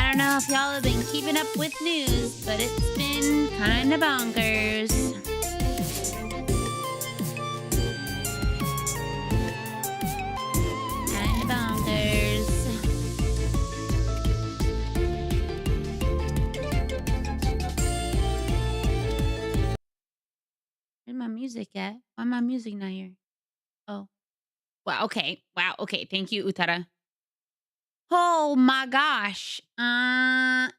I don't know if y'all have been keeping up with news, but it's been kind of bonkers. Kind of bonkers. Where's my music at? Why my music not here? Oh. Wow, okay. Wow, okay. Thank you, Utara. Oh my gosh.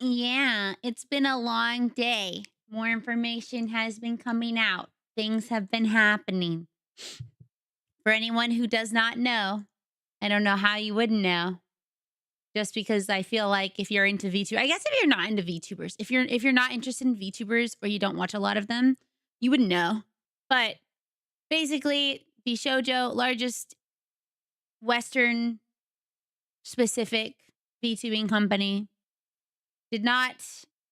Yeah, it's been a long day. More information has been coming out. Things have been happening. For anyone who does not know, I don't know how you wouldn't know. Just because I feel like if you're into VTubers, I guess if you're not into VTubers, if you're not interested in VTubers or you don't watch a lot of them, you wouldn't know. But basically, Bishoujo, largest Western specific VTubing company, did not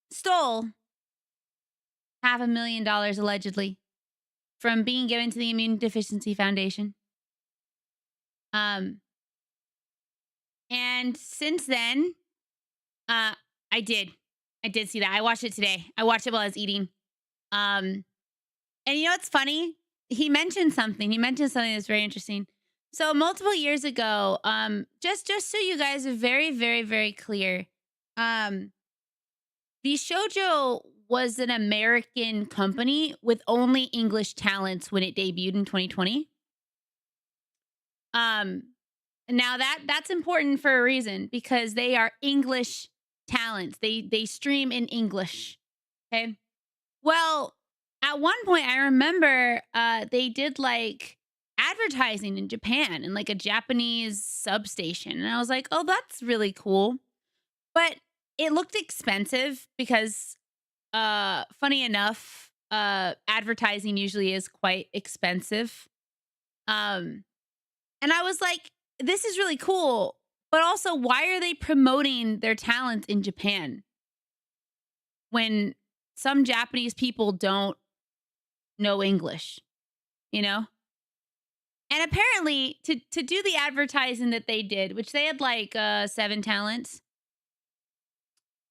stole $500,000 allegedly from being given to the Immune Deficiency Foundation. And since then, I did see that. I watched it today. I watched it while I was eating. And you know what's funny? He mentioned something. That's very interesting. So multiple years ago, just so you guys are very, very, very clear, the Shoujo was an American company with only English talents when it debuted in 2020. Now that's important for a reason because they are English talents. They stream in English. Okay. Well, at one point I remember they did like advertising in Japan in like a Japanese substation. And I was like, oh, that's really cool. But it looked expensive because funny enough, advertising usually is quite expensive. And I was like, this is really cool. But also, why are they promoting their talent in Japan when some Japanese people don't know English, you know? And apparently, to do the advertising that they did, which they had like 7 talents,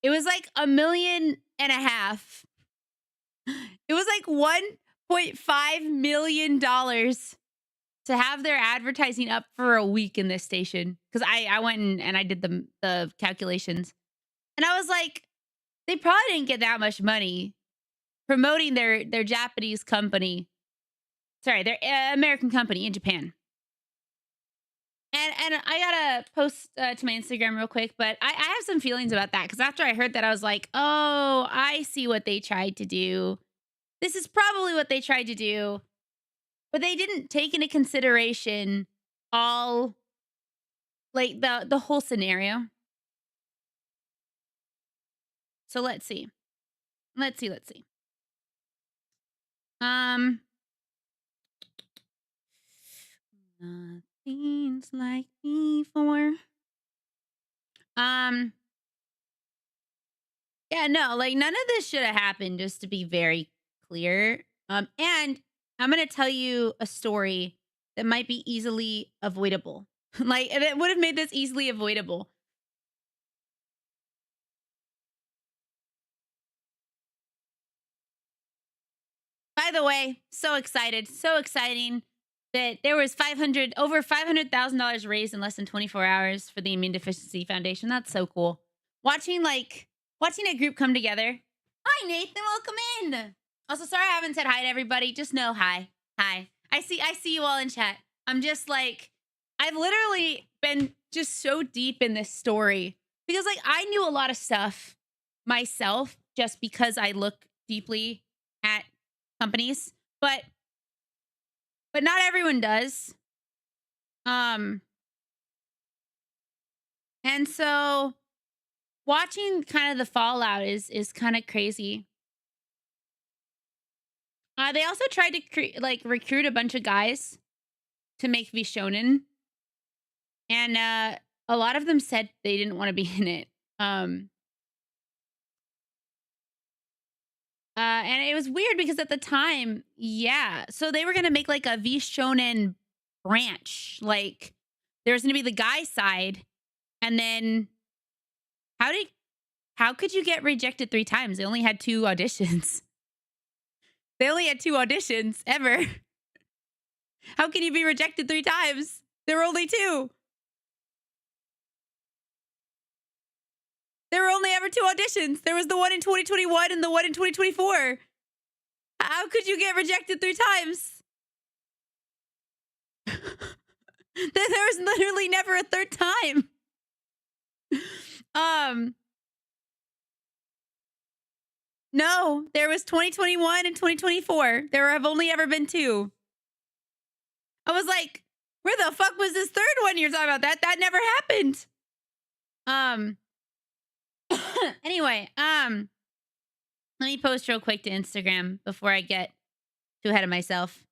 it was like $1.5 million. It was like $1.5 million to have their advertising up for a week in this station. Because I went and I did the calculations. And I was like, they probably didn't get that much money promoting their Japanese company. Sorry, their American company in Japan. And I gotta post to my Instagram real quick, but I have some feelings about that. Because after I heard that, I was like, oh, I see what they tried to do. This is probably what they tried to do. But they didn't take into consideration all, like, the whole scenario. So let's see. Nothing's like before. Yeah, no, like none of this should have happened, just to be very clear. And I'm gonna tell you a story that might be easily avoidable. Like, and it would have made this easily avoidable. By the way, so excited, so exciting that there was over $500,000 raised in less than 24 hours for the Immune Deficiency Foundation. That's so cool. Watching a group come together. Hi, Nathan. Welcome in. Also, sorry I haven't said hi to everybody. Just know hi. Hi. I see you all in chat. I'm just like, I've literally been just so deep in this story because like I knew a lot of stuff myself just because I look deeply at companies, but not everyone does. And so watching kind of the fallout is kind of crazy. They also tried to recruit a bunch of guys to make Vishonen, and a lot of them said they didn't want to be in it. And it was weird because at the time, yeah, so they were gonna make like a Vishonen branch. Like there was gonna be the guy side, and then how did How could you get rejected 3 times? They only had 2 auditions. They only had 2 auditions ever. How can you be rejected 3 times? There were only 2. There were only ever 2 auditions. There was the one in 2021 and the one in 2024. How could you get rejected 3 times? There was literally never a 3rd time. No, there was 2021 and 2024. There have only ever been 2. I was like, where the fuck was this 3rd one you're talking about? That never happened. Anyway, let me post real quick to Instagram before I get too ahead of myself.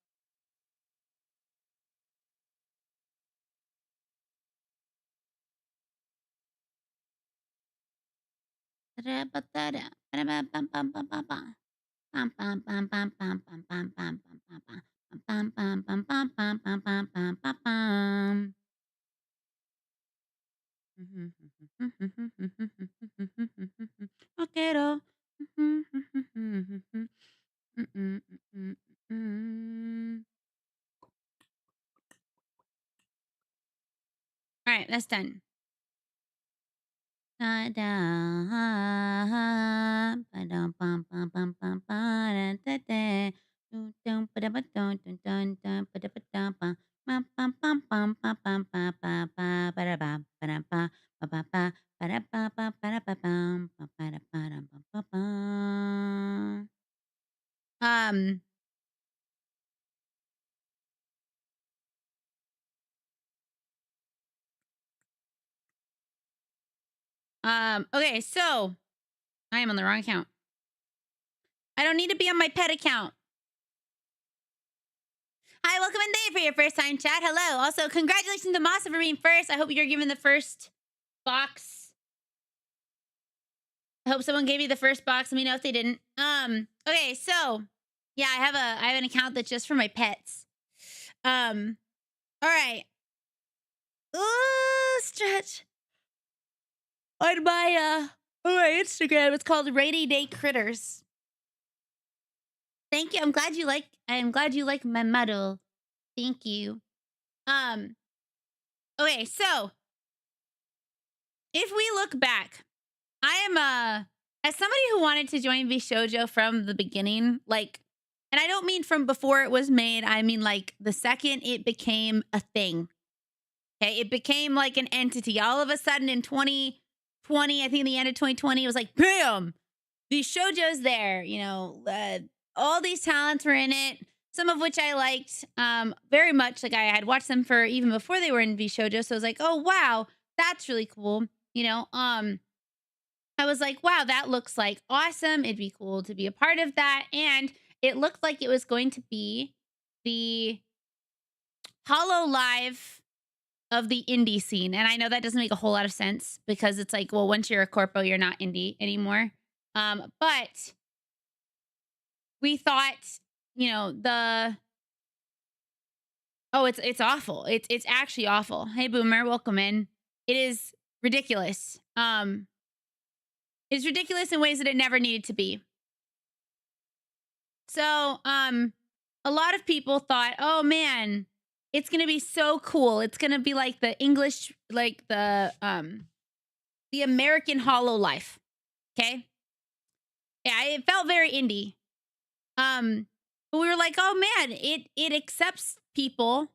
Quiero. All right, that's done. Okay, so I am on the wrong account. I don't need to be on my pet account. Hi, welcome in there for your first time chat. Hello. Also, congratulations to Masa for being first. I hope you're given the first box. I hope someone gave you the first box. Let me know if they didn't. Okay, so yeah, I have an account that's just for my pets. All right. Ooh, stretch. On my Instagram, it's called Rainy Day Critters. Thank you. I'm glad you like my model. Thank you. Okay, so if we look back, I am as somebody who wanted to join VShojo from the beginning, like, and I don't mean from before it was made, I mean like the second it became a thing. Okay, it became like an entity. All of a sudden in 2020, I think in the end of 2020, it was like, bam, VShojo's there. You know, all these talents were in it. Some of which I liked very much. Like I had watched them for even before they were in VShojo. So I was like, oh wow, that's really cool. You know, I was like, wow, that looks like awesome. It'd be cool to be a part of that. And it looked like it was going to be the Hollow Live of the indie scene. And I know that doesn't make a whole lot of sense because it's like, well, once you're a corpo, you're not indie anymore. But we thought, you know, it's awful. It's actually awful. Hey Boomer, welcome in. It is ridiculous. It's ridiculous in ways that it never needed to be. So, a lot of people thought, oh man, it's gonna be so cool. It's gonna be like the English, like the American Hollow Life. Okay. Yeah, it felt very indie. But we were like, oh man, it accepts people.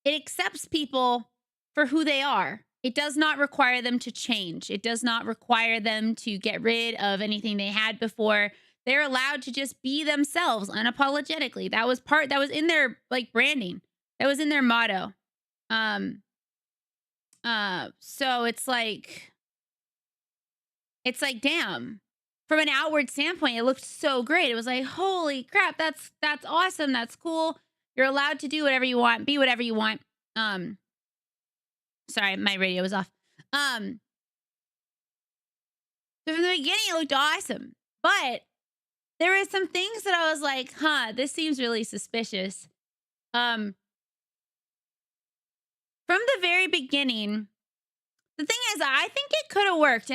It accepts people for who they are. It does not require them to change. It does not require them to get rid of anything they had before. They're allowed to just be themselves unapologetically. That was in their like branding. That was in their motto. So it's like, damn. From an outward standpoint, it looked so great. It was like, holy crap, that's awesome. That's cool. You're allowed to do whatever you want, be whatever you want. Sorry, my radio was off. So from the beginning, it looked awesome. But there were some things that I was like, huh, this seems really suspicious. From the very beginning, The thing is, I think it could have worked,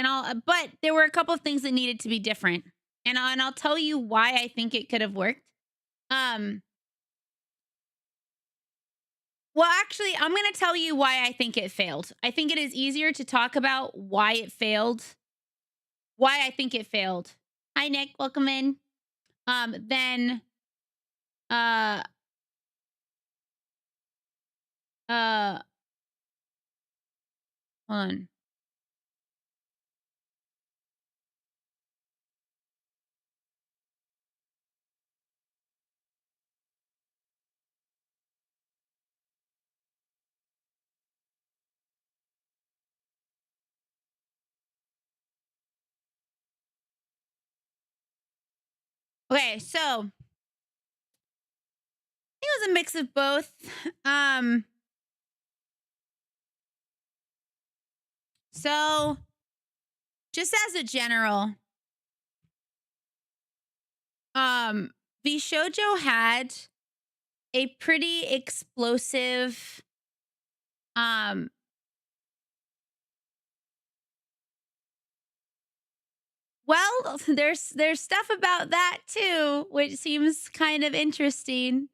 but there were a couple of things that needed to be different, and I'll tell you why I think it could have worked. Um, well, actually, I'm going to tell you why I think it failed. I think it is easier to talk about why it failed, why I think it failed. Hi, Nick, welcome in. Then, uh, hold on. Okay, so it was a mix of both. Um, so just as a general, the shoujo had a pretty explosive, um, well, there's stuff about that too, which seems kind of interesting.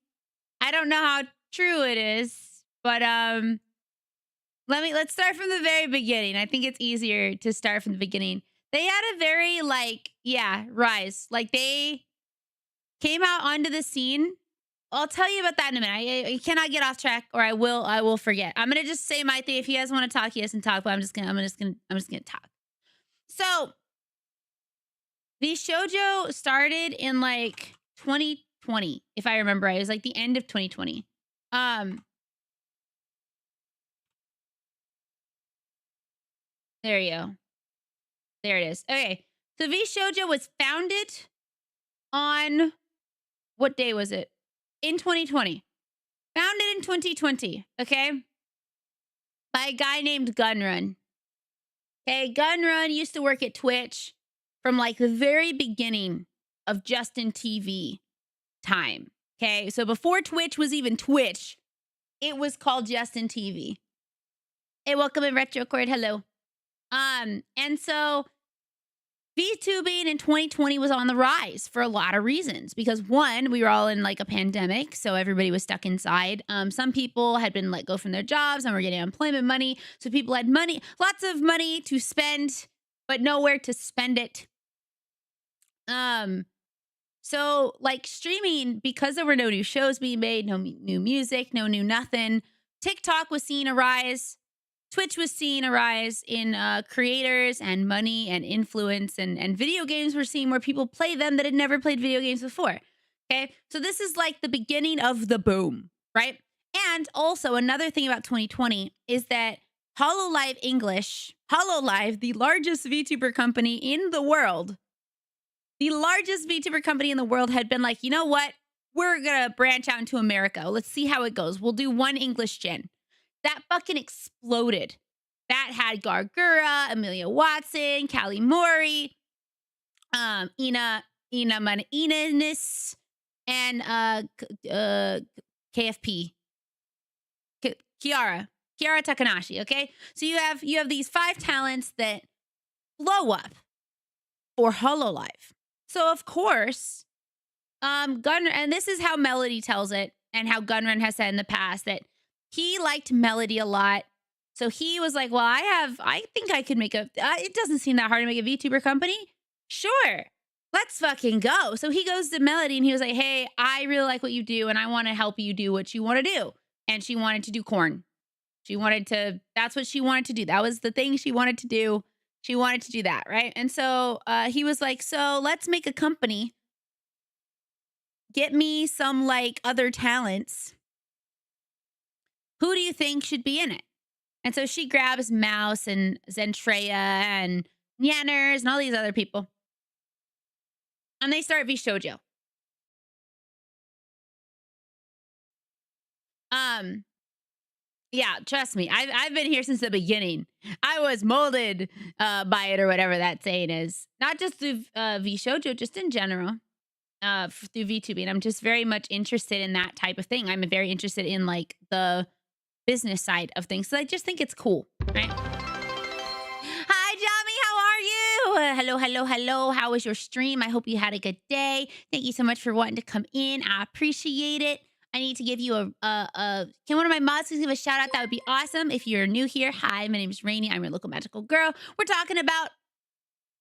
I don't know how true it is, but let's start from the very beginning. I think it's easier to start from the beginning. They had a very rise. Like they came out onto the scene. I'll tell you about that in a minute. I cannot get off track, or I will forget. I'm gonna just say my thing. If you guys want to talk, you guys can talk. But I'm just gonna talk. So the shoujo started in like 2020, if I remember right. It was like the end of 2020. There you go. There it is. Okay. So V Shoujo was founded on what day was it? In 2020. Founded in 2020. Okay. By a guy named Gunrun. Okay. Gunrun used to work at Twitch from like the very beginning of Justin TV time. Okay. So before Twitch was even Twitch, it was called Justin TV. Hey, welcome in Retrocord. Hello. And so VTubing in 2020 was on the rise for a lot of reasons because one, we were all in like a pandemic, so everybody was stuck inside. Some people had been let go from their jobs and were getting unemployment money, so people had money, lots of money to spend, but nowhere to spend it. So like streaming, because there were no new shows being made, no new music, no new nothing. TikTok was seeing a rise. Twitch was seeing a rise in creators and money and influence, and video games were seeing more people play them that had never played video games before. Okay, so this is like the beginning of the boom, right? And also another thing about 2020 is that HoloLive, the largest VTuber company in the world, had been like, you know what? We're gonna branch out into America. Let's see how it goes. We'll do one English gen. That fucking exploded. That had Gargura, Amelia Watson, Callie Mori, Ina Inanis, and KFP. Kiara Takanashi. Okay, so you have these 5 talents that blow up for HoloLive. So of course, Gunrun, and this is how Melody tells it, and how Gunrun has said in the past that he liked Melody a lot. So he was like, well, I think I could make it doesn't seem that hard to make a VTuber company. Sure, let's fucking go. So he goes to Melody and he was like, hey, I really like what you do and I want to help you do what you want to do. And she wanted to do corn. That's what she wanted to do. That was the thing she wanted to do. She wanted to do that, right? And so he was like, so let's make a company. Get me some like other talents. Who do you think should be in it? And so she grabs Mouse and Zentreya and Nyanners and all these other people. And they start VShojo. Yeah, trust me. I've been here since the beginning. I was molded by it, or whatever that saying is. Not just through VShojo, just in general. Through VTubing. I'm just very much interested in that type of thing. I'm very interested in like the business side of things. So I just think it's cool, right? Hello. How was your stream? I hope you had a good day. Thank you so much for wanting to come in. I appreciate it. I need to give you can one of my mods please give a shout out? That would be awesome. If you're new here, hi, my name is Rainy. I'm your local magical girl. We're talking about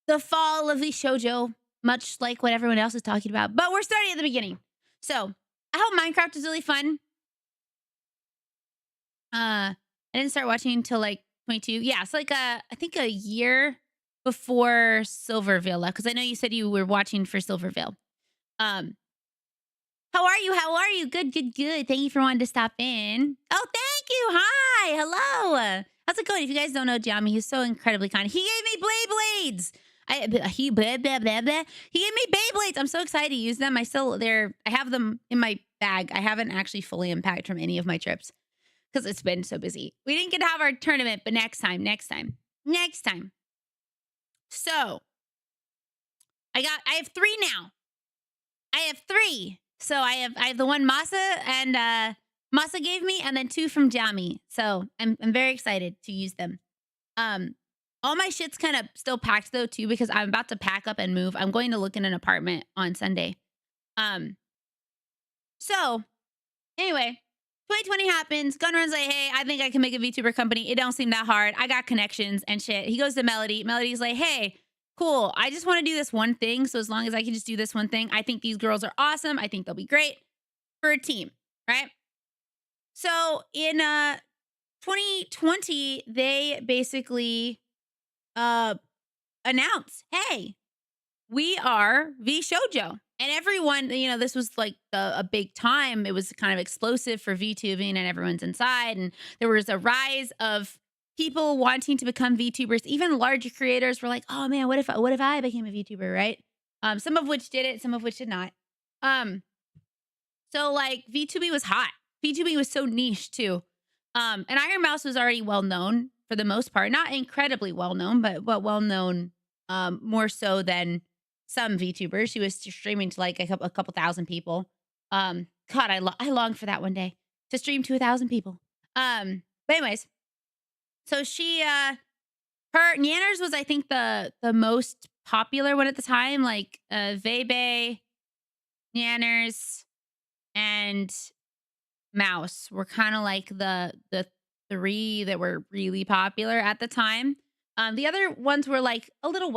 the fall of the shoujo, much like what everyone else is talking about, but we're starting at the beginning. So I hope Minecraft was really fun. I didn't start watching until like 22. Yeah, it's like I think a year before Silverville, because I know you said you were watching for Silverville. Um, how are you? How are you? Good. Thank you for wanting to stop in. Oh, thank you. Hi. Hello. How's it going? If you guys don't know Jami, he's so incredibly kind. He gave me Blades. He gave me Beyblades. I'm so excited to use them. I have them in my bag. I haven't actually fully unpacked from any of my trips because it's been so busy. We didn't get to have our tournament, but next time. So I have 3 now. I have 3. So I have the one Masa gave me, and then 2 from Jami. So I'm very excited to use them. All my shit's kind of still packed though too, because I'm about to pack up and move. I'm going to look in an apartment on Sunday. So anyway, 2020 happens. Gunrun's like, hey, I think I can make a VTuber company. It don't seem that hard. I got connections and shit. He goes to Melody. Melody's like, hey, cool. I just want to do this one thing. So as long as I can just do this one thing, I think these girls are awesome. I think they'll be great for a team, right? So in 2020, they basically announce, hey, we are V Shoujo. And everyone, this was like a big time. It was kind of explosive for VTubing and everyone's inside. And there was a rise of people wanting to become VTubers. Even larger creators were like, oh man, what if I became a VTuber, right? Some of which did it, some of which did not. So like VTubing was hot. VTubing was so niche too. And Iron Mouse was already well known for the most part. Not incredibly well known, but well known more so than some VTubers. She was streaming to like a couple thousand people. God, I long for that one day to stream to 1,000 people. But anyways, so she her Nyanners was I think the most popular one at the time. Like Vebe, Nyanners, and Mouse were kind of like the 3 that were really popular at the time. The other ones were like a little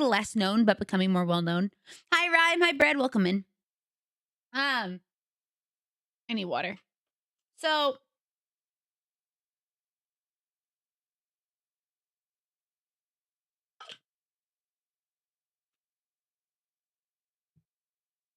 less known, but becoming more well known. Hi, Rhyme. Hi, Bread. Welcome in. I need water. So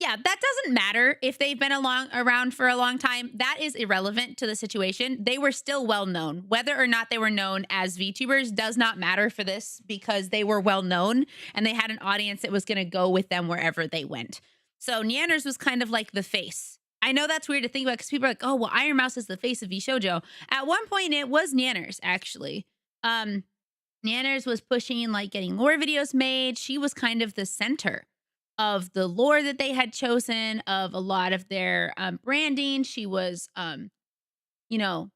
yeah, that doesn't matter if they've been around for a long time. That is irrelevant to the situation. They were still well known. Whether or not they were known as VTubers does not matter for this because they were well known and they had an audience that was going to go with them wherever they went. So Nyanners was kind of like the face. I know that's weird to think about because people are like, oh, well, Iron Mouse is the face of VShoujo. At one point, it was Nyanners, actually. Nyanners was pushing like getting lore videos made. She was kind of the center of the lore that they had chosen, of a lot of their branding. She was, and I'm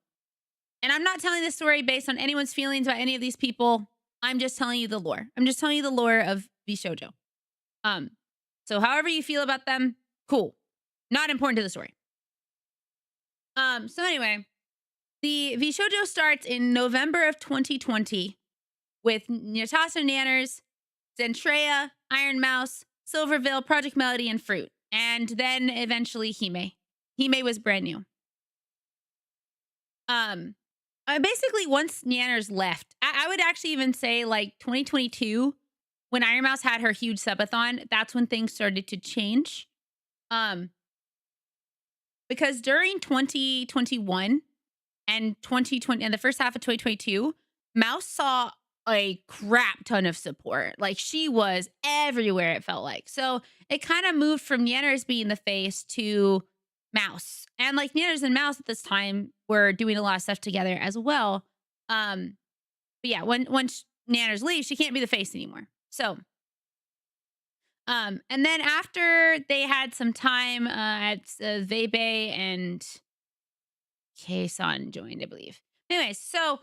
not telling this story based on anyone's feelings about any of these people. I'm just telling you the lore. I'm just telling you the lore of VShoujo. So however you feel about them, cool. Not important to the story. So anyway, the VShoujo starts in November of 2020 with Natasha Nyanners, Zentrea, Iron Mouse, Silverville, Project Melody, and Fruit. And then eventually Hime. Hime was brand new. Basically, once Nyanners left, I would actually even say like 2022, when Iron Mouse had her huge subathon, that's when things started to change. Because during 2021 and 2020 and the first half of 2022, Mouse saw a crap ton of support. Like she was everywhere, it felt like. So it kind of moved from Nyanners being the face to Mouse. And like Nyanners and Mouse at this time were doing a lot of stuff together as well. But yeah, once Nyanners leaves, she can't be the face anymore. So and then after they had some time at Vebe and Kei-san joined, I believe. Anyways, so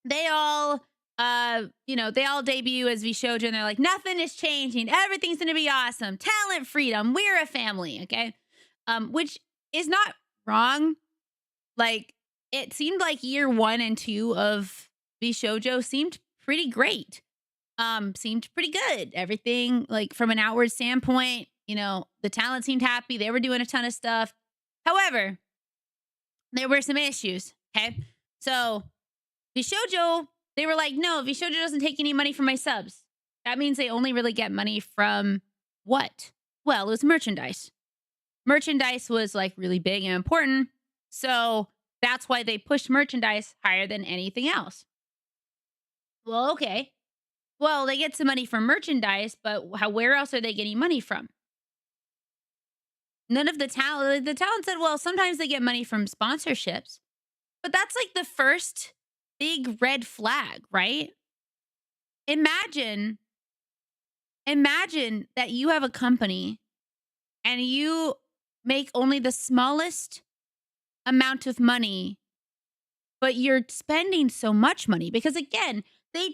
they all they all debut as Vishojo and they're like, nothing is changing, everything's gonna be awesome, talent freedom, we're a family, okay? Which is not wrong. Like, it seemed like year 1 and 2 of Vishojo seemed pretty great. Seemed pretty good. Everything, like, from an outward standpoint, the talent seemed happy. They were doing a ton of stuff. However, there were some issues. Okay. So Vishojo, they were like, no, Vishojo doesn't take any money from my subs. That means they only really get money from what? Well, it was merchandise. Merchandise was like really big and important. So that's why they pushed merchandise higher than anything else. Well, okay. Well, they get some money from merchandise, but where else are they getting money from? None of the talent. The talent said, well, sometimes they get money from sponsorships, but that's like the first big red flag, right? Imagine that you have a company and you make only the smallest amount of money, but you're spending so much money because, again, they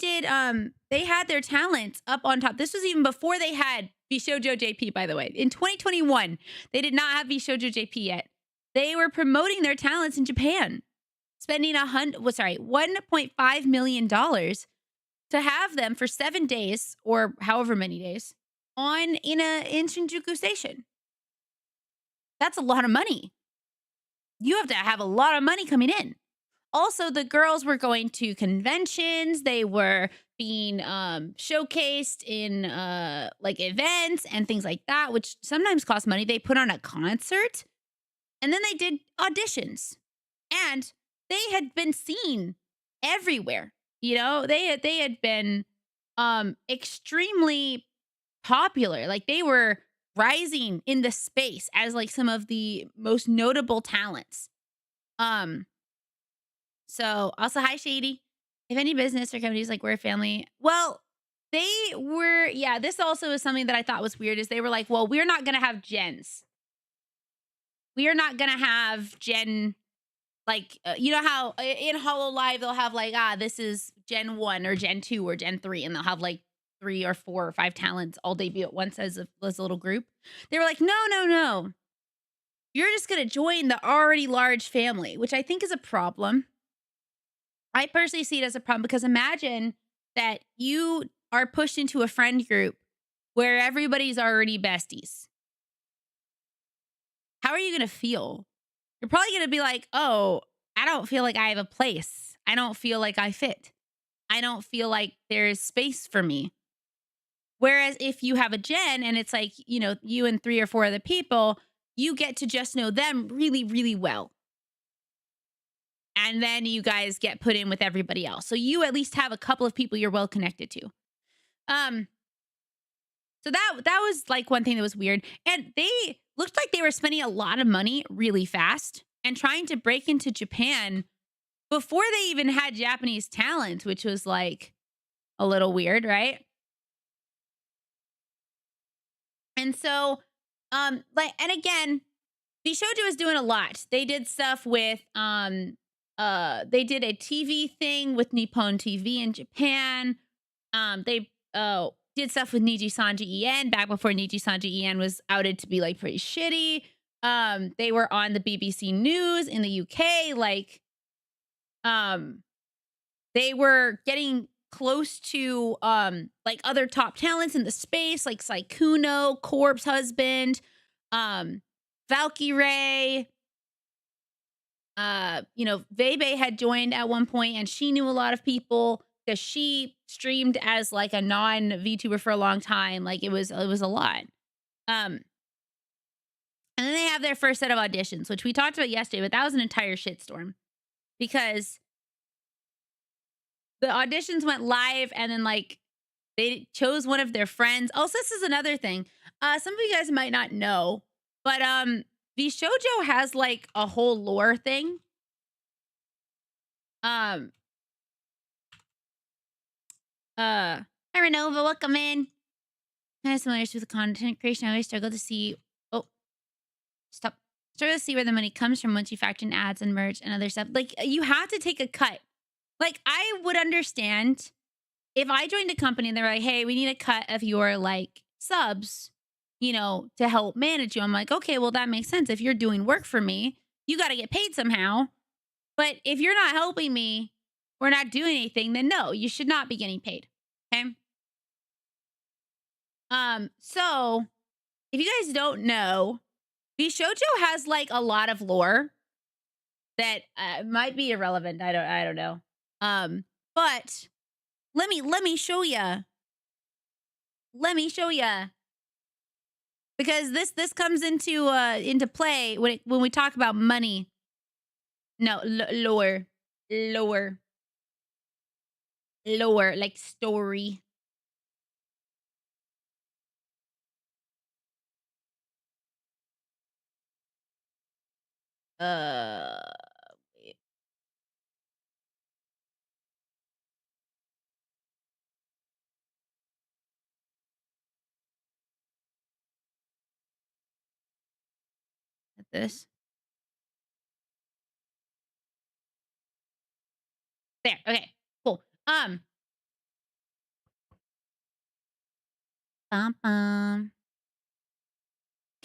had their talents up on top. This was even before they had Vishojo JP, by the way. In 2021, they did not have Vishojo JP yet. They were promoting their talents in Japan, spending $1.5 million to have them for 7 days or however many days in Shinjuku Station. That's a lot of money. You have to have a lot of money coming in. Also, the girls were going to conventions. They were being showcased in like events and things like that, which sometimes cost money. They put on a concert and then they did auditions and they had been seen everywhere. They had been extremely popular. Like, they were rising in the space as like some of the most notable talents. So also, hi Shady. If any business or companies like we're a family, well, they were, yeah, this also is something that I thought was weird is they were like, well, we're not going to have gens. We are not going to have gen, like, you know how in Hollow Live, they'll have like, this is gen 1 or gen 2 or gen 3. And they'll have like 3 or 4 or 5 talents all debut at once as a little group. They were like, no. You're just going to join the already large family, which I think is a problem. I personally see it as a problem because imagine that you are pushed into a friend group where everybody's already besties. How are you going to feel? You're probably going to be like, oh, I don't feel like I have a place. I don't feel like I fit. I don't feel like there's space for me. Whereas if you have a gen and it's like, you and 3 or 4 other people, you get to just know them really, really well. And then you guys get put in with everybody else. So you at least have a couple of people you're well connected to. So that was like one thing that was weird. And they looked like they were spending a lot of money really fast and trying to break into Japan before they even had Japanese talent, which was like a little weird, right? And so, and again, Bishojo is doing a lot. They did stuff with, they did a TV thing with Nippon TV in Japan. They did stuff with Niji Sanji En back before Niji Sanji En was outed to be like pretty shitty. They were on the BBC News in the UK. Like, they were getting close to like other top talents in the space, like Saikuno, Corpse Husband, Valkyrie. Vebe had joined at one point and she knew a lot of people because she streamed as like a non-VTuber for a long time. Like, it was a lot. And then they have their first set of auditions, which we talked about yesterday, but that was an entire shitstorm because the auditions went live and then like they chose one of their friends. Also, this is another thing. Some of you guys might not know, but Vishojo has like a whole lore thing. Hi Renova, welcome in. Kind of similar with the content creation. I always struggle to see. Struggle to see where the money comes from once you factor in ads and merch and other stuff. Like, you have to take a cut Like, I would understand if I joined a company and they're like, "Hey, we need a cut of your, like, subs, to help manage you." I'm like, "Okay, well, that makes sense. If you're doing work for me, you gotta get paid somehow. But if you're not helping me or not doing anything, then no, you should not be getting paid." Okay? So if you guys don't know, Bishojo has, like, a lot of lore that, might be irrelevant. I don't know. But let me show ya. Let me show ya. Because this comes into play when we talk about money. No, lore. Lore. Lore, like story. Uh, wait, at this. There. Okay. Cool. Bum, bum.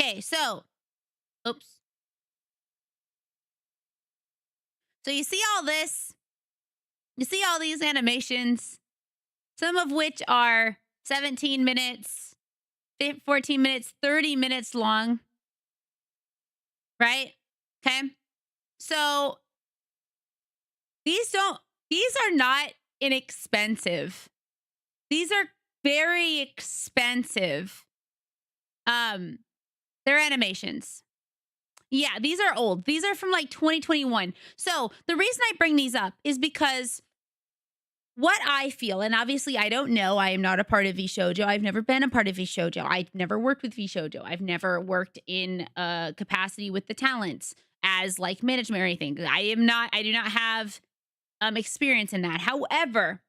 Okay, so oops. So you see all this? You see all these animations, some of which are 17 minutes, 14 minutes, 30 minutes long, right? Okay. So these don't these are not inexpensive. These are very expensive. Um they're animations. Yeah, these are old. These are from like 2021. So, the reason I bring these up is because what I feel, and obviously I don't know, I am not a part of VShojo. I've never been a part of VShojo. I've never worked with VShojo. I've never worked in a capacity with the talents as like management or anything. I do not have experience in that. However,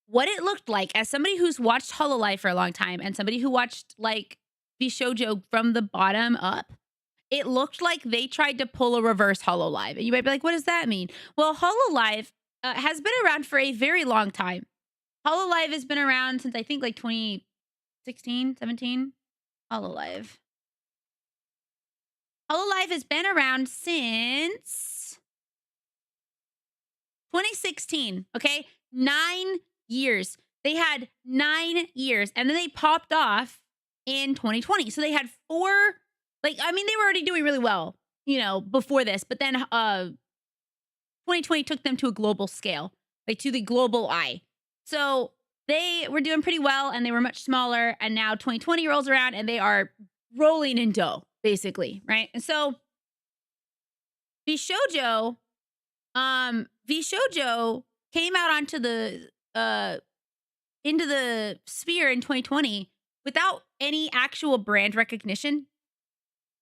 what it looked like as somebody who's watched Hololive for a long time and somebody who watched like VShojo from the bottom up, it looked like they tried to pull a reverse Hololive. And you might be like, what does that mean? Well, Hololive has been around for a very long time. Hololive has been around since I think like 2016, 17. Hololive. Hololive has been around since 2016. Okay. 9 years. They had 9 years and then they popped off in 2020. So they had four, like, I mean, they were already doing really well, before this, but then 2020 took them to a global scale, like to the global eye. So they were doing pretty well and they were much smaller. And now 2020 rolls around and they are rolling in dough, basically. Right. And so VShojo, VShojo came out onto the into the sphere in 2020 without any actual brand recognition.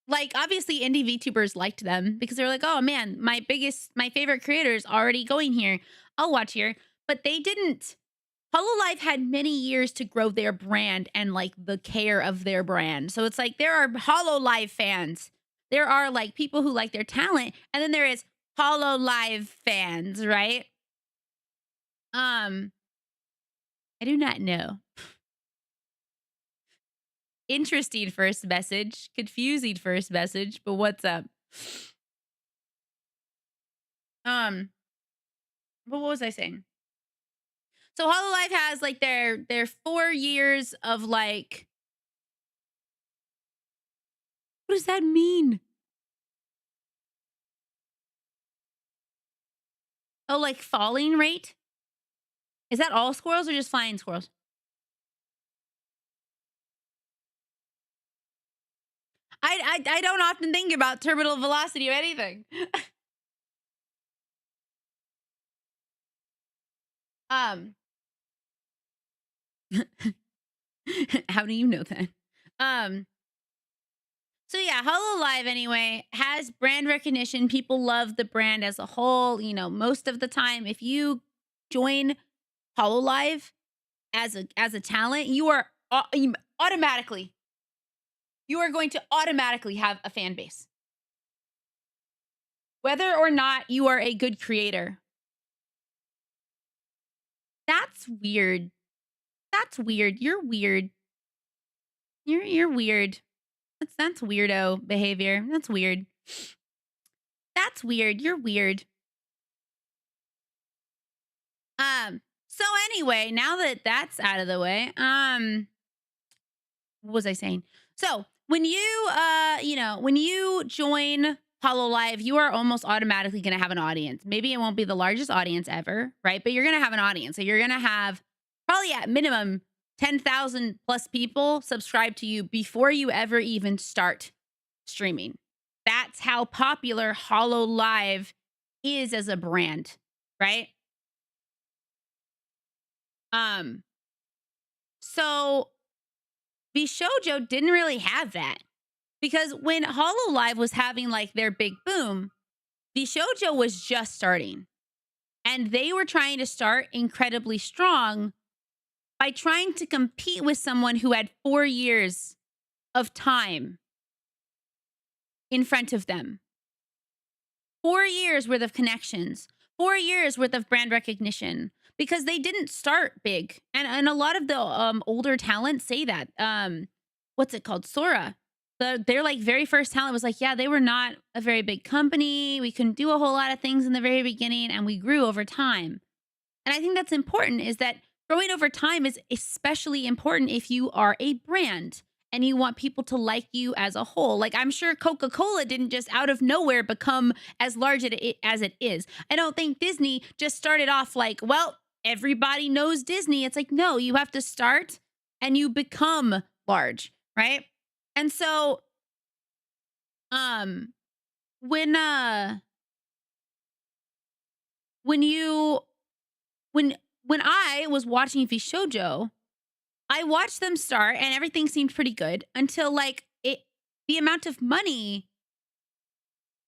Like, obviously, indie VTubers liked them because they're like, oh man, my favorite creator is already going here. I'll watch here. But they didn't. Hololive had many years to grow their brand and like the care of their brand. So it's like there are Hololive fans. There are like people who like their talent, and then there is Hololive fans, right? Um, I do not know. Interesting first message, confusing first message, but what's up? But what was I saying? So Hololive has like their 4 years of like, what does that mean? Oh, like falling rate? Is that all squirrels or just flying squirrels? I don't often think about terminal velocity or anything. um, how do you know that? Um, so yeah, Hololive anyway has brand recognition. People love the brand as a whole. Most of the time, if you join Hololive as a talent, you are automatically you are going to automatically have a fan base, whether or not you are a good creator. That's weird. That's weird. You're weird. You're weird. That's weirdo behavior. That's weird. That's weird. You're weird. So anyway, now that that's out of the way, what was I saying? So when when you join Hollow Live, you are almost automatically going to have an audience. Maybe it won't be the largest audience ever, right? But you're going to have an audience. So you're going to have probably at minimum 10,000 plus people subscribe to you before you ever even start streaming. That's how popular Hollow Live is as a brand, right? So Bishoujo didn't really have that because when Hollow Live was having like their big boom, Bishoujo was just starting and they were trying to start incredibly strong by trying to compete with someone who had 4 years of time in front of them. 4 years worth of connections, 4 years worth of brand recognition, because they didn't start big. And a lot of the older talent say that. What's it called? Sora. Their like very first talent was like, yeah, they were not a very big company. We couldn't do a whole lot of things in the very beginning, and we grew over time. And I think that's important, is that growing over time is especially important if you are a brand and you want people to like you as a whole. Like, I'm sure Coca-Cola didn't just out of nowhere become as large as it is. I don't think Disney just started off like, well, everybody knows Disney. It's like, no, you have to start and you become large, right? And so, when I was watching Bishoujo, I watched them start and everything seemed pretty good until like the amount of money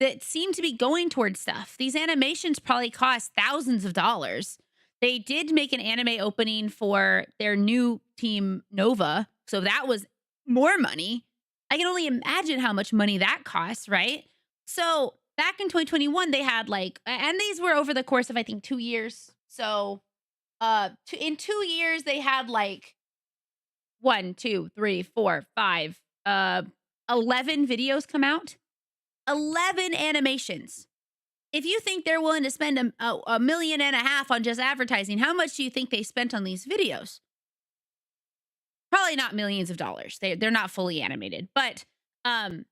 that seemed to be going towards stuff. These animations probably cost thousands of dollars. They did make an anime opening for their new team Nova, so that was more money. I can only imagine how much money that costs, right? So back in 2021, they had like, and these were over the course of I think 2 years. So in 2 years, they had like 1, 2, 3, 4, 5, 11 videos come out. 11 animations. If you think they're willing to spend $1.5 million on just advertising, how much do you think they spent on these videos? Probably not millions of dollars. They're not fully animated, but the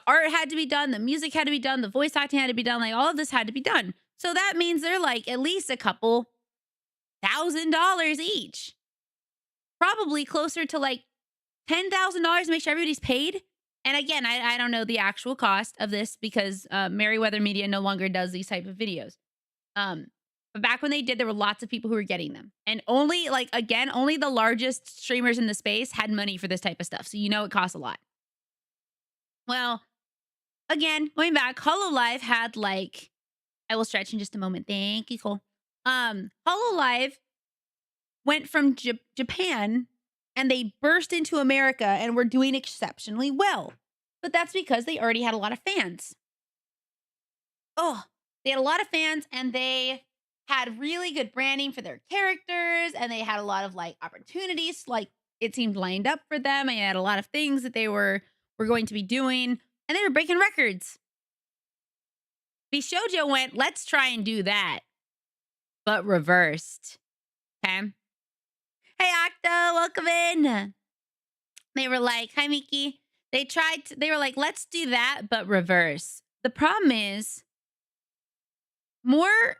art had to be done, the music had to be done, the voice acting had to be done, like all of this had to be done. So that means they're like at least a couple $1,000 each. Probably closer to like $10,000 to make sure everybody's paid. And again, I don't know the actual cost of this because Merryweather Media no longer does these type of videos. But back when they did, there were lots of people who were getting them. And only only the largest streamers in the space had money for this type of stuff. So you know it costs a lot. Well, again, going back, Hollow Live had like, I will stretch in just a moment. Thank you, Cole. Hollow Live went from Japan and they burst into America and were doing exceptionally well. But that's because they already had a lot of fans. Oh, they had a lot of fans and they had really good branding for their characters and they had a lot of like opportunities, like it seemed lined up for them. And they had a lot of things that they were going to be doing and they were breaking records. Bishoujo went, let's try and do that, but reversed. Okay. Hey, Octo, welcome in. They were like, hi, Miki. They were like, let's do that, but reverse. The problem is more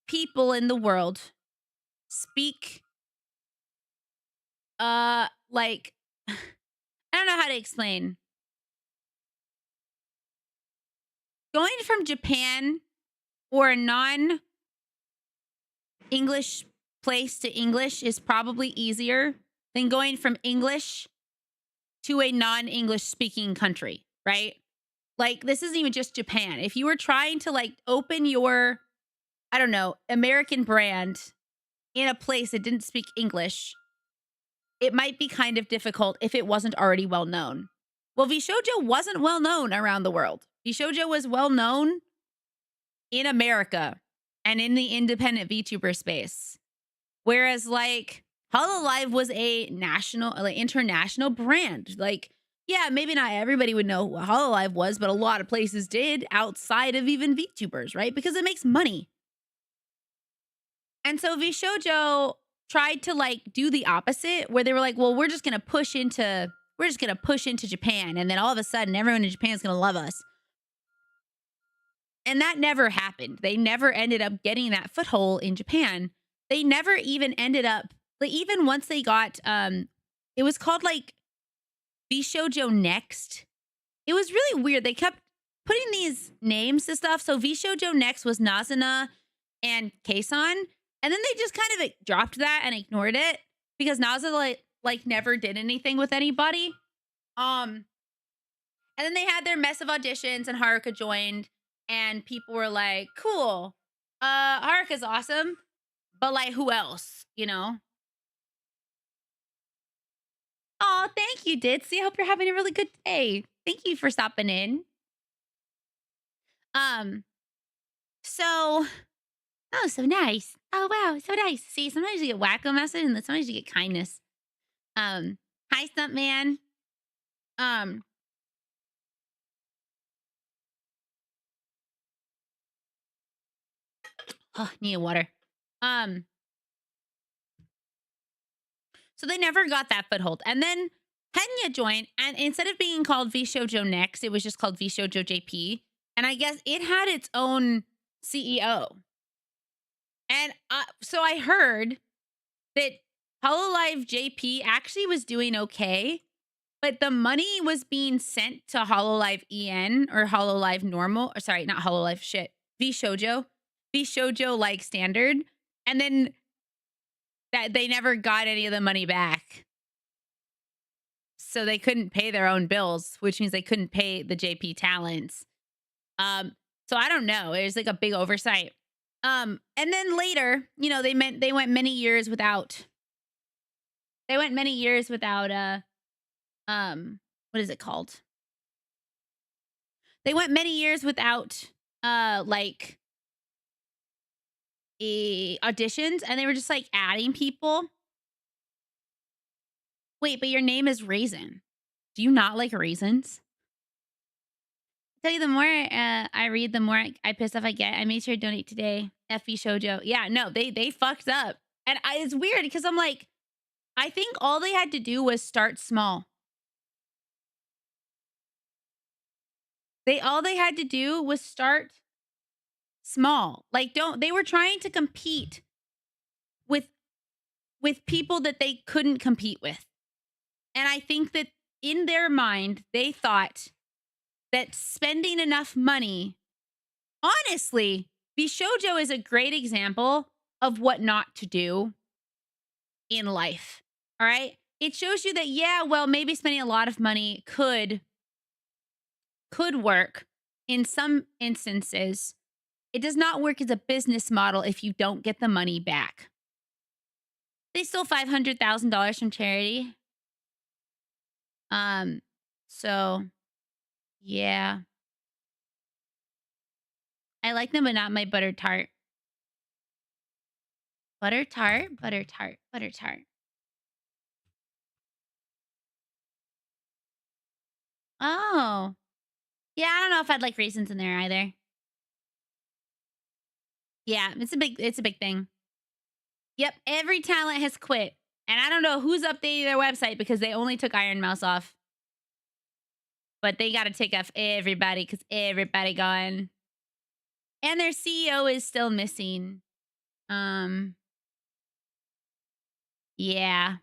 people in the world speak, like, I don't know how to explain. Going from Japan or a non-English place to English is probably easier than going from English to a non-English speaking country, right? Like, this isn't even just Japan. If you were trying to like open your, I don't know, American brand in a place that didn't speak English, it might be kind of difficult if it wasn't already well known. Well, Bishoujo wasn't well known around the world. Bishoujo was well known in America and in the independent VTuber space. Whereas like Hololive was a national, like international brand. Like, yeah, maybe not everybody would know what Hololive was, but a lot of places did outside of even VTubers, right? Because it makes money. And so VShojo tried to like do the opposite, where they were like, well, we're just gonna push into Japan, and then all of a sudden everyone in Japan is gonna love us. And that never happened. They never ended up getting that foothold in Japan. They never even ended up, like, even once they got it was called like VShojo Next. It was really weird. They kept putting these names to stuff. So VShojo Next was Nazuna and Keisan. And then they just kind of like, dropped that and ignored it because Nazuna like never did anything with anybody. And then they had their mess of auditions and Haruka joined and people were like, cool. Haruka's awesome. But like who else, you know? Oh, thank you, Ditzy. I hope you're having a really good day. Thank you for stopping in. Um, so oh, so nice. Oh wow, so nice. See, sometimes you get wacko message and then sometimes you get kindness. Hi, Stuntman. Um, oh, need water. Um, so they never got that foothold. And then Henya joined, and instead of being called VShojo Next, it was just called VShojo JP. And I guess it had its own CEO. And so I heard that Hololive JP actually was doing okay, but the money was being sent to Hololive EN or Hololive Normal, or sorry, not Hololive shit, VShojo like standard, and then that they never got any of the money back. So they couldn't pay their own bills, which means they couldn't pay the JP talents. So I don't know. It was like a big oversight. And then later, you know, they went many years without what is it called? They went many years without like auditions, and they were just like adding people. Wait, but your name is Raisin. Do you not like raisins? I tell you, the more I read, the more I piss off I get. I made sure to donate today. FB Shoujo. Yeah, no, they fucked up. And it's weird because I'm like, I think all they had to do was start small. All they had to do was start small. Like they were trying to compete with people that they couldn't compete with. And I think that in their mind, they thought that spending enough money, honestly, Bishojo is a great example of what not to do in life. All right. It shows you that, yeah, well, maybe spending a lot of money could work in some instances. It does not work as a business model if you don't get the money back. They stole $500,000 from charity. So yeah. I like them, but not my butter tart. Butter tart, butter tart, butter tart. Oh. Yeah, I don't know if I'd like raisins in there either. Yeah, it's a big thing. Yep, every talent has quit. And I don't know who's updating their website because they only took Iron Mouse off. But they got to take off everybody because everybody gone. And their CEO is still missing. Yeah.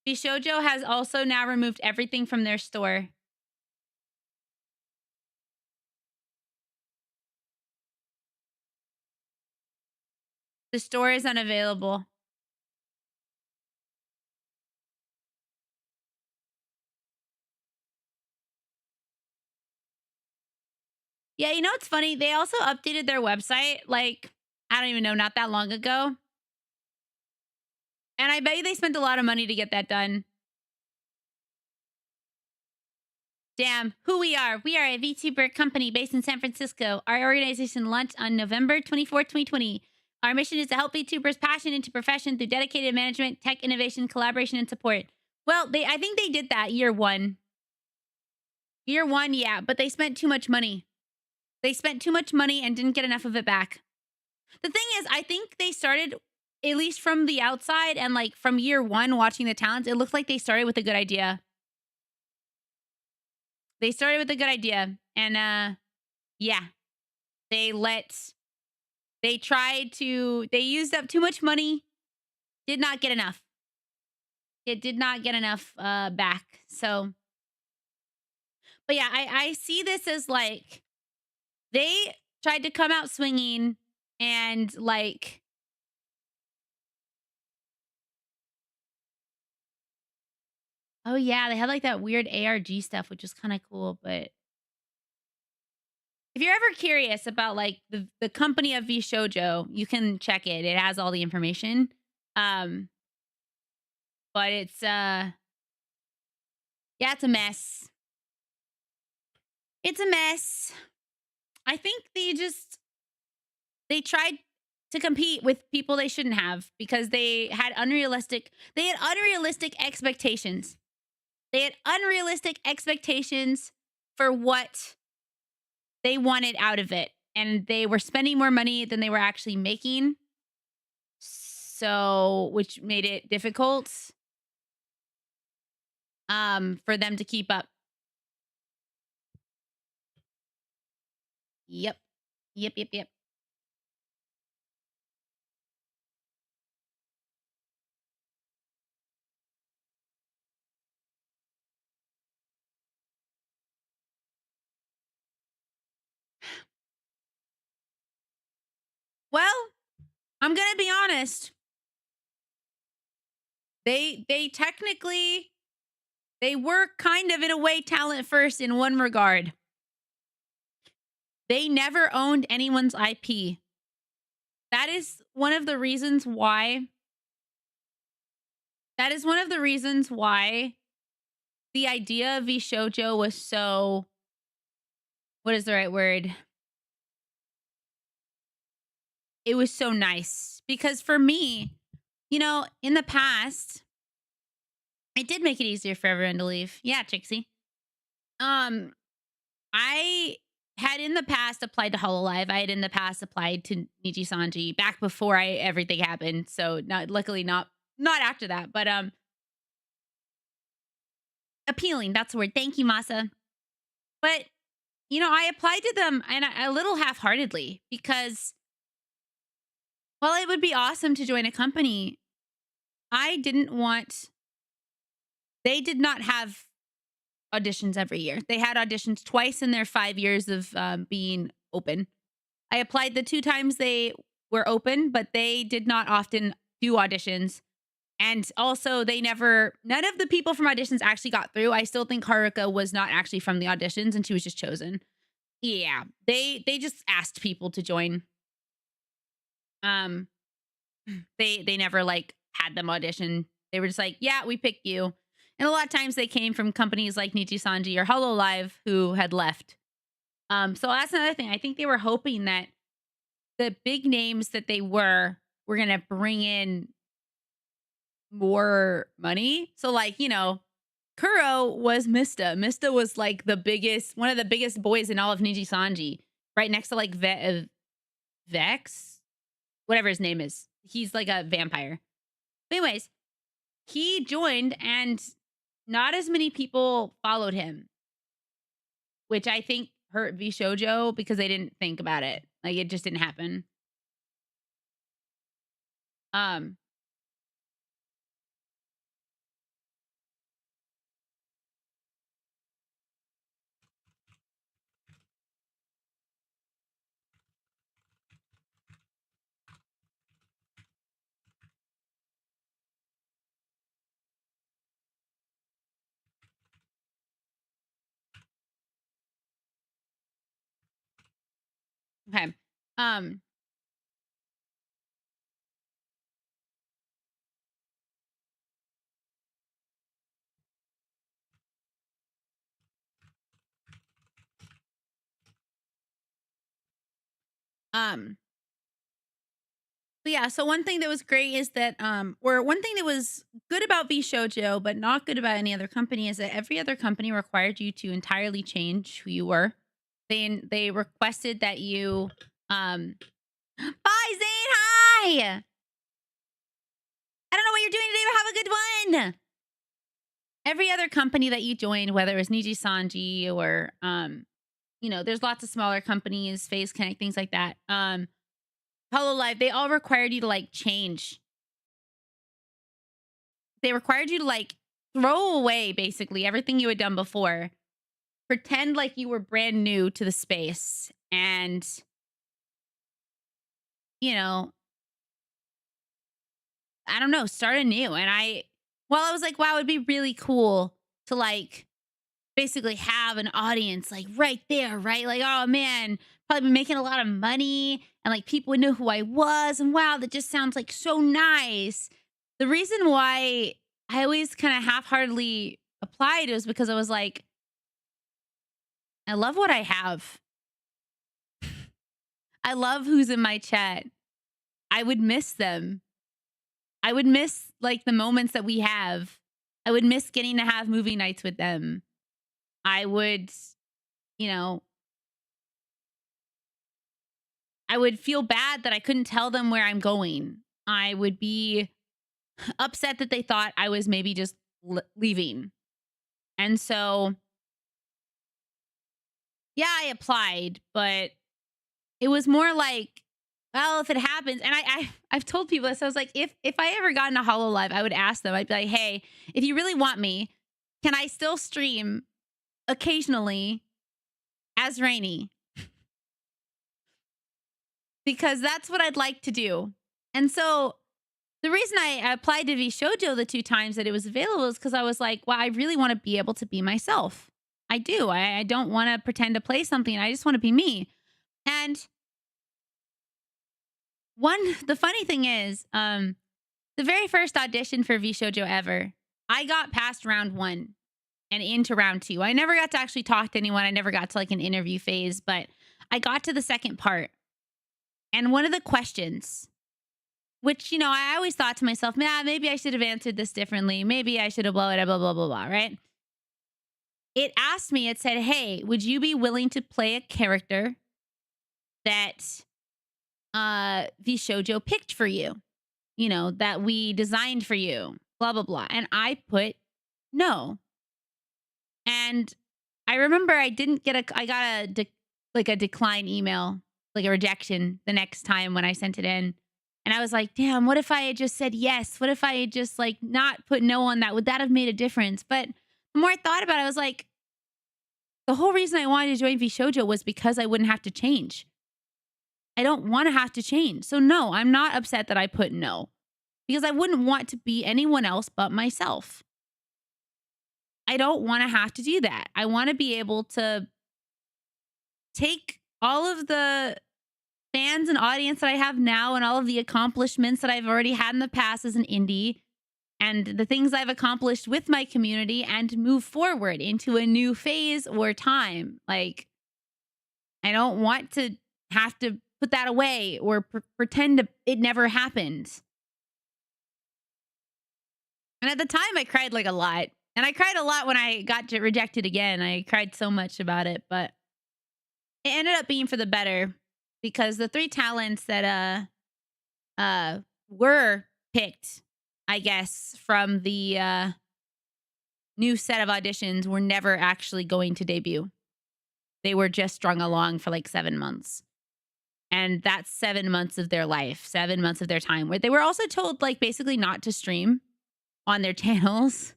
Bishojo has also now removed everything from their store. The store is unavailable. Yeah, you know what's funny? They also updated their website, like, I don't even know, not that long ago. And I bet you they spent a lot of money to get that done. Damn, who we are. We are a VTuber company based in San Francisco. Our organization launched on November 24th, 2020. Our mission is to help VTubers passion into profession through dedicated management, tech innovation, collaboration, and support. Well, I think they did that year one. Year one, yeah, but they spent too much money. They spent too much money and didn't get enough of it back. The thing is, I think they started, at least from the outside and like from year one watching the talents, it looked like they started with a good idea. They started with a good idea. And yeah, they let they used up too much money, did not get enough. It did not get enough back. So, but yeah, I see this as like they tried to come out swinging and like, oh yeah, they had like that weird ARG stuff, which is kind of cool. But if you're ever curious about like the company of V Shoujo, you can check it. It has all the information. Um, but it's yeah, it's a mess. It's a mess. I think they tried to compete with people they shouldn't have because they had unrealistic expectations. They had unrealistic expectations for what they wanted out of it. And they were spending more money than they were actually making. So, which made it difficult for them to keep up. Yep. Yep, yep, yep. Well, I'm going to be honest. They technically they were kind of in a way talent first in one regard. They never owned anyone's IP. That is one of the reasons why that is one of the reasons why the idea of Shoujo was so, what is the right word? It was so nice because for me, in the past, it did make it easier for everyone to leave. Yeah, Trixie. Um, I had in the past applied to Hololive. I had in the past applied to Niji Sanji back before everything happened. So not luckily not after that, but appealing. That's the word. Thank you, Masa. But I applied to them and a little half-heartedly because while it would be awesome to join a company, I didn't want. They did not have auditions every year. They had auditions twice in their 5 years of being open. I applied the two times they were open, but they did not often do auditions. And also, none of the people from auditions actually got through. I still think Haruka was not actually from the auditions and she was just chosen. Yeah, they just asked people to join. Um, they never like had them audition. They were just like, yeah, we picked you. And a lot of times they came from companies like Nichi Sanji or Hololive who had left. So that's another thing. I think they were hoping that the big names that they were gonna bring in more money. So like, Kuro was Mista. Mista was like one of the biggest boys in all of Niji Sanji, right next to like Vex, whatever his name is. He's like a vampire. But anyways, he joined and not as many people followed him, which I think hurt V Shoujo because they didn't think about it. Like it just didn't happen. Um, okay. Um, Um, but yeah, so one thing that was great is that, or one thing that was good about VShojo, but not good about any other company, is that every other company required you to entirely change who you were. They requested that you, bye Zane, hi. I don't know what you're doing today, but have a good one. Every other company that you joined, whether it was Niji Sanji or, there's lots of smaller companies, Phase Connect, things like that. Hololive, they all required you to like change. They required you to like throw away basically everything you had done before, pretend like you were brand new to the space, and you know, I don't know, start anew. And I was like, wow, it'd be really cool to like basically have an audience like right there, right? Like, oh man, probably been making a lot of money and like people would know who I was. And wow, that just sounds like so nice. The reason why I always kind of half heartedly applied was because I was like, I love what I have. I love who's in my chat. I would miss them. I would miss like the moments that we have. I would miss getting to have movie nights with them. I would, you know, I would feel bad that I couldn't tell them where I'm going. I would be upset that they thought I was maybe just leaving. And so, yeah, I applied, but it was more like, well, if it happens, and I've told people this. I was like, if I ever got into Hololive, I would ask them. I'd be like, hey, if you really want me, can I still stream occasionally as Rainy? Because that's what I'd like to do. And so the reason I applied to VShojo the 2 times that it was available is because I was like, well, I really want to be able to be myself. I do. I don't want to pretend to play something. I just want to be me. And the funny thing is, the very first audition for VShojo ever, I got past round 1 and into round 2. I never got to actually talk to anyone. I never got to like an interview phase, but I got to the second part. And one of the questions, which, I always thought to myself, man, maybe I should have answered this differently. Maybe I should have blah, blah, blah, blah, blah, blah, right? It asked me, it said, hey, would you be willing to play a character that VShojo picked for you? That we designed for you, blah, blah, blah. And I put no. And I remember I got a decline email, like a rejection the next time when I sent it in. And I was like, damn, what if I had just said yes? What if I had just like not put no on that? Would that have made a difference? But the more I thought about it, I was like, the whole reason I wanted to join VShojo was because I wouldn't have to change. I don't want to have to change. So no, I'm not upset that I put no, because I wouldn't want to be anyone else but myself. I don't want to have to do that. I want to be able to take all of the fans and audience that I have now and all of the accomplishments that I've already had in the past as an indie and the things I've accomplished with my community and move forward into a new phase or time. Like, I don't want to have to put that away or pretend it never happened. And at the time, I cried like a lot. And I cried a lot when I got rejected again. I cried so much about it, but it ended up being for the better, because the 3 talents that were picked, I guess, from the new set of auditions were never actually going to debut. They were just strung along for like 7 months. And that's 7 months of their life, 7 months of their time, where they were also told like basically not to stream on their channels.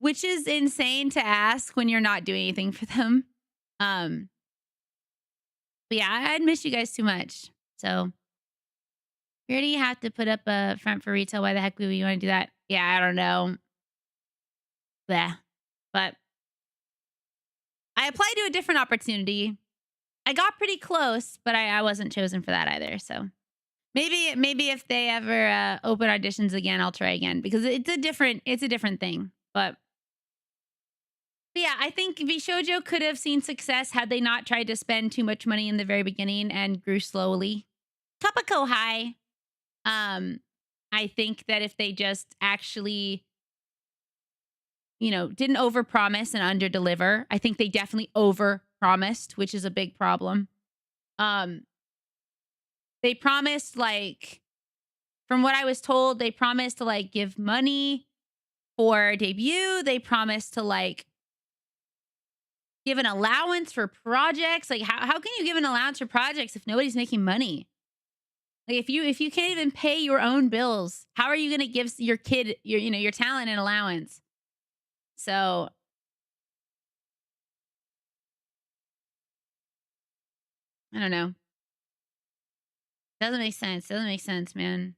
Which is insane to ask when you're not doing anything for them. But yeah, I'd miss you guys too much. So we already have to put up a front for retail. Why the heck would we want to do that? Yeah, I don't know. Bleh. But I applied to a different opportunity. I got pretty close, but I wasn't chosen for that either. So maybe if they ever open auditions again, I'll try again, because it's a different thing. But Yeah, I think Vishojo could have seen success had they not tried to spend too much money in the very beginning and grew slowly. Kapako High, um, I think that if they just actually, didn't overpromise and underdeliver, I think they definitely overpromised, which is a big problem. Um, they promised from what I was told, they promised to give money for debut. They promised to give an allowance for projects. Like how can you give an allowance for projects if nobody's making money? Like if you can't even pay your own bills, how are you going to give your kid your talent an allowance? So, I don't know. Doesn't make sense. Doesn't make sense, man.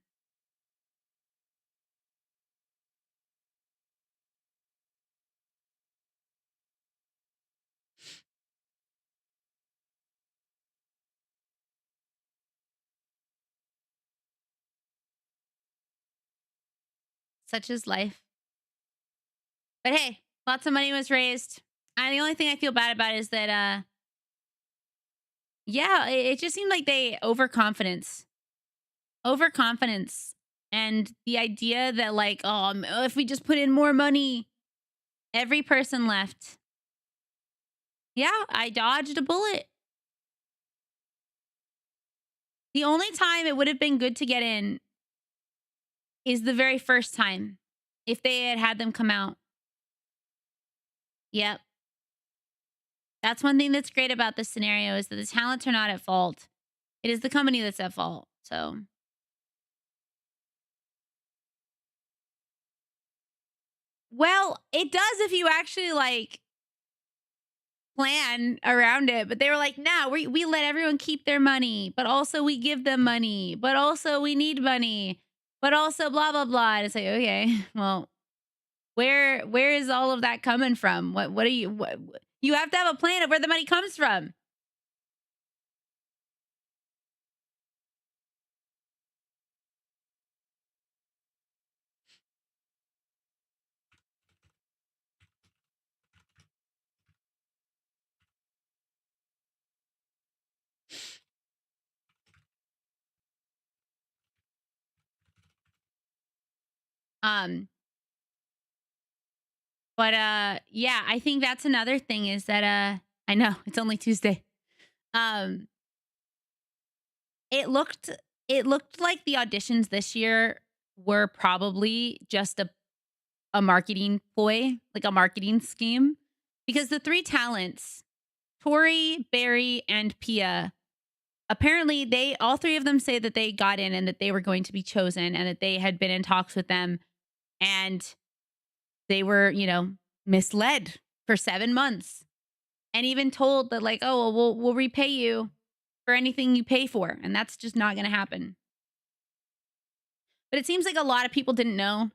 Such is life. But hey, lots of money was raised. And the only thing I feel bad about is that yeah, it just seemed like they overconfidence. Overconfidence. And the idea that if we just put in more money, every person left. Yeah, I dodged a bullet. The only time it would have been good to get in is the very first time if they had had them come out. Yep. That's one thing that's great about this scenario is that the talents are not at fault. It is the company that's at fault. So, well, it does if you actually plan around it. But they were like, "No, we let everyone keep their money, but also we give them money, but also we need money, but also blah blah blah." And it's like, okay, well, where is all of that coming from? What are you? You have to have a plan of where the money comes from. Um, but yeah, I think that's another thing is that I know it's only Tuesday. Um, it looked it looked like the auditions this year were probably just a marketing ploy, like a marketing scheme, because the three talents, Tori, Barry, and Pia, apparently they all three of them say that they got in and that they were going to be chosen and that they had been in talks with them and they were, misled for 7 months and even told that oh, well, we'll repay you for anything you pay for, and that's just not going to happen. But it seems like a lot of people didn't know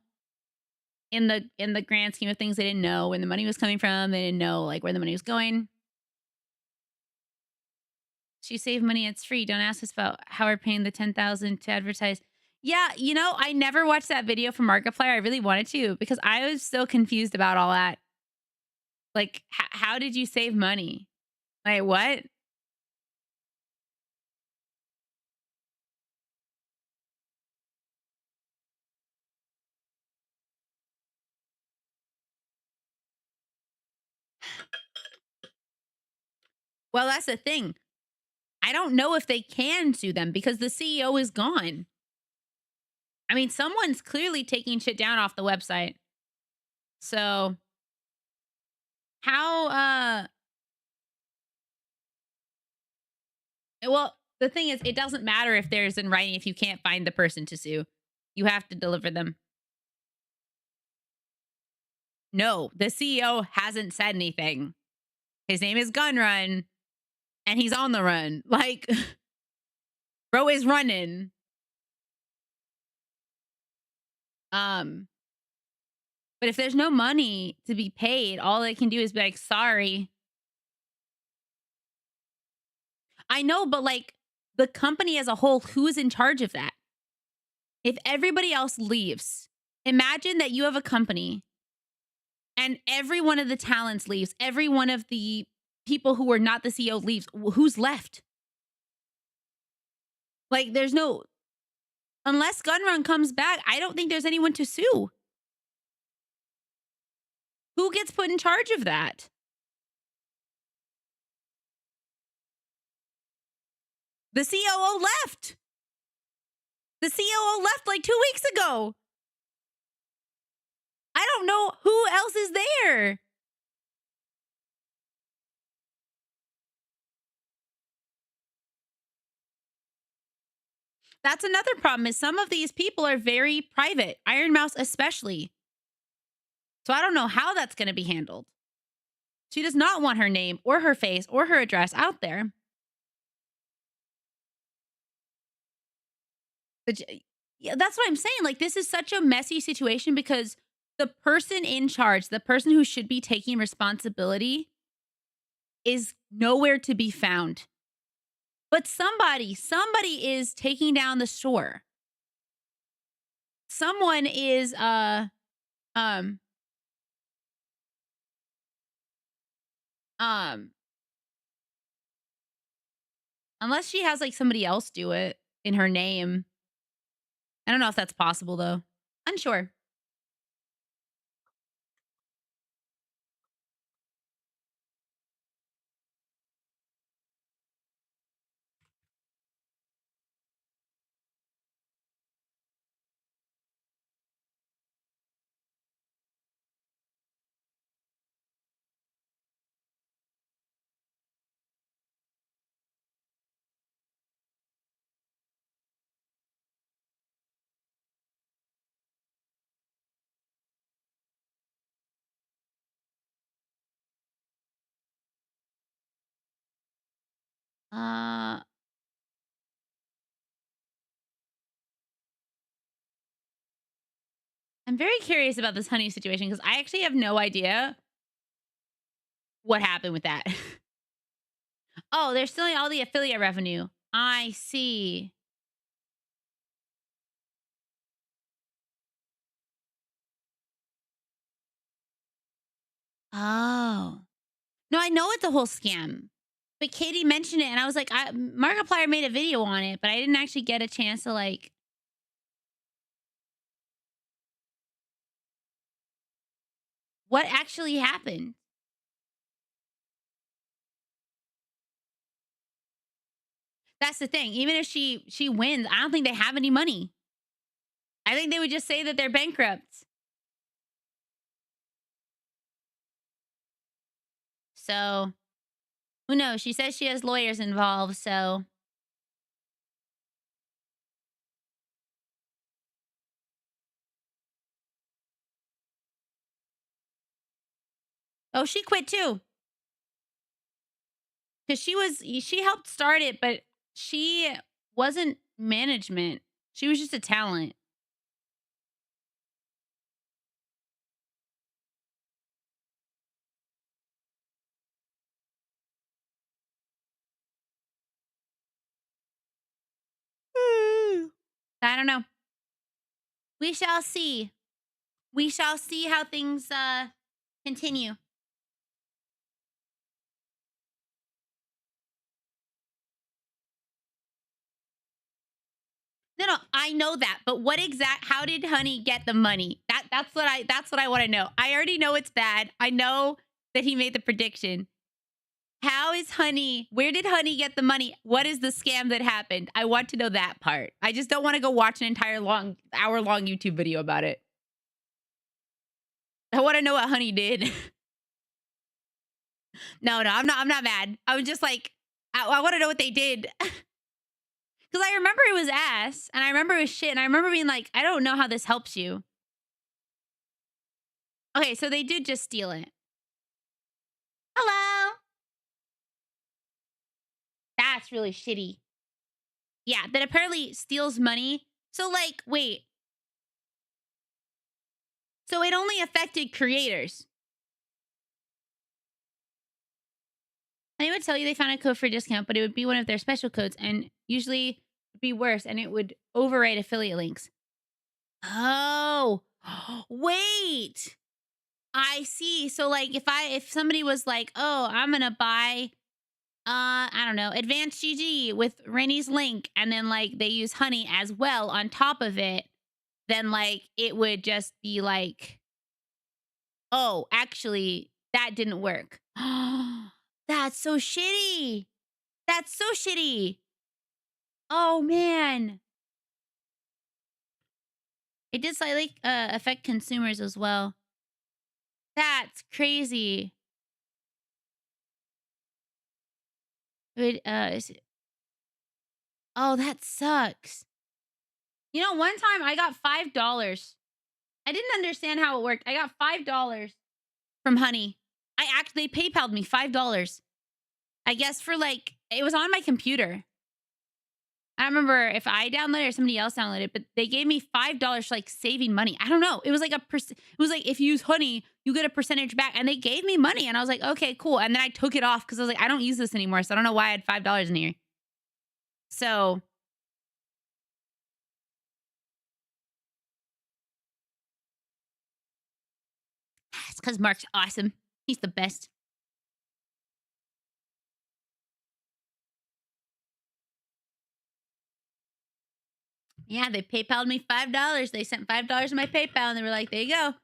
in the grand scheme of things. They didn't know where the money was coming from. They didn't know where the money was going. She saved money. It's free. Don't ask us about how we're paying the 10,000 to advertise. Yeah, I never watched that video from Markiplier. I really wanted to because I was so confused about all that. Like, how did you save money? Like, what? Well, that's the thing. I don't know if they can sue them because the CEO is gone. I mean, someone's clearly taking shit down off the website. So, how well, the thing is it doesn't matter if there's in writing if you can't find the person to sue. You have to deliver them. No, the CEO hasn't said anything. His name is Gunrun and he's on the run. Like bro is running. Um but if there's no money to be paid, all they can do is be like, "Sorry." I know, but the company as a whole, who's in charge of that? If everybody else leaves, imagine that you have a company and every one of the talents leaves. Every one of the people who are not the CEO leaves. Who's left? Like, there's no, unless Gunrun comes back, I don't think there's anyone to sue. Who gets put in charge of that? The COO left. The COO left like 2 weeks ago. I don't know who else is there. That's another problem is some of these people are very private, Iron Mouse especially. So I don't know how that's going to be handled. She does not want her name or her face or her address out there. Yeah, that's what I'm saying. Like, this is such a messy situation because the person in charge, the person who should be taking responsibility, is nowhere to be found. But somebody is taking down the store. Someone is um um unless she has like somebody else do it in her name. I don't know if that's possible though. Unsure. Uh I'm very curious about this honey situation because I actually have no idea what happened with that. Oh, they're stealing all the affiliate revenue. I see. Oh. No, I know it's a whole scam. But Katie mentioned it and I was like, Markiplier made a video on it, but I didn't actually get a chance to like what actually happened. That's the thing. Even if she wins, I don't think they have any money. I think they would just say that they're bankrupt. So, who knows? She says she has lawyers involved, so oh, she quit too. Cuz she helped start it, but she wasn't management. She was just a talent. I don't know. We shall see. We shall see how things continue. No, no, I know that. But how did Honey get the money? That's what I want to know. I already know it's bad. I know that he made the prediction. How is Honey? Where did Honey get the money? What is the scam that happened? I want to know that part. I just don't want to go watch an entire hour long YouTube video about it. I want to know what Honey did. No, no, I'm not mad. I was just like, I want to know what they did. Because I remember it was ass, and I remember it was shit, and I remember being like, I don't know how this helps you. Okay, so they did just steal it. Hello. That's really shitty. Yeah, that apparently steals money. So, like, wait. So it only affected creators. I would tell you they found a code for a discount, but it would be one of their special codes, and usually would be worse, and it would overwrite affiliate links. Oh, wait. I see. So like if somebody was like, "Oh, I'm going to buy I don't know, advanced GG with Rennie's link," and then like they use honey as well on top of it, then like it would just be like, "Oh, actually that didn't work." That's so shitty. That's so shitty. Oh man. It does like affect consumers as well. That's crazy. Is it, oh, that sucks. You know, one time I got $5. I didn't understand how it worked. I got $5 from Honey. I actually PayPal'd me $5. I guess for like it was on my computer. I don't remember if I downloaded it or somebody else downloaded it, but they gave me $5 for like saving money. I don't know. It was like it was like if you use Honey, you get a percentage back, and they gave me money, and I was like, okay, cool. And then I took it off because I was like, I don't use this anymore, so I don't know why I had $5 in here. So it's because Mark's awesome. He's the best. Yeah, they PayPal'd me $5. They sent $5 in my PayPal, and they were like, there you go.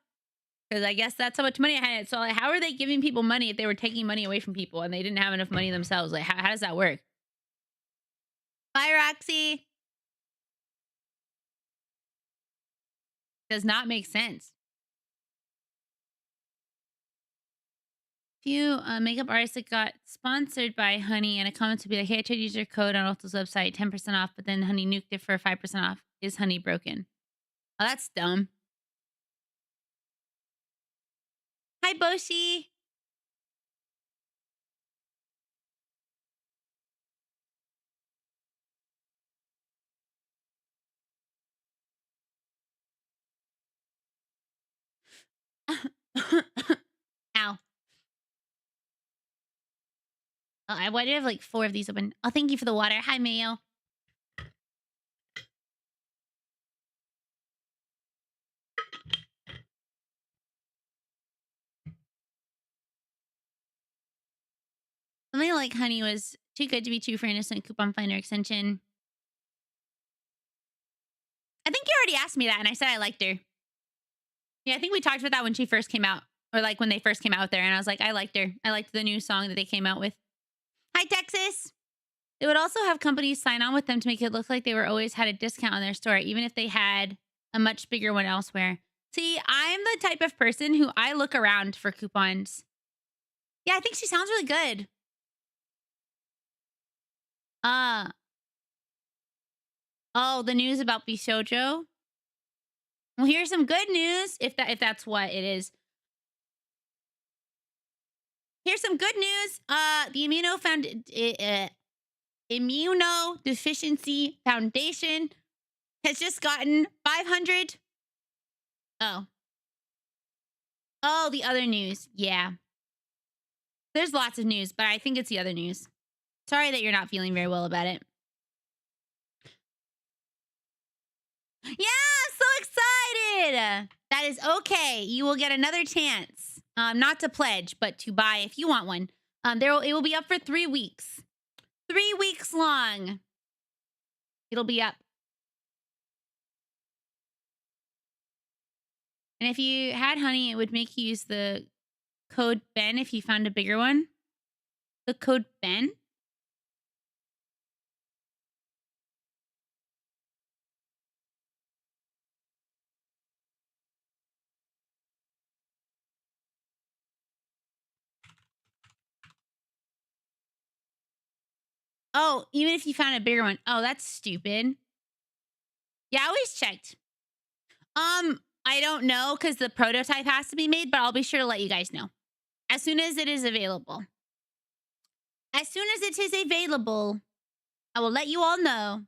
Because I guess that's how much money I had. So, like, how are they giving people money if they were taking money away from people and they didn't have enough money themselves? Like, how does that work? Bye, Roxy. Does not make sense. Few makeup artists that got sponsored by Honey and a comment to be like, hey, I tried to use your code on Ulta's website, 10% off, but then Honey nuked it for 5% off. Is Honey broken? Oh, that's dumb. Hi, Boshi. Ow. Why do I have like 4 of these open? Oh, thank you for the water. Hi, Mayo. Something like Honey was too good to be true for innocent coupon finder extension. I think you already asked me that, and I said I liked her. Yeah, I think we talked about that when she first came out, or like when they first came out there, and I was like, I liked her. I liked the new song that they came out with. Hi, Texas. They would also have companies sign on with them to make it look like they were always had a discount on their store, even if they had a much bigger one elsewhere. See, I'm the type of person who I look around for coupons. Yeah, I think she sounds really good. Uh oh, the news about Bishojo. Well, here's some good news if that's what it is. Here's some good news. The Immunodeficiency Foundation has just gotten 500. Oh. Oh, the other news. Yeah. There's lots of news, but I think it's the other news. Sorry that you're not feeling very well about it. Yeah, so excited. That is okay. You will get another chance. Not to pledge, but to buy if you want one. It will be up for 3 weeks. 3 weeks long. It'll be up. And if you had Honey, it would make you use the code Ben if you found a bigger one. The code Ben? Oh, even if you found a bigger one. Oh, that's stupid. Yeah, I always checked. I don't know because the prototype has to be made, but I'll be sure to let you guys know as soon as it is available. As soon as it is available, I will let you all know.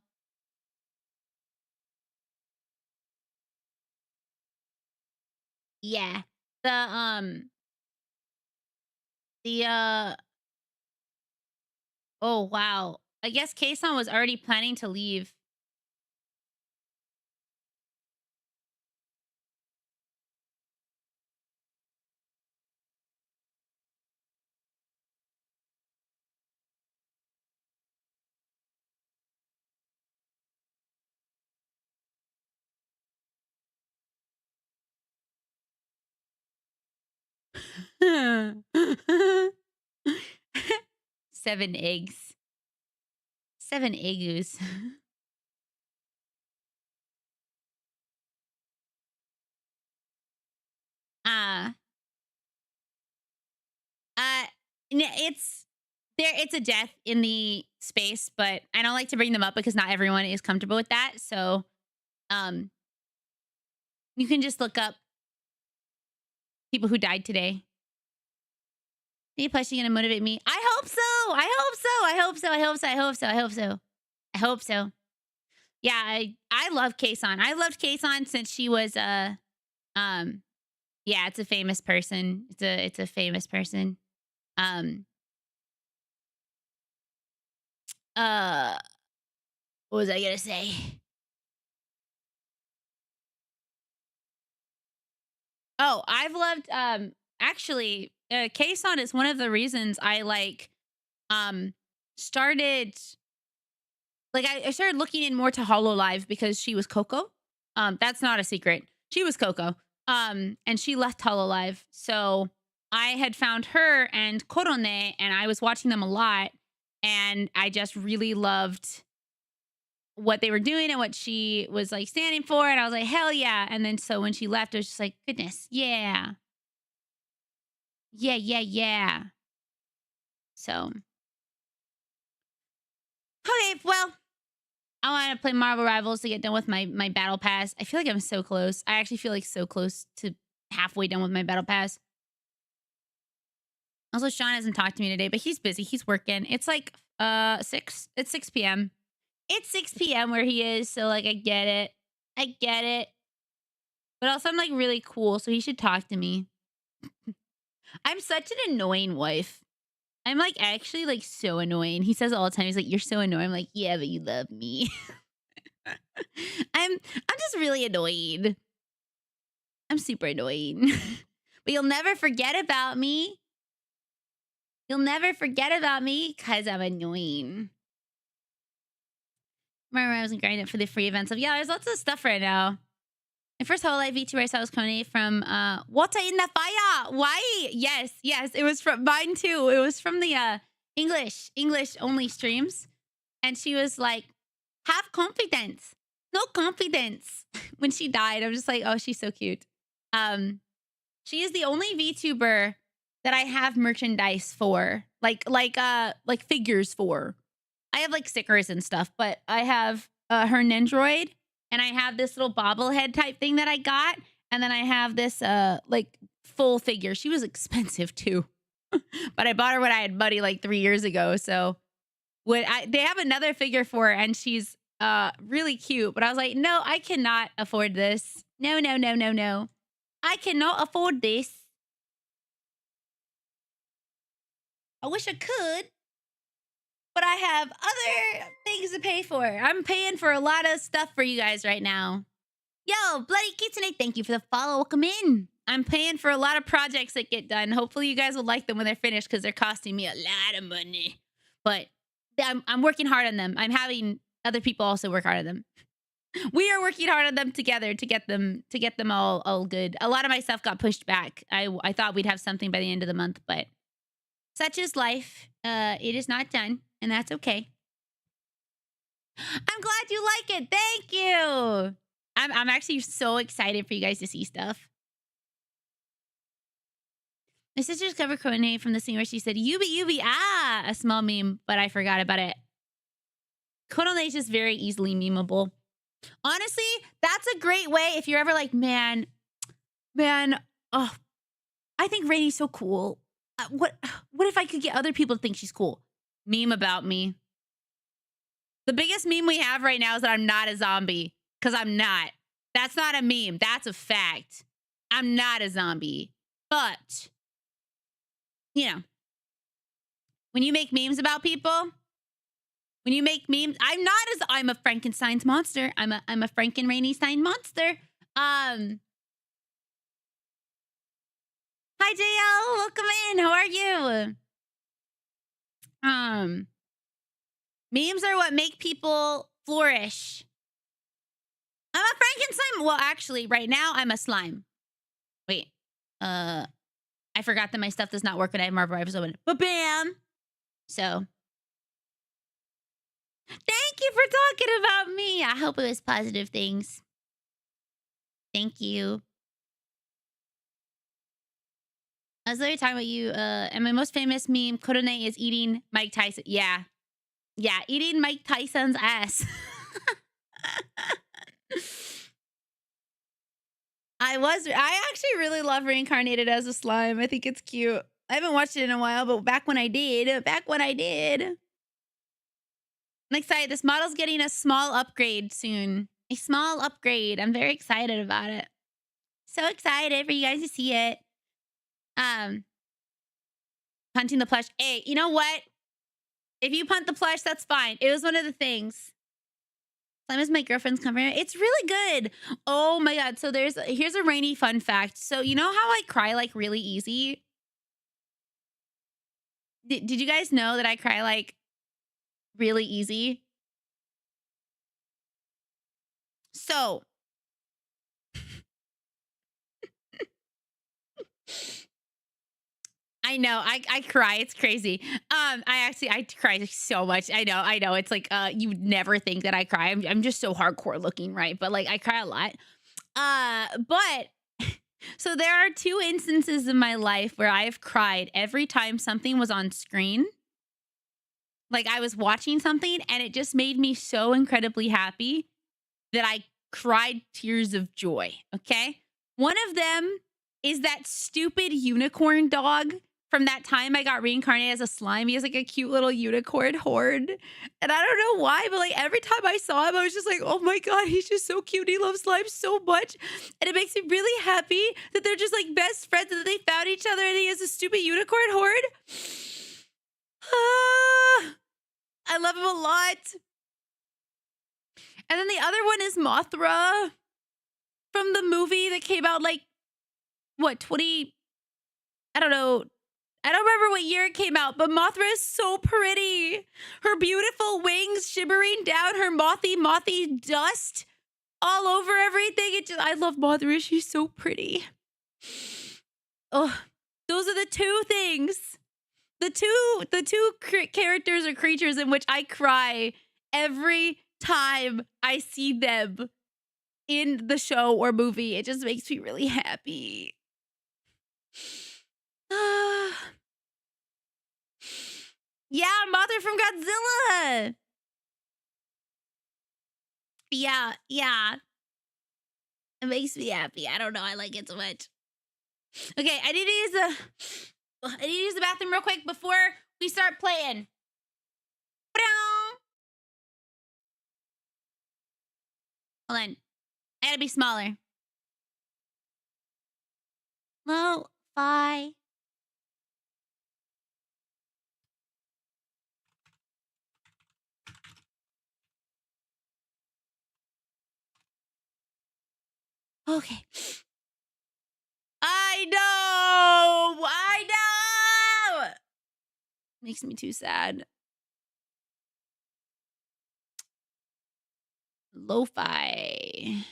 Yeah. The oh wow. I guess Kason was already planning to leave. 7 eggs. 7 eggus. uh uh it's it's a death in the space, but I don't like to bring them up because not everyone is comfortable with that. So um you can just look up people who died today. Plus, you're gonna motivate me. I hope so. I hope so. I hope so. I hope so. I hope so. I hope so. I hope so. Yeah, I love Kason. I loved Kason since she was um yeah, it's a famous person. It's a famous person. Um uh what was I gonna say? Oh, I've loved actually Kason is one of the reasons I um started I started looking in more to Hololive because she was Coco. That's not a secret. She was Coco. And she left Hololive. So I had found her and Korone, and I was watching them a lot. And I just really loved what they were doing and what she was like standing for. And I was like, hell yeah. And then so when she left, I was just like, goodness, yeah. Yeah, yeah, yeah. So okay, well, I want to play Marvel Rivals to get done with my battle pass. I feel like I'm so close. I actually feel like so close to halfway done with my battle pass. Also, Sean hasn't talked to me today, but he's busy. He's working. It's like 6. It's 6 p.m. It's 6 p.m. where he is, so like I get it. I get it. But also I'm like really cool, so he should talk to me. I'm such an annoying wife. I'm like actually like so annoying. He says it all the time. He's like, "You're so annoying." I'm like, "Yeah, but you love me." I'm just really annoying. I'm super annoying. But you'll never forget about me. You'll never forget about me because I'm annoying. Remember I was grinding for the free events of there's lots of stuff right now. My first whole live VTuber I saw was Kone from Water in the Fire. Why? Yes, it was from mine too. It was from the English only streams. And she was like, have confidence. No confidence. When she died, I'm just like, oh, she's so cute. She is the only VTuber that I have merchandise for. Like figures for. I have like stickers and stuff, but I have her Nendroid, and I have this little bobblehead type thing that I got, and then I have this like full figure. She was expensive too. But I bought her when I had money like 3 years ago. So they have another figure for her, and she's really cute. But I was like, no, I cannot afford this. No, no, no, no, no. I cannot afford this. I wish I could, but I have other things to pay for. I'm paying for a lot of stuff for you guys right now. Yo, Bloody Kitsune, thank you for the follow. Welcome in. I'm paying for a lot of projects that get done. Hopefully you guys will like them when they're finished because they're costing me a lot of money. But I'm working hard on them. I'm having other people also work hard on them. We are working hard on them together to get them all good. A lot of my stuff got pushed back. I thought we'd have something by the end of the month, but such is life. It is not done, and that's okay. I'm glad you like it. Thank you. I'm actually so excited for you guys to see stuff. My sister's cover codename from the scene where she said, Yubi, a small meme, but I forgot about it. Kodone is just very easily memeable. Honestly, that's a great way if you're ever like, man, oh, I think Rainy's so cool. What if I could get other people to think she's cool? Meme about me. The biggest meme we have right now is that I'm not a zombie, because I'm not. That's not a meme. That's a fact. I'm not a zombie. But, you know, when you make memes about people, when you make memes, I'm a Frankenstein's monster. I'm a Franken Rainy-Stein monster. Hi JL, welcome in. How are you? Memes are what make people flourish. I'm a Frankenstein. Well, actually, right now I'm a slime. Wait. I I forgot that my stuff does not work when I have Marvel Rifles open. But bam! So, thank you for talking about me. I hope it was positive things. Thank you. I was literally talking about you. And my most famous meme, Kodone, is eating Mike Tyson. Yeah. Yeah, eating Mike Tyson's ass. I actually really love Reincarnated as a Slime. I think it's cute. I haven't watched it in a while, but back when I did. I'm excited. This model's getting a small upgrade soon. A small upgrade. I'm very excited about it. So excited for you guys to see it. Punting the plush. Hey, you know what? If you punt the plush, that's fine. It was one of the things. Slime is my girlfriend's comfort. It's really good. Oh my god. So here's a Rainy fun fact. So you know how I cry like really easy? Did you guys know that I cry like really easy? So I know I cry. It's crazy. I cry so much. I know. It's like you would never think that I cry. I'm just so hardcore looking, right? But like I cry a lot. But so there are 2 instances in my life where I've cried every time something was on screen. Like I was watching something and it just made me so incredibly happy that I cried tears of joy. Okay. One of them is that stupid unicorn dog from that time I got reincarnated as a slime. He has like a cute little unicorn horde. And I don't know why, but like every time I saw him, I was just like, oh my God, he's just so cute. He loves slime so much. And it makes me really happy that they're just like best friends and that they found each other and he has a stupid unicorn horde. I love him a lot. And then the other one is Mothra from the movie that came out like, what, 20? I don't know. I don't remember what year it came out, but Mothra is so pretty. Her beautiful wings shimmering down, her mothy dust all over everything. I love Mothra. She's so pretty. Oh, those are the 2 things. The two characters or creatures in which I cry every time I see them in the show or movie. It just makes me really happy. Yeah, Mothra from Godzilla. Yeah. It makes me happy. I don't know. I like it so much. Okay, I need to use the bathroom real quick before we start playing. Hold on. I gotta be smaller. Lo-fi. Okay. I know. Makes me too sad. Lo-fi.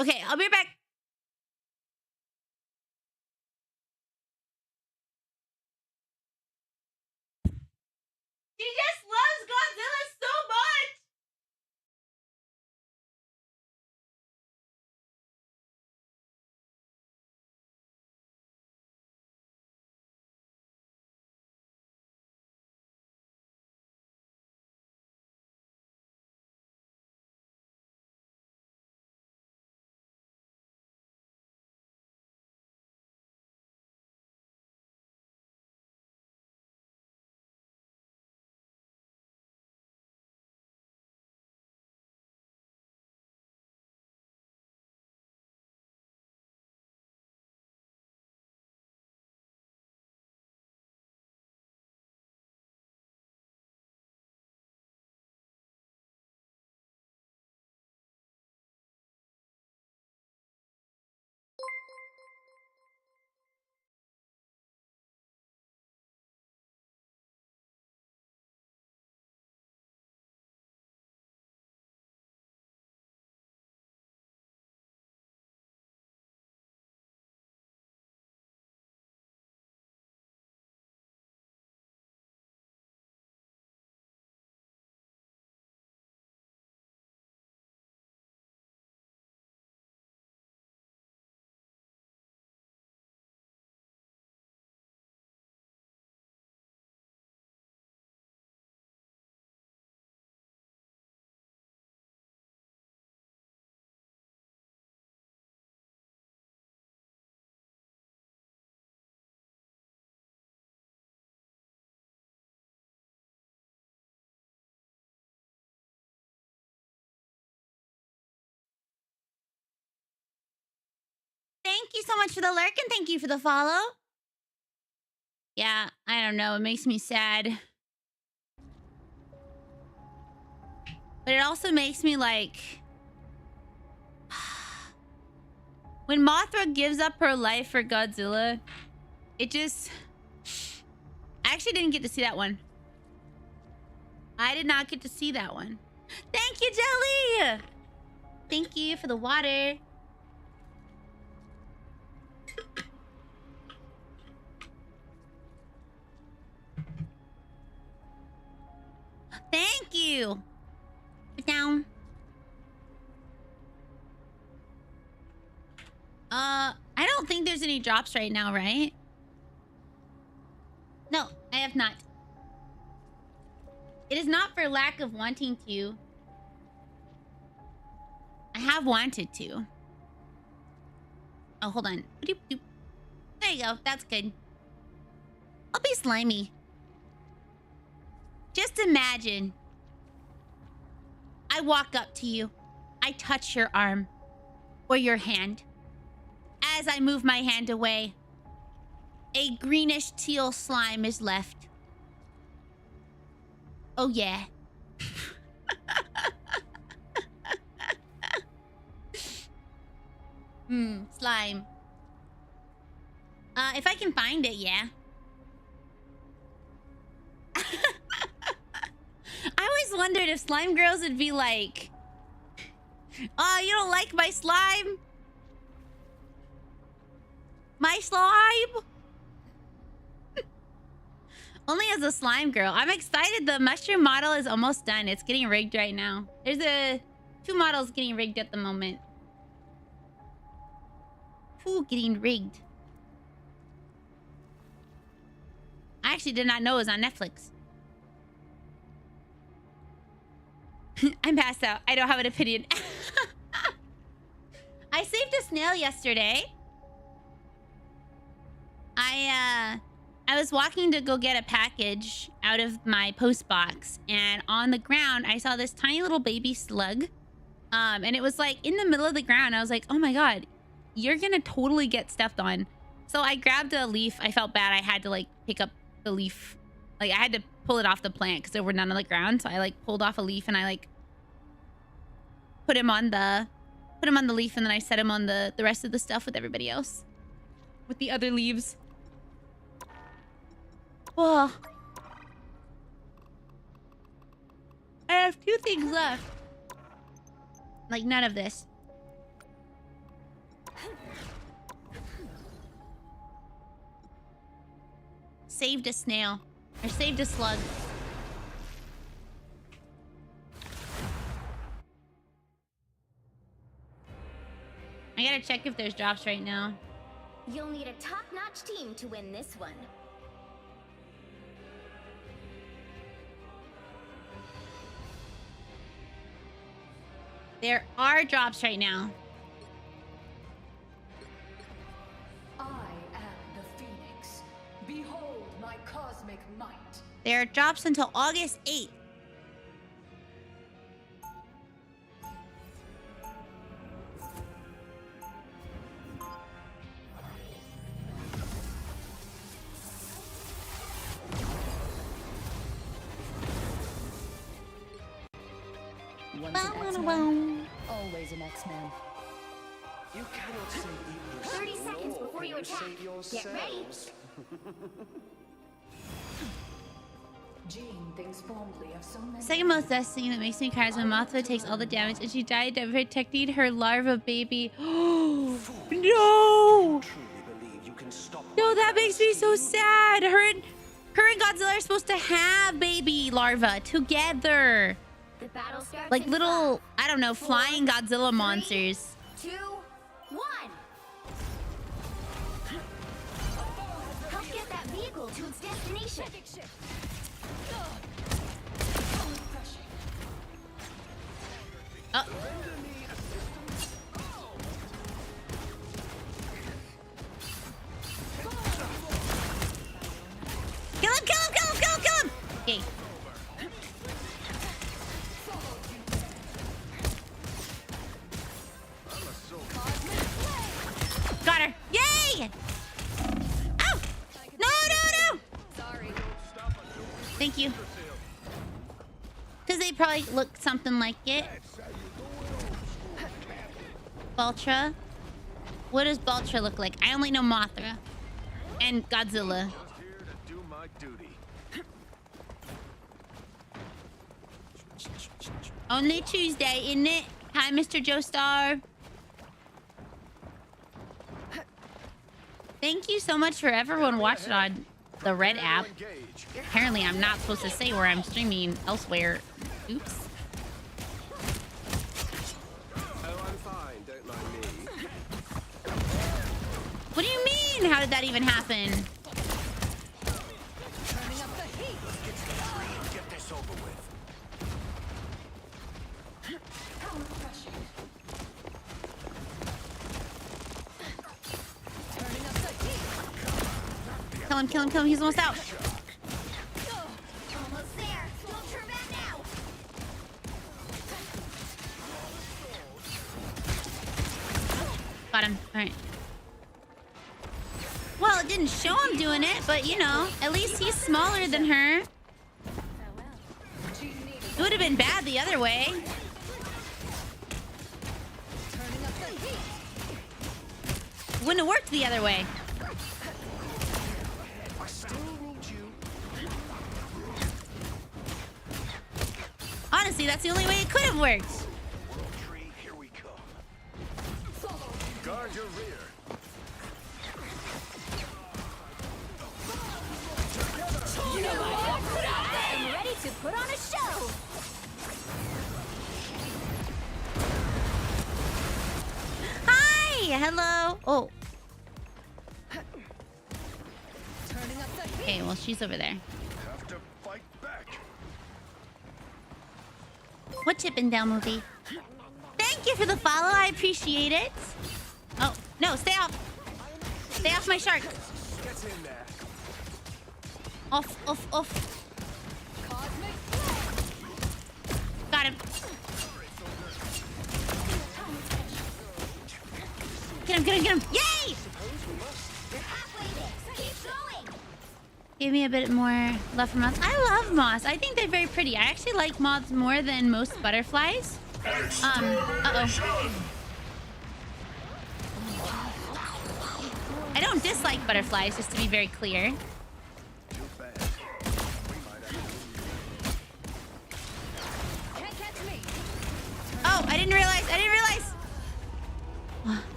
Okay, I'll be right back. She just loves Godzilla so much. thank you so much for the lurk and thank you for the follow. Yeah, I don't know. It makes me sad. But it also makes me like... When Mothra gives up her life for Godzilla, it just... I actually didn't get to see that one. I did not get to see that one. Thank you, Jelly! Thank you for the water. Thank you. Put down. I don't think there's any drops right now, right? No, I have not. It is not for lack of wanting to. I have wanted to. Oh, hold on. There you go. That's good. I'll be slimy. Just imagine. I walk up to you. I touch your arm. Or your hand. As I move my hand away, a greenish teal slime is left. Oh, yeah. Slime. If I can find it, yeah. I always wondered if slime girls would be like, oh, you don't like my slime? My slime? Only as a slime girl. I'm excited. The mushroom model is almost done. It's getting rigged right now. There's two models getting rigged at the moment. Two getting rigged. I actually did not know it was on Netflix. I'm passed out. I don't have an opinion. I saved a snail yesterday. I was walking to go get a package out of my post box, and on the ground I saw this tiny little baby slug. And it was like in the middle of the ground. I was like, oh my god, you're gonna totally get stepped on. So I grabbed a leaf. I felt bad. I had to like pick up the leaf. Like I had to pull it off the plant because there were none on the ground. So I like pulled off a leaf and I like put him on the leaf, and then I set him on the rest of the stuff with everybody else. With the other leaves. Whoa. I have 2 things left. Like none of this. Saved a snail. Or saved a slug. I gotta check if there's drops right now. You'll need a top-notch team to win this one. There are drops right now. I am the Phoenix. Behold my cosmic might. There are drops until August 8th. Always an X-Man. You cannot save yourself. 30 seconds before you attack. Get ready. Jean thinks fondly of so many. Second most death scene that makes me cry is when Mothra takes all the damage and she died protecting her larva baby. Oh no! No, that makes me so sad. Her and Godzilla are supposed to have baby larvae together. The battle starts Like in little, 5, I don't know, 4, flying Godzilla 3, monsters. 2, 1. Help get that vehicle to its destination. Oh. Kill him, kill him, kill him, kill him, kill him! Okay. Got got her. Yay! Oh! No, no, no! Sorry. Thank you. Because they probably look something like it. Baltra. What does Baltra look like? I only know Mothra. And Godzilla. Just here to do my duty. Only Tuesday, isn't it? Hi, Mr. Joestar. Thank you so much for everyone watching on the Red app. Engage. Apparently, I'm not supposed to say where I'm streaming elsewhere. Oops. Oh, I'm fine. Don't mind me. What do you mean? How did that even happen? Turning up the heat. Get this over with. Turning up the heat. Kill him, kill him, kill him. He's almost out. Almost there. Don't turn back now. Got him. All right. Well, it didn't show him doing it, but you know, at least he's smaller than her. It would have been bad the other way. Turning up the heat. Wouldn't have worked the other way. I still need you. Honestly, that's the only way it could have worked. World tree, here we come. Guard your rear. I'm ready to put on a show. Hi! Hello! Oh, Turning up the heat. okay, well, she's over there. Have to fight back. What Chip and Dale movie? Thank you for the follow. I appreciate it. Oh, no, stay off. Stay off my shark. Get in there. Off, off, off. Cosmic flare. Got him. Get him, get him, get him. Yay! You're halfway there. Keep going. Give me a bit more love for moths. I love moths. I think they're very pretty. I actually like moths more than most butterflies. Uh-oh. I don't dislike butterflies, just to be very clear. Too bad. Can't catch me. Oh, I didn't realize. I didn't realize.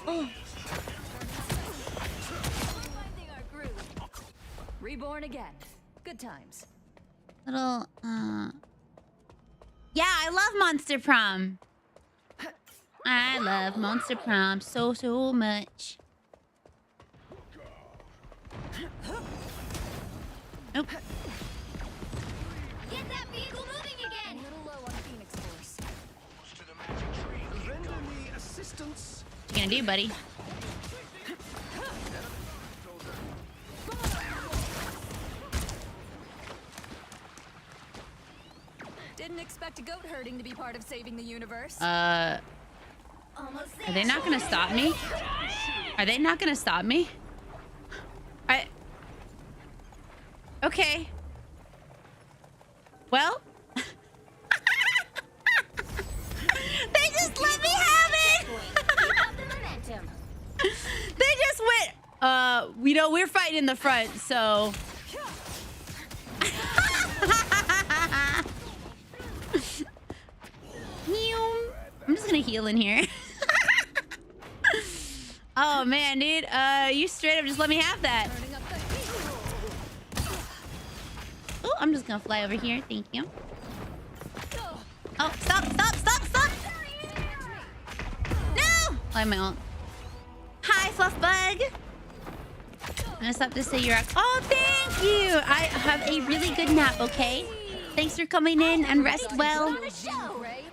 Oh. Finding our groove. Reborn again. Good times. Little, yeah, I love Monster Prom. I love Monster Prom so much. Nope. Get that vehicle moving A again. little low on Phoenix Force. To the magic tree. Render me assistance. What you gonna do, buddy? Didn't expect a goat herding to be part of saving the universe. Are Almost there. they not gonna stop me? Are they not gonna stop me? Okay. Well. They just let me have it! Keep up the momentum. They just went, you know, we're fighting in the front, so. I'm just gonna heal in here. Oh man, dude, you straight up just let me have that. Turning up the heat. Oh, I'm just gonna fly over here. Thank you. Oh, stop, stop, stop, stop! No! I'm out. Hi, Fluffbug. I'm gonna stop to say you're out. Oh, thank you. I have a really good nap, okay? Thanks for coming in and rest well. On a show. Ray,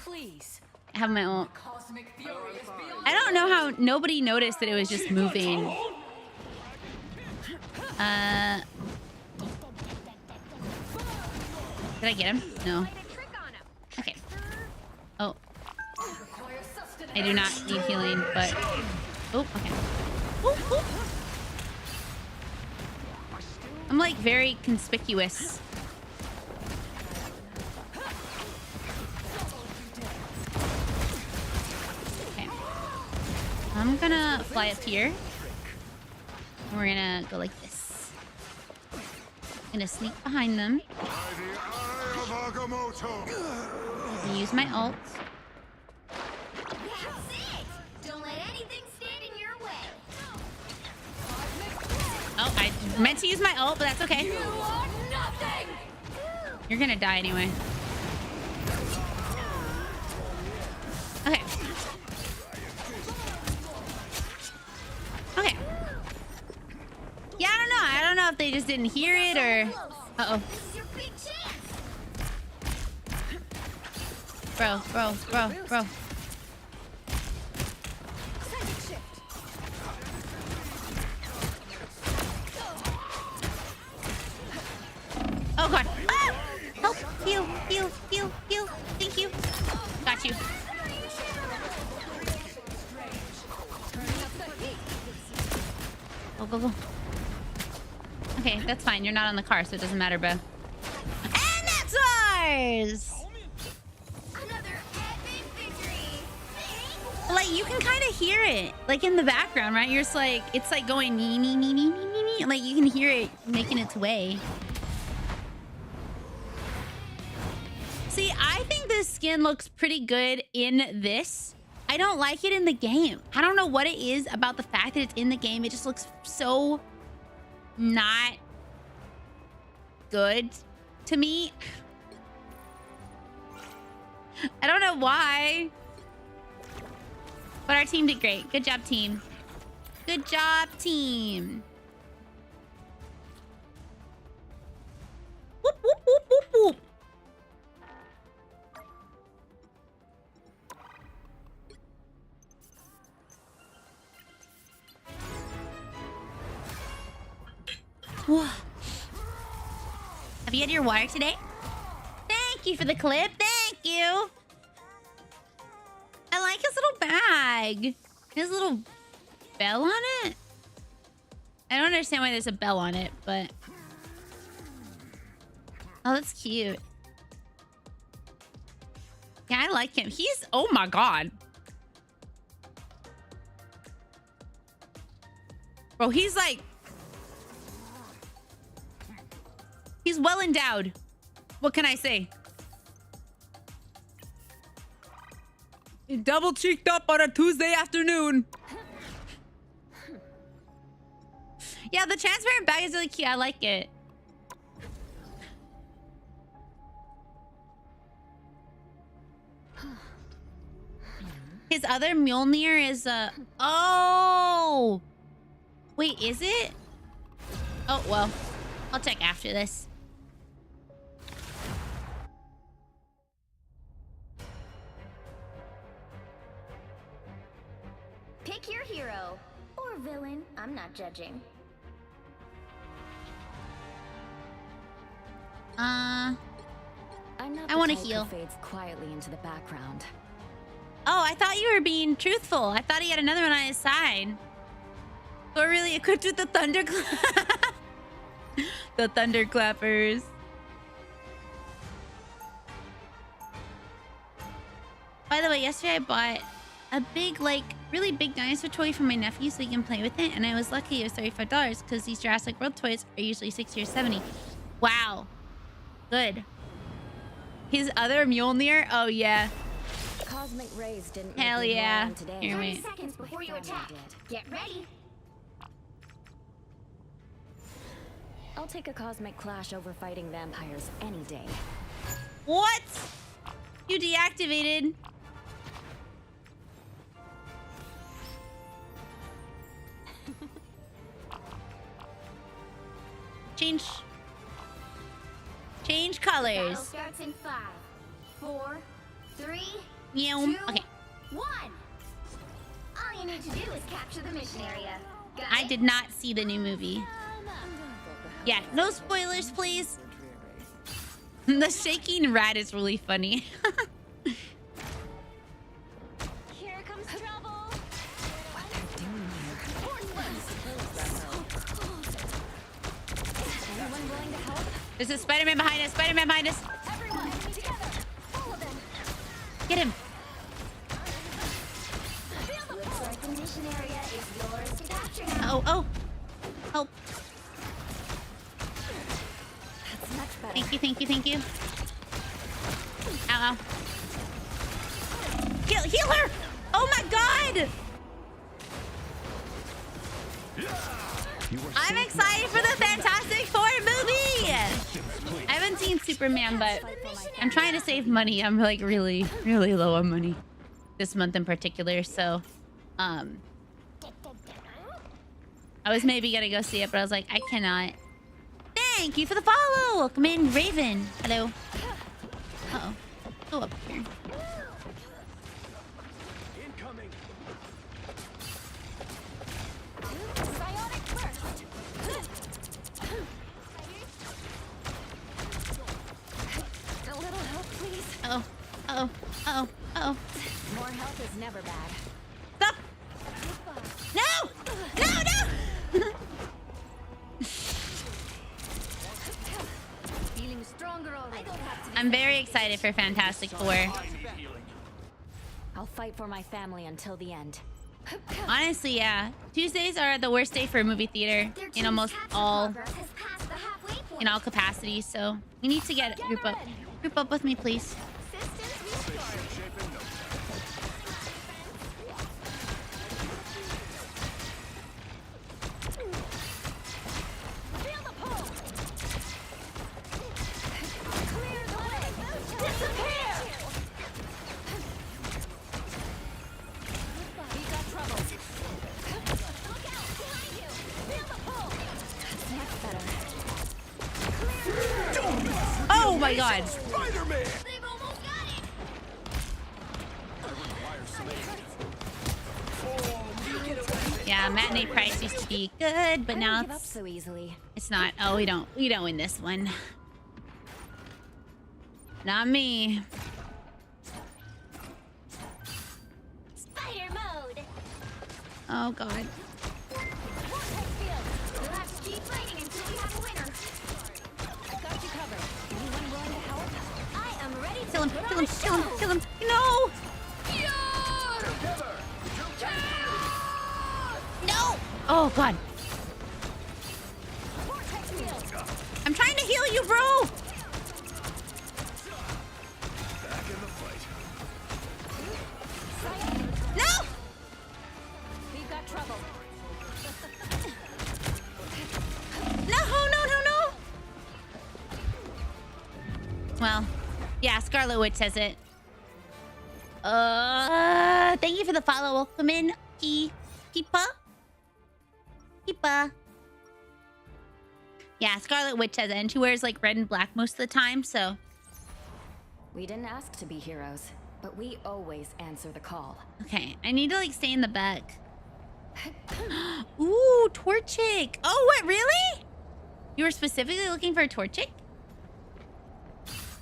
please. I have my own. Cosmic fury is beyond. I don't know how nobody noticed that it was just moving. Did I get him? No. Okay. Oh. I do not need healing, but... Oh, okay. Ooh, ooh. I'm like very conspicuous. Okay. I'm gonna fly up here. And we're gonna go like this. Gonna sneak behind them. And use my ult. That's it! Don't let anything stand in your way. Oh, I meant to use my ult, but that's okay. You are nothing! You're gonna die anyway. Okay. Okay. Yeah, I don't know. I don't know if they just didn't hear it or... Uh-oh. This is your big chance. Bro. Psychic shift. Oh, God. Ah! Help. Heal. Thank you. Got you. Go. Okay, that's fine. You're not on the car, so it doesn't matter, bro. And that's ours! Another epic victory. Like, you can kind of hear it. Like, in the background, right? You're just like... It's like going... Nee. Like, you can hear it making its way. See, I think this skin looks pretty good in this. I don't like it in the game. I don't know what it is about the fact that it's in the game. It just looks so not good to me. I don't know why. But our team did great. Good job, team. Good job, team. Whoop, whoop, whoop, whoop, whoop. Whoa. Have you had your water today? Thank you for the clip. Thank you. I like his little bag. His little bell on it. I don't understand why there's a bell on it, but... Oh, that's cute. Yeah, I like him. He's... Oh my God. Bro, he's like... He's well endowed. What can I say? He double cheeked up on a Tuesday afternoon. Yeah, the transparent bag is really cute. I like it. His other Mjolnir is Oh! Wait, is it? Oh, well. I'll check after this. Pick your hero or villain. I'm not judging. I'm not I want to heal. Fades quietly into the background. Oh, I thought you were being truthful. I thought he had another one on his side. We're really equipped with the thunderclap. The thunderclappers. By the way, yesterday I bought a big, like, really big dinosaur toy for my nephew so he can play with it. And I was lucky it was $35 because these Jurassic World toys are usually $60 or $70. Wow. Good. His other Mjolnir? Oh, yeah. Cosmic rays didn't Hell make me yeah. warm today. Here, 30 wait. seconds before you attack. Get ready. I'll take a cosmic clash over fighting vampires any day. What? You deactivated. Change Battle colors. starts in 5, 4, 3, Meow. 2, Okay. 1. All you need to do is capture the mission area. Got I it? did not see the new movie. Yeah, no spoilers, please. The shaking rat is really funny. Here comes There's a Spider-Man behind us. Spider-Man behind us. Everyone, together. All of them. Get him. Looks like the mission area is yours to capture now. Oh. Help. That's much better. Thank you. Ow. Heal her! Oh my god! I'm excited for the Fantastic Four movie! I haven't seen Superman, but I'm trying to save money. I'm like really low on money this month in particular, so I was maybe gonna go see it, but I was like, I cannot. Thank you for the follow! Welcome in, Raven. Hello. Uh-oh. Go up here. Incoming. Psionic burst. A little help, please. Uh-oh. More help is never bad. Stop! No! Feeling stronger already. I'm very excited for Fantastic Four. I need healing. I'll fight for my family until the end. Honestly, yeah. Tuesdays are the worst day for a movie theater Their in team's almost capture all progress has passed the halfway point. in all capacities, so we need to get group up. Group up with me, please. Systems restored. Shaping up. Feel the pull. Clear the way. Disappear. We got trouble. Look out behind you. Feel the pull. That's much better. Oh my god. Spider-Man! They've almost got it. Yeah, matinee price used to be good, but I now don't give up it's so easily. not. Oh, we don't win this one. Not me. Spider mode. Oh god. Vortex field. We'll have to keep fighting until we have a winner. Got you covered. Anyone willing to help? I am ready to Kill him, put kill on him, a kill him, show. kill him. No! No! Oh god. Vortex field. I'm trying to heal you, bro! Back in the fight. No! We've got trouble. No! Well, yeah, Scarlet Witch says it. Thank you for the follow. Welcome in, Keepa. Yeah, Scarlet Witch says it, and she wears like red and black most of the time, so. We didn't ask to be heroes, but we always answer the call. Okay, I need to like stay in the back. Ooh, Torchic. Oh, what, really? You were specifically looking for a Torchic?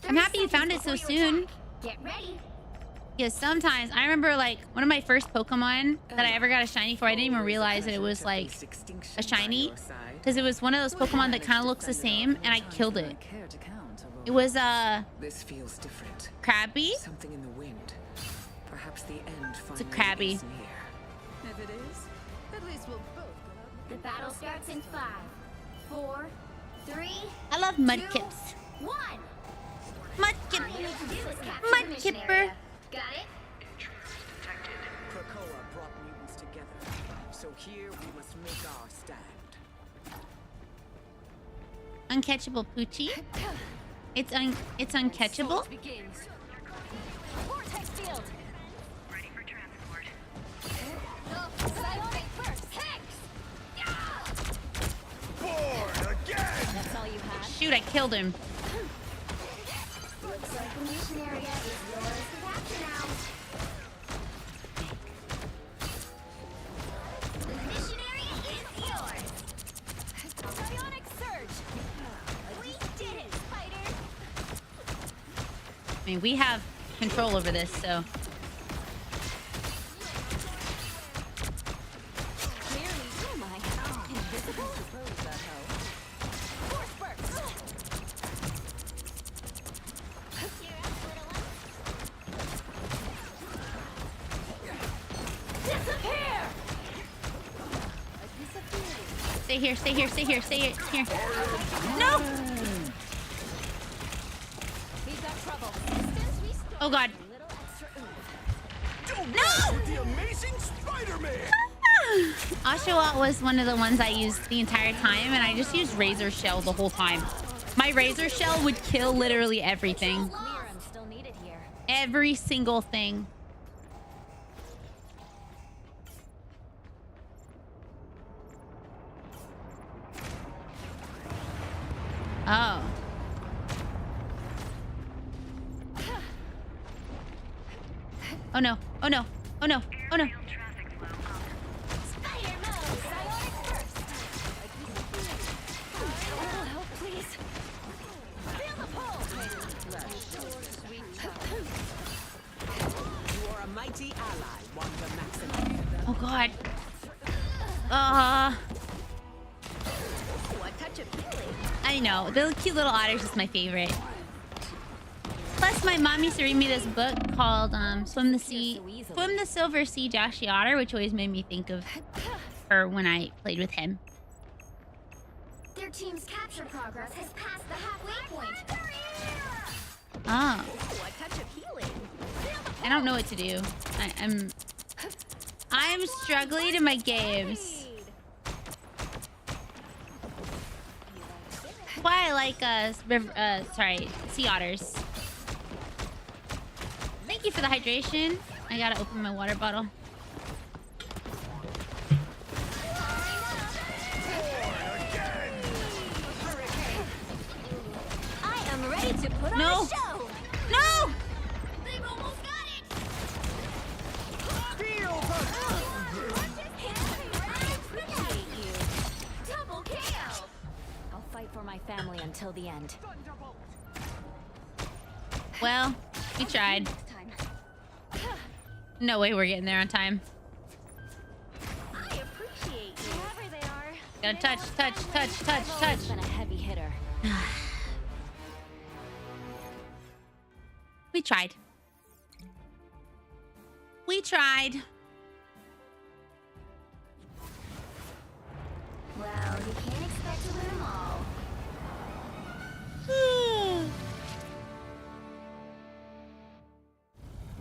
I'm happy you found it so soon. Get ready. Because sometimes, I remember like one of my first Pokemon that I ever got a shiny for, I didn't even realize that it was like a shiny. Because it was one of those Pokemon that kind of looks the same, and I killed it. It was, This feels different. Krabby. Something in the wind. Perhaps the end finally a Krabby. is near. If it is, at least we'll both go out. The battle starts in 5, 4, 3, I love 2, Mudkips. 1. All Mudkip. you need to do is capture the mission Mudkipper. area. Got it? Krakoa brought mutants together, so here we must make our stand. Uncatchable Poochie. It's uncatchable. Begins. Vortex field. Ready for transport. Psionic burst. Hex. Born again! That's all you had. Shoot, I killed him. Looks like the mission area is yours to capture now. The mission area is yours. Psionic surge. We did it, Spider. I mean, we have control over this, so. Clearly, oh my. Invisible. Force burst. Stay here. Stay here. Stay here. Stay here. Here. No. He's got trouble. Oh God. A little extra No. The amazing Spider-Man! Oshawott was one of the ones I used the entire time, and I just used Razor Shell the whole time. My Razor Shell would kill literally everything. Clear, I'm still needed here. Every single thing. Oh. Oh no. Oh no. Oh no. Oh no. Spider mode. Psionic first. A little help, please. Feel the pull. You are a mighty ally, Wanda Maximoff. Oh God. What touch of healing? I know. The cute little otter's just my favorite. Plus, my mom used to read me this book called Swim the Silver Sea, Josh the Otter, which always made me think of her when I played with him. Their team's capture progress has passed the halfway point. Oh. What touch of healing? I don't know what to do. I'm struggling in my games. That's why I like sea otters. Thank you for the hydration. I gotta open my water bottle. I am ready to put on No. a show. No! They've almost got it! Appreciate you. Double KO! I'll fight for my family until the end. Well, we tried. Next time. No way we're getting there on time. I appreciate you. Whoever they are. Gotta touch. I've always been a heavy hitter. We tried. We tried. Well, you can't expect to win them all.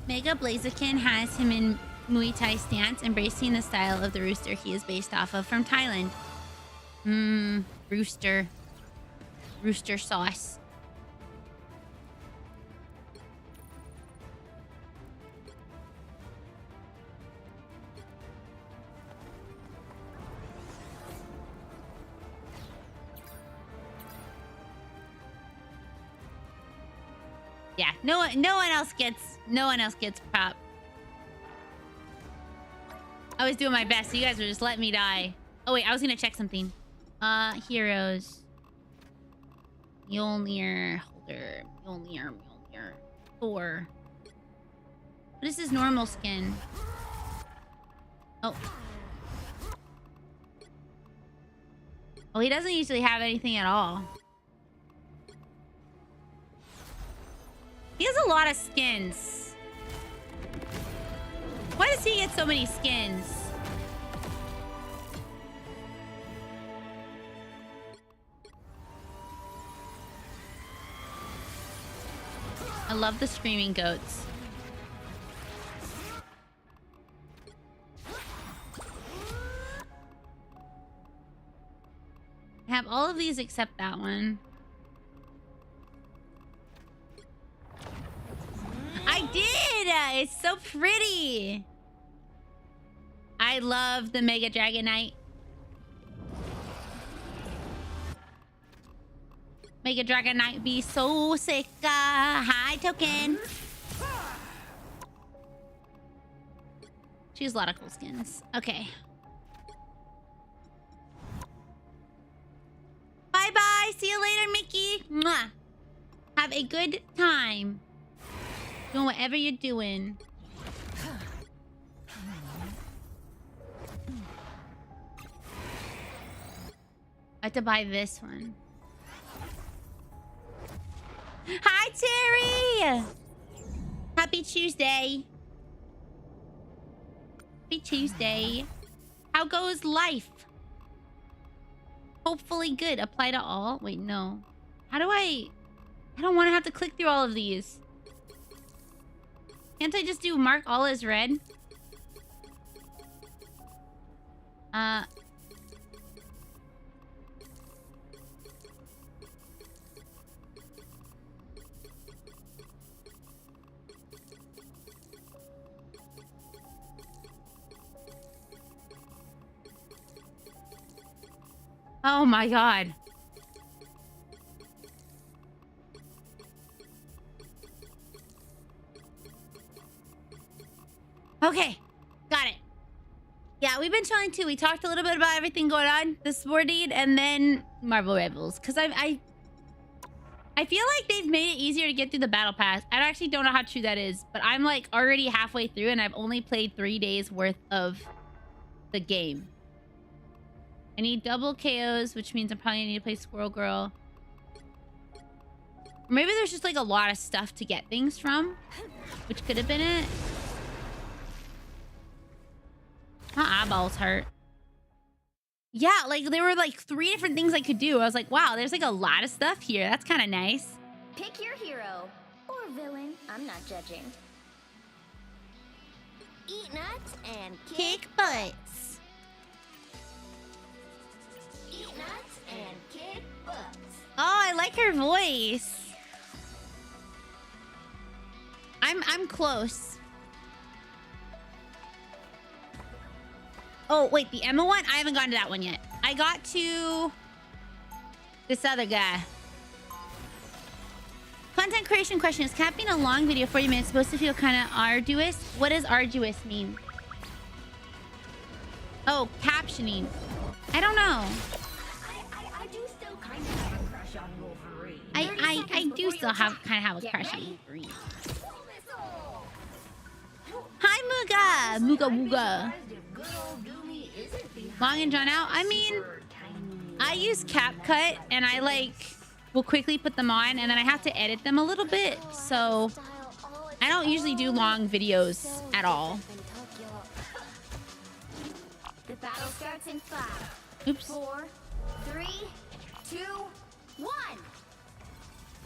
Mega Blaziken has him in Muay Thai stance, embracing the style of the rooster he is based off of from Thailand. Rooster. Rooster sauce. Yeah, no one else gets prop. I was doing my best. So you guys were just letting me die. Oh wait, I was gonna check something. Heroes. Mjolnir, Holder, Mjolnir. Thor. What is his normal skin? Oh. Oh, he doesn't usually have anything at all. He has a lot of skins. Why does he get so many skins? I love the screaming goats. I have all of these except that one. I did! It's so pretty! I love the Mega Dragonite. Mega Dragonite be so sick. Hi, Token. She has a lot of cool skins. Okay. Bye-bye. See you later, Mickey. Mwah. Have a good time. Doing whatever you're doing. I have to buy this one. Hi, Terry! Happy Tuesday. Happy Tuesday. How goes life? Hopefully good. Apply to all. Wait, no. How do I don't want to have to click through all of these. Can't I just do mark all as red? Oh my god. Okay, got it. Yeah, we've been trying to. We talked a little bit about everything going on this morning, and then Marvel Rebels. Because I feel like they've made it easier to get through the battle pass. I actually don't know how true that is, but I'm like already halfway through, and I've only played 3 days worth of the game. I need double KOs, which means I probably need to play Squirrel Girl. Or maybe there's just like a lot of stuff to get things from, which could have been it. My eyeballs hurt. Yeah, like there were like 3 different things I could do. I was like, wow, there's like a lot of stuff here. That's kind of nice. Pick your hero. Or villain. I'm not judging. Eat nuts and Kick butts. Eat nuts and kick butts. Oh, I like her voice. I'm close. Oh, wait, the Emma one? I haven't gotten to that one yet. I got to this other guy. Content creation question. Is capping a long video 40 minutes supposed to feel kind of arduous? What does arduous mean? Oh, captioning. I don't know. I do still kind of have a crush on Wolverine. I do still kind of have a crush on Wolverine. Hi, Muga! Muga Wooga. Long and drawn out. I mean, I use CapCut and I like will quickly put them on and then I have to edit them a little bit. So I don't usually do long videos at all. The battle starts in 5. Oops. 4, 3, 2, 1.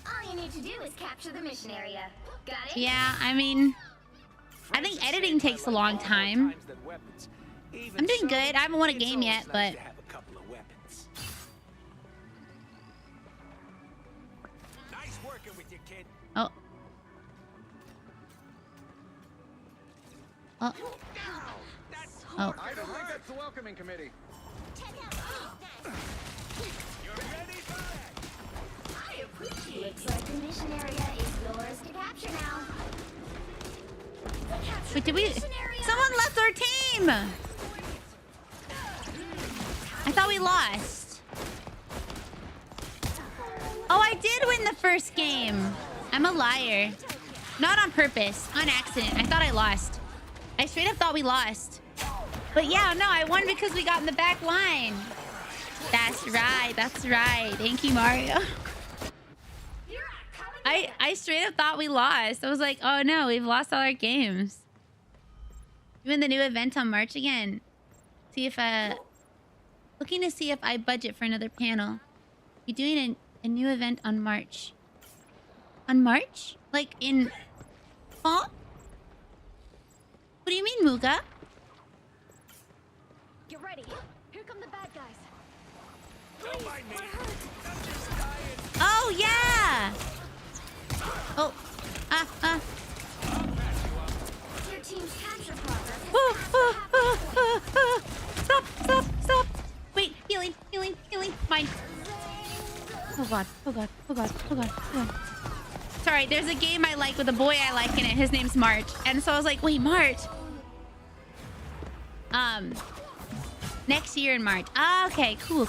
All you need to do is capture the mission area. Got it? Yeah, I mean, I think editing takes a long time. I'm doing good. I haven't won a game yet, but... Nice working with you, kid. Oh. Oh. Oh. I don't think that's the welcoming committee. You're ready for it. I appreciate. Looks like the mission area is yours to capture now. Wait, did we... Someone left our team! I thought we lost. Oh, I did win the first game. I'm a liar. Not on purpose. On accident. I thought I lost. I straight up thought we lost. But yeah, no, I won because we got in the back line. That's right. That's right. Thank you, Mario. I straight up thought we lost. I was like, oh no, we've lost all our games. Doing the new event on March again. See if looking to see if I budget for another panel. You're doing a new event on March. On March? Like in fall? What do you mean, Muga? Get ready. Here come the bad guys. Don't mind me. Oh yeah! Oh, Your team's capture progress. Stop! Wait, healing. Fine. Oh god. Sorry, there's a game I like with a boy I like in it. His name's March. And so I was like, wait, March. Next year in March. Ah, okay, cool.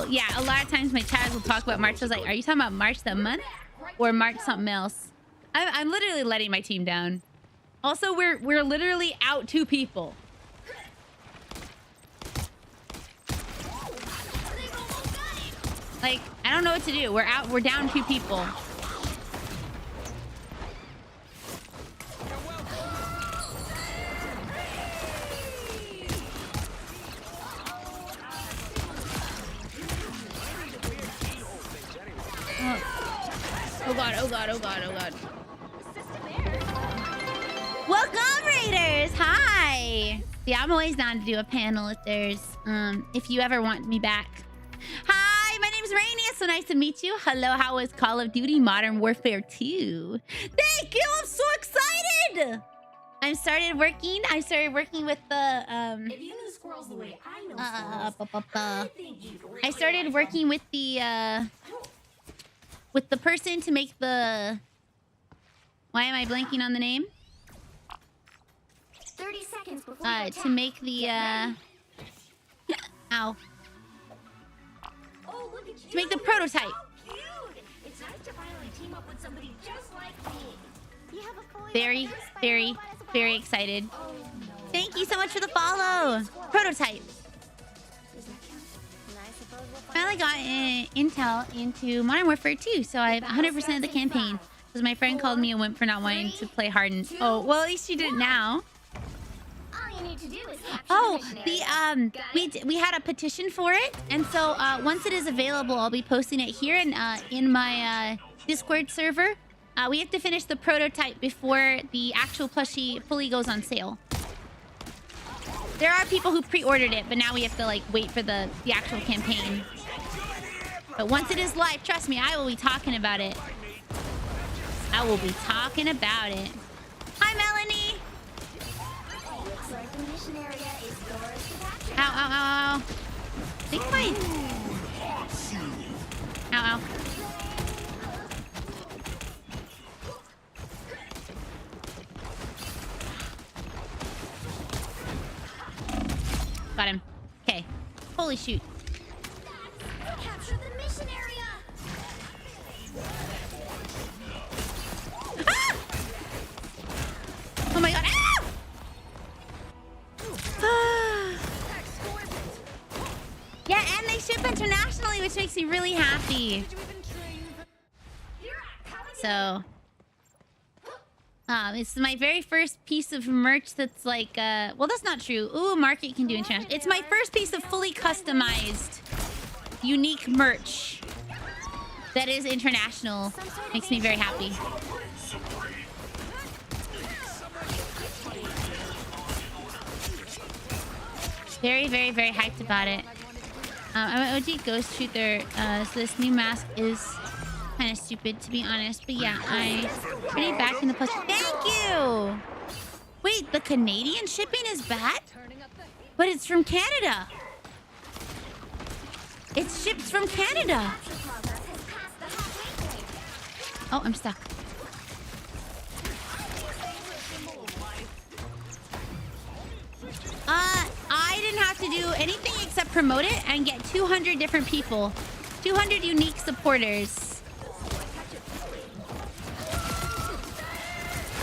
Yeah, a lot of times my chat will talk about March. I was like, are you talking about March the month? Or March something else? I'm literally letting my team down. Also, we're literally out 2 people. Like, I don't know what to do. We're down 2 people. Oh god, oh god, oh god, oh god. Welcome, Raiders! Hi! Yeah, I'm always down to do a panel if you ever want me back. Hi, my name's Rainy. It's so nice to meet you. Hello, how is Call of Duty Modern Warfare 2? Thank you! I'm so excited! I started working with the If you knew squirrels the way I know squirrels, I think you'd I started working with the person to make the... Why am I blanking on the name? 30 seconds before you To make the ow. Oh, look at you. To make the prototype. So cute. It's nice to finally team up with somebody just like me. You have a fully Very, loaded spider very, robot as well? very excited. Oh, no. Thank you so much for the follow. Prototype. Does that count? And I suppose we'll find Finally out got intel into Modern Warfare 2, so I have 100% of the campaign. Because my friend called me a wimp for not wanting to play hardened. Oh, well, at least you did it now. all you need to do is capture Oh, the the mission area. we had a petition for it, and so once it is available, I'll be posting it here and in my Discord server. We have to finish the prototype before the actual plushie fully goes on sale. There are people who pre-ordered it, but now we have to like wait for the actual campaign. But once it is live, trust me, I will be talking about it. I will be talking about it. Hi, Melanie. Looks like the mission area is yours to capture. Ow, ow, ow, ow. Big fight. Ow, ow. Got him. Okay. Holy shoot. Capture the mission area. Ah! Oh my god. Ah! Yeah, and they ship internationally, which makes me really happy. So, it's my very first piece of merch that's like, well, that's not true. Ooh, Market can do international. It's my first piece of fully customized, unique merch that is international. Makes me very happy. Very, very, very hyped about it. I'm an OG ghost shooter, so this new mask is kind of stupid, to be honest. But yeah, I'm pretty back in the plus. Thank you! Wait, the Canadian shipping is bad? But it's from Canada. It ships from Canada. Oh, I'm stuck. I didn't have to do anything except promote it and get 200 different people. 200 unique supporters.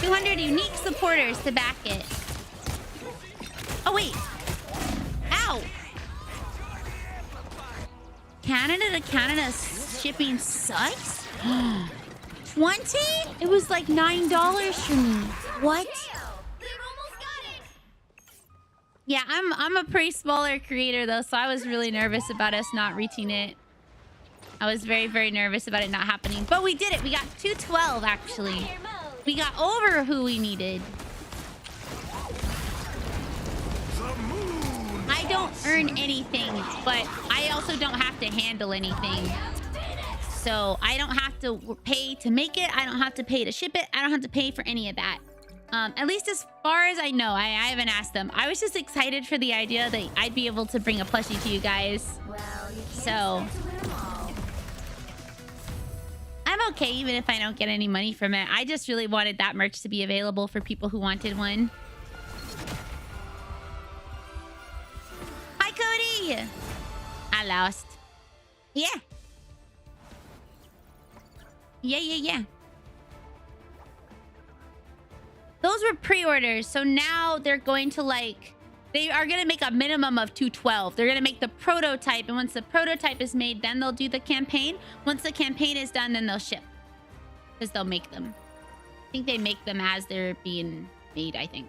200 unique supporters to back it. Oh, wait. Ow. Canada to Canada shipping sucks? 20? It was like $9 for me. What? Yeah, I'm a pretty smaller creator though, so I was really nervous about us not reaching it. I was very, very nervous about it not happening. But we did it. We got 212 actually. We got over who we needed. I don't earn anything, but I also don't have to handle anything. So I don't have to pay to make it. I don't have to pay to ship it. I don't have to pay for any of that. At least as far as I know. I haven't asked them. I was just excited for the idea that I'd be able to bring a plushie to you guys. So I'm okay even if I don't get any money from it. I just really wanted that merch to be available for people who wanted one. Hi, Cody! I lost. Yeah. Yeah. Those were pre-orders, so now they're going to like... They are going to make a minimum of 212. They're going to make the prototype, and once the prototype is made, then they'll do the campaign. Once the campaign is done, then they'll ship. Because they'll make them. I think they make them as they're being made, I think.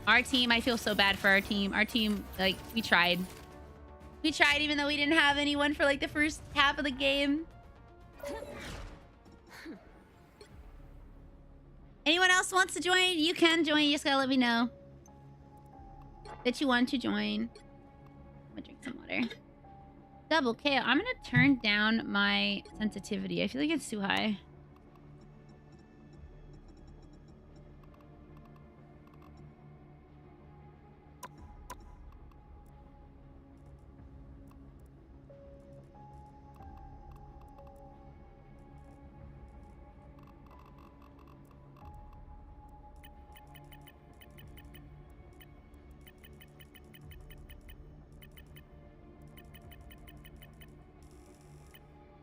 Our team, I feel so bad for our team. Our team, like, we tried. We tried even though we didn't have anyone for like the first half of the game. Anyone else wants to join? You can join. You just gotta let me know that you want to join. I'm gonna drink some water. Double KO. I'm gonna turn down my sensitivity. I feel like it's too high.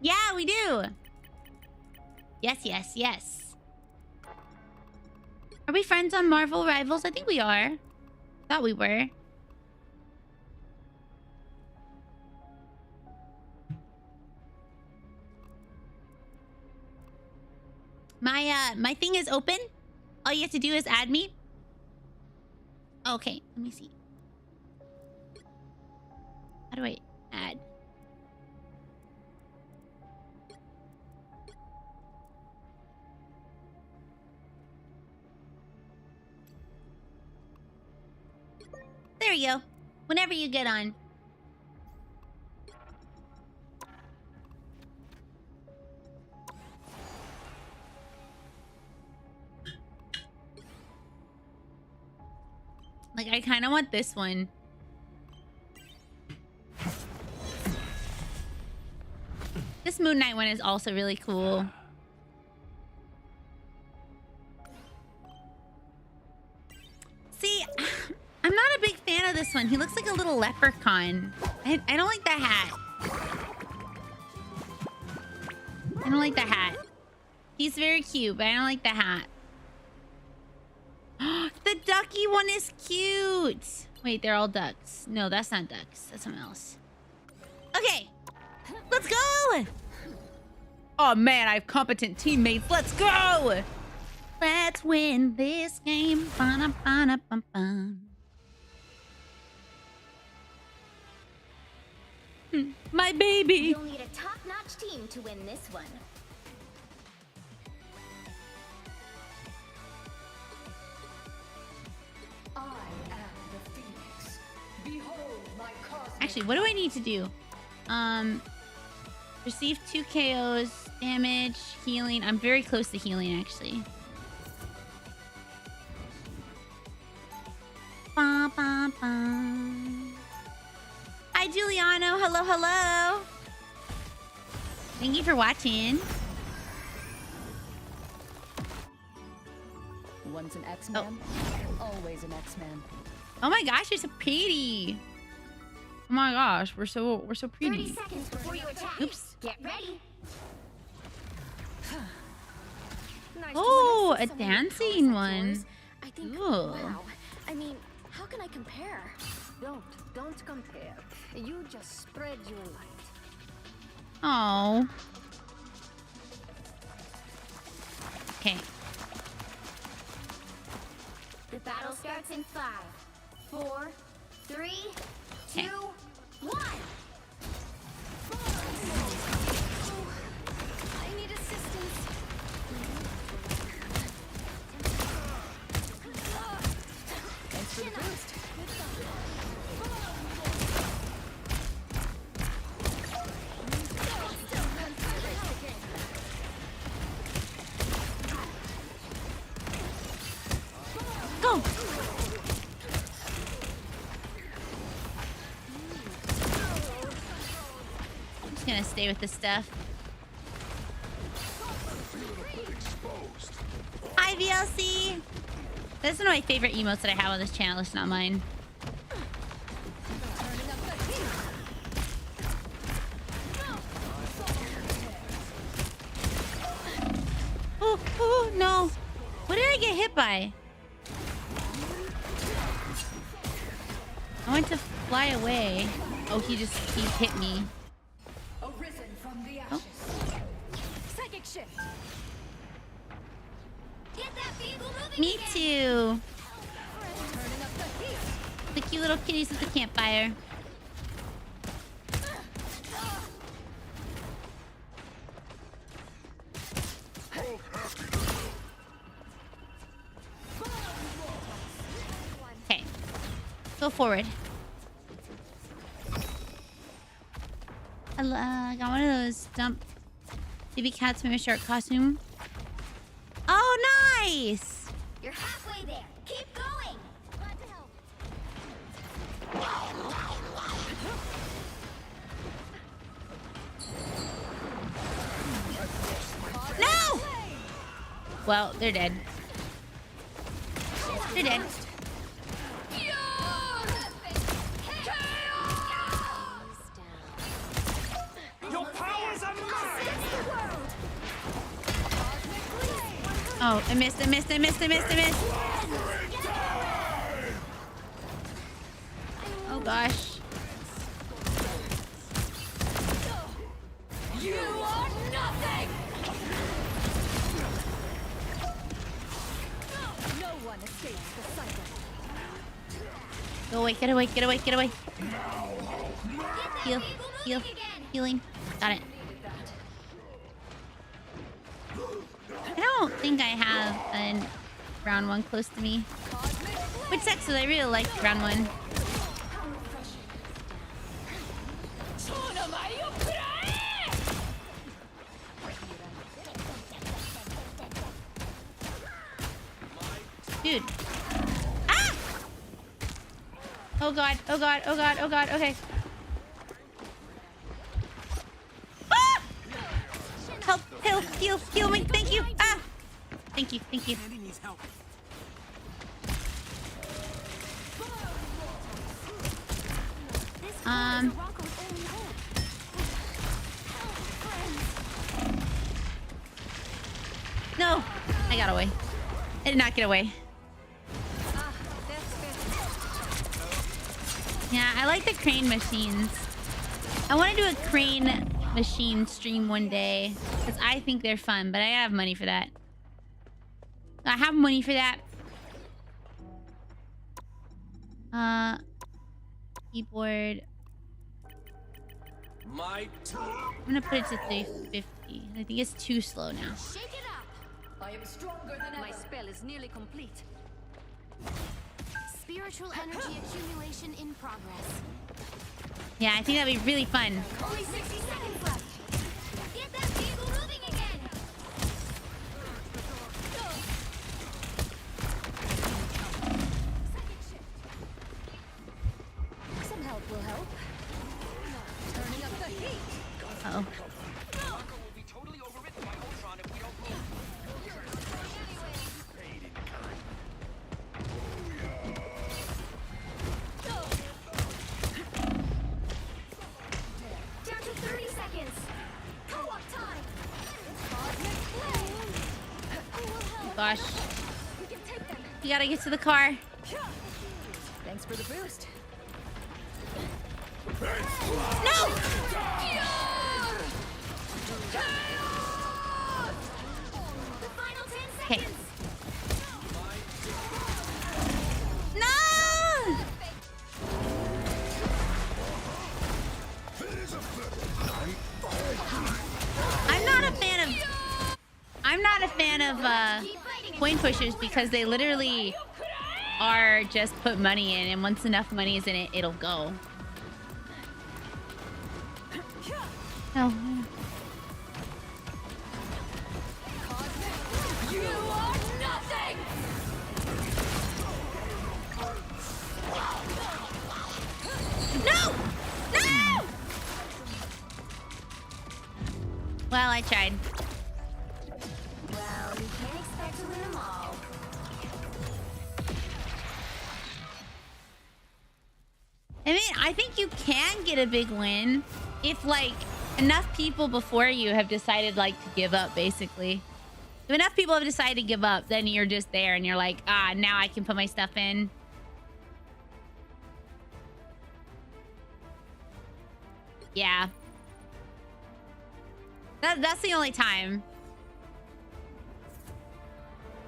Yeah, we do. Yes, yes, yes. Are we friends on Marvel Rivals? I think we are. Thought we were. My thing is open. All you have to do is add me. Okay, let me see. How do I add? There you go. Whenever you get on. Like, I kind of want this one. This Moon Knight one is also really cool. See, I'm not a big fan of this one. He looks like a little leprechaun. I don't like that hat. I don't like the hat. He's very cute, but I don't like the hat. The ducky one is cute. Wait, they're all ducks. No, that's not ducks. That's something else. Okay. Let's go. Oh, man, I have competent teammates. Let's go. Let's win this game. Ba-na-ba-na-bum-bum. My baby. You'll need a top-notch team to win this one. I am the Phoenix. Behold my cosmic. Actually, what do I need to do? Receive 2 KOs, damage, healing. I'm very close to healing, actually. Ba, ba, ba. Hi, Giuliano. Hello, hello. Thank you for watching. Once an X-Man, always an X-Man. Oh my gosh, you're so pretty. Oh my gosh, we're so 30 pretty. seconds before you attack. Oops. Get ready. Nice Oh, to a see so many dancing colors like one. yours. I think, Ooh. wow. I mean, how can I compare? Don't compare. You just spread your light. Oh. Okay. The battle starts in 5, 4, 3, 2, 1. I need assistance. Thanks for the boost. Go. I'm just gonna stay with this stuff. Hi, VLC. That's one of my favorite emotes that I have on this channel. It's not mine. Oh, oh, no. What did I get hit by? I went to fly away. Oh, he hit me. Arisen from the ashes. Psychic shift. Get that vehicle moving Me again. too. Turning up the heat. The cute little kitties with the campfire. go forward. I got one of those dump baby cats from a shark costume. Oh, nice! You're halfway there. Keep going. Glad to help. No! Well, they're dead. They're dead. Your powers are mine! Oh, I missed. Oh, gosh. You are nothing! No one escapes the cycle. Go away, get away. Heal. Healing. Got it. I don't think I have a round one close to me. Which sucks because I really liked round one. Dude. Ah! Oh god. Okay. Ah! Help, heal me. Thank you. Ah! Thank you. Andy needs help. No! I got away. I did not get away. Yeah, I like the crane machines. I want to do a crane machine stream one day because I think they're fun, but I have money for that. I have money for that. Keyboard. My I'm gonna put it to 350. I think it's too slow now. Shake it up. I am stronger than ever. My spell is nearly complete. Spiritual energy accumulation in progress. Yeah, I think that'd be really fun. Only 60 seconds left. Get that vehicle moving again. Some help will help. Turning up the heat. Uh-oh. will be totally overridden by Ultron if we don't move. Paid in kind. Down to 30 seconds. Co-op time. Oh, gosh. We can take them. You gotta get to the car. Thanks for the boost. No! The final 10 Okay. seconds. No! I'm not a fan of coin pushers because they literally are just put money in, and once enough money is in it, it'll go. Oh. You are nothing! No! No! Well, I tried. Well, you can't expect to win them all. I mean, I think you can get a big win if, like, enough people before you have decided, like, to give up, basically. If enough people have decided to give up, then you're just there and you're like, ah, now I can put my stuff in. Yeah. That's the only time.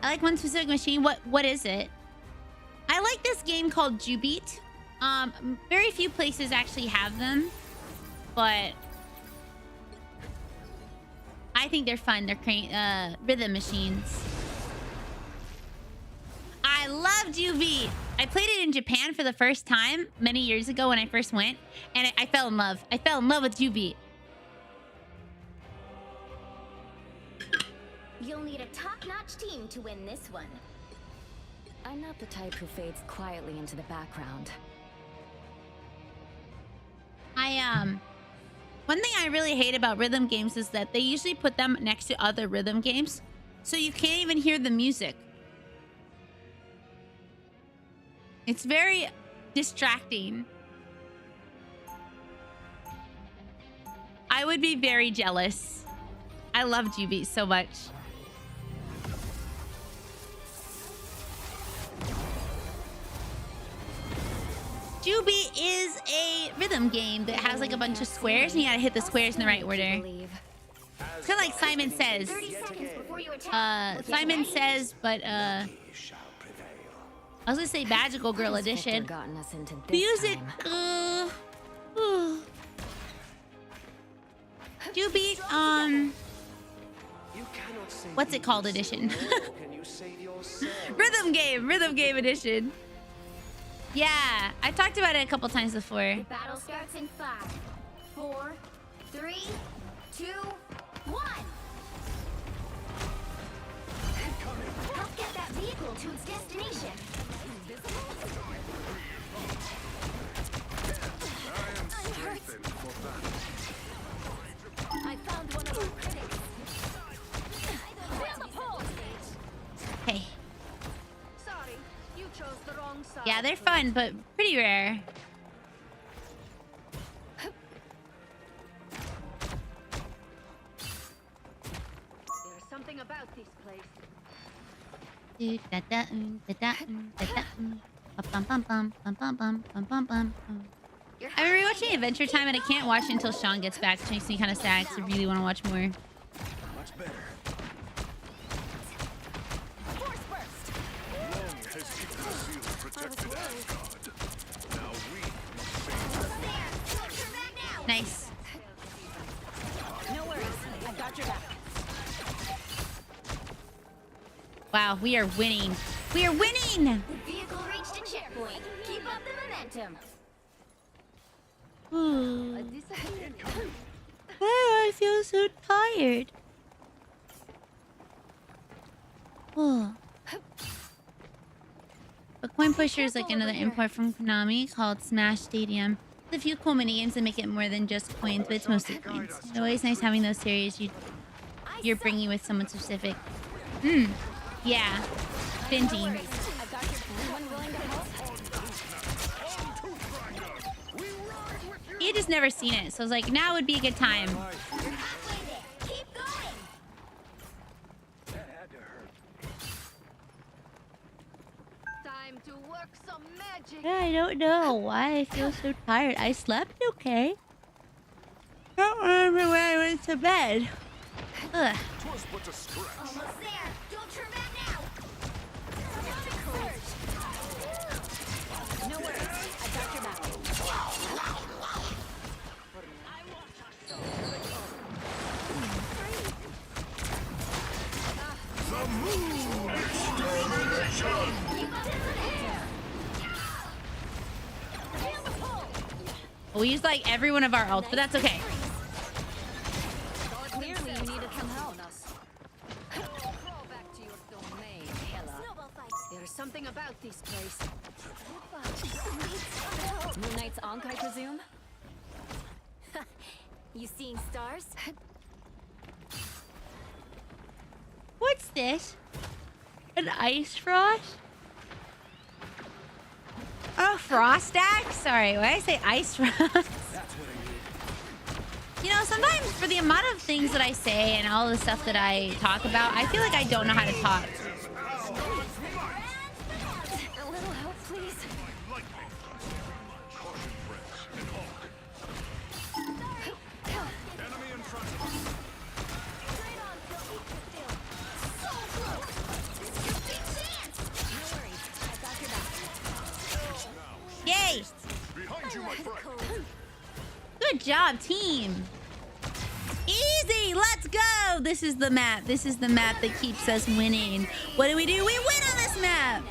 I like one specific machine. What is it? I like this game called Jubeat. Very few places actually have them, but I think they're fun. They're rhythm machines. I love Jubeat. I played it in Japan for the first time many years ago when I first went, and I fell in love. I fell in love with Jubi. You'll need a top-notch team to win this one. I'm not the type who fades quietly into the background. One thing I really hate about rhythm games is that they usually put them next to other rhythm games, so you can't even hear the music. It's very distracting. I would be very jealous. I love Jubi so much. Jubi is a rhythm game that has like a bunch of squares, and you gotta hit the squares in the right order. It's kind of like Simon Says. 30 seconds before you attack. Simon Says, but I was gonna say Magical Girl Edition. Gotten us into this Music, time. Jubi, what's it called edition? Can you save yourself? Rhythm game edition. Yeah, I talked about it a couple times before. The battle starts in 5, 4, 3, 2, 1. Help get that vehicle to its destination. I found one of our critics. Hey. Sorry, you chose the wrong side. Yeah, they're fun, but pretty rare. There's something about this place. I've been rewatching Adventure Time, and I can't watch it until Sean gets back, which makes me kind of sad because I really want to watch more. Much better. Force burst. Long has Yggdrasil protected Asgard. Now we save Nice. No worries, I got your back. Wow, we are winning. We are winning! The vehicle reached a checkpoint. Keep up the momentum. Ooh. Oh, I feel so tired. Oh. But Coin Pusher is like another import from Konami called Smash Stadium. With a few cool minigames that make it more than just coins, but it's mostly coins. It's always nice having those series you're bringing with someone specific. Yeah. Binging. He just never seen it, so I was like, now would be a good time. You're halfway there. Keep going. that had to hurt. Time to work some magic. I don't know why I feel so tired. I slept okay. I don't remember when I went to bed. Ugh. Twas but a scratch. Almost there. Don't turn back now. No worries, I got your back. The moon extermination! We used like every one of our ults, but that's okay. Clearly, you needed some help. Crawl back to your domain, Ella. There's something about this place. Moon Knight's Ankh, I presume? You seeing stars? What's this? An ice frost? Oh, frost axe? Sorry, why did I say ice frost? That's what I need. You know, sometimes for the amount of things that I say and all the stuff that I talk about, I feel like I don't know how to talk. A little help, please. Caution, friends. And Hulk. Enemy in front of us. Yay! Behind you, my friend. Good job, team. Easy, let's go. This is the map. This is the map that keeps us winning. What do? We win on this map.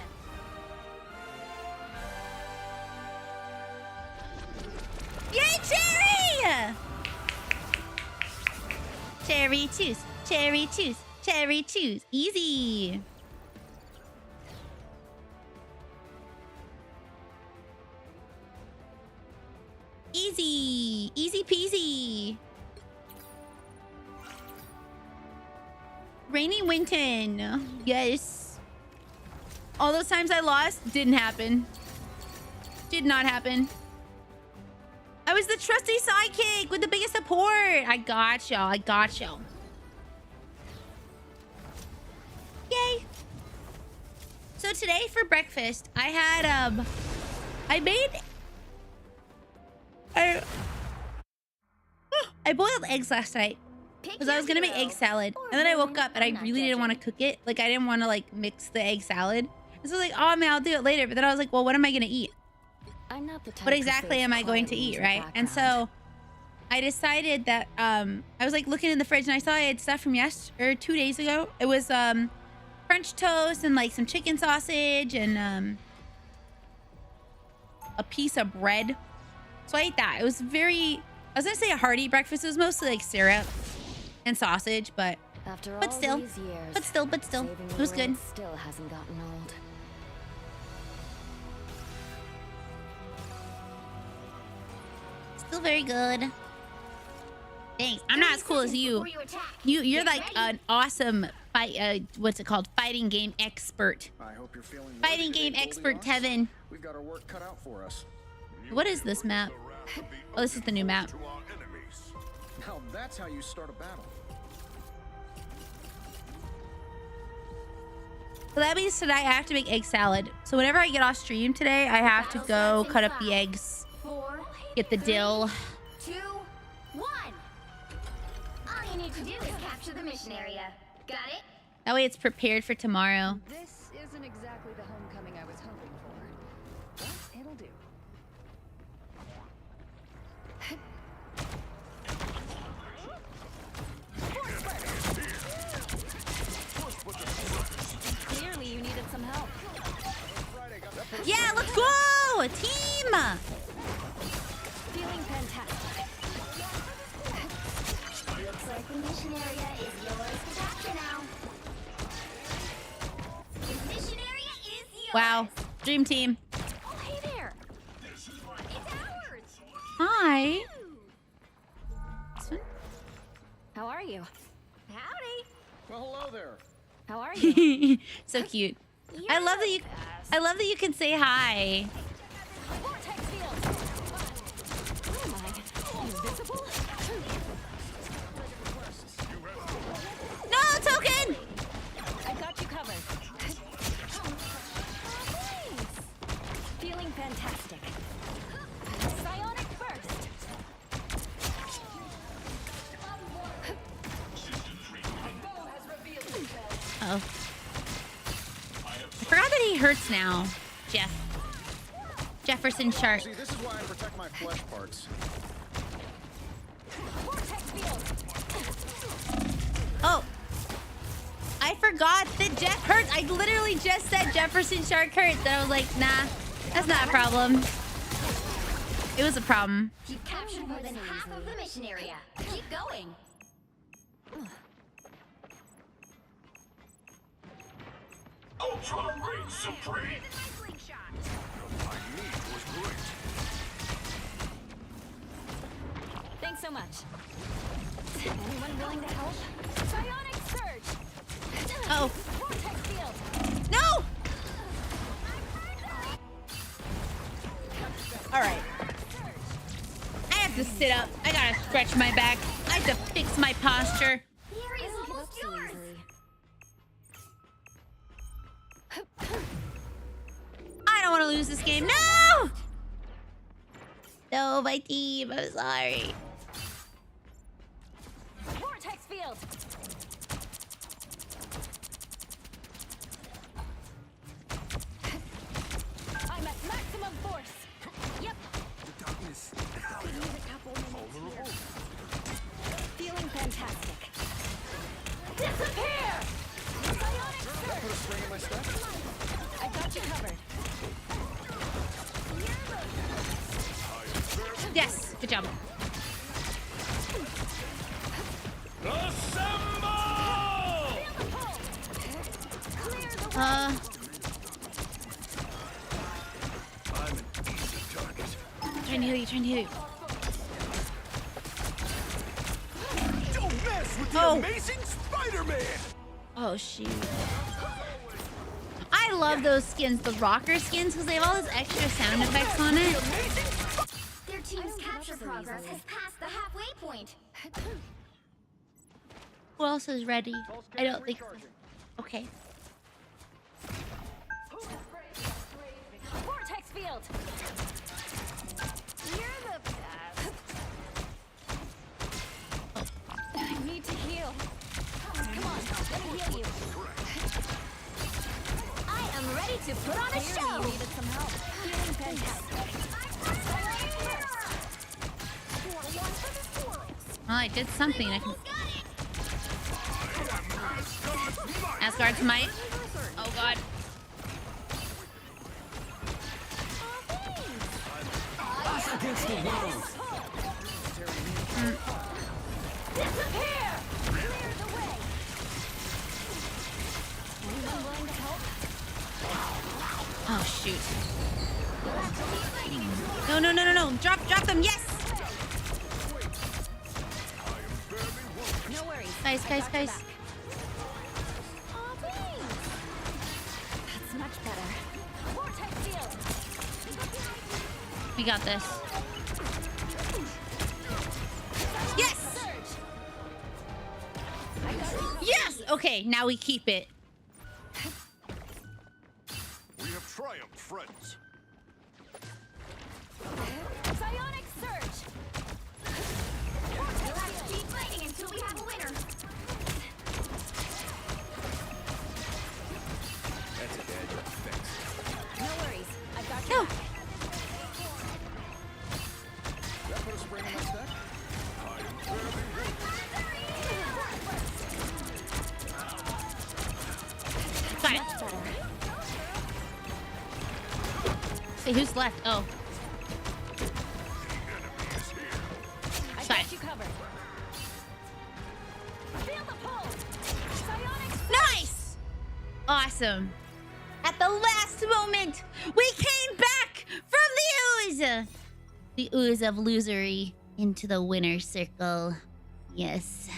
Cherry choose. Cherry choose. Cherry choose. Easy. Easy. Easy peasy. RainyRentyn. Yes. All those times I lost didn't happen. Did not happen. I was the trusty sidekick with the biggest support. I got y'all. I got y'all. Yay. So today for breakfast, I had I boiled eggs last night because I was gonna make egg salad, and then I woke up and I really didn't want to cook it. Like I didn't want to like mix the egg salad. And so I was like, oh man, I'll do it later. But then I was like, well, what am I gonna eat? I'm not the type What to exactly stay am I going to quietly eat, in the right? And background. so I decided that I was like looking in the fridge and I saw I had stuff from 2 days ago. It was French toast and like some chicken sausage and a piece of bread. So I ate that. It was very, I was gonna say a hearty breakfast. It was mostly like syrup and sausage, but After all still, these years, but still, saving it the was good. world still hasn't gotten old. Still very good. Thanks. I'm not as cool as you. You're like an awesome fight. What's it called? Fighting game expert. I hope you're feeling Fighting ready game today, expert Goldilocks. Tevin. We've got our work cut out for us. What is this map? Oh, this is the new map. Now that's how you start a battle. So that means today I have to make egg salad. So whenever I get off stream today, I have to go cut up the eggs, 4, get the dill. 2, 1. All you need to do is capture the mission area. Got it? That way it's prepared for tomorrow. This isn't exactly the homecoming I was hoping for, but it'll do. Clearly, you needed some help. Yeah, let's go! Team! Feeling fantastic. Looks like the mission area is yours to capture now. The mission area is yours. Wow. Dream team. Oh, hey there. It's ours. Hi. How are you? Howdy. Well, hello there. How are you? So cute. I love that you can say hi. Vortex field. Oh my! Invisible? No, token! I got you covered. Thanks. Feeling fantastic. Psionic burst. Oh. I forgot that he hurts now. Jefferson Shark. See, this is why I protect my flesh parts. Vortex field. Oh. I forgot that Jeff hurts. I literally just said Jefferson Shark hurts. And I was like, nah, that's not a problem. It was a problem. You've captured more than half of the mission area. Keep going. Ultra Reign Supreme. My need was great. Thanks so much. Anyone willing to help? Psionic surge. Oh. Vortex field. No! All right. I have to sit up. I gotta stretch my back. I have to fix my posture. The area's almost yours. I don't want to lose this game. No! No, my team. I'm sorry. Vortex field. I'm at maximum force. Yep. The darkness. Could use a couple minutes here. Feeling fantastic. Disappear! Psionic surge. Put a spring in my step. I got you covered. Yes, good job. The I'm an easy target. Trying to heal you, trying to heal you. Don't mess with the Oh. amazing Spider-Man! Oh, shoot. I love those skins, the rocker skins, because they have all those extra sound effects on it. Their team's capture progress has passed the halfway point. Who else is ready? I don't think so. Okay. Vortex field. You're the best. I need to heal. Come on, let me heal you. I am ready to put on a show. You needed some help. Healing fantastic. Well, I did something. I can... Asgard's might. Oh, God. Against the world. Disappear! Clear the way. Anyone willing to help? Oh, shoot. No, no, no, no, no. Drop them. Yes! No worries. Guys. That's much better. Vortex field. We got this. Yes! Yes! Okay, now we keep it. We have triumphed, friends. Psionic surge. We'll have to keep fighting until we have a winner. That's a bad job fix. No worries. I've got No. you back. Did I put a spring in my stack? Got it. Much better. Hey, who's left? Oh. I've Got got it. you covered. Feel the pull. Psionic Nice! Awesome. At the last moment, we came back from the ooze! The ooze of losery into the winner's circle. Yes.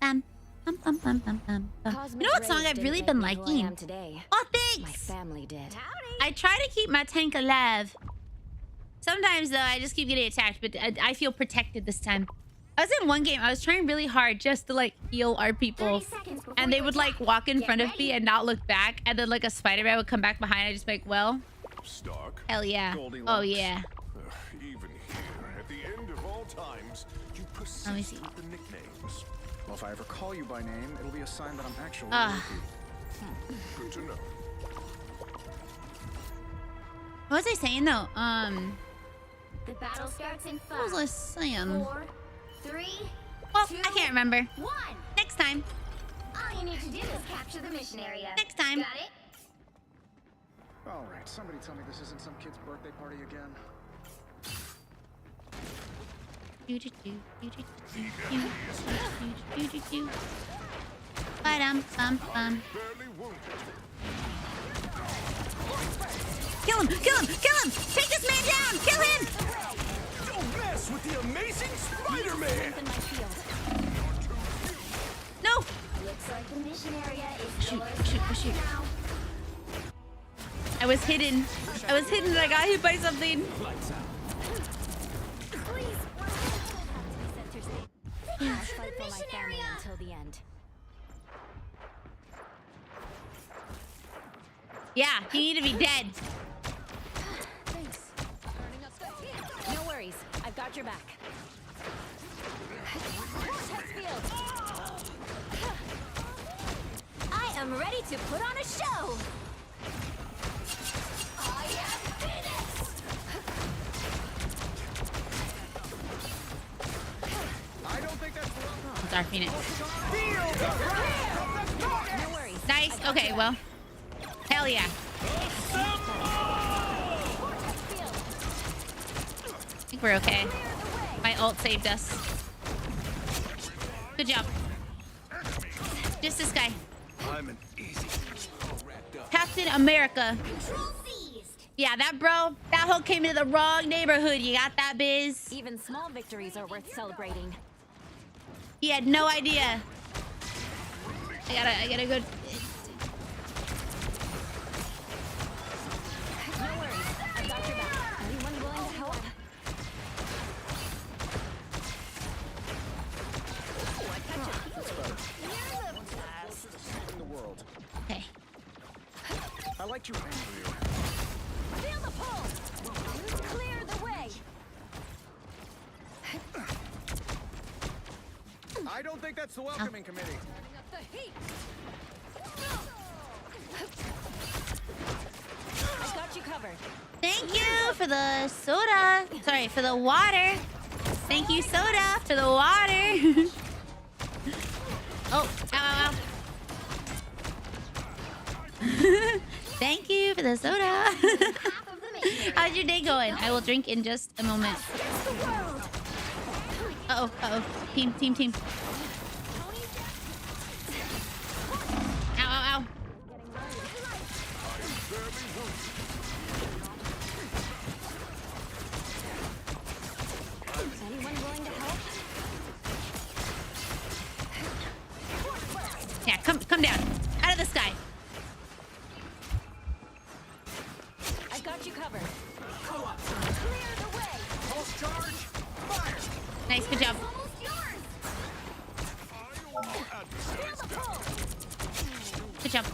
Bum, bum, bum, bum, bum, bum, bum. You know what song I've really been liking? Today. Oh, My thanks! family did. I try to keep my tank alive. Sometimes, though, I just keep getting attacked, but I feel protected this time. I was in one game, I was trying really hard just to, like, heal our people. 30 seconds before And they you would, like, attack. walk in Get front of ready. me and not look back. And then, like, a Spider-Man would come back behind. I'd just be like, well, Stark. hell yeah. Goldilocks. Oh, yeah. Even here, at the end of all times, you Let me persist see. with the nicknames. Well, if I ever call you by name, it'll be a sign that I'm actually Ah. with you. Good to know. What was I saying, though? The battle starts in What was I 5, saying? 4, 3, Well, 2, I can't remember. 1. Next time. All you need to do is capture the mission area. Next time. Got it? All right, somebody tell me this isn't some kid's birthday party again. Ba-dum-bum-bum. Barely wounded. Kill him! Kill him! Kill him! Take this man down! Kill him! Don't mess with the amazing Spider-Man! In my field. No! Looks like the mission area is Shoot, yours shoot, to shoot. capture now. I was hidden. I was hidden and I got hit by something. Lights out. Please, I'll fight for my mission family area. until the end. Yeah, he need to be dead. Thanks. No worries. I've got your back. Vortex field. I am ready to put on a show. I am Phoenix. I don't think that's the wrong. It's our Phoenix. No worries. Nice. Okay, well. Hell yeah. Vortex field. I think we're okay. My ult saved us. Good job. Just this guy. I'm an easy. All wrapped up. Captain America. Control seized. Yeah, that hoe came into the wrong neighborhood. You got that, Biz? Even small victories are worth celebrating. He had no idea. I gotta go. No worries. I got your back. Anyone willing to help? In the world. Okay. I liked your angry. Feel the pull! Clear the way! I don't think that's the welcoming committee. Turning up the heat! I got you covered. Thank you for the soda. Sorry, for the water. Thank you, soda, for the water. Oh, ow, ow, ow. Thank you for the soda. Half of the mission. How's your day going? I will drink in just a moment. Against the world. Uh-oh, uh-oh. Team. Ow, ow, ow. Anyone willing to help? Yeah, come down. Out of the sky. I got you covered. Clear the way. Pulse charge. Fire. Nice, good job. Almost yours. Feel the pull! Good job.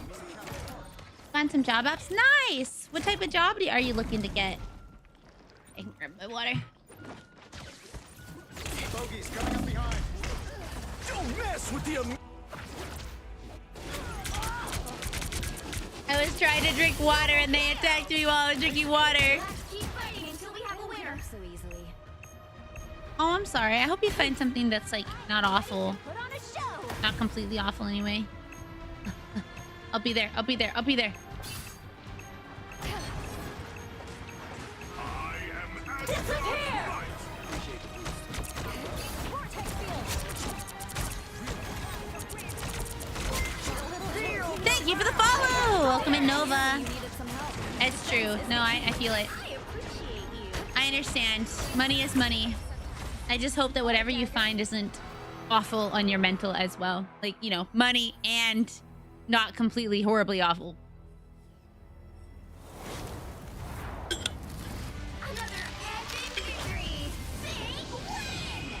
Find some job apps. Nice. What type of job are you looking to get? I can grab my water. Bogies coming up behind. Don't mess with the. I was trying to drink water and they attacked me while I was drinking water. Let's keep fighting until we have a winner. So easily. Oh, I'm sorry. I hope you find something that's like not awful. Put on a show. Not completely awful anyway. I'll be there. I am out of life. Vortex field! Thank you for the follow. Welcome in, Nova. You needed some help. It's true. No, I feel it. I appreciate you. I understand. Money is money. I just hope that whatever you find isn't awful on your mental as well. Like, you know, money and not completely horribly awful. Another epic victory. Big win.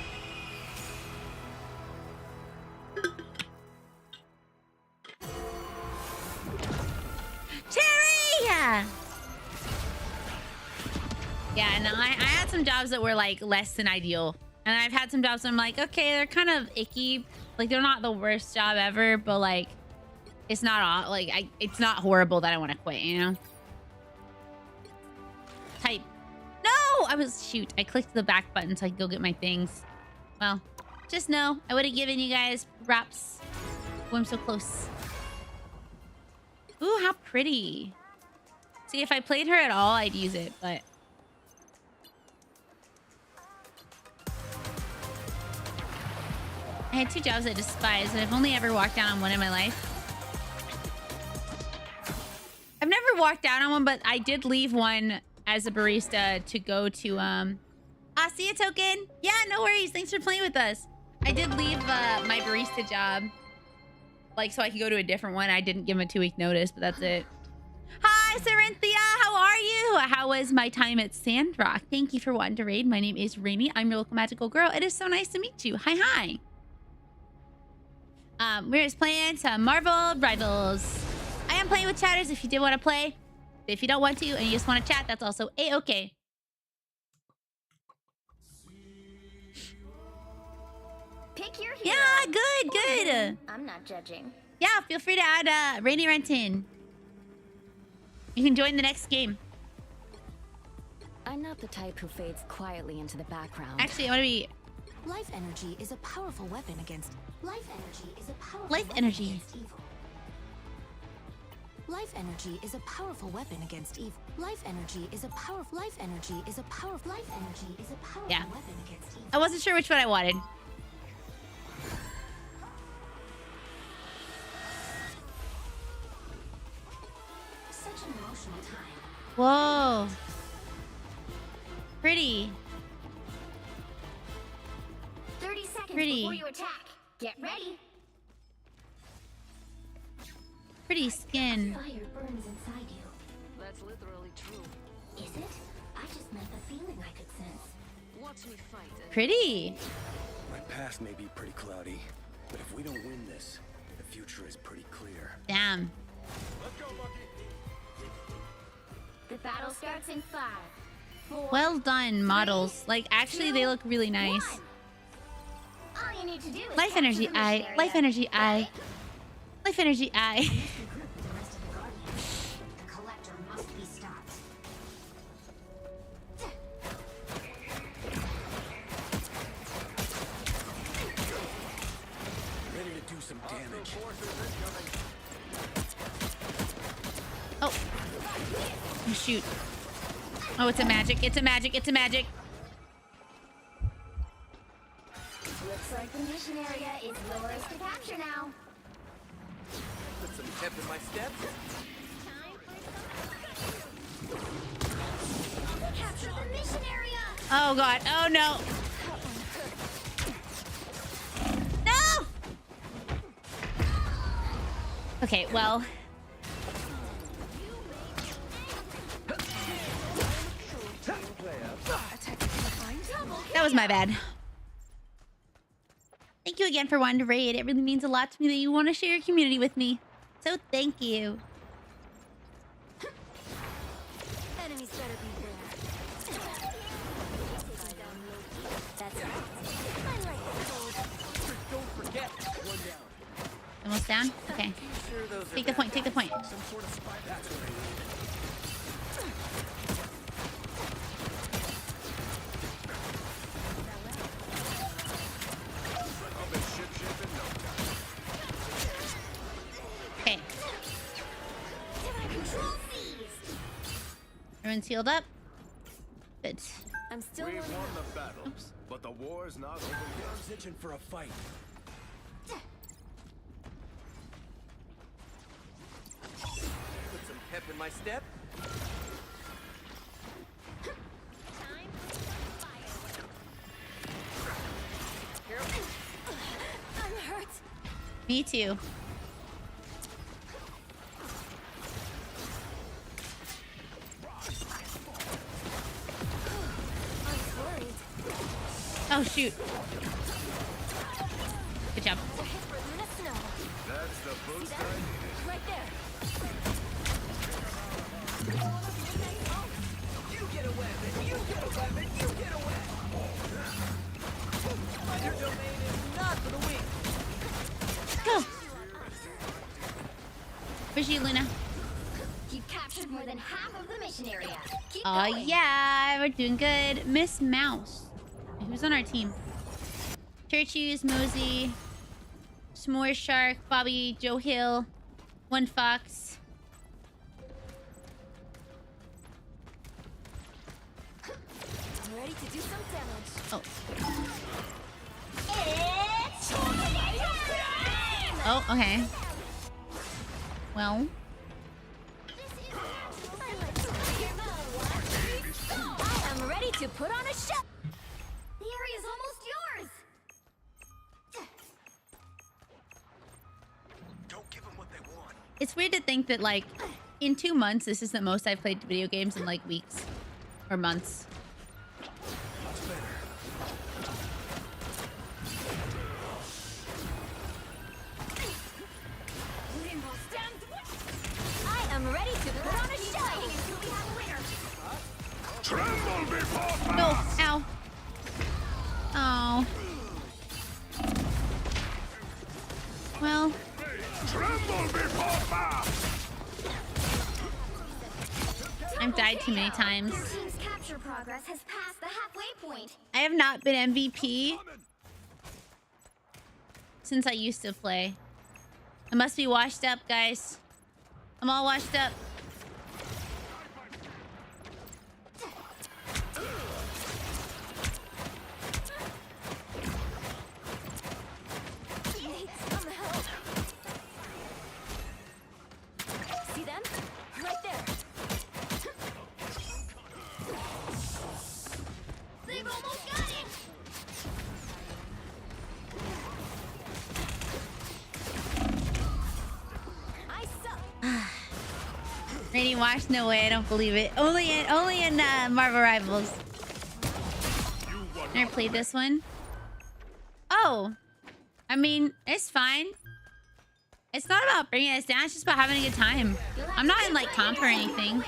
Cherry! Yeah, no, I had some jobs that were like less than ideal. And I've had some jobs that I'm like, okay, they're kind of icky. Like, they're not the worst job ever, but like, it's not like it's not horrible that I want to quit, you know? Type. No! I clicked the back button so I could go get my things. Well, just know I would have given you guys props. Oh, I'm so close. Ooh, how pretty. See, if I played her at all, I'd use it, but... I had 2 jobs I despise, and I've only ever walked down on one in my life. I've never walked down on one, but I did leave one as a barista to go to, see a token. Yeah, no worries. Thanks for playing with us. I did leave my barista job, like, so I could go to a different one. I didn't give him a 2-week notice, but that's it. Hi, Sarinthia. How are you? How was my time at Sandrock? Thank you for wanting to raid. My name is Rainy. I'm your local magical girl. It is so nice to meet you. Hi. We're just playing some Marvel Rivals. I am playing with chatters if you did want to play. If you don't want to and you just want to chat, that's also a-okay. Pick your hero. Yeah, good. I'm not judging. Yeah, feel free to add RainyRentyn. You can join the next game. I'm not the type who fades quietly into the background. Actually, I want to be... Life energy is a powerful weapon against... Life energy is a powerful Life weapon energy. against evil. Life energy is a powerful weapon against evil. Life energy is a powerful... Life energy is a powerful... Life energy is a powerful Yeah. weapon against evil. I wasn't sure which one I wanted. Such an emotional time. Whoa. Pretty. 30 seconds Pretty. before you attack. Get ready. Pretty skin. Fire burns inside you. That's literally true. Is it? I just meant the feeling I could sense. Watch me fight. And Pretty. My past may be pretty cloudy, but if we don't win this, the future is pretty clear. Damn. The battle starts in 5, 4. Well done, models. Like, actually, they look really nice. All you need to do is Life capture energy the mission eye. area. Life energy eye. Life energy eye. Regroup with the rest of the Guardians. The collector must be stopped. Ready to do some damage. Oh. Oh, shoot. Oh, it's a magic. It's a magic. It's a magic. Looks like the mission area is yours to capture now. Put some pep in my step. Capture the mission area. Oh, God. Oh, no. No! Okay, well. That was my bad. Thank you again for wanting to raid. It really means a lot to me that you want to share your community with me. So thank you. Enemies better be there. That's right. I like the gold. Don't forget, one down. Almost down? Okay. Sure those are Take the point. Take the point. Some sort of spy. That's what I need. I'll be ship in no time. Okay. Control seized. Everyone's healed up. Good. I'm still We've warming won up. the battle, but the war's not over yet. I'm itching for a fight. Put some pep in my step. I'm hurt. Me too. I'm worried. Oh, shoot. Good job. That's the boost I needed. Right there. You get a weapon. You get a weapon. You get a weapon. Your domain is not for the weak. Go. Where's you, Luna? You captured more than half of the mission area. Keep Oh, going. yeah. We're doing good. Miss Mouse. Who's on our team? Churches, Mosey, S'more Shark, Bobby, Joe Hill, One Fox. I'm ready to do some damage. Oh. It's time! Oh, okay. Well. I am ready to put on a show. The area's almost yours. Don't give them what they want. It's weird to think that, like, in 2 months, this is the most I've played video games in, like, weeks. Or months. Much better. I am ready to put on a show. Until we have a winner. Tremble before No! Ow! Oh. Well, Tremble before fire! I've died too many times. Your team's capture progress has passed the halfway point. I have not been MVP since I used to play. I must be washed up, guys. I'm all washed up. Need some help. See them? Right there. Rainy Wash? No way, I don't believe it. Only in Marvel Rivals. Never played this one. Oh, I mean, it's fine. It's not about bringing us down. It's just about having a good time. I'm not in like comp or anything.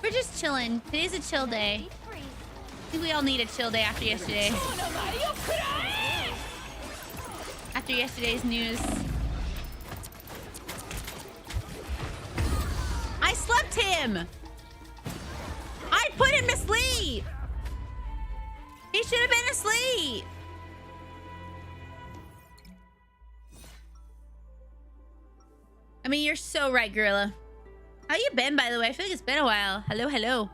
We're just chilling. Today's a chill day. I think we all need a chill day after yesterday. After yesterday's news. I slept him! I put him to sleep! He should have been asleep! I mean, you're so right, Gorilla. How you been, by the way? I feel like it's been a while. Hello, hello.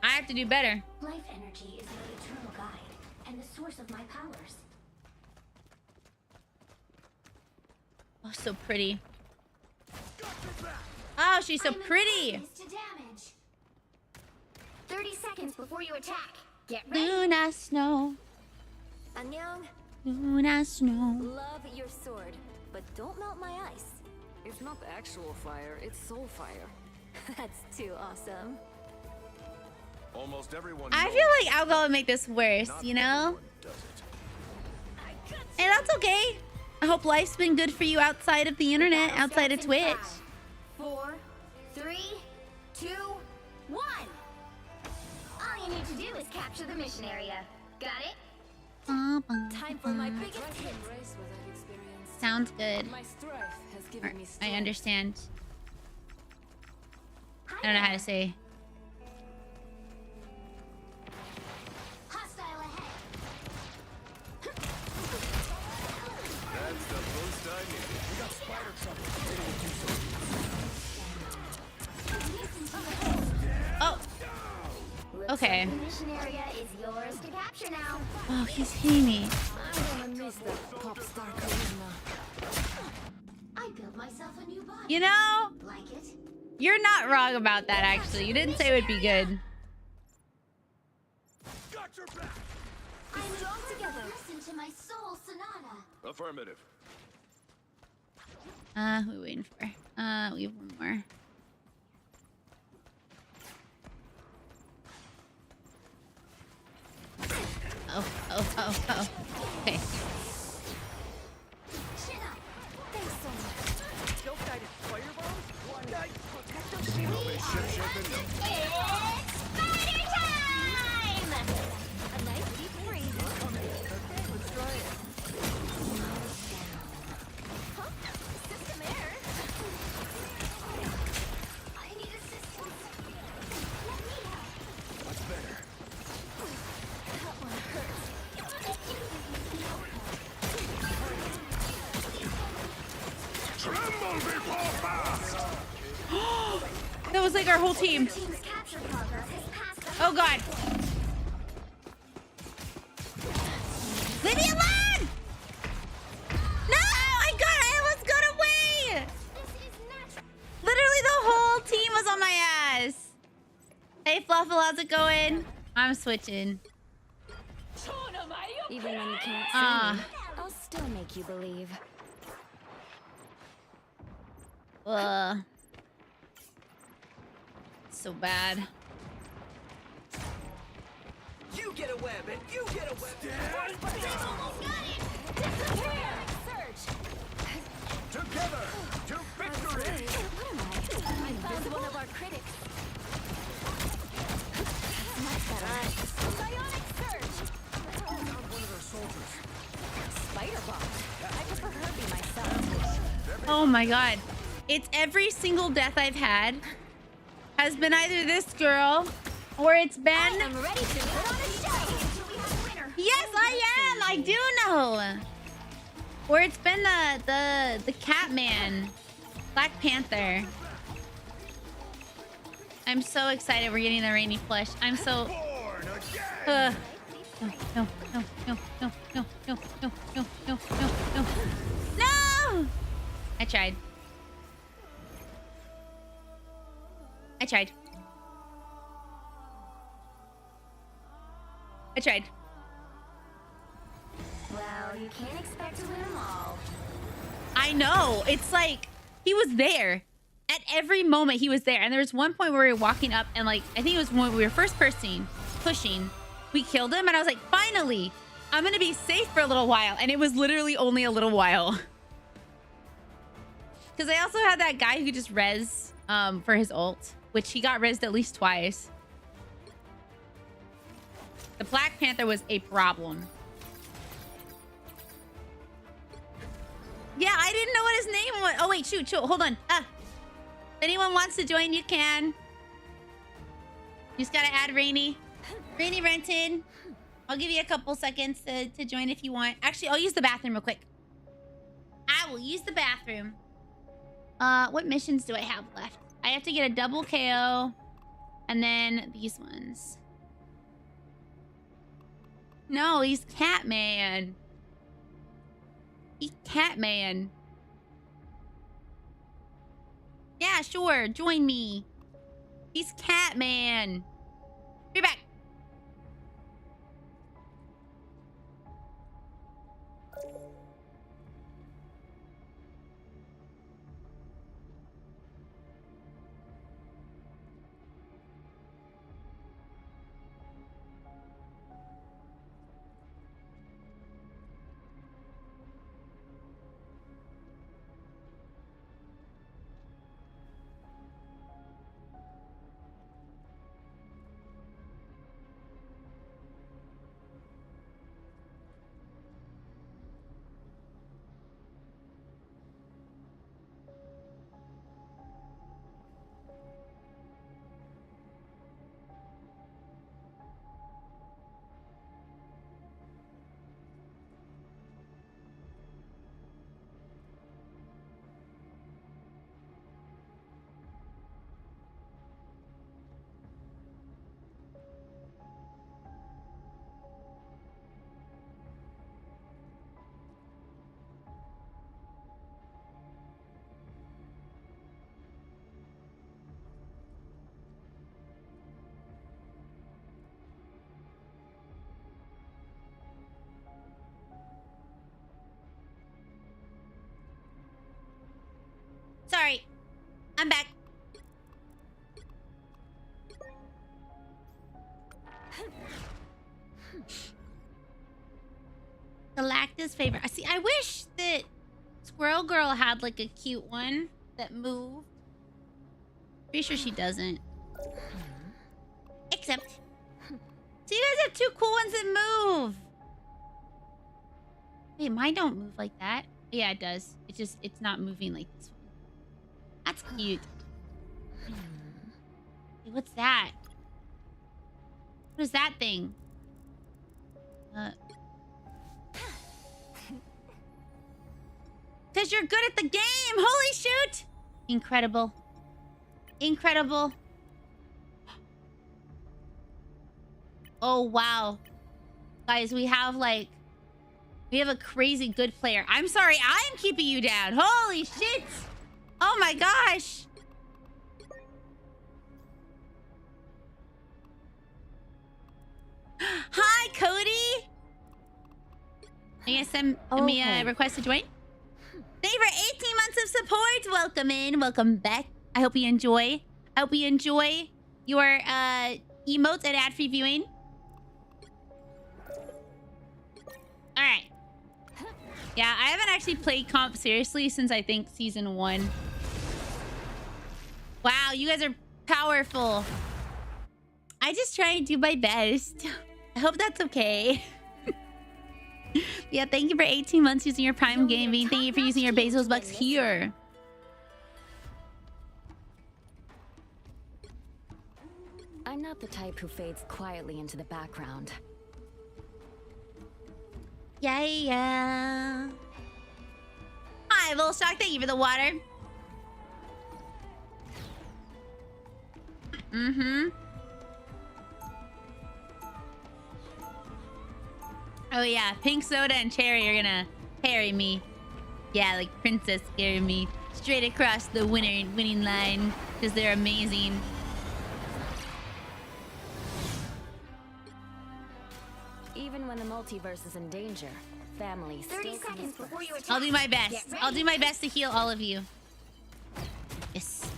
I have to do better. Life energy is my eternal guide and the source of my powers. Oh, so pretty. Oh, she's so I'm pretty. impervious to damage. 30 seconds before you attack. Get ready. Luna Snow. Annyeong. Luna Snow. Love your sword, but don't melt my ice. It's not actual fire, it's soul fire. That's too awesome. Almost everyone. I feel like alcohol would make this worse, you know? And that's okay. I hope life's been good for you outside of the internet, outside of Twitch. 4, 3, 2, 1. All you need to do is capture the mission area. Got it? Time for my biggest hit. Sounds good. My strife has given me I strength. understand. I don't know how to say. Hostile ahead. That's the boost I needed. We got spider trouble. Oh. Looks Okay. like the mission area is yours to capture now. Oh, he's hitting me. I'm gonna miss that pop star charisma. I built myself a new body. You know, Like it? you're not wrong about that, actually. You didn't say it would be good. Got your back. I'm drawn together. Listen to my soul sonata. Affirmative. Who are we waiting for? We have one more. Oh. Okay. Chin up. Self-guided fireball? One night. Protective We shield. are at it. It's party time! A nice deep freeze. Let's try it. System error. I need assistance. Let me help. Much better. That one hurts. Tremble before fast. That was like our whole team. Team's capture progress has passed the Oh, God. Leave me alone! No! I almost got away! This is natural. Literally, the whole team was on my ass. Hey, Fluffle, how's it going? I'm switching. Even when you can't see Ah. me, I'll still make you believe. So bad. You get a web and you get a web. Surge! Together to victory. What am I? I found one of our critics. Much better. Bionic surge! Found one of their soldiers. Spider bomb. I prefer Herbie myself. Oh my god. It's every single death I've had has been either this girl or it's been... I'm ready to put on a show until we have a winner. Yes, I am! I do know! Or it's been the Catman. Black Panther. I'm so excited we're getting the Rainy plush. I'm so... Born again. No. I tried. Well, you can't expect to win them all. I know. It's like he was there. at every moment he was there. And there was one point where we were walking up and like, I think it was when we were first pushing. We killed him and I was like, finally, I'm going to be safe for a little while. And it was literally only a little while. Because I also had that guy who just res for his ult, which he got resed at least twice. The Black Panther was a problem. Yeah, I didn't know what his name was. Oh, wait, shoot. Hold on. If anyone wants to join, you can. You just gotta add RainyRentyn. I'll give you a couple seconds to join if you want. Actually, I'll use the bathroom real quick. I will use the bathroom. What missions do I have left? I have to get a double KO. And then these ones. No, he's Catman. He's Catman. Yeah, sure. Join me. He's Catman. Be back. Sorry. I'm back. Galactus favorite. See, I wish that Squirrel Girl had like a cute one that moved. Pretty sure she doesn't. Except. So you guys have two cool ones that move. Wait, mine don't move like that. Yeah, it does. It's not moving like this one. That's cute. Hey, what's that? What is that thing? Because you're good at the game! Holy shoot! Incredible. Incredible. Oh, wow. Guys, we have a crazy good player. I'm sorry, I'm keeping you down. Holy shit! Oh my gosh! Hi, Cody! I guess send me a request to join. Thank you for 18 months of support. Welcome in, welcome back. I hope you enjoy. I hope you enjoy your emotes and ad-free viewing. All right. Yeah, I haven't actually played comp seriously since I think season 1. Wow, you guys are powerful. I just try and do my best. I hope that's okay. Yeah, thank you for 18 months using your Prime Gaming. Thank you for using your Bezos Bucks here. I'm not the type who fades quietly into the background. Yeah. Hi, Volstock. Thank you for the water. Oh yeah, pink soda and cherry are gonna carry me. Yeah, like Princess carry me straight across the winning line because they're amazing. Even when the multiverse is in danger, family 30 still seconds comes before you first. attack. I'll do my best. I'll do my best to heal all of you. Yes.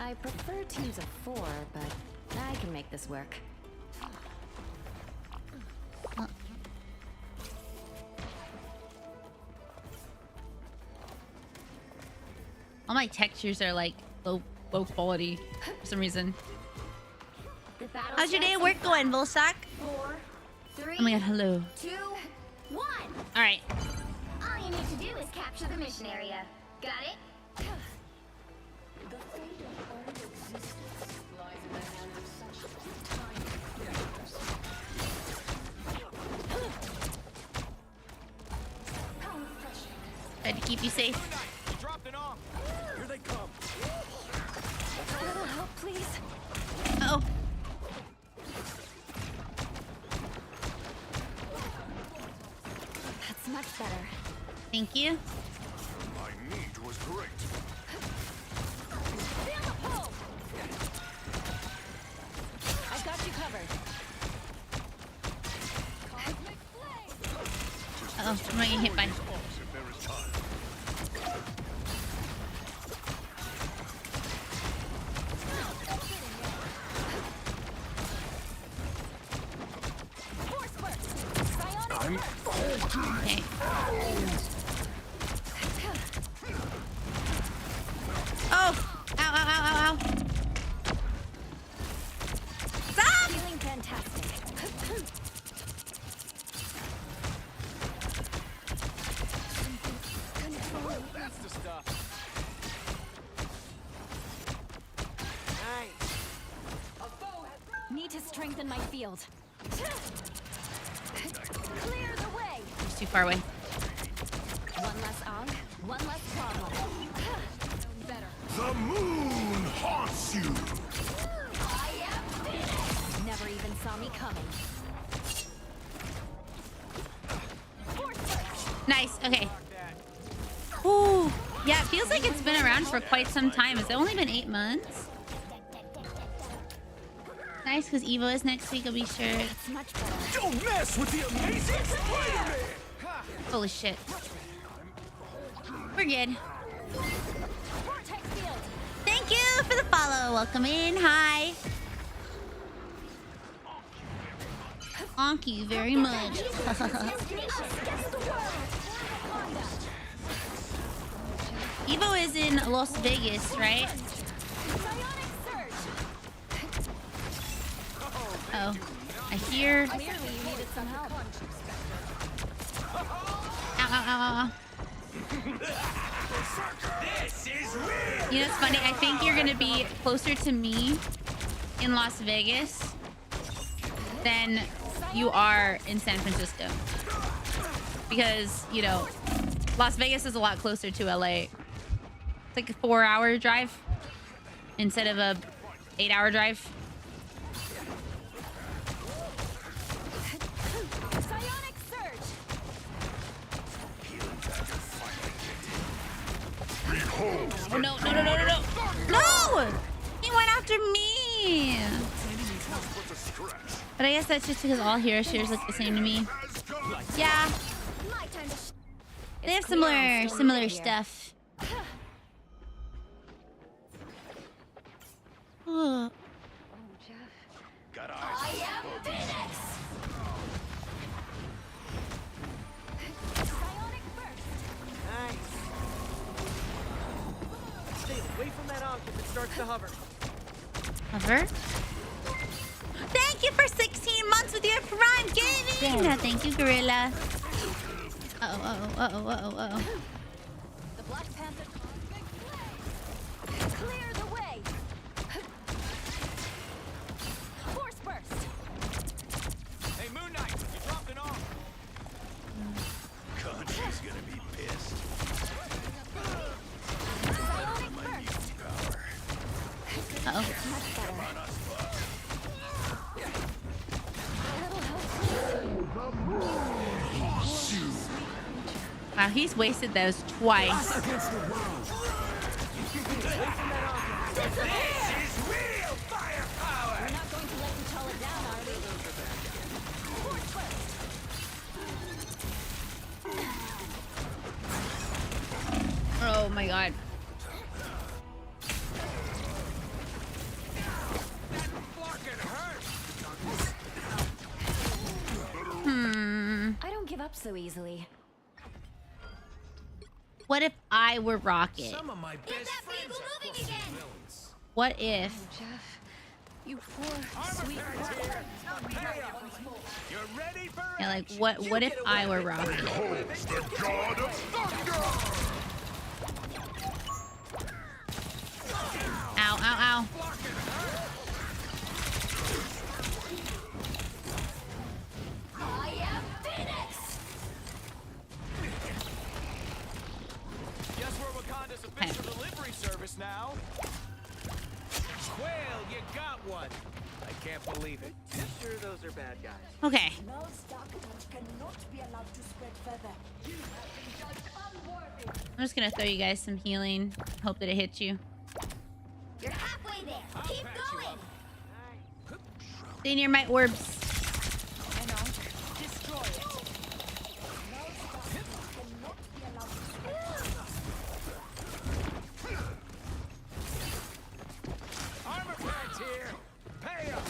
I prefer teams of 4, but I can make this work. All my textures are like low quality for some reason. The battle How's your day at starts work in going, Volsak? 4, 3, Oh my god, hello. 2, 1. All right. All you need to do is capture the mission area. Got it? The fate of all existence lies in the hands of such tiny creatures. How refreshing. Try to keep you safe. Here they come. A little help, please. Uh oh. That's much better. Thank you. My need was great. Feel the pull! I've got you covered. Cosmic flame! Uh oh, I'm gonna get hit by. If there is time. Force burst! Psionic I'm Okay. Oh! Ow! Ow! Ow! Ow! Ow! Stop! feeling fantastic. That's the stuff. Nice. Need to strengthen my field. Clear the way! It's too far away. One less Ankh, one less problem. Better. the moon haunts you. Never even saw me coming. Force burst! Nice. Okay. Ooh. Yeah, it feels like it's been around for quite some time. Has it only been 8 months? Nice, because Evo is next week. I'll be sure. It's much better. Don't mess with the amazing Spider-Man. Holy shit. We're good. Vortex field! Thank you for the follow. Welcome in. Hi. Thank you very much. Evo is in Las Vegas, right? Psionic surge! Oh, I hear. Clearly you needed some help. Ow, ow, ow, ow, ow. You know, it's funny. I think you're gonna be closer to me in Las Vegas than you are in San Francisco, because you know Las Vegas is a lot closer to LA. It's like a 4-hour drive instead of a 8-hour drive. Psionic surge! Oh no, no, no, no, no, no! No! He went after me! But I guess that's just because all hero shares look the same to me. Yeah, My time to they have clear I'm still similar new here. stuff. Oh, Got eyes. I am Phoenix! Psionic burst! Nice. Stay away from that Ankh if it starts to hover. hover. Thank you for 16 months with your Prime Gaming! Yeah, thank you, Gorilla. Uh-oh, uh-oh, uh-oh, uh-oh, uh-oh. The Black Panther cosmic flame! Clear the way! Force burst! Hey, Moon Knight, you dropped an Ankh. Country's gonna be pissed. Psionic burst! Uh-oh. Much better. A little help. Wow, he's wasted those twice. We're not going to let you tell it down, are we? Force burst! Oh my god. give up so easily. What if I were Rocket? Some of my Get best that friends vehicle are moving pussy again. villains. What if? Jeff, you poor, sweet You ready for Yeah, like what if I were Rocket? Beholds the god of thunder! Ow, ow, ow. I am Phoenix. Guess we're Wakanda's official delivery service now. Well, you got one. I can't believe it. Sure, those are bad guys. Okay. I'm just gonna throw you guys some healing. Hope that it hits you. You're halfway there. Keep going. Stay near my orbs. Armor packs here. Pay up.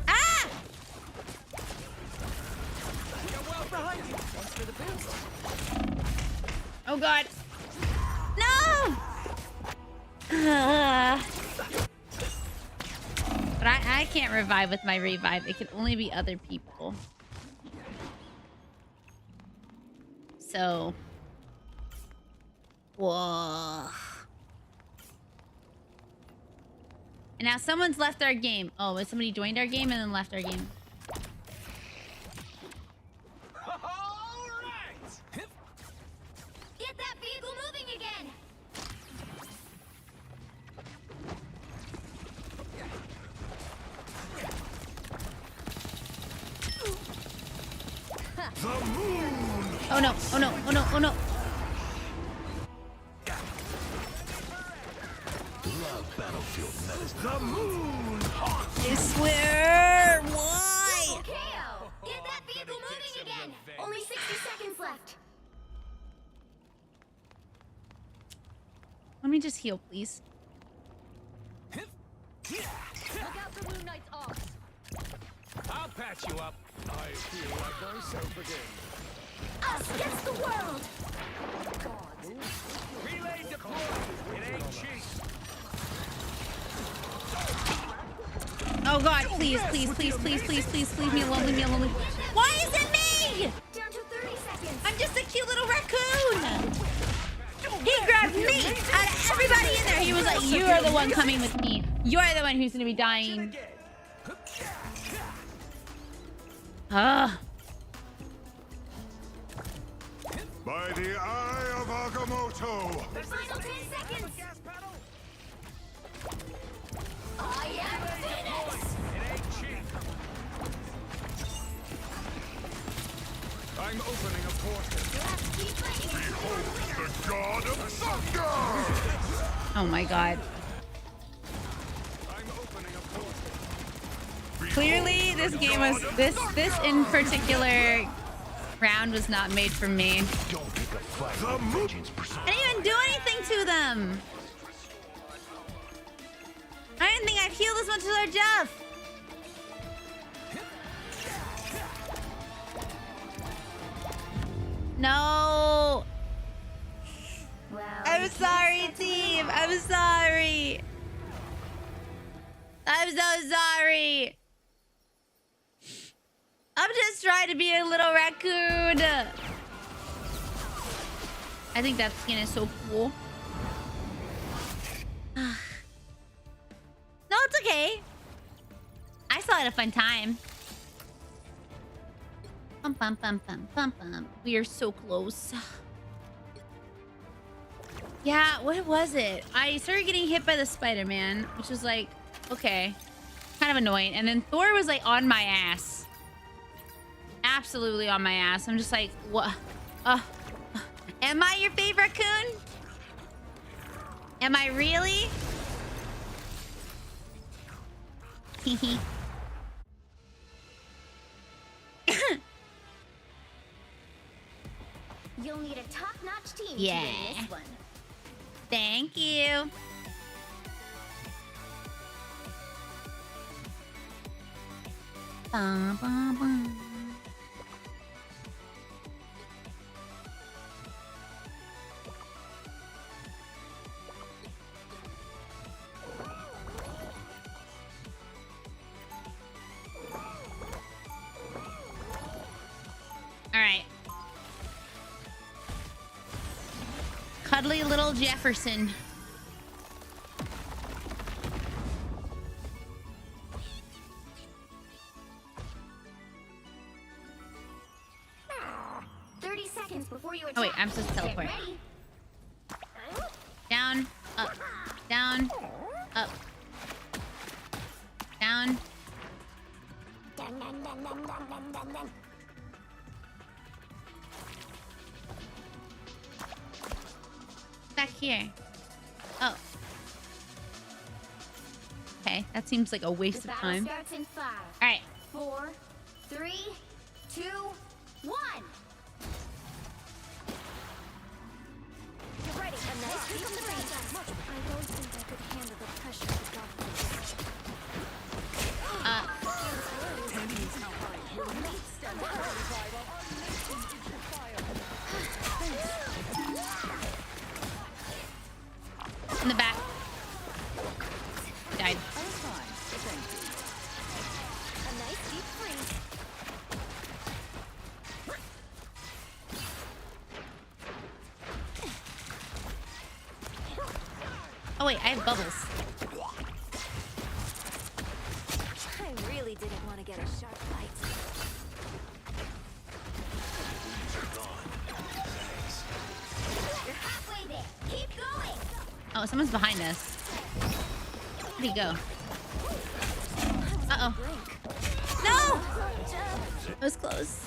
Ah! You're well behind you. Thanks for the boost. Oh god. No! But I can't revive with my revive. It can only be other people. So. Whoa. And now someone's left our game. Oh, somebody joined our game and then left our game. All right. Get that vehicle moving again. The moon! Oh no, oh no, oh no, oh no. Love battlefield medicine. The moon haunts I swear. Why? KO. Get that vehicle moving again. Only 60 seconds left. Let me just heal, please. Look out for Moon Knight's ops. I'll patch you up. I feel like myself again. Us against the world. Relay deployed. It ain't cheap. Oh god, please, please, please, please, please, please, leave me alone, leave me alone. Why is it me? Down to 30 seconds. I'm just a cute little raccoon. He grabbed me out of everybody in there. He was like, you are the one coming with me. You're the one who's gonna be dying. Ugh. by the eye of Agamotto. Final 10 seconds. I am Phoenix. It ain't cheap. I'm opening a portal. You'll have to keep fighting. Behold the god of thunder! Oh my god. I'm opening a portal. Clearly, this game was this in particular round was not made for me. Don't pick a fight. The vengeance pursuit. I didn't even do anything to them. I didn't think I'd heal this much with our Jeff. No. Well, I'm sorry, team. I'm sorry. I'm so sorry. I'm just trying to be a little raccoon. I think that skin is so cool. No, it's okay. I still had a fun time. Bum, bum, bum, bum, bum, bum. We are so close. Yeah, what was it? I started getting hit by the Spider-Man, which was like, okay, kind of annoying. And then Thor was like on my ass. Absolutely on my ass. I'm just like, what? Am I your favorite raccoon? Am I really? Hehe. you'll need a top-notch team Yeah. to win this one. Thank you. Bum, bum, bum. cuddly little Jefferson. Before you attack. Oh wait, I'm supposed to Get teleport. ready. Down, up, down, up, down. Back here. Oh. Okay, that seems like a waste The of battle time. starts in 5, All right. 4, 3, 2, 1. Get ready. A nice deep breath. I don't think I could handle the pressure of the In the back. Died. A nice deep breath. Oh wait, I have bubbles. I really didn't want to get a sharp bite. You're halfway there. Keep going. Oh, someone's behind us. Where'd he go? Uh-oh. No! It was close.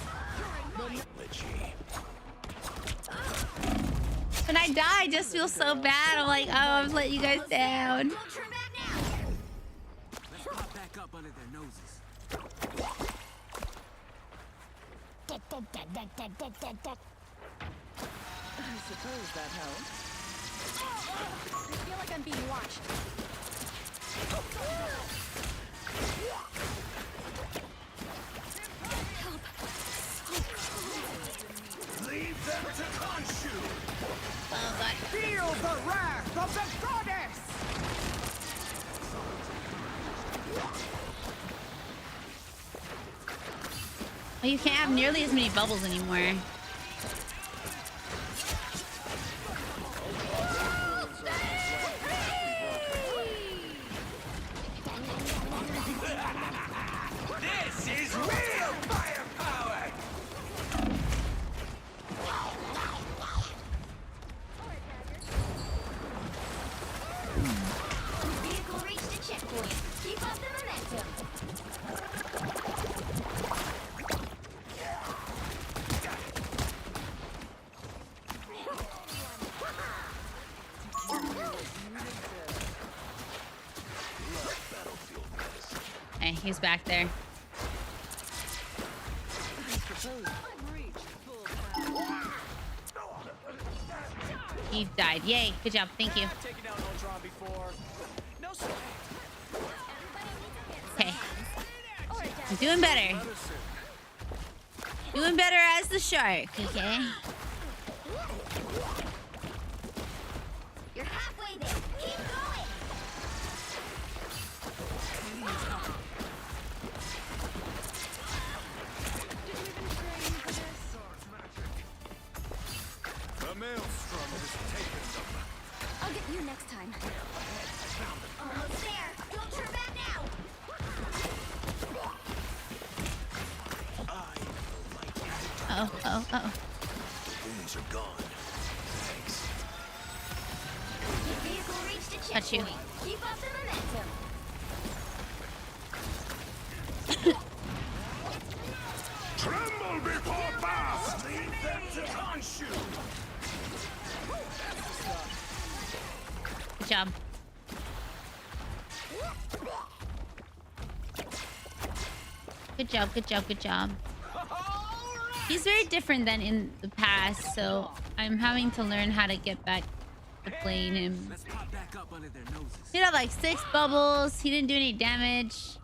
When I die, I just feel so bad. I'm like, oh, I've let you guys down. Don't turn back now. Let's pop back up under their noses. I suppose that helps. I feel like I'm being watched. Leave them to Khonshu! Oh, God. Feel the wrath of the goddess! Well, you can't have nearly as many bubbles anymore. This is real firepower! Vehicle reached the checkpoint. Keep up the momentum. Hey, he's back there. He died. Yay. Good job. Thank you. I've taken out Ultron before. No sweat. Okay. I'm doing better. Doing better as the shark, okay? You're halfway there. Keep going. The maelstrom has taken them. I'll get you next time. Almost there. Don't turn back now. Uh-oh, uh-oh, uh-oh. Wounds are gone. Thanks. The vehicle reached a Got you. checkpoint. Keep up the momentum. Tremble before blast! Leave them to Khonshu! Good job. Good job, good job, good job. He's very different than in the past, so I'm having to learn how to get back to playing him. Let's pop back up under their noses. He had like 6 bubbles. He didn't do any damage.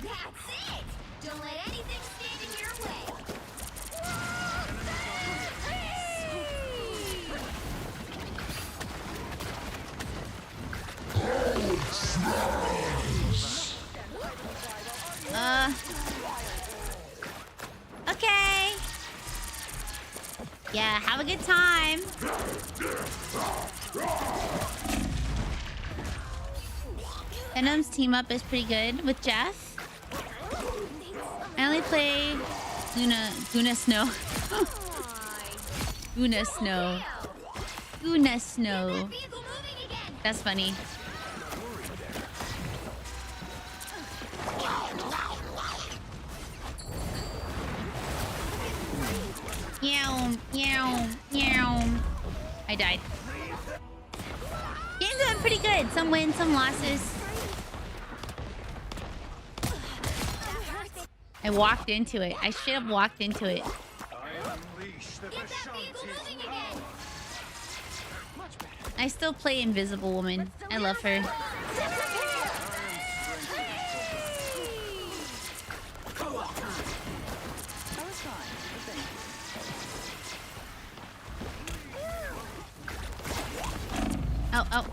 That's it. Don't let anything stand in your way. Yeah, have a good time. Venom's team up is pretty good with Jeff. I only play Guna Snow. Guna Snow. Guna Snow. That's funny. Meow, meow, meow. I died. Game's going pretty good. Some wins, some losses. I walked into it. I should have walked into it. I still play Invisible Woman. I love her. Oh, oh.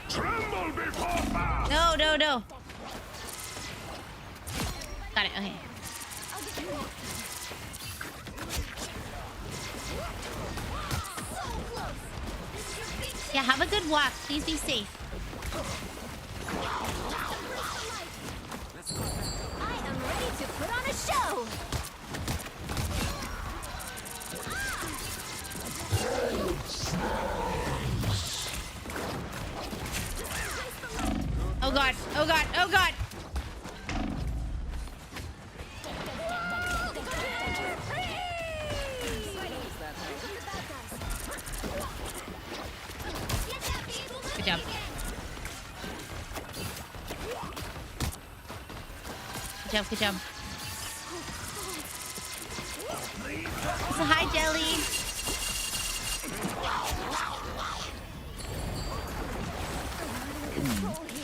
Tremble before fast. No, no, no. Got it, okay. Yeah, have a good walk. Please be safe. I am ready to put on a show. Oh god, oh god, oh god. Good job. Good job, good job. So hi, Jelly.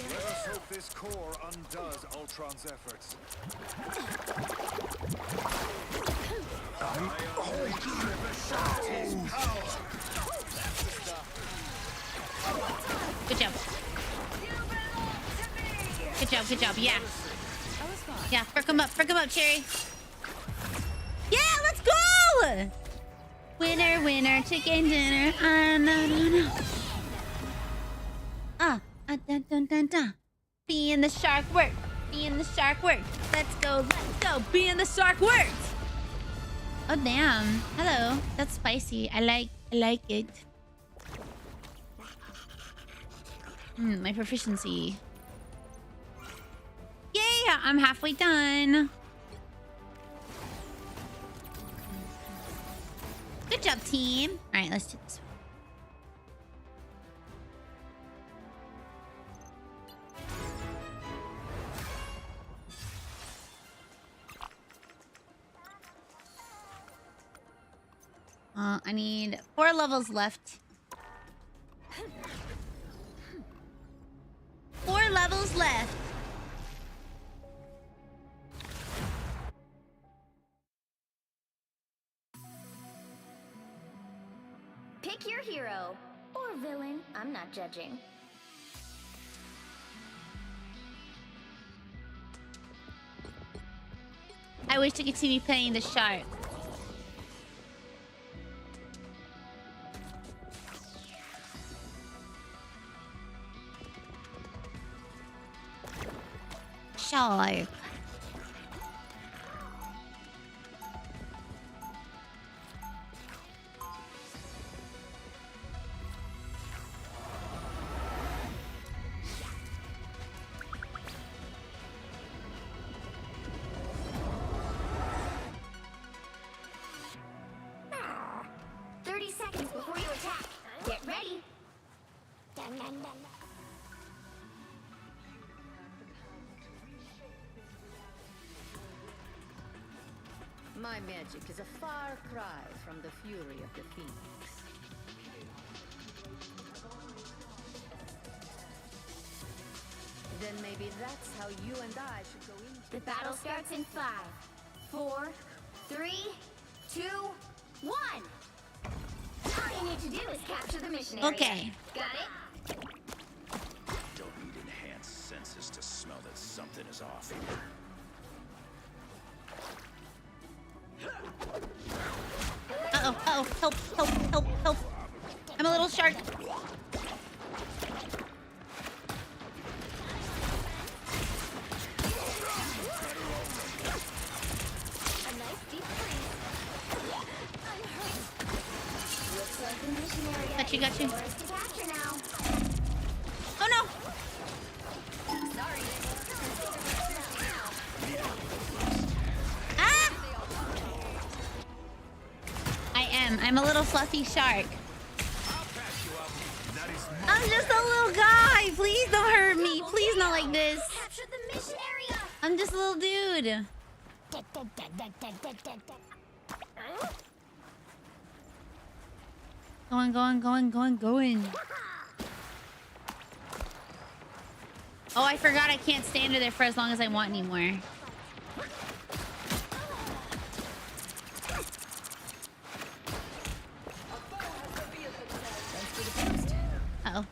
Let's hope this core undoes Ultron's efforts. Good job. Good job, good job. Yeah. Yeah, frick him up, Cherry. Yeah, let's go! Winner, winner, chicken dinner. No, no, no. Dun, dun, dun, dun. Be in the shark work. Be in the shark work. Let's go, let's go. Be in the shark work. Oh, damn. Hello. That's spicy. I like it. My proficiency. Yeah, I'm halfway done. Good job, team. All right, let's do this one. I need 4 levels left. 4 levels left. Pick your hero or villain. I'm not judging. I wish to continue playing the shark. Shark. My magic is a far cry from the fury of the Phoenix. Then maybe that's how you and I should go into The battle starts in 5, 4, 3, 2, 1. All you need to do is capture the mission area. Okay. Got it? Don't need enhanced senses to smell that something is off here. Uh-oh, shark. A nice deep freeze. I'm hurt. Looks like the mission area Got you, is got you. yours to capture now. Oh no! Sorry. Ah! I'm a little fluffy shark. I'm just a little guy. Please don't hurt me. Please not like this. Capture the mission area. I'm just a little dude. Going. Oh, I forgot I can't stand there for as long as I want anymore. Uh-oh.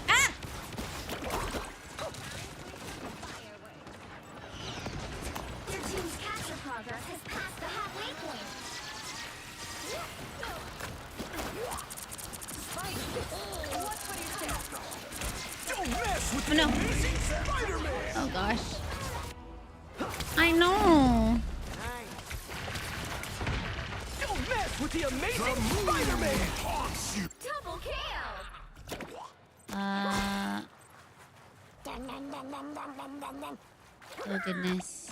Ah! Your team's capture progress has passed the halfway point. Don't mess with Oh no. amazing Spider-Man! Oh gosh. I know. Don't mess with the amazing Spider-Man! Haunts you! Double kill. Oh goodness.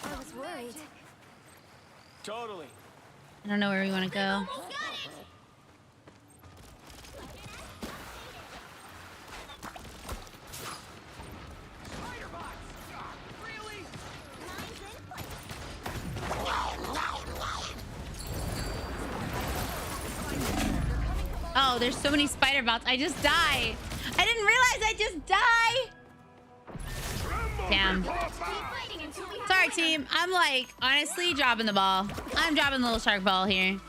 I was worried. Totally. I don't know where we want to go. Oh, there's so many spider bots. I just die. I didn't realize I just die. Damn. Keep fighting until we have Sorry, team. I'm like, honestly, dropping the ball. I'm dropping the little shark ball here.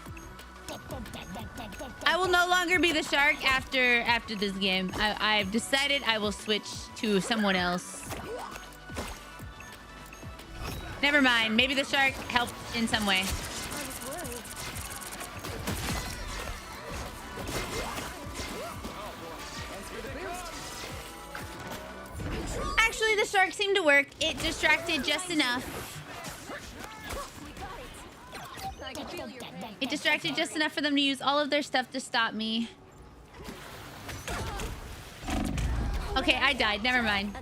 I will no longer be the shark after this game. I've decided I will switch to someone else. Never mind. Maybe the shark helped in some way. I was worried. Actually, the shark seemed to work. It distracted just enough. It distracted just enough for them to use all of their stuff to stop me. Okay, I died. Never mind.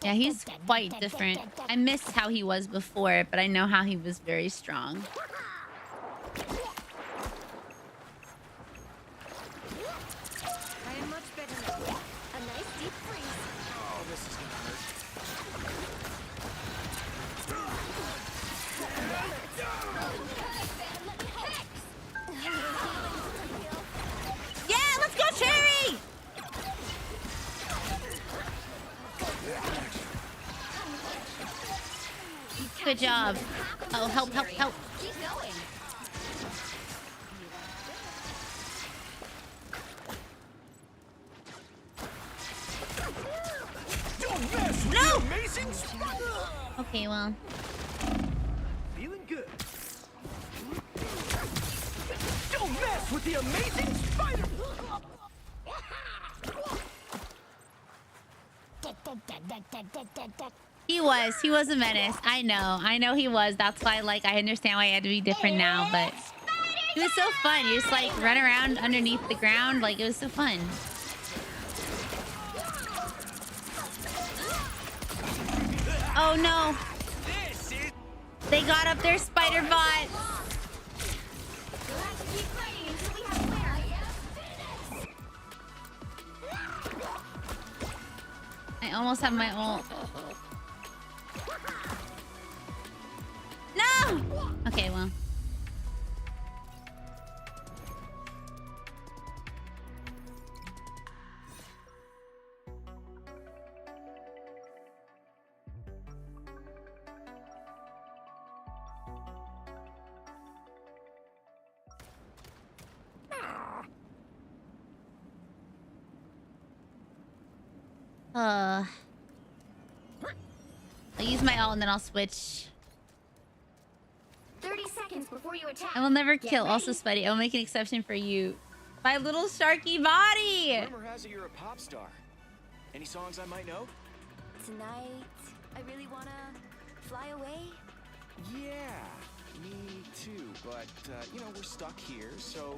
Yeah, he's quite different. I missed how he was before, but I know how he was very strong. I am much better now. A nice deep freeze. Oh, this is gonna hurt. Yeah, let's go, Cherry! Good job. Oh, help. Keep going. Don't mess with No! the amazing Spider! Okay, well. Feeling good. Don't mess with the amazing Spider! He was a menace. I know he was. That's why, like, I understand why he had to be different now, but he was so fun. You just, like, run around underneath the ground. Like, it was so fun. Oh, no. This is They got up their spider bot. We'll have to keep fighting until we have a winner. I almost have my ult. I'll use my ult and then I'll switch. 30 seconds before you attack. I will never Get kill. ready. Also, Spuddy, I will make an exception for you. My little sharky body. Rumor has it you're a pop star. Any songs I might know? Tonight, I really wanna fly away. Yeah, me too. But, you know, we're stuck here, so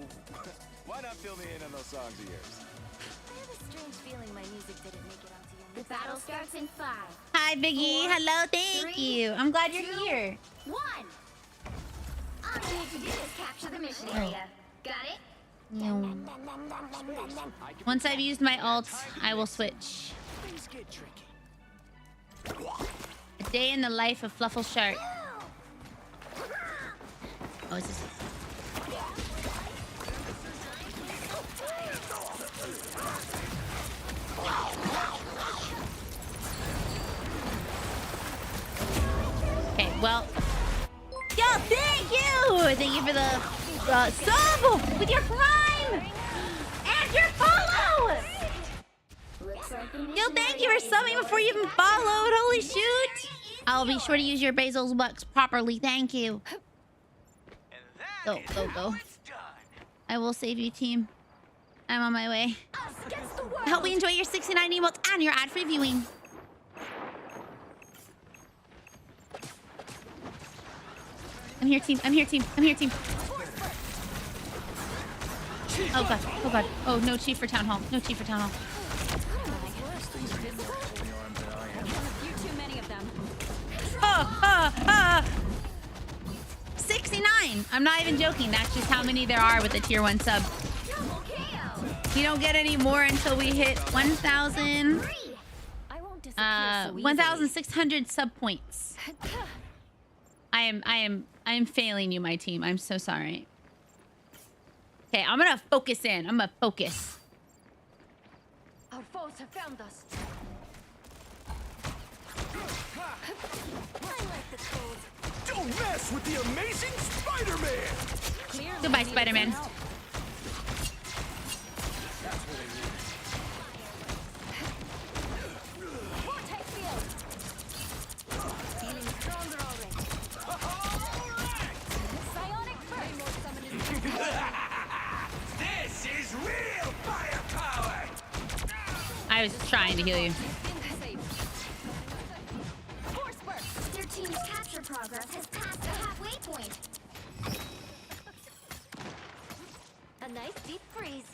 why not fill me in on those songs of yours? I have a strange feeling my music didn't make it onto your. The battle starts in 5. Hi, Biggie. 4, Hello, thank 3, you. I'm glad you're 2, here. 1. All you need to do is capture the mission area. Got it? Once I've used my ult, I will switch. Things get tricky. A day in the life of Fluffle Shark. Oh, is this? Okay, well. Yo, thank you! Thank you for the sub with your prime and your follow! Looks like the Yo, mission thank you area for is subbing before you even followed. Holy shoot! I'll be sure to use your Basil's bucks properly. Thank you. Go, go, go. I will save you, team. I'm on my way. Us against the world. I hope we enjoy your 69 emotes and your ad-free viewing. I'm here, team. I'm here, team. I'm here, team. Oh, God. Oh, God. Oh, no chief for town hall. No chief for town hall. You too many of them. 69. I'm not even joking. That's just how many there are with the tier 1 sub. Double KO. We don't get any more until we hit 1,000. 3. I won't disappear so easily. 1,600 sub points. I am failing you, my team. I'm so sorry. Okay, I'm gonna focus in. I'm gonna focus. Our foes have found us. I like the cold. Don't mess with the amazing Spider-Man! Clearly Goodbye, we need Spider-Man. some help. Vortex field. Feeling stronger already. Psionic burst. This is real firepower! I was trying to heal you. Force burst. Your team's capture progress has passed the halfway point. A nice deep freeze.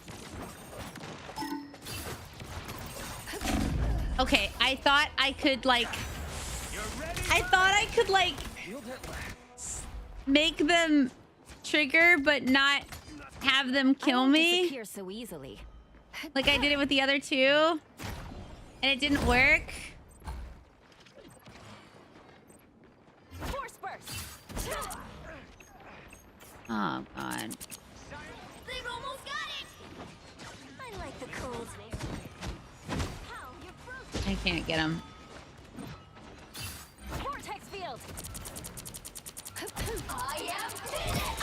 Okay, I thought I could like You ready? I thought I could like make them trigger but not have them kill me. Disappear so easily. Like I did it with the other two. And it didn't work. Force burst. Oh god. They've almost got it. I like the cold. How you're frozen. I can't get him. Vortex field. I am finished.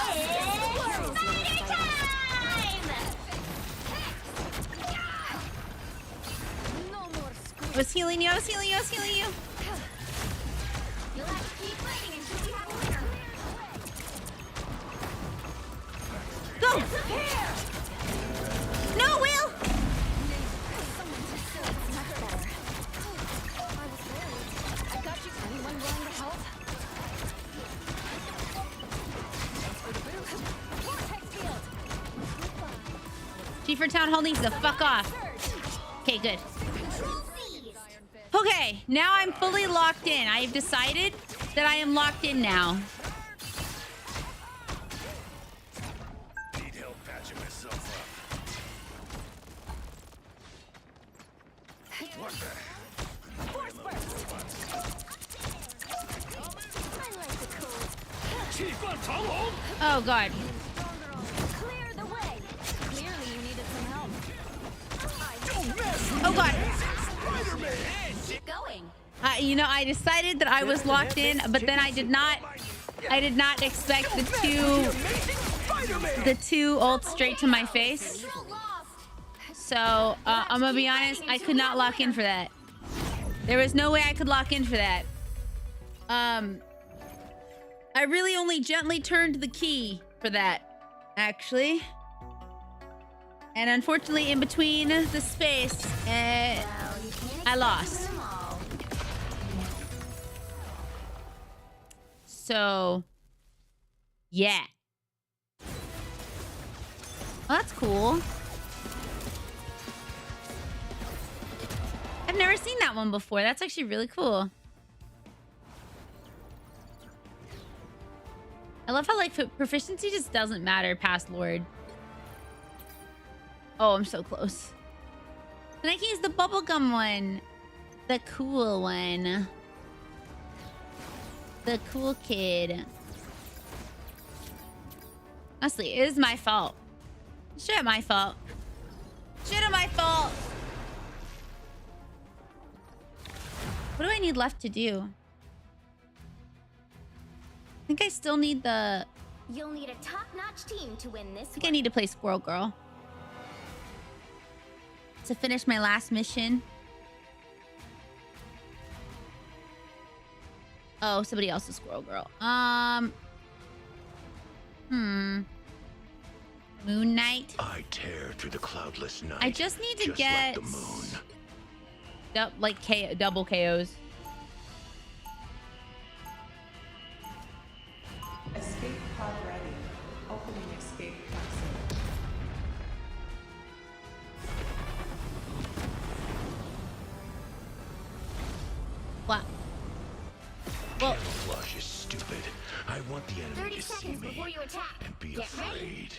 Spider time! No more I was healing you, I was healing you, I was healing you. You'll have to keep fighting until you have a winner. Go! No, Will! I got you. Anyone willing to help? Vortex field. Chief for Town Hall needs to fuck off. Okay, good. Control C. Okay, now I'm fully locked in. I've decided that I am locked in now. Need help patching myself up. What the? I like the cold. Chief on Tom Oh god. Clear the way. Clearly you needed some help. Don't mess with Oh god. Spider-Man! Keep going. You know, I decided that I was locked in, but then I did not expect the two ults straight to my face. Control lost. So, I'm gonna be honest, I could not lock in for that. There was no way I could lock in for that. I really only gently turned the key for that, actually. And unfortunately, in between the space, I lost. So, yeah. Well, that's cool. I've never seen that one before. That's actually really cool. I love how, like, proficiency just doesn't matter past Lord. Oh, I'm so close. And I can use the bubblegum one. The cool one. The cool kid. Honestly, it is my fault. Shit, my fault. Shit, my fault. What do I need left to do? I think I still need the... You'll need a top-notch team to win this. I think I need to play Squirrel Girl to finish my last mission. Oh, somebody else is Squirrel Girl. Moon Knight. I tear through the cloudless night. I just need to get like the moon. Double KOs. Escape pod ready. Opening escape capsule. What? Well, Camouflage is stupid. I want the enemy 30 to see seconds me before you attack. and be Get ready. afraid.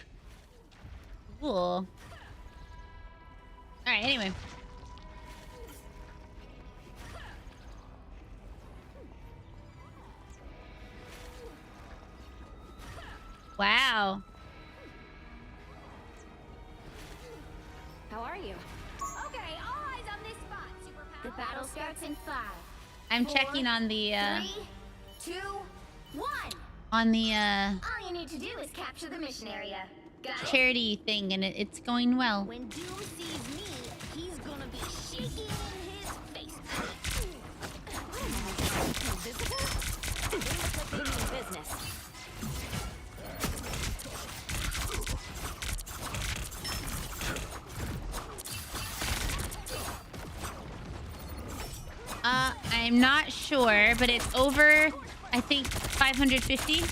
cool. All right, anyway. Wow. How are you? Okay, all eyes on this spot. Superpower. The battle starts in 5. I'm 4, checking on the 3, 2, 1. on the All you need to do is capture the mission area. Got it? charity thing, and it's going well. When Doom sees me, he's gonna be shaking in his face. Invisible? They look like they mean business. I'm not sure, but it's over, I think, 550.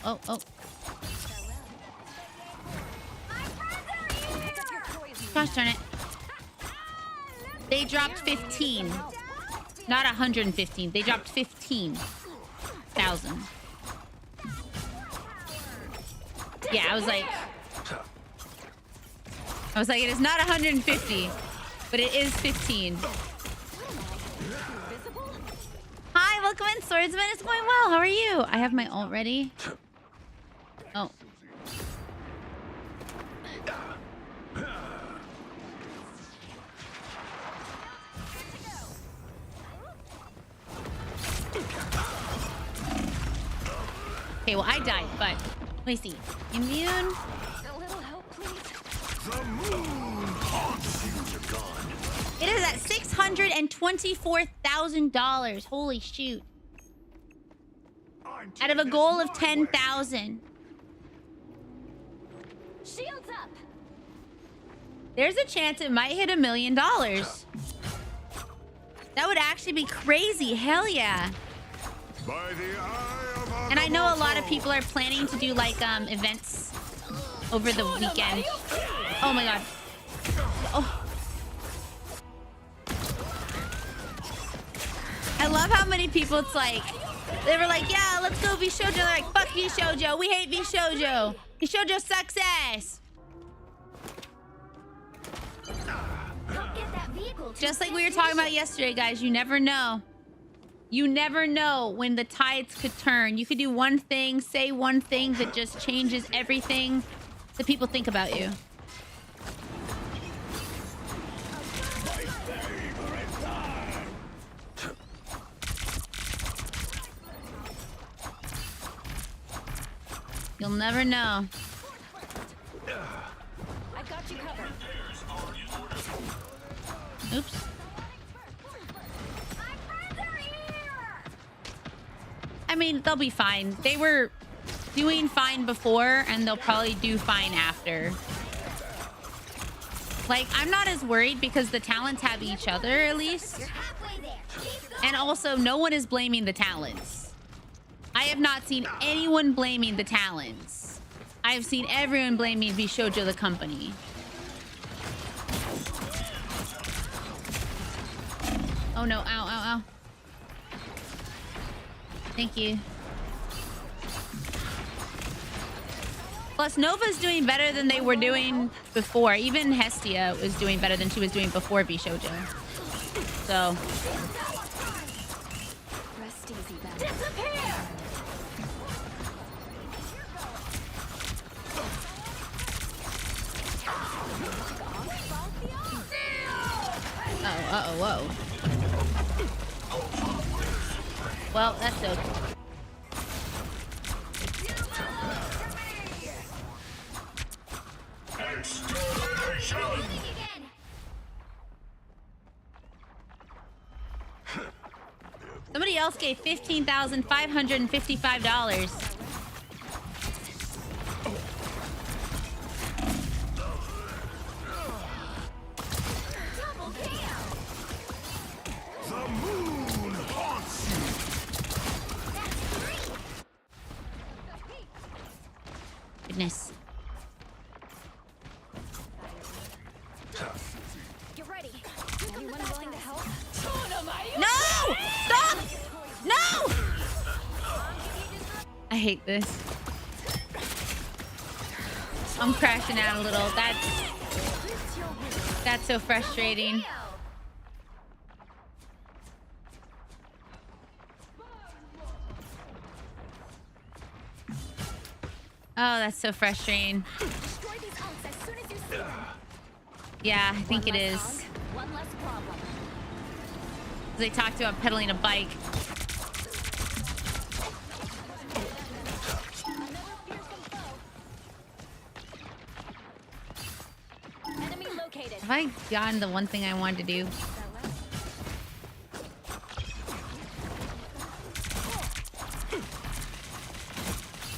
Oh. Gosh darn it. They dropped 15. Not 115. They dropped 15,000. Yeah, I was like, it is not 150, but it is 15. Hi, welcome in, Swordsman. It's going well. How are you? I have my ult ready. Oh. Okay, well, I died, but let me see. Immune. A little help, please. The moon haunts you to gone. It is at $624,000. Holy shoot. Out of a goal of 10,000. Shields up. There's a chance it might hit $1 million. That would actually be crazy. Hell yeah. By the eye of our And I know a lot of people are planning to do like events over the weekend. Oh my god. Oh. I love how many people it's like, they were like, yeah, let's go VShojo. They're like, fuck VShojo. We hate VShojo. VShojo sucks ass. Don't get that vehicle. Just like we were talking about yesterday, guys, you never know. You never know when the tides could turn. You could do one thing, say one thing that just changes everything that people think about you. You'll never know. I got you covered. Oops. I mean, they'll be fine. They were doing fine before, and they'll probably do fine after. Like, I'm not as worried because the talents have each other, at least. And also, no one is blaming the talents. I have not seen anyone blaming the talents. I have seen everyone blaming Bishoujo the company. Oh no, ow, ow, ow. Thank you. Plus, Nova's doing better than they were doing before. Even Hestia was doing better than she was doing before Bishoujo. So. Rest easy, Ben. Disappear! Uh-oh, whoa. Well, that's okay. Somebody else gave $15,555. The moon haunts you. Goodness. Get ready. Anyone willing to help? No! Stop! No! I hate this. I'm crashing out a little. That's so frustrating. Oh, that's so frustrating. Destroy these hunks as soon as you see them. Yeah, I think it is. One less problem. They talked about pedaling a bike. Enemy located. Have I gotten the one thing I wanted to do?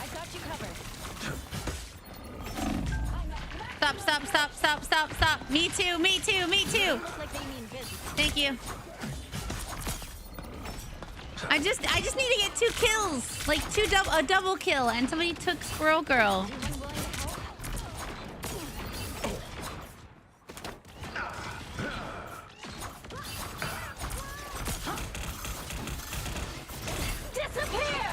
I got you covered. Stop, stop, stop, stop, stop, stop. Me too, me too, me too. Look like they mean business. Thank you. I just need to get 2 kills. Like a double kill, and somebody took Squirrel Girl. Anyone willing to help? Disappear!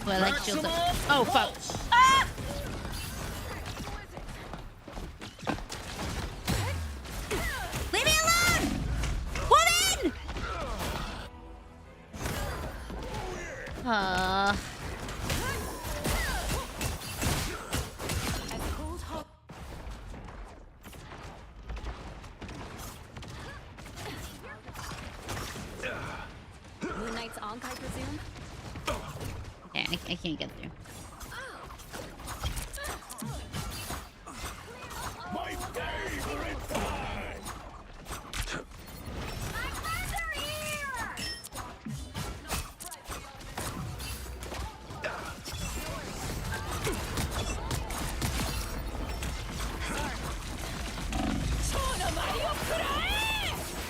Well, I like shield. Oh fuck. Ah! Leave me alone! Woman! Moon Knight's Ankh, I presume? Yeah, I can't get through. My favorite time.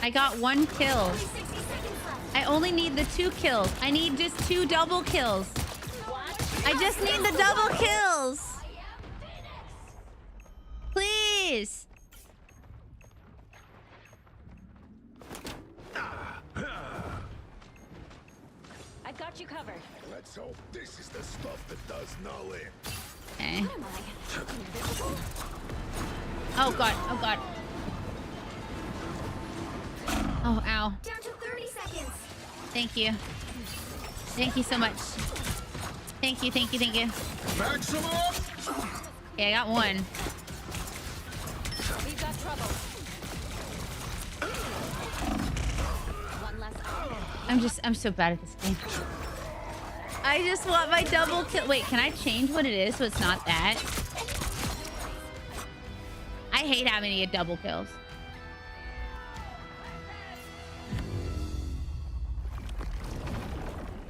I got 1 kill. I only need the 2 kills. I need just 2 double kills. I just need the double kills. Please. I've got you covered. Let's hope this is the stuff that does no in. Okay. What am I? Invisible? Oh god. Oh god. Oh, ow. Down to 30 seconds. Thank you. Thank you so much. Thank you, thank you, thank you. Maximum! Okay, I got 1. We've got trouble. One less. I'm so bad at this game. I just want my double kill. Wait, can I change what it is so it's not that? I hate having to get double kills.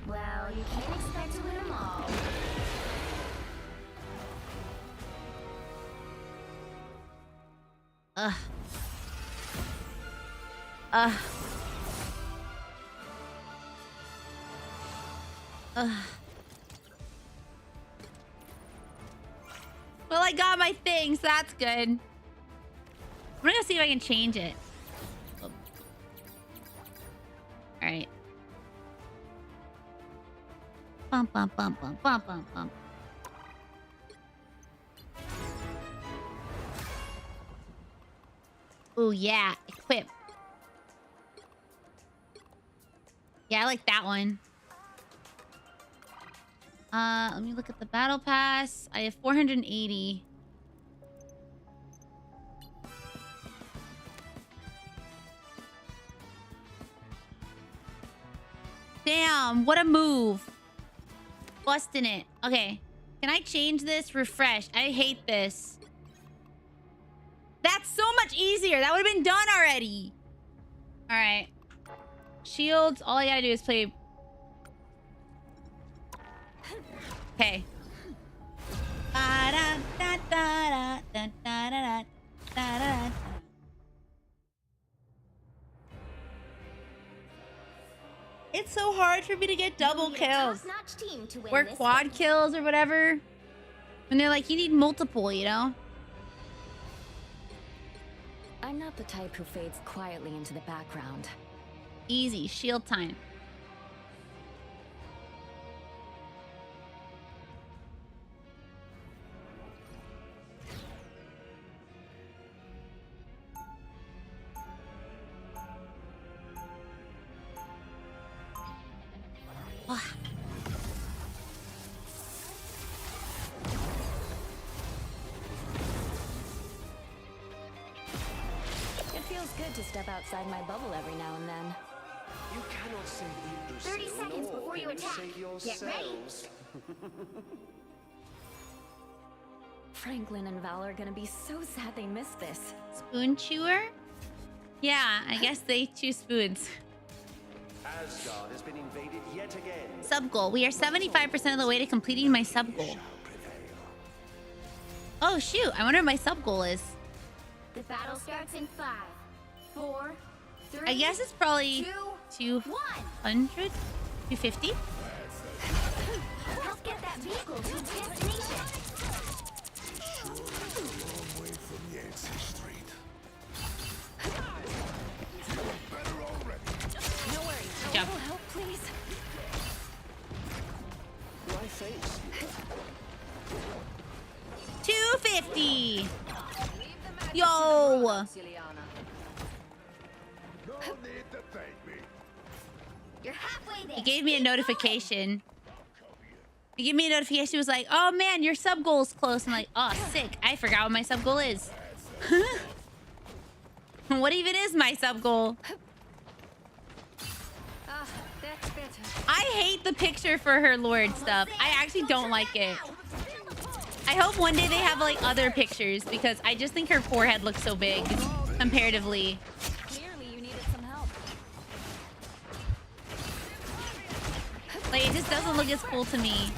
Well, you can't expect to win them all. Ugh. Well, I got my thing, so that's good. I'm gonna go see if I can change it. Oh. All right. Bum bum bum bum bum bum bum. Oh yeah, equip. Yeah, I like that one. Let me look at the battle pass. I have 480. Damn, what a move. Busting it. Okay. Can I change this? Refresh. I hate this. That's so much easier. That would have been done already. All right. Shields. All I gotta do is play. Okay. It's so hard for me to get double kills. Or quad kills or whatever. And they're like, you need multiple, you know? I'm not the type who fades quietly into the background. Easy. Shield time. It feels good to step outside my bubble every now and then. You cannot save the 30 seconds before you attack. Get ready. Franklin and Val are gonna be so sad they missed this. Spoon chewer? Yeah, I guess they chew spoons. Asgard has been invaded yet again. Sub goal. We are 75% of the way to completing my sub goal. Oh shoot, I wonder what my sub goal is. The battle starts in 5, 4, 3. I guess it's probably 200? 250? Help get that vehicle to its destination. No worries. Jump. Oh, help, please. My face. 250. Yo. No need to thank me. You're halfway there. It gave me a notification. It gave me a notification. It was like, oh man, your sub goal is close. I'm like, oh, sick. I forgot what my sub goal is. What even is my sub goal? That's better. I hate the picture for her Lord stuff. I actually don't like it. I hope one day they have like other pictures because I just think her forehead looks so big comparatively. Clearly you needed some help. Like it just doesn't look as cool to me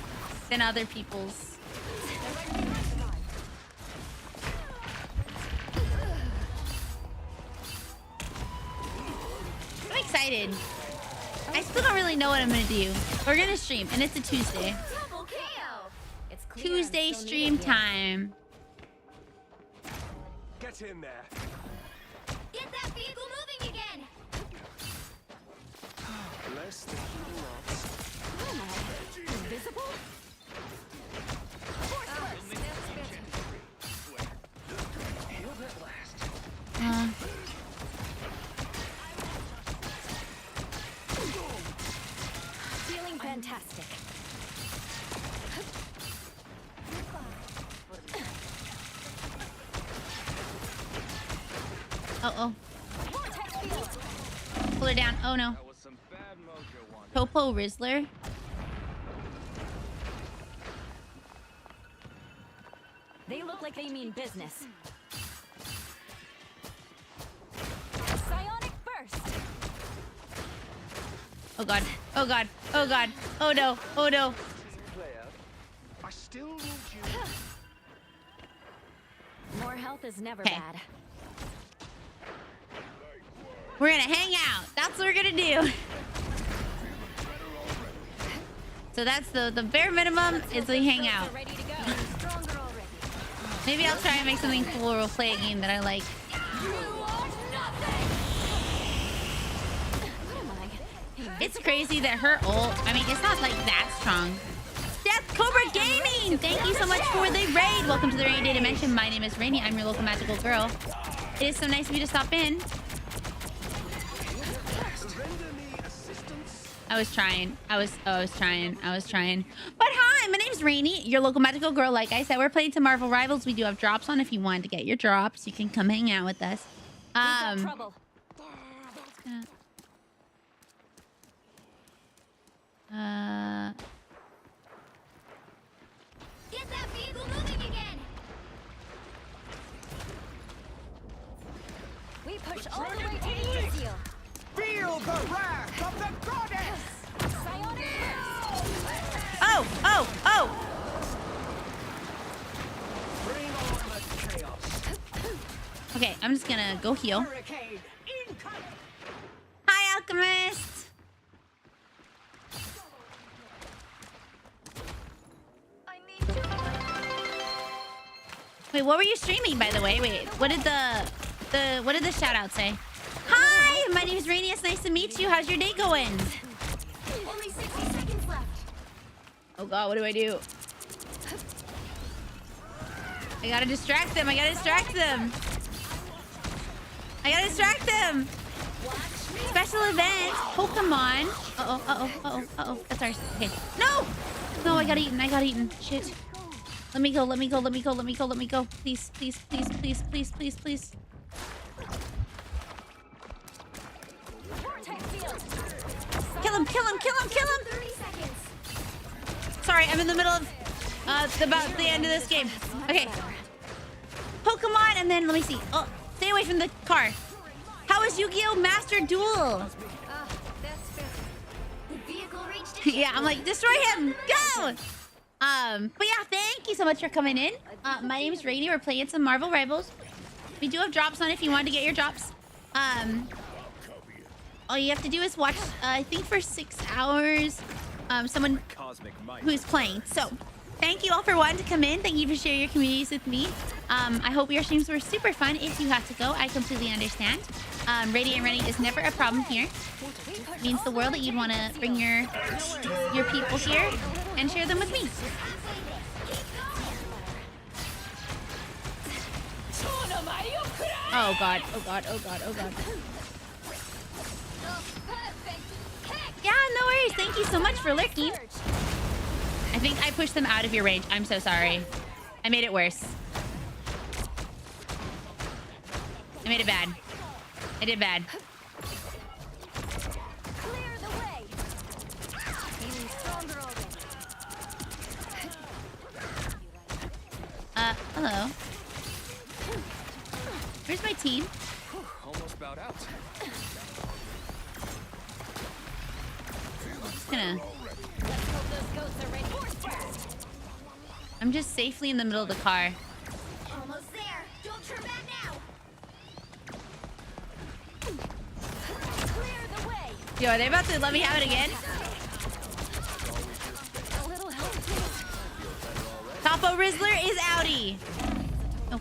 than other people's. I'm excited. I still don't really know what I'm gonna do. We're gonna stream and it's a Tuesday. Double KO. It's clear I'm Tuesday still stream needed here. time. Get in there. Get that vehicle moving again. Bless the healing arts. Invisible? Feeling fantastic. Uh-oh. Pull her down. Oh no. Popo Rizzler. look like they mean business. Psionic burst. Oh god. Oh god. Oh god. Oh no. Oh no. I still need you. More health is never Okay. bad. We're gonna hang out. That's what we're gonna do. So that's the bare minimum is we hang out. Ready to go. Stronger already. Maybe I'll try and make something cool or we'll play a game that I like. You are nothing. What am I? It's crazy that her ult, I mean, it's not like that strong. Death Cobra Gaming! Thank you so much for the raid. Welcome to the Rainy Day Dimension. My name is Rainy. I'm your local magical girl. It is so nice of you to stop in. I was trying. I was trying. But hi, my name's Rainy, your local magical girl. Like I said, we're playing some Marvel Rivals. We do have drops on if you want to get your drops. You can come hang out with us. Trouble. Get that vehicle moving again! We push all the way to Yggdrasil. Feel the wrath of the goddess! Psionic burst. Oh! Bring on the chaos. Okay, I'm just gonna go heal. Hurricane incoming. Hi, Alchemist! Wait, what were you streaming, by the way? Wait, what did the shout out say? Hi, my name is Rainy. It's nice to meet you. How's your day going? Only 60 seconds left. Oh god, what do I do? I gotta distract them. Special event. Pokemon. Uh-oh. That's ours. Okay. No, I got eaten. Shit. Let me go. Please. Vortex field. Kill him. 30 seconds. Sorry, I'm in the middle of about the end of this game. Okay. Pokemon, and then let me see. Oh, stay away from the car. How is Yu-Gi-Oh! Master Duel? That's better. The vehicle reached Yeah, I'm like, destroy him. Go! But yeah, thank you so much for coming in. My name's Rainy. We're playing some Marvel Rivals. We do have drops on if you want to get your drops. All you have to do is watch, I think for 6 hours, someone who's playing. So, thank you all for wanting to come in. Thank you for sharing your communities with me. I hope your streams were super fun. If you have to go, I completely understand. Radiant running is never a problem here. It means the world that you'd want to bring your people here and share them with me. Oh god. Yeah, no worries. Thank you so much for lurking. I think I pushed them out of your range. I'm so sorry. I made it worse. I made it bad. I did bad. Clear the way. Feeling stronger already. Hello. Where's my team? Almost bowed out. Just gonna... Let's hope those goats are ready. Force burst. I'm just safely in the middle of the car. Almost there. Don't turn back now. Clear the way. Yo, are they about to let me have it again? A little help, please. Topo Rizzler is outie. Oh,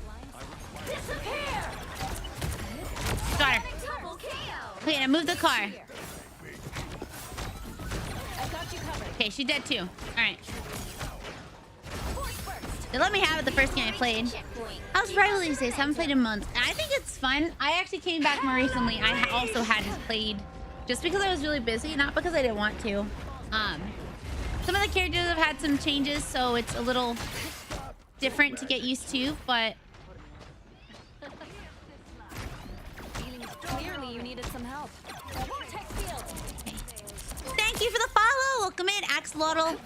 Disappear. got her. Double KO. Okay, now move the car. I got you covered. Okay, she's dead too. All right. Force burst. They let me have it the first game I played. Checkpoint. How's Rival these days? Haven't played in months. I think it's fun. I actually came back more recently. I also hadn't played just because I was really busy, not because I didn't want to. Some of the characters have had some changes, so it's a little different to get used to, but Clearly, you needed some help. Vortex field. thank you for the follow. Welcome in, Axolotl.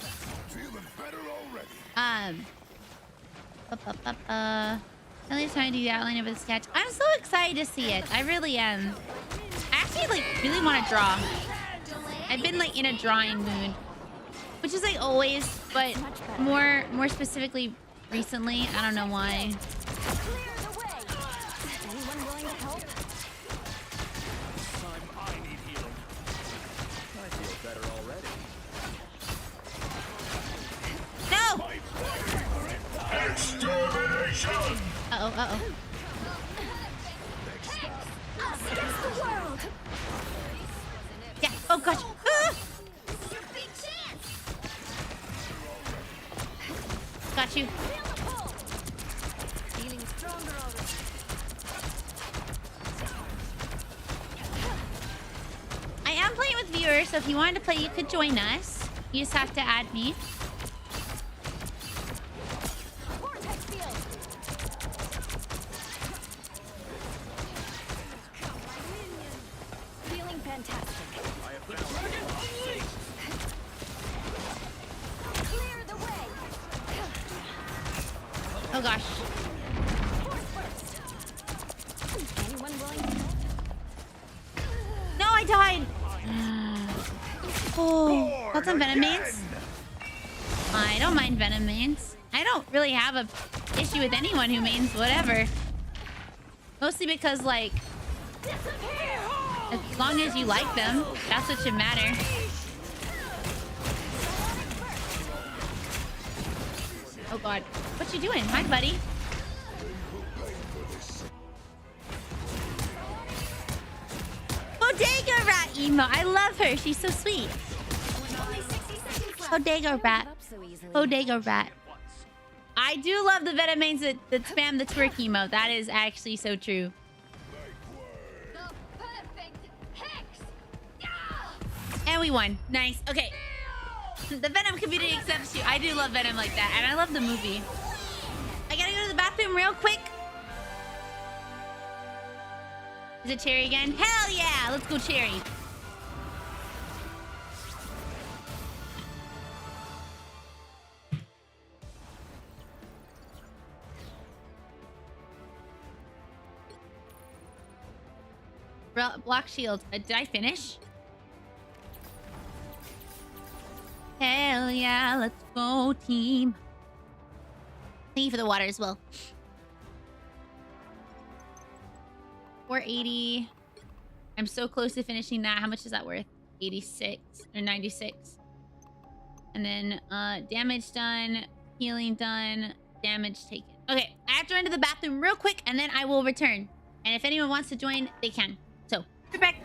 Ellie's trying to do the outline of a sketch. I'm so excited to see it. I really am. I actually like really want to draw. I've been like in a drawing mood, which is like always, but more specifically recently. I don't know why. Clear the way. Anyone willing to help? I need healing. I feel better already. No! Extermination! Uh-oh. Us against the world. Yeah. Oh gosh. Ah! Your big chance. Got you. Feeling stronger already. I am playing with viewers, so if you wanted to play, you could join us. You just have to add me. Vortex field. Feeling fantastic. Clear the way. Oh gosh. Force burst. Anyone willing to help? No, I died. Oh, that's some venom mains. I don't mind venom mains. I don't really have a issue with anyone who mains whatever. Mostly because, like, as long as you like them, that's what should matter. Oh god. What you doing? Hi, buddy. Bodega Rat emo. I love her. She's so sweet. Only 60 seconds left. Bodega Rat. Up so easily. Bodega Rat. I do love the venom mains that spam the twerk emo. That is actually so true. The perfect hex. And we won. Nice. Okay. The Venom community accepts you. I do love Venom like that. And I love the movie. I gotta go to the bathroom real quick. Is it Cherry again? Hell yeah! Let's go Cherry. Block shield. Did I finish? Hell yeah, let's go team. Thank you for the water as well. 480. I'm so close to finishing that. How much is that worth? 86 or 96. And then damage done, healing done, damage taken. Okay, I have to run to the bathroom real quick and then I will return. And if anyone wants to join, they can. So, be back.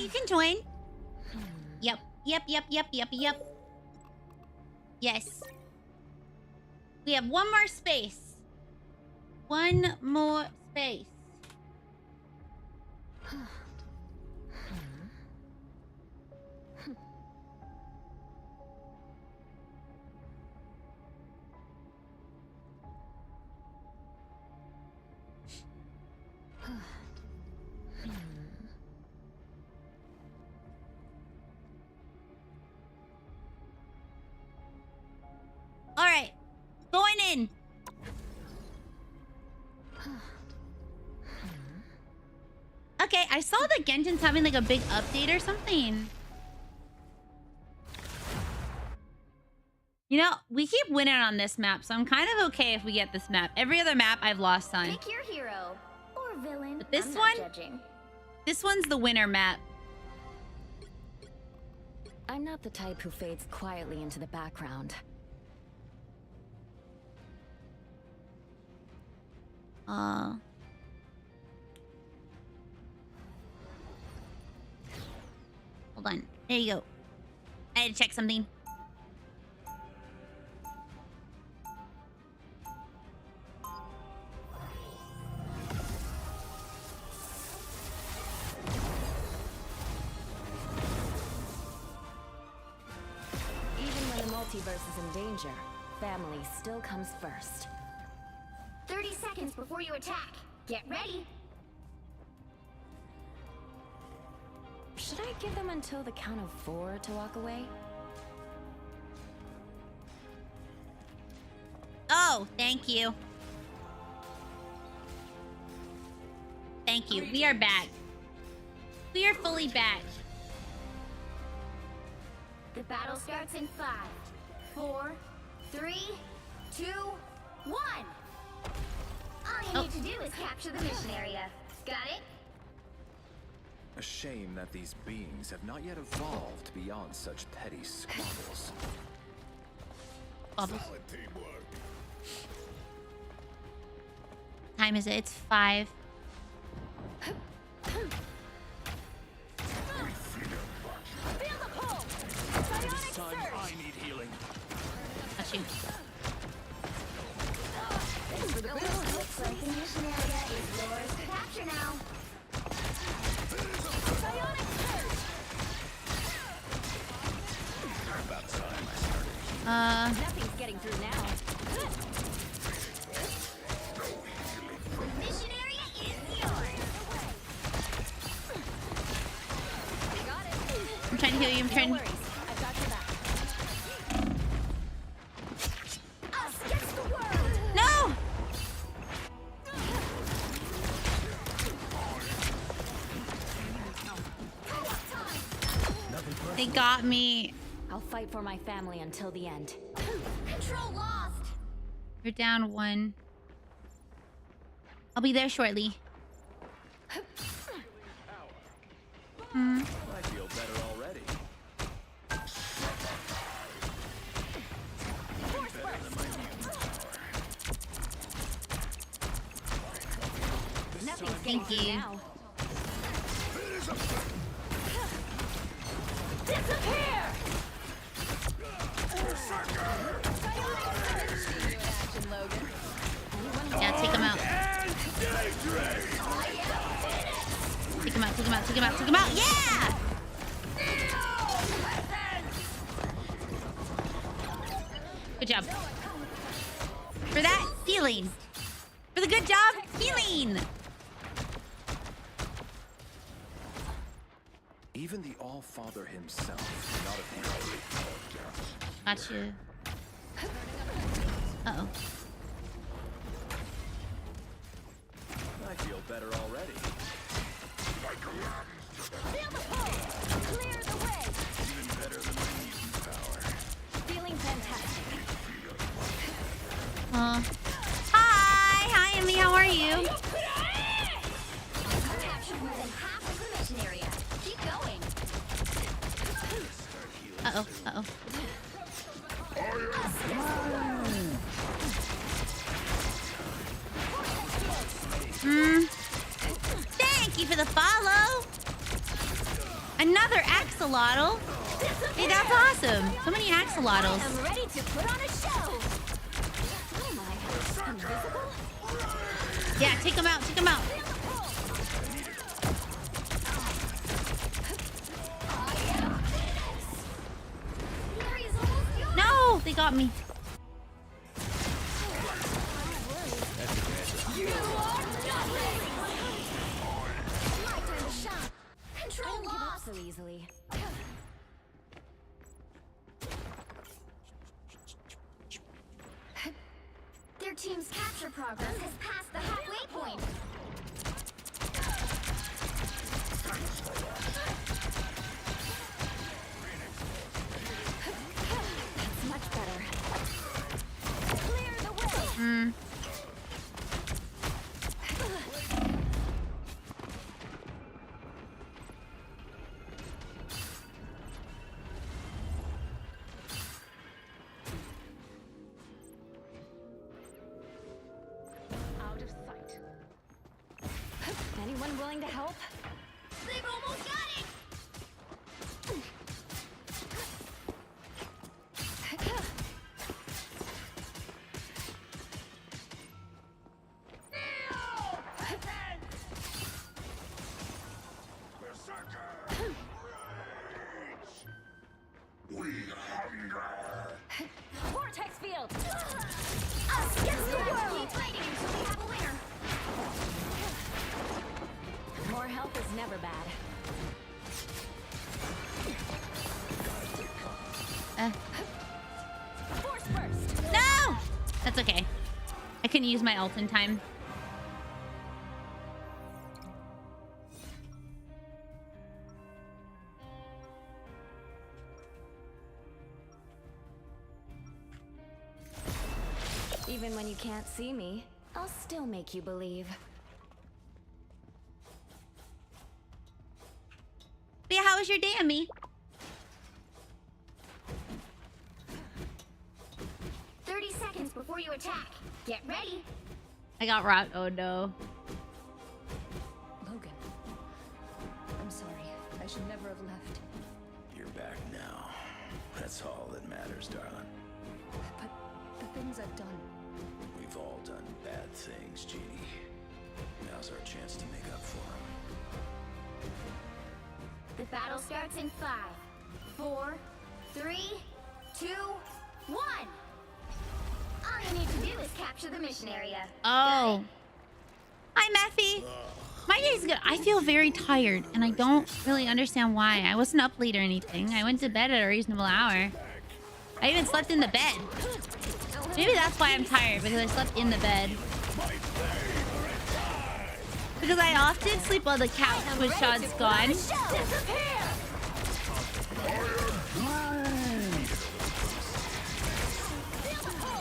you can join. Yep. Yes. We have one more space. One more space. All right, going in. Okay, I saw that Genshin's having like a big update or something. You know, we keep winning on this map, so I'm kind of okay if we get this map. Every other map I've lost on. Pick your hero or villain. But this I'm one? not judging. This one's the winner map. I'm not the type who fades quietly into the background. Hold on. There you go. I had to check something. Even when the multiverse is in danger, family still comes first. 30 seconds before you attack. Get ready. Should I give them until the count of 4 to walk away? Oh, thank you. Thank you. We are back. We are fully back. The battle starts in 5, 4, 3, 2, 1. All you need to do is capture the mission area. Got it? A shame that these beings have not yet evolved beyond such petty squabbles. Bubbles. Solid teamwork. Time is it? It's 5. This time I need healing. Got you. Looks like the mission area is yours to capture now. Nothing's getting through now. The mission area is yours. Got it. I'm trying to heal you. I'm trying. No worries. I've got your back. Us against the world. No! They got me. I'll fight for my family until the end. Control lost. We're down 1. I'll be there shortly. I feel better already. Nothing's getting Thank through you. now. Disappear. Yeah, take him out. Take him out, take him out, take him out, take him out. Yeah! Good job. For that, healing. For the good job, healing. Even the All-Father himself would not have handled it. Got you. Uh-oh. I feel better already. Feel the pull. Clear the way. Even better than my mutant power. Feeling fantastic. Hi, Emily. How are you? Captured more than half of the mission area. Keep going. Uh-oh. Uh-oh. Thank you for the follow. Another axolotl. Hey, that's awesome. So many axolotls. I'm ready to put on a show. Oh my, invisible? Yeah, take them out. Take them out. No, they got me. Control lost so easily. Their team's capture progress has passed the halfway point. That's much better. Clear the way. Out of sight. Anyone willing to help? They've almost got it! We hunger. Vortex field! Us against the world! Keep fighting until we have a winner! More help is never bad. Force burst! No! That's okay. I can use my ult in time. Even when you can't see me, I'll still make you believe. But yeah, how was your day, Emmy? 30 seconds before you attack. Get ready. I got rocked. Oh no. Logan. I'm sorry. I should never have left. You're back now. That's all that matters, darling. But the things I've done. We've all done bad things, Jeannie. Now's our chance to make up for them. The battle starts in 5, 4, 3, 2, 1. All you need to do is capture the mission area. Oh. Hi, Meffy. My day's good. I feel very tired, and I don't really understand why. I wasn't up late or anything. I went to bed at a reasonable hour. I even slept in the bed. Maybe that's why I'm tired, because I slept in the bed. Because I often sleep on the couch with Sean's gone.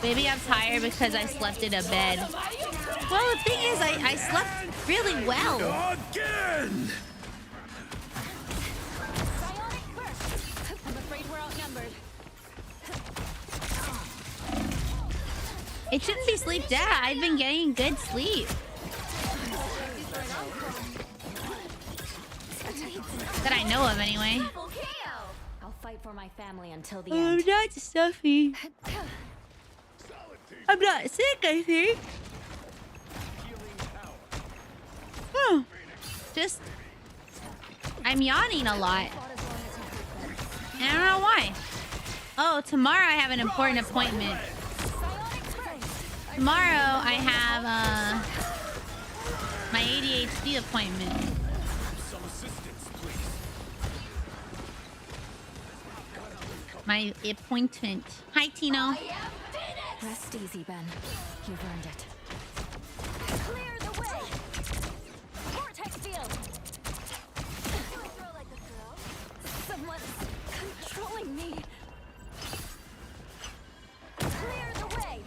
Maybe I'm tired because I slept in a bed. Well, the thing is, I slept really well. Again! I'm afraid we're outnumbered. It shouldn't be sleep debt. I've been getting good sleep. That I know of, anyway. I'll fight for my family until the I'm end. not stuffy. I'm not sick, I think. Oh, just I'm yawning a lot. And I don't know why. Oh, tomorrow I have an important appointment. Tomorrow I have my ADHD appointment. Some assistance, please. My appointment. Hi, Tino. Rest easy, Ben. You've earned it. Clear the way! Vortex field! Someone's controlling me. Clear the way!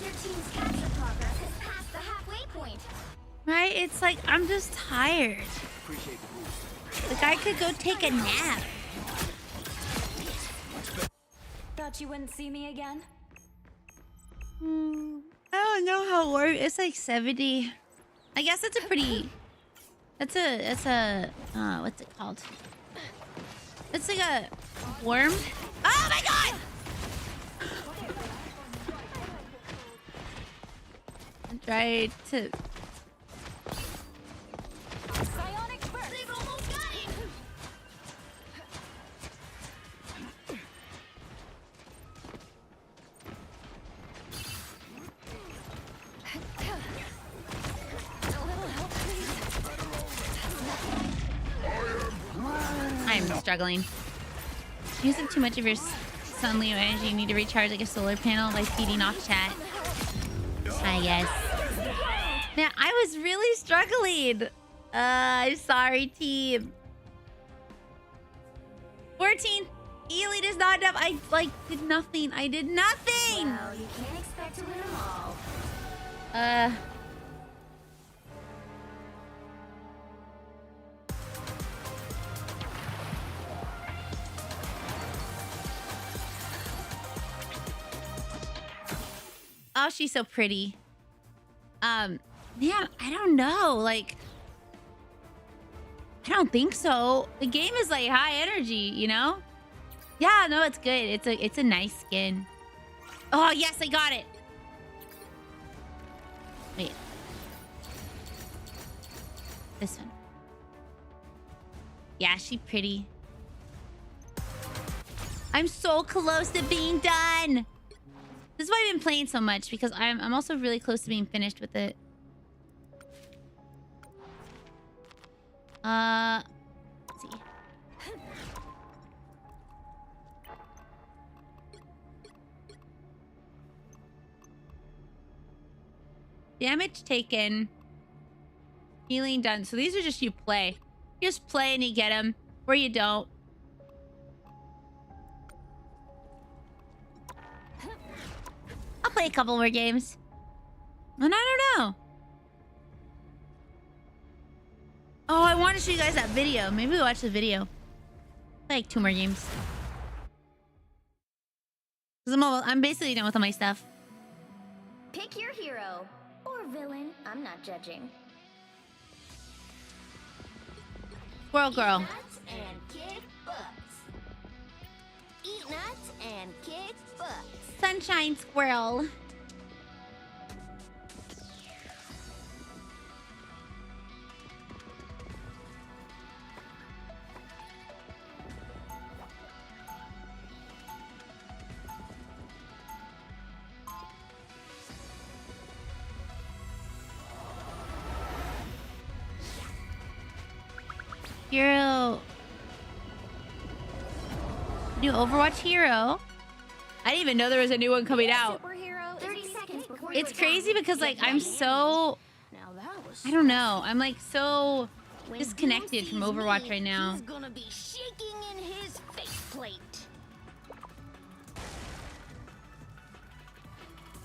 Your team's capture progress has passed the halfway point. Right? It's like I'm just tired. Like I could go take a nap. Thought you wouldn't see me again? I don't know how it works. It's like 70. I guess it's a pretty. That's a. What's it called? It's like a worm. Oh my god! I tried to. Psionic burst. They've almost got it. I'm struggling. Using too much of your Sun Leo energy. You need to recharge like a solar panel by feeding off chat. I guess. Man, I was really struggling. I'm sorry, team. 14. Elite is not enough. I did nothing. I did nothing. Well, you can't expect to win them all. Oh, she's so pretty. Man, I don't know. Like, I don't think so. The game is like high energy, you know? Yeah, no, it's good. It's a nice skin. Oh, yes, I got it. Wait. This one. Yeah, she's pretty. I'm so close to being done. This is why I've been playing so much, because I'm also really close to being finished with it. Let's see. Damage taken. Healing done. So these are just you play. You just play and you get them, or you don't. I'll play a couple more games. And I don't know. Oh, I want to show you guys that video. Maybe we'll watch the video. Play like 2 more games. Because I'm basically done with all my stuff. Pick your hero or villain. I'm not judging. Squirrel Girl. Eat nuts and kick butts. Eat nuts and kick butts. Sunshine Squirrel. Hero. New Overwatch hero. I didn't even know there was a new one coming out. 30 seconds before It's crazy because like I'm so, Now that was I don't know. I'm like so When disconnected Doom from sees Overwatch me, right now. He's gonna be shaking in his faceplate.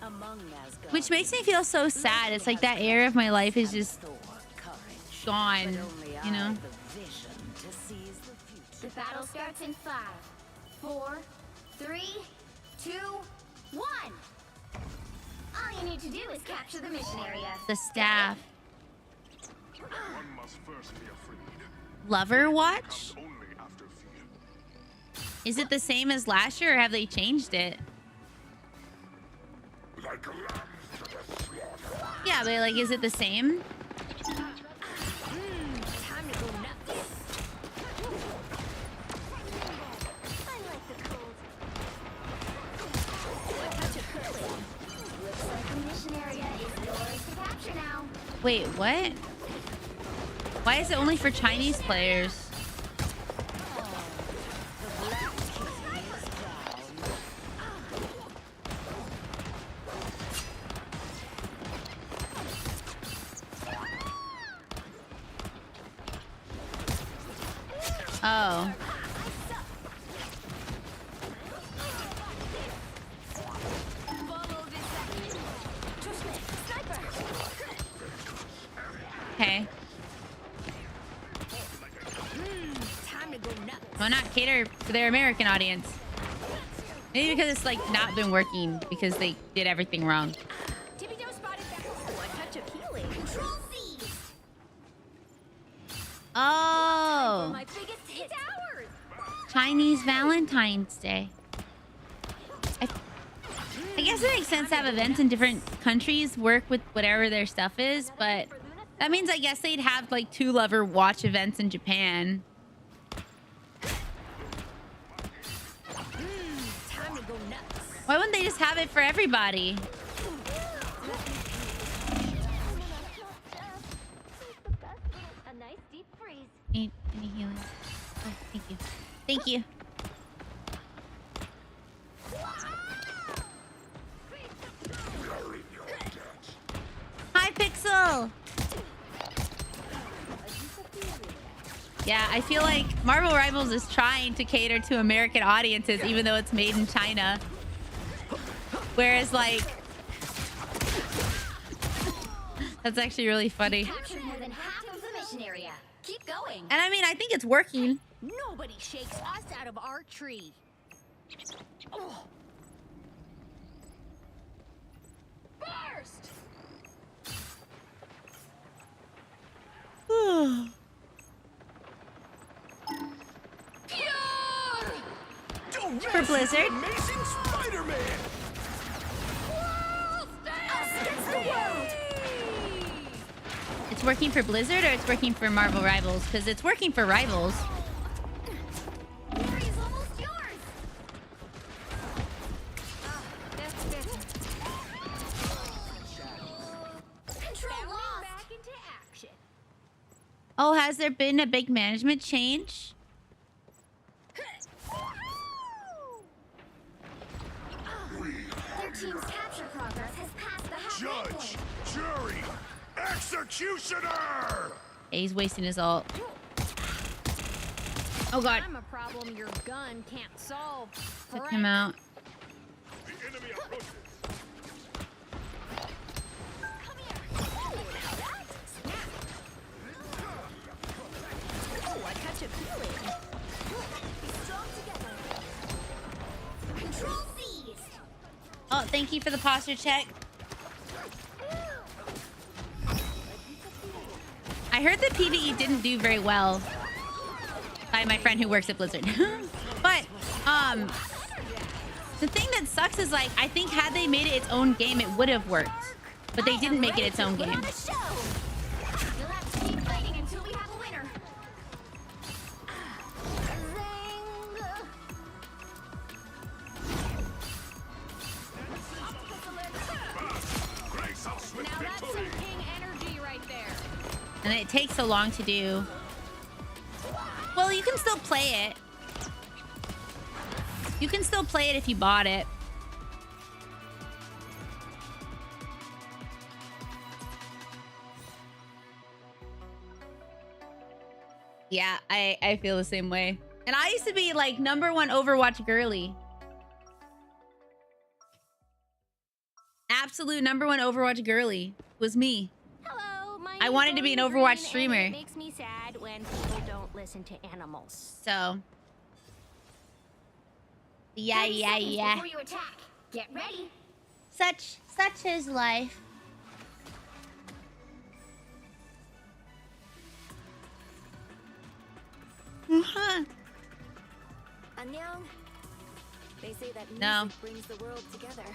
Among Asgard, Which makes me feel so sad. It's like that era of my life is just gone, you know? The battle starts in 5, 4, 3, 2, 1. All you need to do is capture the mission area. The staff. One must first be afraid. Lover Watch? Only after fear. Is it the same as last year or have they changed it? Like lambs to the slaughter. Yeah, but like, is it the same? Time to go nuts. I like the cold. Looks like the mission area is yours to capture now. Wait, what? Why is it only for Chinese players? Oh. Okay. Why not cater to their American audience? Maybe because it's like not been working because they did everything wrong. Oh. My biggest hit. Towers. Chinese Valentine's Day. I guess it makes sense to have events in different countries work with whatever their stuff is, but that means I guess they'd have like two lover watch events in Japan. Time to go nuts. Why wouldn't they just have it for everybody? A nice deep freeze. Any healing? Oh, thank you. Thank you. Hi, Pixel! Yeah, I feel like Marvel Rivals is trying to cater to American audiences, even though it's made in China. Whereas, like... That's actually really funny. Captured more than half of the mission area. Keep going. And I mean, I think it's working. Nobody shakes us out of our tree. Oh. Burst! For Blizzard. Amazing Spider-Man! It's working for Blizzard or it's working for Marvel Rivals? Because it's working for Rivals. Glory's almost yours. Control lost. Back into action. Oh, has there been a big management change? Their team's capture progress has passed the halfway Judge! point. Jury! Executioner! Yeah, he's wasting his ult. Oh god. I'm a problem your gun can't solve. Took him out. The enemy approaches. Come here. Oh, I catch a feeling. Strong together. Control seized. Oh, thank you for the posture check. I heard that PvE didn't do very well by my friend who works at Blizzard. But, the thing that sucks is, like, I think had they made it its own game, it would have worked. But they didn't make it its own game. You'll have to keep fighting until we have a winner. Grace of swift Now that's some victory! king energy right there. And it takes so long to do. Well, you can still play it. You can still play it if you bought it. Yeah, I feel the same way. And I used to be like #1 Overwatch girly. Absolute #1 Overwatch girly was me. Hello, my I wanted to be an Overwatch streamer. It makes me sad when people don't listen to animals. So. Yeah, 30 yeah, seconds yeah. Before you attack, get ready. Such is life. Annyeong. They say that music No. brings the world together.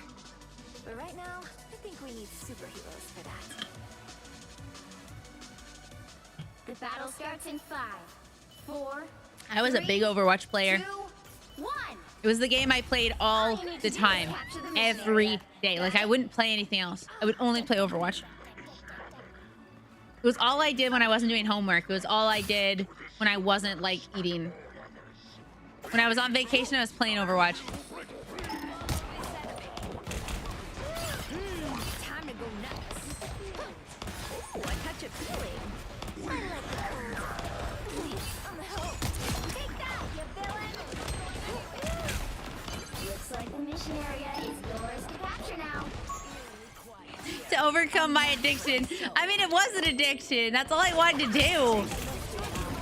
But right now, I think we need superheroes for that. The battle starts in 5, 4, I was a big Overwatch player. 2, 1. It was the game I played all the time, every day. Like, I wouldn't play anything else. I would only play Overwatch. It was all I did when I wasn't doing homework. It was all I did when I wasn't, like, eating. When I was on vacation, I was playing Overwatch. Time to go nuts. Oh, I catch a feeling. I like the cold. Please, on the help. Take that, you villain! Looks like the mission area is yours to capture now. To overcome my addiction. I mean, it was an addiction. That's all I wanted to do.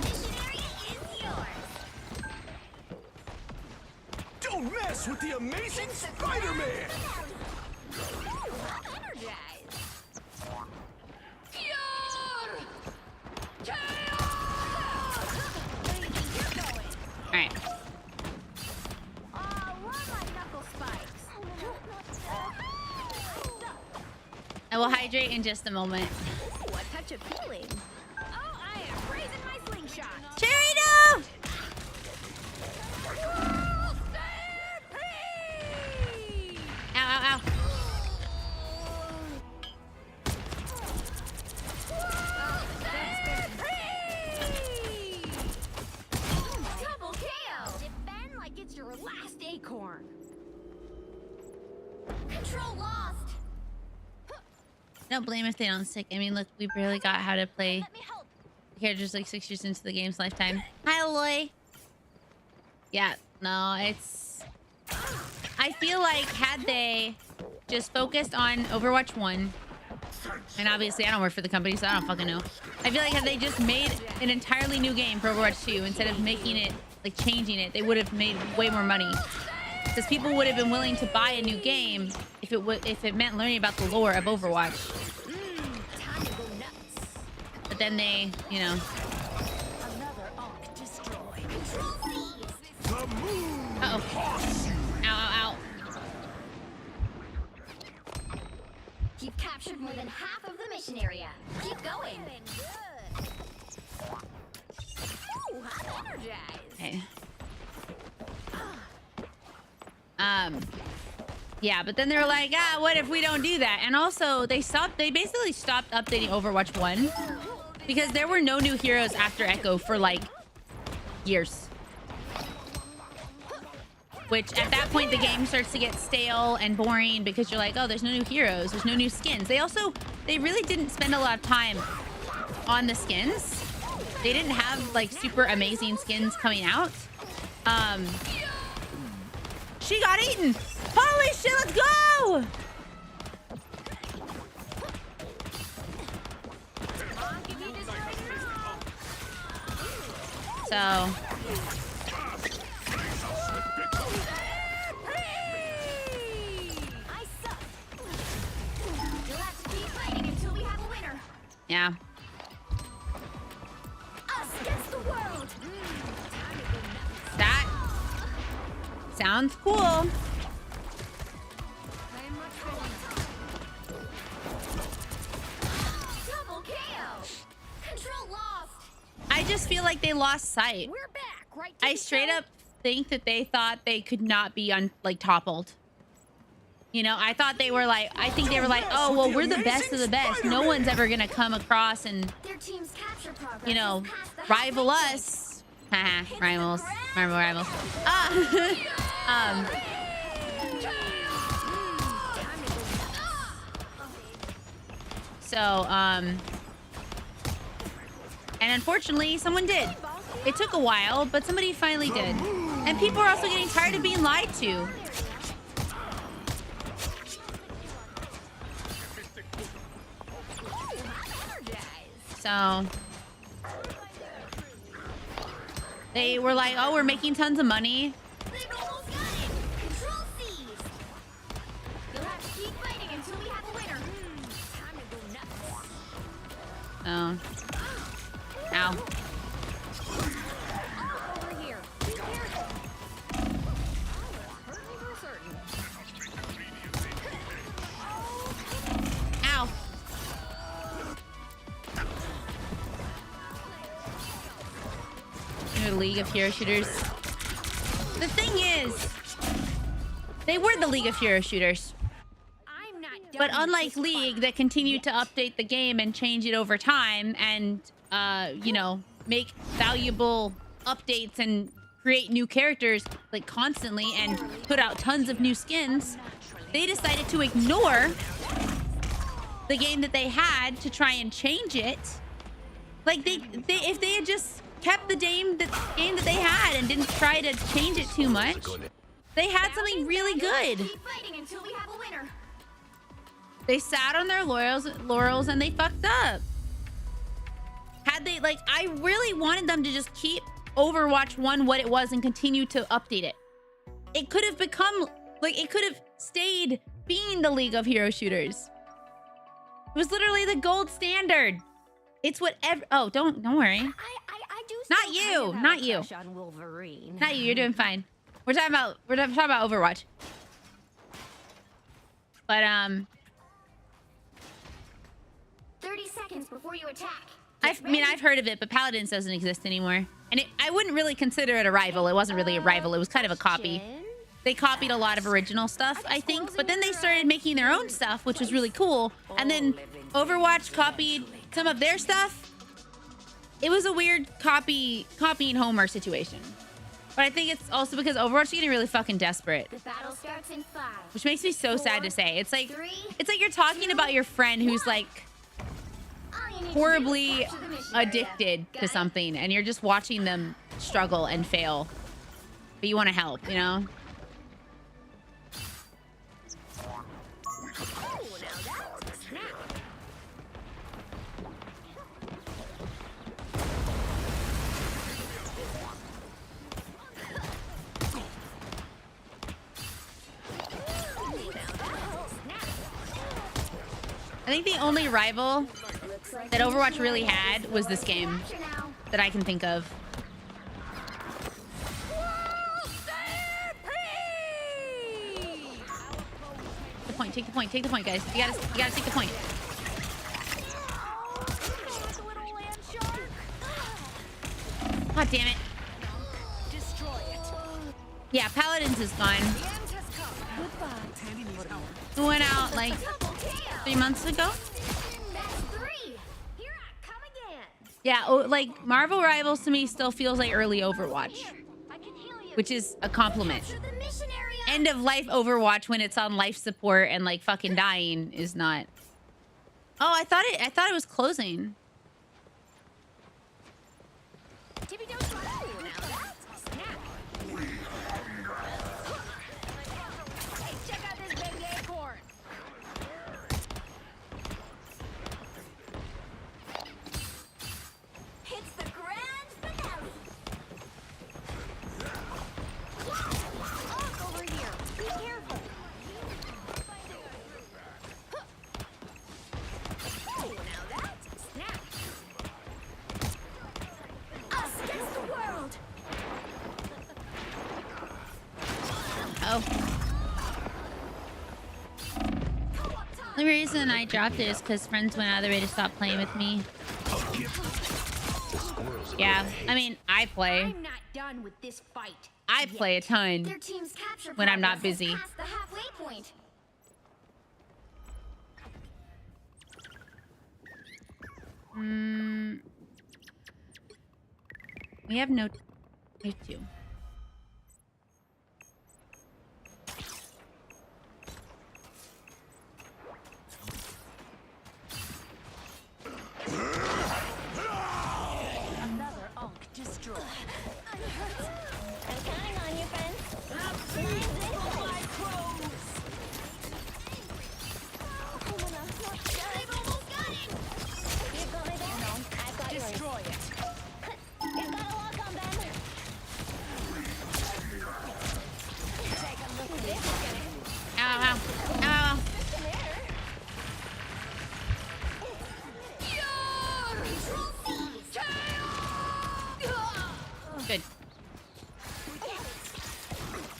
Mission area is yours. Don't mess with the amazing Spider-Man! All right. hydrate in just a moment. Ooh, a touch of healing. Oh, I am raising my slingshot. Cherito! Ow, ow, ow. Double KO. Defend like it's your last acorn. Control lost. Don't blame if they don't stick. I mean, look, we barely got how to play Let me help. characters like 6 years into the game's lifetime. Hi, Aloy. Yeah, no, it's... I feel like had they just focused on Overwatch 1, and obviously I don't work for the company, so I don't fucking know. I feel like had they just made an entirely new game for Overwatch 2 instead of making it, like changing it, they would have made way more money. Because people would have been willing to buy a new game if it meant learning about the lore of Overwatch. Time to go nuts. But then they, you know... Another arc destroyed. Control C. The moon Uh-oh. haunts you. Ow, ow, ow. You've captured more than half of the mission area. Keep going. Good. Ooh, I'm energized. Okay. Yeah, but then they were like, what if we don't do that? And also, they basically stopped updating Overwatch 1 because there were no new heroes after Echo for, like, years. Which, at that point, the game starts to get stale and boring because you're like, oh, there's no new heroes, there's no new skins. They really didn't spend a lot of time on the skins. They didn't have, like, super amazing skins coming out. She got eaten! Holy shit, let's go! So... I suck. You'll have to keep fighting until we have a winner. yeah. Us against the world. That sounds cool. Double KO. Control lost. I just feel like they lost sight. We're back, right? to I the straight show? up think that they thought they could not be toppled. You know, I think they were like, oh, well, we're the best of the best. No one's ever gonna come across and, Their team's capture progress you know, is past the rival halfway us. Haha, rivals. ground. Rivals. So, and unfortunately, someone did. It took a while, but somebody finally did. And people are also getting tired of being lied to. So they were like, oh, we're making tons of money. They've almost got it. Control C's. You'll have to keep fighting until we have a winner. Time to go nuts. Oh. Ow. Over here. Be careful. Hurt me for certain. Ow. New League of Hero Shooters. The thing is, they were the League of Hero Shooters. I'm not done But with unlike this League, fight. that continued to update the game and change it over time and, you know, make valuable updates and create new characters, like, constantly and put out tons of new skins, they decided to ignore the game that they had to try and change it. Like, if they had just kept the game that they had and didn't try to change it too much, they had something really good. Keep fighting until we have a winner. They sat on their laurels and they fucked up. Had they, like, I really wanted them to just keep Overwatch 1 what it was and continue to update it. It could have become, like, it could have stayed being the League of Hero Shooters. It was literally the gold standard. It's what oh, don't worry. I do Not still you, kind of have not a you. crush on Wolverine. Not you, you're doing fine. We're talking about Overwatch. But before you attack. I mean, I've heard of it, but Paladins doesn't exist anymore. And I wouldn't really consider it a rival. It wasn't really a rival. It was kind of a copy. They copied a lot of original stuff, I think. But then they started making their own stuff, which was really cool. And then Overwatch copied some of their stuff. It was a weird copying Homer situation. But I think it's also because Overwatch is getting really fucking desperate. The battle starts in 5. Which makes me so sad to say. It's like you're talking about your friend who's like horribly addicted to something, and you're just watching them struggle and fail. But you want to help, you know? I think the only rival that Overwatch really had was this game that I can think of. Take the point, guys. You gotta take the point. God damn it. Yeah, Paladins is gone. It went out like 3 months ago. Yeah, like Marvel Rivals to me still feels like early Overwatch, which is a compliment. End of life Overwatch when it's on life support and like fucking dying is not. Oh, I thought it was closing. The reason I dropped it is because friends went out of their way to stop playing with me. Yeah, I mean, I play. I'm not done with this fight. I play a ton Their team's capture when I'm not progress has busy. passed the halfway point. We have no... We have 2. Another unk destroyed. I'm counting on you, friends. Destroy it. You've got a lock on them. Take a look at this. Ow, ow, ow. Good.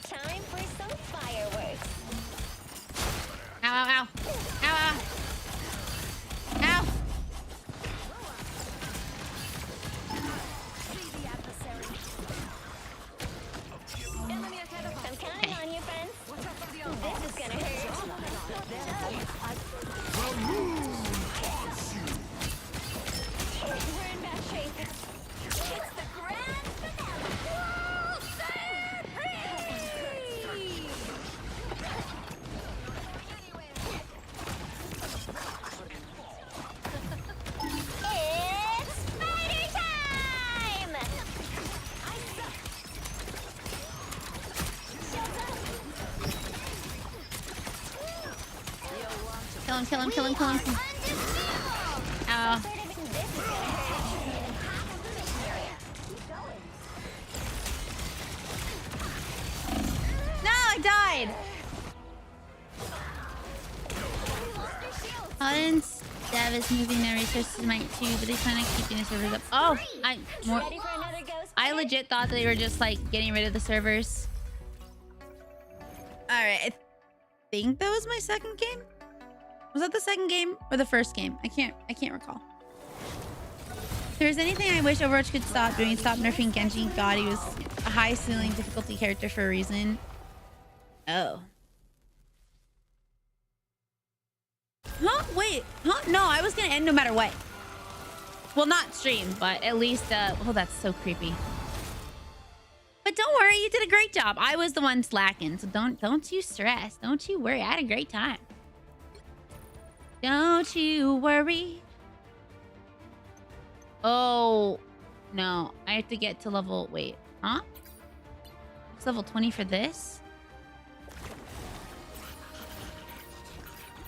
Time for some fireworks. Ow, ow, ow. Ow, ow. Ow. I'm counting on you, friends. This is gonna hurt. We're in bad shape. It's the grand finale. Set free! It's spider time! Kill him. Ow. No, I died. Paladins Dev is moving their resources to Mike too, but they plan on keeping the servers up. Oh, I legit thought they were just like getting rid of the servers. All right, I think that was my second game. Was that the second game or the first game? I can't recall. If there's anything I wish Overwatch could stop doing, stop nerfing Genji. God, he was a high ceiling difficulty character for a reason. Oh. Huh? Wait. Huh? No, I was gonna end no matter what. Well, not stream, but at least, oh, that's so creepy. But don't worry, you did a great job. I was the one slacking, so don't you stress. Don't you worry. I had a great time. Don't you worry. Oh, no. I have to get to level... Wait. Huh? It's level 20 for this?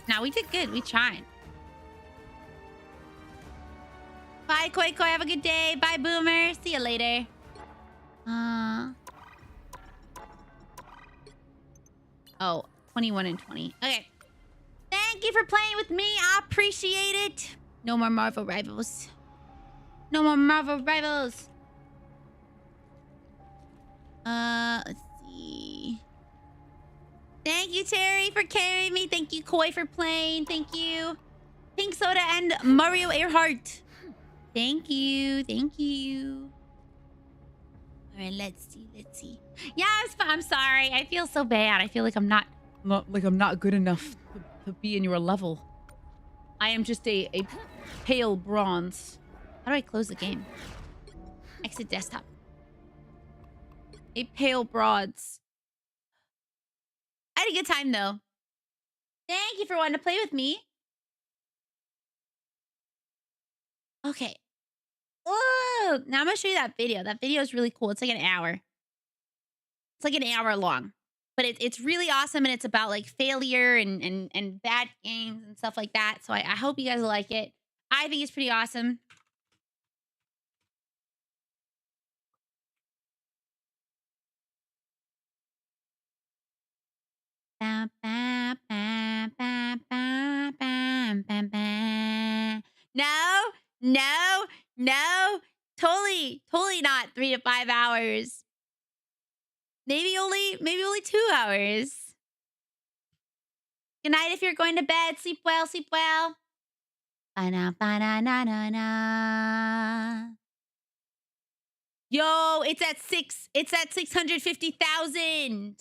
No, we did good. We tried. Bye, Koi Koi. Have a good day. Bye, Boomer. See you later. Oh, 21 and 20. Okay. Thank you for playing with me. I appreciate it. No more Marvel Rivals. No more Marvel Rivals. Let's see. Thank you, Terry, for carrying me. Thank you, Koi, for playing. Thank you. Pink Soda and Mario Earhart. Thank you. Thank you. All right, let's see. Let's see. Yeah, I'm sorry. I feel so bad. I feel like I'm not good enough to be in your level. I am just a pale bronze. How do I close the game? Exit desktop. A pale bronze. I had a good time, though. Thank you for wanting to play with me. Okay. Oh, now I'm going to show you that video. That video is really cool. It's like an hour. It's like an hour long. But it's really awesome, and it's about, like, failure and bad games and stuff like that. So I hope you guys will like it. I think it's pretty awesome. No. Totally not 3 to 5 hours. Maybe only 2 hours. Good night if you're going to bed. Sleep well, sleep well. Ba-na. Yo, it's at 650,000.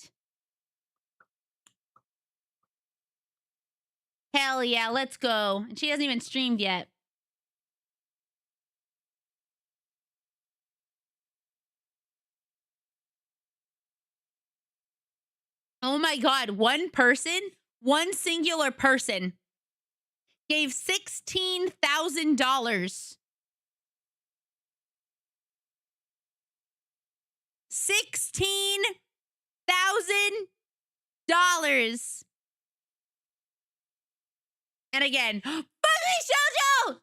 Hell yeah, let's go. And she hasn't even streamed yet. Oh my God, one singular person gave $16,000. $16,000. And again, fuck me, Shoujo!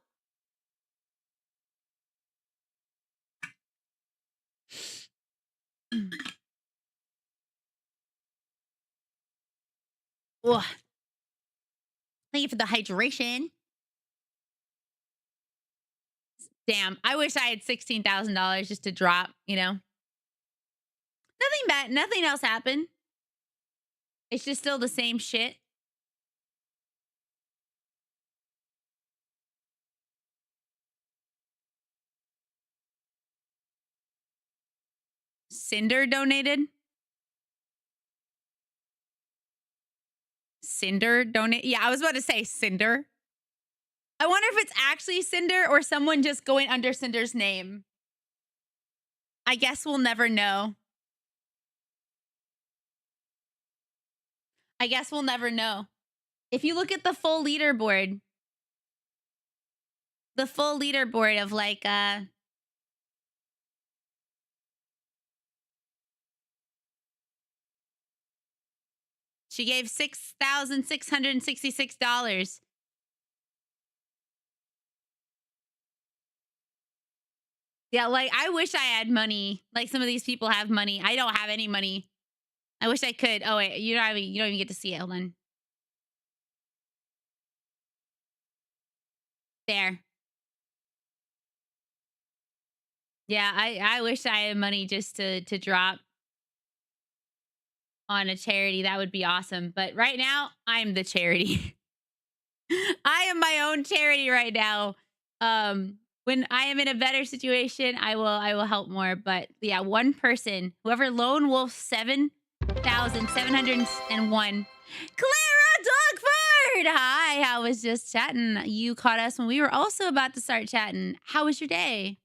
Ugh. Thank you for the hydration. Damn, I wish I had $16,000 just to drop, you know? Nothing bad. Nothing else happened. It's just still the same shit. Cinder donated. Cinder donate. Yeah, I was about to say Cinder. I wonder if it's actually Cinder or someone just going under Cinder's name. I guess we'll never know. I guess we'll never know. If you look at the full leaderboard of like, she gave $6,666. Yeah, like, I wish I had money. Like some of these people have money. I don't have any money. I wish I could. Oh, wait, you don't even get to see it. Hold on. There. Yeah, I wish I had money just to drop on a charity. That would be awesome. But right now, I'm the charity. I am my own charity right now. when I am in a better situation, I will help more. But yeah, one person, whoever Lone Wolf 7,701. Clara Dogford! Hi, I was just chatting. You caught us when we were also about to start chatting. How was your day?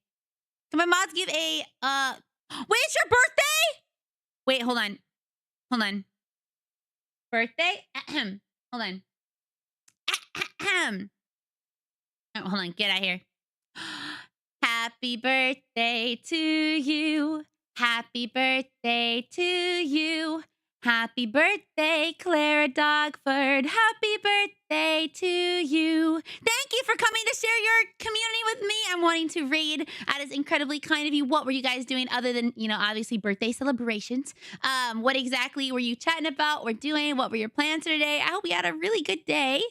Can my mods give a wait, it's your birthday? Wait, hold on. Hold on. Birthday? Ahem. Hold on. Ahem. Oh, hold on, get out of here. Happy birthday to you. Happy birthday to you. Happy birthday, Clara Dogford. Happy birthday to you. Thank you for coming to share your community with me. I'm wanting to raid. That is incredibly kind of you. What were you guys doing other than, obviously birthday celebrations? What exactly were you chatting about or doing? What were your plans for today? I hope you had a really good day.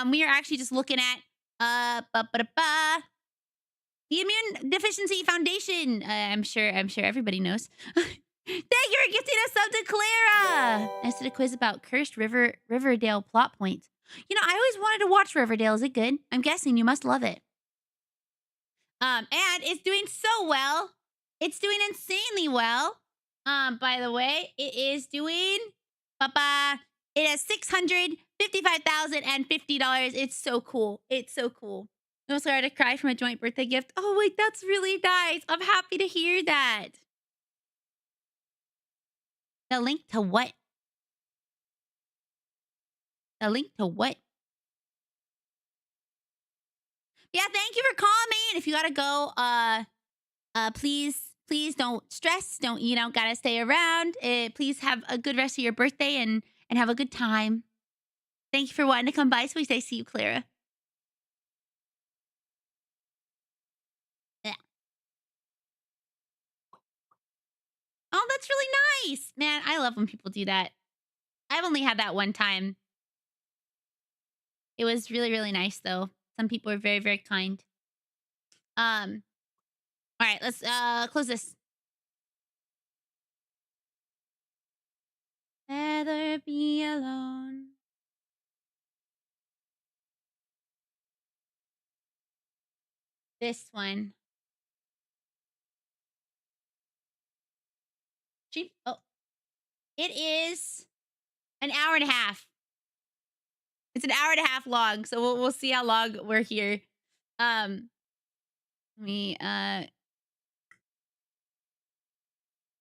We are actually just looking at the Immune Deficiency Foundation. I'm sure everybody knows. Thank you for gifting us up to Clara. I did a quiz about cursed Riverdale plot points. I always wanted to watch Riverdale. Is it good? I'm guessing you must love it. And it's doing so well. It's doing insanely well. By the way, it is doing it has $655,050. It's so cool. It's so cool. I also had to cry from a joint birthday gift. Oh, wait, that's really nice. I'm happy to hear that. The link to what? The link to what? Yeah, thank you for calling. If you gotta go, please don't stress. Don't gotta stay around. Please have a good rest of your birthday and have a good time. Thank you for wanting to come by. So we say see you, Clara. Yeah. Oh, that's really nice. Man, I love when people do that. I've only had that one time. It was really, really nice, though. Some people are very, very kind. All right, let's close this. Rather be alone. This one. Oh. It is an hour and a half. It's an hour and a half long, so we'll see how long we're here.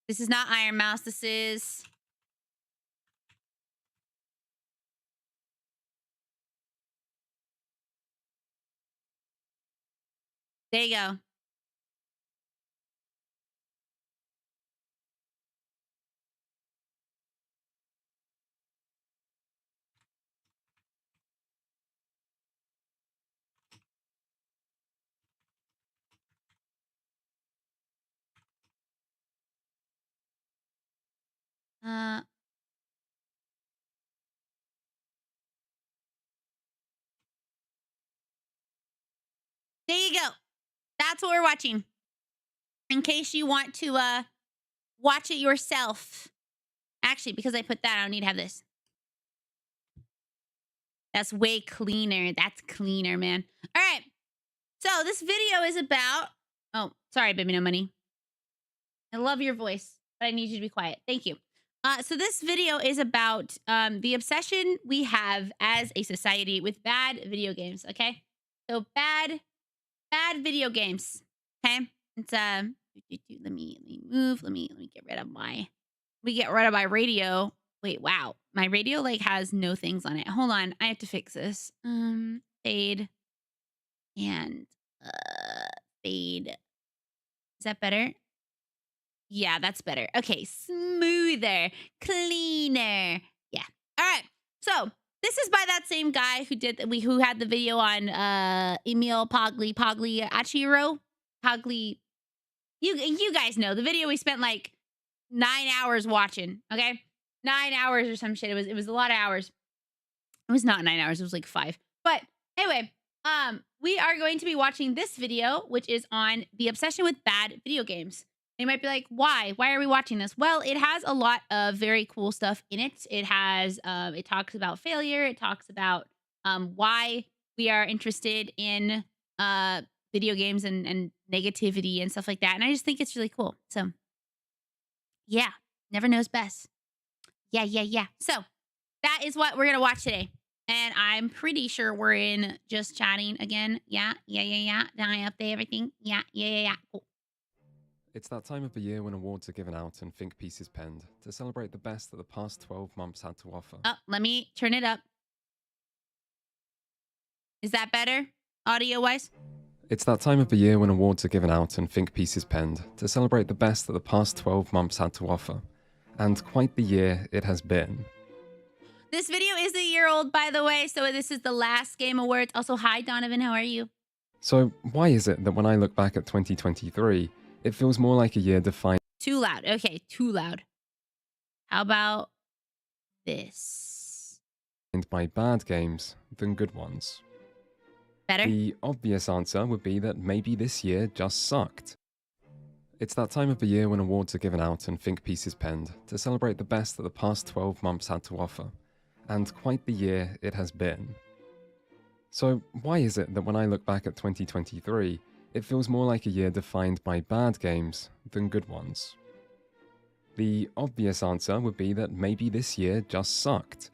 This is not Iron Mouse. This is there you go. There you go. That's what we're watching. In case you want to watch it yourself. Actually, because I put that, I don't need to have this. That's way cleaner. That's cleaner, man. All right. So this video is about... Oh, sorry, baby, no money. I love your voice, but I need you to be quiet. Thank you. So this video is about the obsession we have as a society with bad video games, okay? So bad video games, okay? It's let me move. Let me get rid of my radio. Wait, wow. My radio like has no things on it. Hold on. I have to fix this. Fade and fade. Is that better? Yeah, that's better. Okay, smoother, cleaner. Yeah. All right. So this is by that same guy who had the video on Emil Achiro. Pogli. You guys know the video we spent like 9 hours watching. Okay, 9 hours or some shit. It was a lot of hours. It was not 9 hours. It was like 5. But anyway, we are going to be watching this video, which is on the obsession with bad video games. You might be like, why? Why are we watching this? Well, it has a lot of very cool stuff in it. It has, it talks about failure. It talks about why we are interested in video games and negativity and stuff like that. And I just think it's really cool. So yeah, never knows best. Yeah. So that is what we're going to watch today. And I'm pretty sure we're in just chatting again. Yeah. Did I update everything? Yeah. Cool. It's that time of the year when awards are given out and think pieces penned to celebrate the best that the past 12 months had to offer. Oh, let me turn it up. Is that better, audio-wise? It's that time of the year when awards are given out and think pieces penned to celebrate the best that the past 12 months had to offer. And quite the year it has been. This video is a year old, by the way, so this is the last Game Awards. Also, hi, Donovan, how are you? So why is it that when I look back at 2023, it feels more like a year defined Too loud. Okay, too loud. How about this? by bad games than good ones? Better? The obvious answer would be that maybe this year just sucked. It's that time of the year when awards are given out and think pieces penned to celebrate the best that the past 12 months had to offer. And quite the year it has been. So why is it that when I look back at 2023, it feels more like a year defined by bad games than good ones? The obvious answer would be that maybe this year just sucked.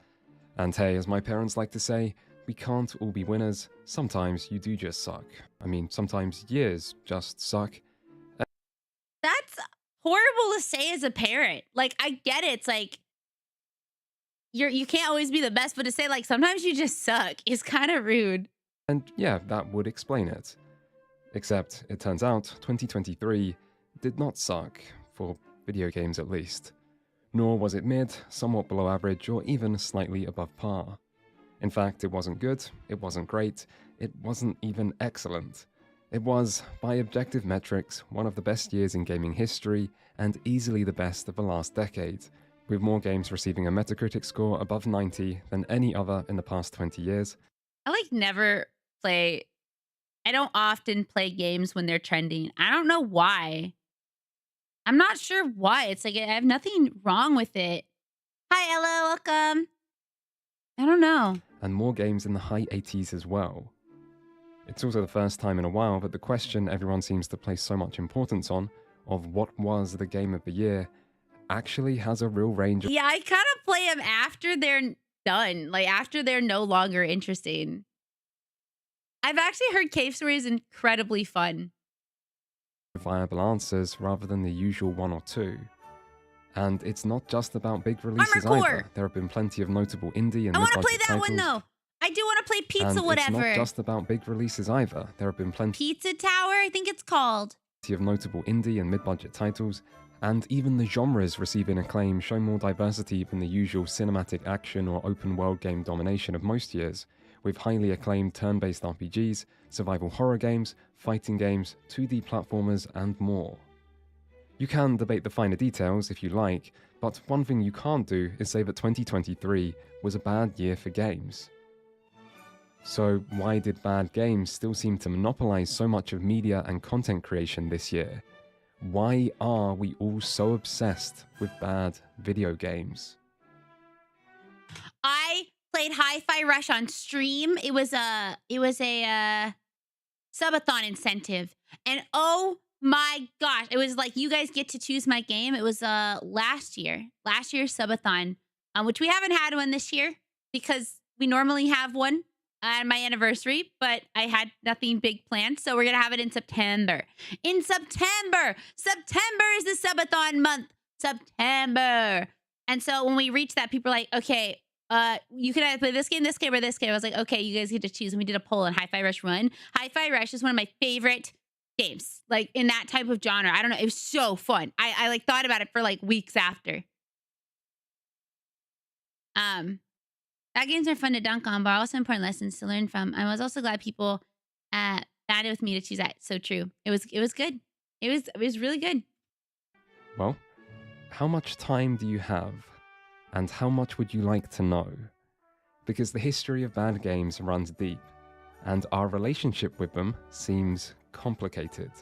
And hey, as my parents like to say, we can't all be winners. Sometimes you do just suck. I mean, sometimes years just suck. That's horrible to say as a parent. Like, I get it. It's like, you can't always be the best, but to say, like, sometimes you just suck is kind of rude. And yeah, that would explain it. Except, it turns out, 2023 did not suck, for video games at least. Nor was it mid, somewhat below average, or even slightly above par. In fact, it wasn't good, it wasn't great, it wasn't even excellent. It was, by objective metrics, one of the best years in gaming history, and easily the best of the last decade, with more games receiving a Metacritic score above 90 than any other in the past 20 years. I don't often play games when they're trending. I don't know why. I'm not sure why. It's like, I have nothing wrong with it. Hi, Ella, welcome. I don't know. And more games in the high 80s as well. It's also the first time in a while that the question everyone seems to place so much importance on, of what was the game of the year, actually has a real range of... Yeah, I kind of play them after they're done. Like, after they're no longer interesting. I've actually heard Cave Story is incredibly fun. Viable answers rather than the usual one or two. And it's not just about big releases either. There have been plenty of notable indie and I want to play mid-budget that titles. one though. I do want to play Pizza And whatever. it's not just about big releases either. There have been plenty Pizza Tower, I think it's called. of notable indie and mid-budget titles, and even the genres receiving acclaim show more diversity than the usual cinematic action or open-world game domination of most years, with highly acclaimed turn-based RPGs, survival horror games, fighting games, 2D platformers, and more. You can debate the finer details if you like, but one thing you can't do is say that 2023 was a bad year for games. So why did bad games still seem to monopolize so much of media and content creation this year? Why are we all so obsessed with bad video games? I played Hi-Fi Rush on stream. It was a subathon incentive, and oh my gosh, it was like, you guys get to choose my game. It was last year's subathon, which we haven't had one this year because we normally have one on my anniversary, but I had nothing big planned, so we're gonna have it in September. In September is the subathon month. September. And so when we reached that, people were like, okay, you can either play this game, or this game. I was like, okay, you guys get to choose. And we did a poll on Hi-Fi Rush 1. Hi-Fi Rush is one of my favorite games, like in that type of genre. I don't know. It was so fun. I like thought about it for like weeks after. Bad games are fun to dunk on, but are also important lessons to learn from. I was also glad people batted with me to choose that. So true. It was good. It was really good. Well, how much time do you have? And how much would you like to know? Because the history of bad games runs deep, and our relationship with them seems complicated.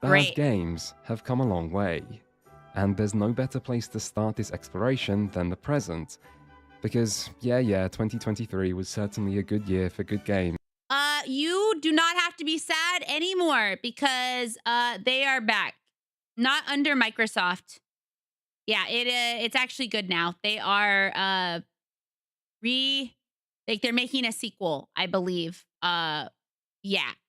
Bad games have come a long way, and there's no better place to start this exploration than the present. Because, yeah, 2023 was certainly a good year for good games. You do not have to be sad anymore because they are back. Not under Microsoft. Yeah, it's actually good now. They are they're making a sequel, I believe. Yeah,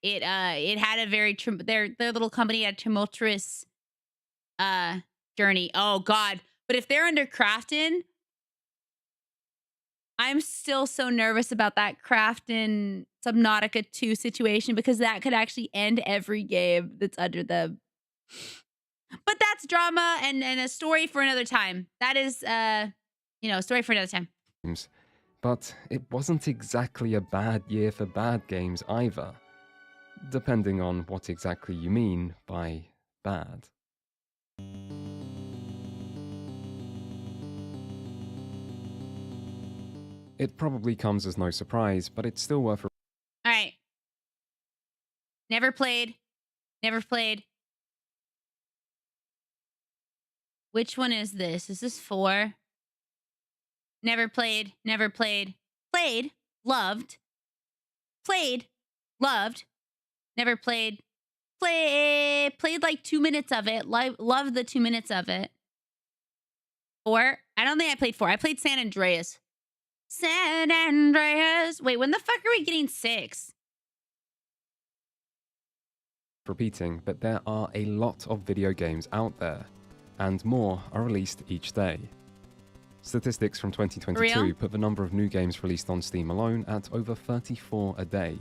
it had a very their little company had a tumultuous journey. Oh god. But if they're under Crafton, I'm still so nervous about that Crafton Subnautica 2 situation because that could actually end every game that's under them. But that's drama and a story for another time. That is a story for another time. But it wasn't exactly a bad year for bad games either, depending on what exactly you mean by bad. It probably comes as no surprise, but it's still worth. All right. Never played. Never played. Which one is this? Is this 4? Never played. Never played. Played. Loved. Played. Loved. Never played. Played like 2 minutes of it. Loved the 2 minutes of it. 4? I don't think I played 4. I played San Andreas. San Andreas. Wait, when the fuck are we getting 6? Repeating, but there are a lot of video games out there, and more are released each day. Statistics from 2022 put the number of new games released on Steam alone at over 34 a day,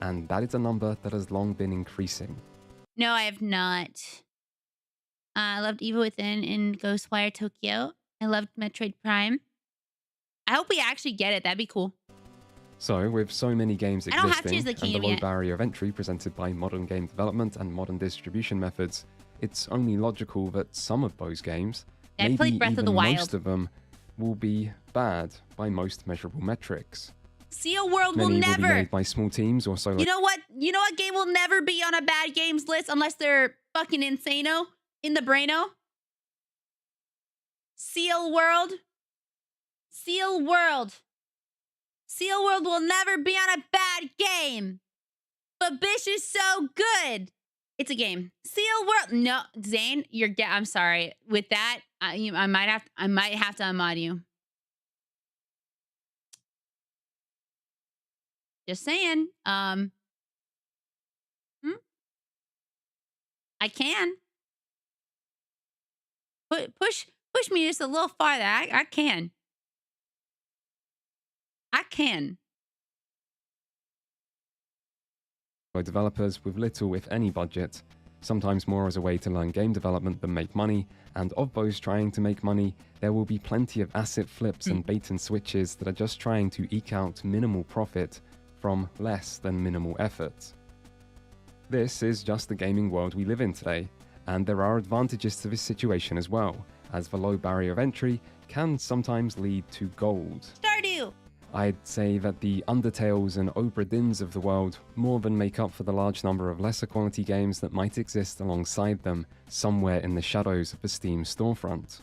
and that is a number that has long been increasing. No, I have not. I loved Evil Within and Ghostwire Tokyo. I loved Metroid Prime. I hope we actually get it. That'd be cool. So, with so many games I don't have to existing use the and the kingdom low yet. barrier of entry presented by modern game development and modern distribution methods, it's only logical that some of those games, I maybe played Breath of even the Wild. most of them, will be bad by most measurable metrics. Seal World will Many will be never. made by small teams or solo. You know what? You know what game will never be on a bad games list unless they're fucking insano in the braino? Seal World. Seal World. Seal World will never be on a bad game. But Bish is so good. It's a game. Seal World. No, Zane, I'm sorry. With that, I might have to unmod you. Just saying. I can. Push me just a little farther. I can. I can. By developers with little, if any, budget, sometimes more as a way to learn game development than make money, and of those trying to make money, there will be plenty of asset flips and bait and switches that are just trying to eke out minimal profit from less than minimal effort. This is just the gaming world we live in today, and there are advantages to this situation as well, as the low barrier of entry can sometimes lead to gold. Stardew! I'd say that the Undertales and Obra Dinns of the world more than make up for the large number of lesser quality games that might exist alongside them somewhere in the shadows of the Steam storefront.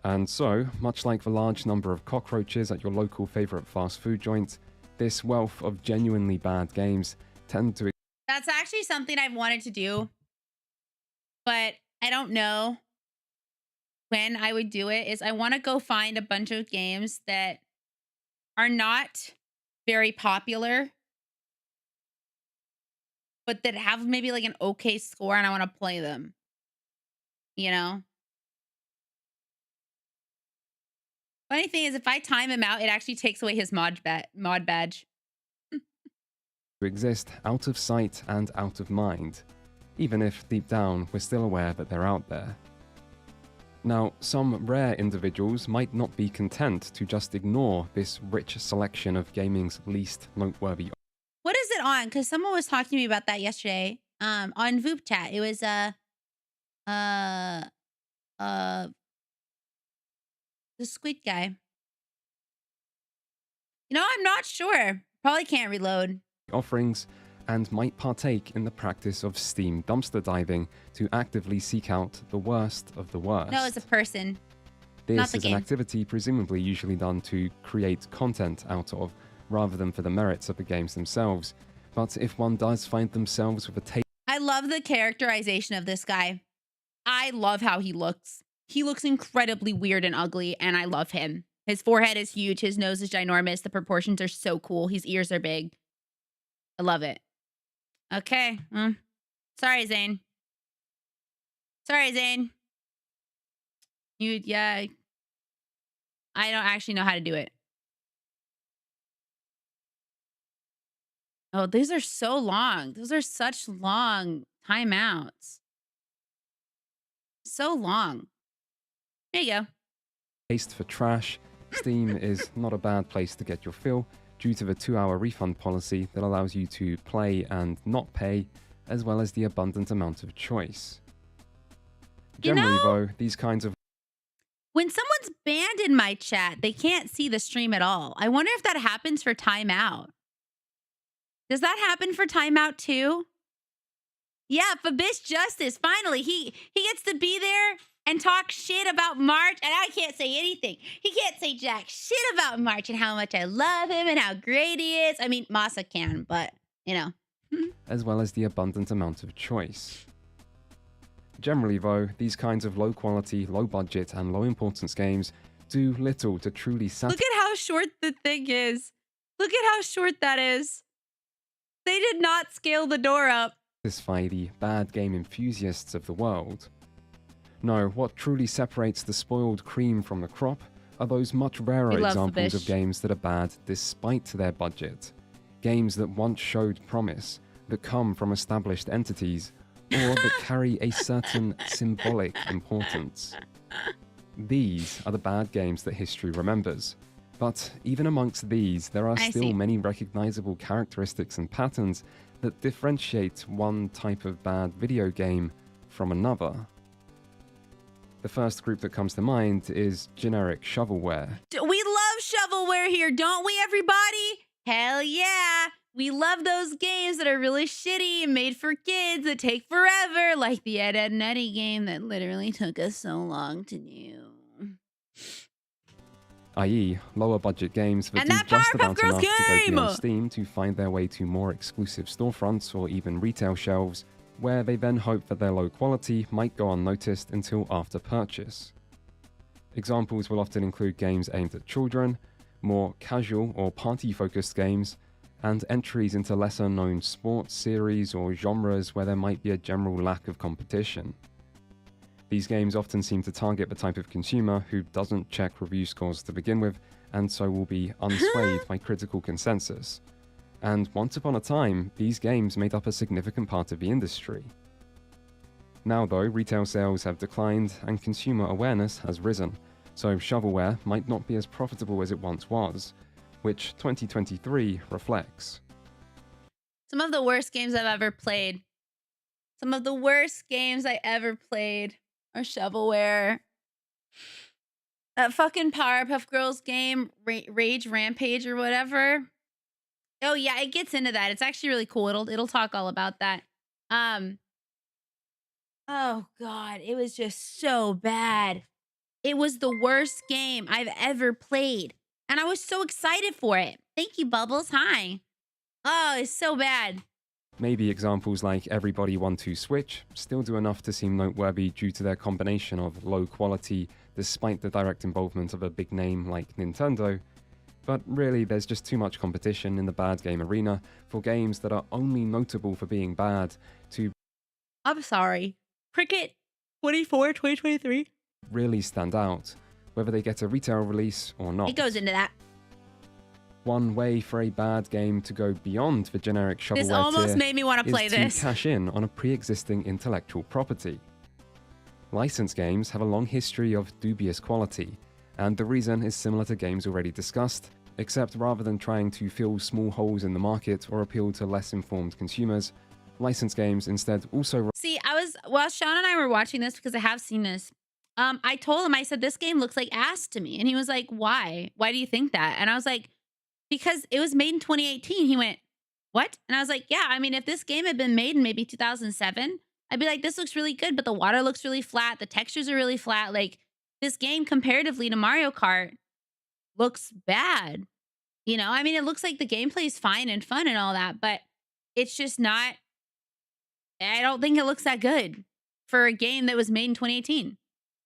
And so, much like the large number of cockroaches at your local favourite fast food joint, this wealth of genuinely bad games tend to... That's actually something I've wanted to do, but I don't know when I would do it. Is I want to go find a bunch of games that are not very popular, but that have maybe like an okay score, and I want to play them. You know? Funny thing is, if I time him out, it actually takes away his mod badge. exist out of sight and out of mind, even if deep down we're still aware that they're out there. Now, some rare individuals might not be content to just ignore this rich selection of gaming's least noteworthy. What is it on? Because someone was talking to me about that yesterday. On Voop Chat. It was the squid guy. You know, I'm not sure. Probably can't reload. Offerings, and might partake in the practice of Steam dumpster diving to actively seek out the worst of the worst. No, it's a person. This not the is game. an activity presumably usually done to create content out of, rather than for the merits of the games themselves, But if one does find themselves with a taste I love the characterization of this guy. I love how he looks. He looks incredibly weird and ugly, and I love him. His forehead is huge. His nose is ginormous. The proportions are so cool. His ears are big. I love it. Okay. Sorry, Zane. Sorry, Zane. Yeah. I don't actually know how to do it. Oh, these are so long. Those are such long timeouts. So long. There you go. taste for trash, Steam is not a bad place to get your fill due to the 2-hour refund policy that allows you to play and not pay, as well as the abundant amount of choice. Generally, though, these kinds of When someone's banned in my chat, they can't see the stream at all. I wonder if that happens for timeout. Does that happen for timeout too? Yeah, Fabish Justice. Finally, he gets to be there and talk shit about March, and I can't say anything. He can't say jack shit about March and how much I love him and how great he is. I mean, Masa can, but, you know. as well as the abundant amount of choice. Generally, though, these kinds of low-quality, low-budget, and low-importance games do little to truly satisfy. Look at how short the thing is. Look at how short that is. They did not scale the door up. The bad game enthusiasts of the world. No, what truly separates the spoiled cream from the crop are those much rarer examples of games that are bad despite their budget. Games that once showed promise, that come from established entities, or that carry a certain symbolic importance. These are the bad games that history remembers. But even amongst these, there are still many recognizable characteristics and patterns that differentiate one type of bad video game from another. The first group that comes to mind is generic shovelware. We love shovelware here, don't we, everybody? Hell yeah! We love those games that are really shitty and made for kids that take forever, like the Ed, Edd n Eddy game that literally took us so long to do. I.e., lower budget games that do just about enough to go beyond Steam to find their way to more exclusive storefronts or even retail shelves, where they then hope that their low quality might go unnoticed until after purchase. Examples will often include games aimed at children, more casual or party-focused games, and entries into lesser-known sports series or genres where there might be a general lack of competition. These games often seem to target the type of consumer who doesn't check review scores to begin with, and so will be unswayed by critical consensus. And once upon a time, these games made up a significant part of the industry. Now though, retail sales have declined and consumer awareness has risen, so shovelware might not be as profitable as it once was, which 2023 reflects. Some of the worst games I've ever played. Some of the worst games I ever played are shovelware. That fucking Powerpuff Girls game, Rage Rampage or whatever. Oh yeah, it gets into that. It's actually really cool. It'll talk all about that. Oh god, it was just so bad. It was the worst game I've ever played. And I was so excited for it. Thank you, Bubbles. Hi. Oh, it's so bad. Maybe examples like Everybody 1-2 Switch still do enough to seem noteworthy due to their combination of low quality despite the direct involvement of a big name like Nintendo, but really there's just too much competition in the bad game arena for games that are only notable for being bad to I'm sorry. Cricket 24, 2023? Really stand out, whether they get a retail release or not. It goes into that. One way for a bad game to go beyond the generic shovelware This almost made me want to play this. To cash in on a pre-existing intellectual property. Licensed games have a long history of dubious quality, and the reason is similar to games already discussed, except rather than trying to fill small holes in the market or appeal to less informed consumers, licensed games instead also... See, while Sean and I were watching this, because I have seen this, I told him, I said, this game looks like ass to me. And he was like, why? Why do you think that? And I was like, because it was made in 2018. He went, what? And I was like, yeah, I mean, if this game had been made in maybe 2007, I'd be like, this looks really good, but the water looks really flat. The textures are really flat. Like, this game comparatively to Mario Kart looks bad. You know, I mean, it looks like the gameplay is fine and fun and all that, but it's just not. I don't think it looks that good for a game that was made in 2018.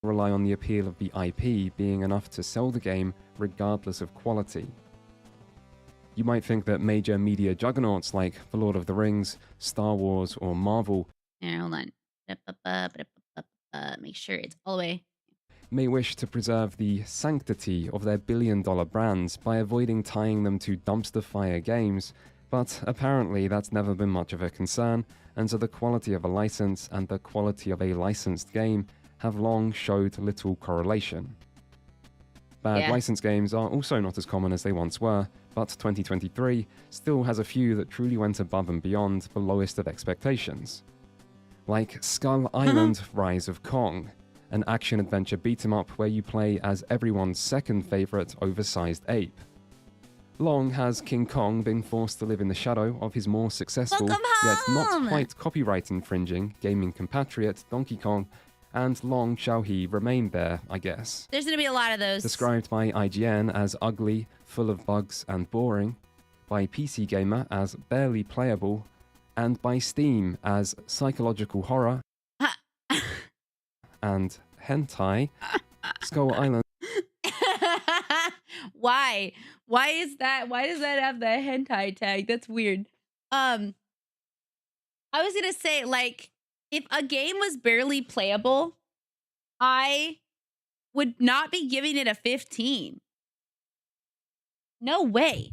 Rely on the appeal of the IP being enough to sell the game regardless of quality. You might think that major media juggernauts like The Lord of the Rings, Star Wars, or Marvel Hold on. Make sure it's all the way. may wish to preserve the sanctity of their billion-dollar brands by avoiding tying them to dumpster fire games, but apparently that's never been much of a concern, and so the quality of a license and the quality of a licensed game have long showed little correlation. Bad licensed games are also not as common as they once were, but 2023 still has a few that truly went above and beyond the lowest of expectations. Like Skull Island Rise of Kong, an action-adventure beat-em-up where you play as everyone's second favourite oversized ape. Long has King Kong been forced to live in the shadow of his more successful, yet not quite copyright-infringing gaming compatriot Donkey Kong, and long shall he remain there, I guess. There's going to be a lot of those. Described by IGN as ugly, full of bugs and boring, by PC Gamer as barely playable, and by Steam as psychological horror and hentai, Skull Island. Why? Why is that? Why does that have the hentai tag? That's weird. I was gonna say, like, if a game was barely playable, I would not be giving it a 15. No way.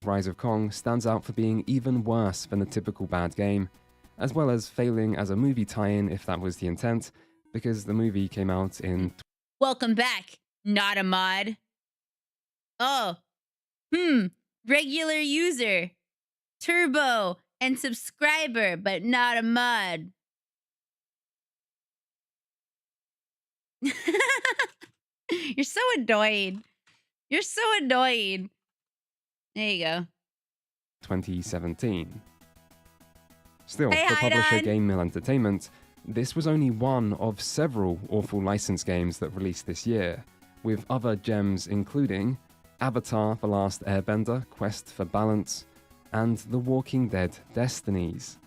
Rise of Kong stands out for being even worse than a typical bad game, as well as failing as a movie tie-in if that was the intent, because the movie came out in... Welcome back, not a mod. Oh, regular user, turbo, and subscriber, but not a mod. You're so annoying. You're so annoying. There you go. 2017. Still, Hey, for publisher Don. Game Mill Entertainment, this was only one of several awful licensed games that released this year, with other gems including Avatar: The Last Airbender, Quest for Balance, and The Walking Dead Destinies,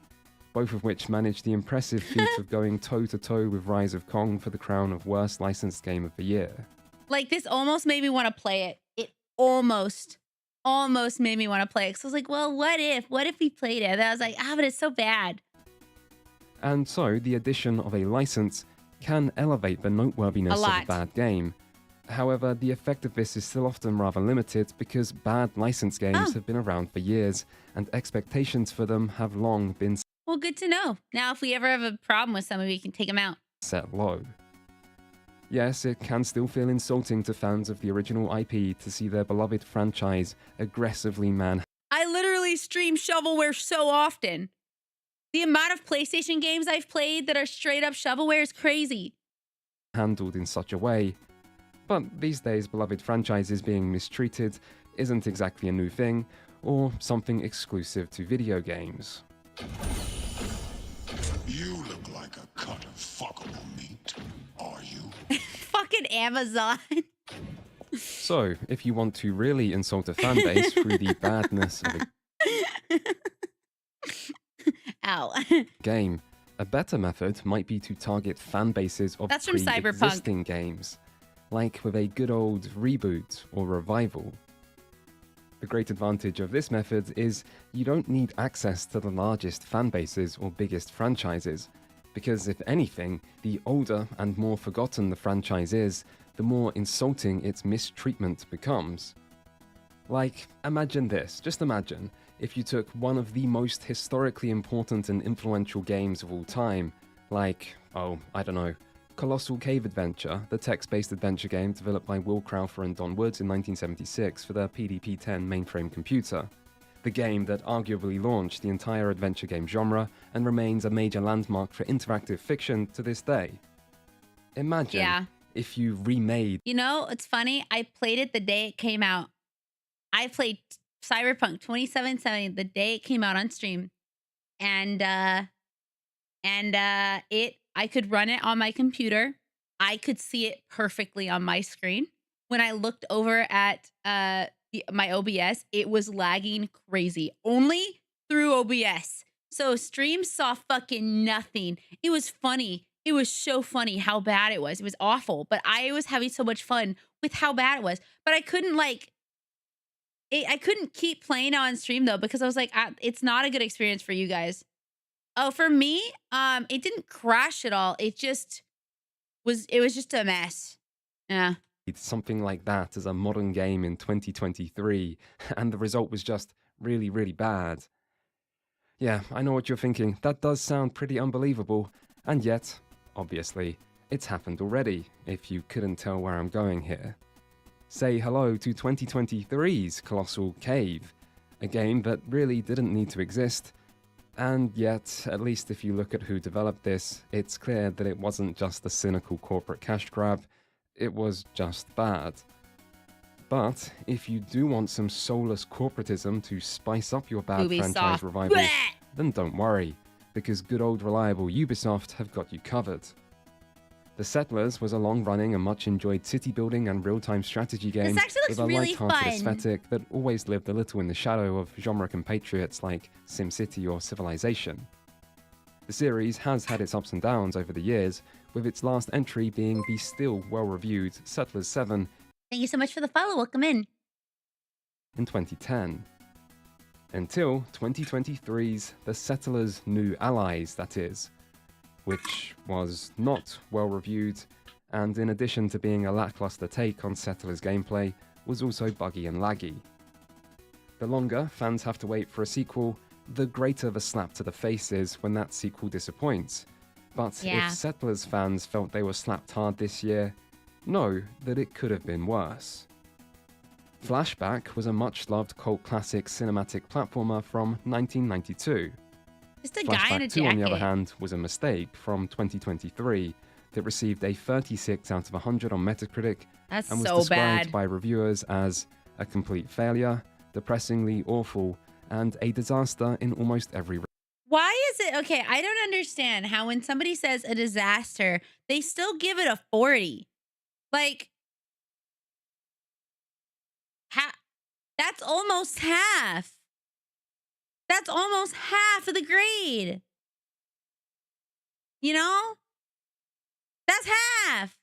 both of which managed the impressive feat of going toe-to-toe with Rise of Kong for the crown of worst licensed game of the year. Like, this almost made me want to play it. It almost made me want to play it. So I was like, well, what if we played it? And I was like, but it's so bad. And so, the addition of a license can elevate the noteworthiness of a bad game. However, the effect of this is still often rather limited because bad licensed games have been around for years, and expectations for them have long been Well, good to know. Now, if we ever have a problem with somebody, we can take them out. set low. Yes, it can still feel insulting to fans of the original IP to see their beloved franchise aggressively I literally stream shovelware so often. The amount of PlayStation games I've played that are straight up shovelware is crazy. handled in such a way. But these days, beloved franchises being mistreated isn't exactly a new thing, or something exclusive to video games. You look like a cut of fuckable meat, are you? Fucking Amazon. So, if you want to really insult a fanbase through the badness of a game, a better method might be to target fanbases of That's from Cyberpunk. pre-existing games, like with a good old reboot or revival. The great advantage of this method is you don't need access to the largest fanbases or biggest franchises, because if anything, the older and more forgotten the franchise is, the more insulting its mistreatment becomes. Like, imagine this, just imagine, if you took one of the most historically important and influential games of all time, like, I don't know, Colossal Cave Adventure, the text-based adventure game developed by Will Crowther and Don Woods in 1976 for their PDP-10 mainframe computer. The game that arguably launched the entire adventure game genre and remains a major landmark for interactive fiction to this day. Imagine if you remade... You know, it's funny. I played it the day it came out. I played Cyberpunk 2077 the day it came out on stream. And I could run it on my computer. I could see it perfectly on my screen. When I looked over at my OBS, it was lagging crazy. Only through OBS. So stream saw fucking nothing. It was funny. It was so funny how bad it was. It was awful, but I was having so much fun with how bad it was. But I couldn't like I couldn't keep playing on stream though because I was like, it's not a good experience for you guys. Oh, for me, it didn't crash at all. It was just a mess. Yeah. Something like that as a modern game in 2023, and the result was just really, really bad. Yeah, I know what you're thinking. That does sound pretty unbelievable, and yet, obviously, it's happened already, if you couldn't tell where I'm going here. Say hello to 2023's Colossal Cave, a game that really didn't need to exist, and yet, at least if you look at who developed this, it's clear that it wasn't just a cynical corporate cash grab, it was just bad. But if you do want some soulless corporatism to spice up your bad franchise revival, then don't worry, because good old reliable Ubisoft have got you covered. The Settlers was a long-running and much-enjoyed city-building and real-time strategy game with a light-hearted aesthetic that always lived a little in the shadow of genre compatriots like SimCity or Civilization. The series has had its ups and downs over the years, with its last entry being the still well-reviewed Settlers 7 Thank you so much for the follow. Welcome in 2010. Until 2023's The Settlers' New Allies, that is, which was not well-reviewed, and in addition to being a lackluster take on Settlers gameplay, was also buggy and laggy. The longer fans have to wait for a sequel, the greater the slap to the face is when that sequel disappoints. But if Settlers fans felt they were slapped hard this year, know that it could have been worse. Flashback was a much-loved cult classic cinematic platformer from 1992. Just a guy in a Flashback 2, on the other jacket. hand, was a mistake from 2023 that received a 36 out of 100 on Metacritic That's and was so described bad. by reviewers as a complete failure, depressingly awful, and a disaster in almost every. Why is it okay? I don't understand how when somebody says a disaster, they still give it a 40. Like, that's almost half. That's almost half of the grade. You know? That's half.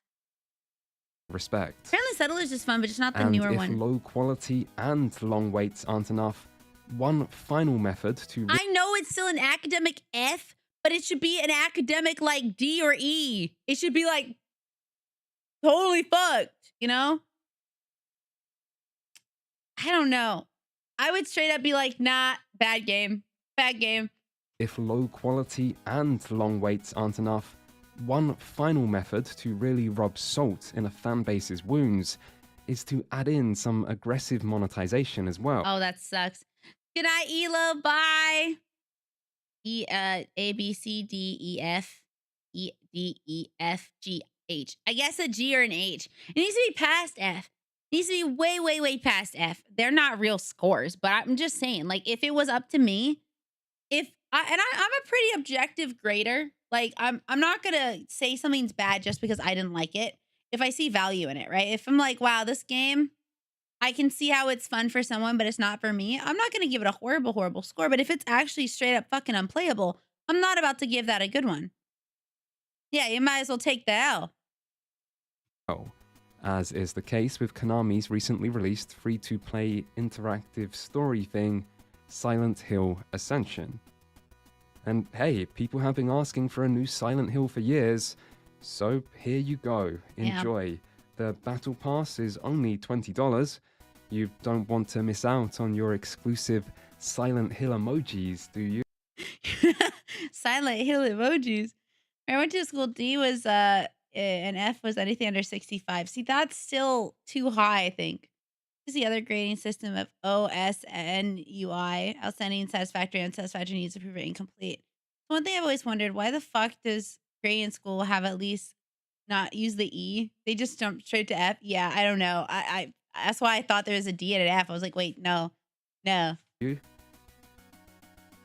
Respect. Apparently Settlers is fun, but just not the And newer if one. low quality and long waits aren't enough, one final method to I know it's still an academic F, but it should be an academic like D or E. It should be like totally fucked, you know? I don't know. I would straight up be like, nah, bad game. Bad game. If low quality and long waits aren't enough, one final method to really rub salt in a fanbase's wounds is to add in some aggressive monetization as well. Oh, that sucks. Good night, Elo. Bye. A, B, C, D, E, F, E, D, E, F, G, H. I guess a G or an H. It needs to be past F. It needs to be way, way, way past F. They're not real scores, but I'm just saying, like, if it was up to me, I'm a pretty objective grader. Like, I'm not gonna say something's bad just because I didn't like it. If I see value in it, right? If I'm like, wow, this game, I can see how it's fun for someone, but it's not for me, I'm not gonna give it a horrible, horrible score. But if it's actually straight up fucking unplayable, I'm not about to give that a good one. Yeah, you might as well take the L. As is the case with Konami's recently released free-to-play interactive story thing, Silent Hill Ascension. And hey, people have been asking for a new Silent Hill for years, so here you go. Enjoy. The Battle Pass is only $20. You don't want to miss out on your exclusive Silent Hill emojis, do you? Silent Hill emojis. When I went to school, D was and F was anything under 65. See, that's still too high, I think. Is the other grading system of O, S, N, U, I, outstanding, satisfactory, unsatisfactory, needs approval, incomplete. One thing I've always wondered, why the fuck does grading school have at least not use the E? They just jump straight to F. Yeah, I don't know. I that's why I thought there was a D and an F. I was like, wait, no.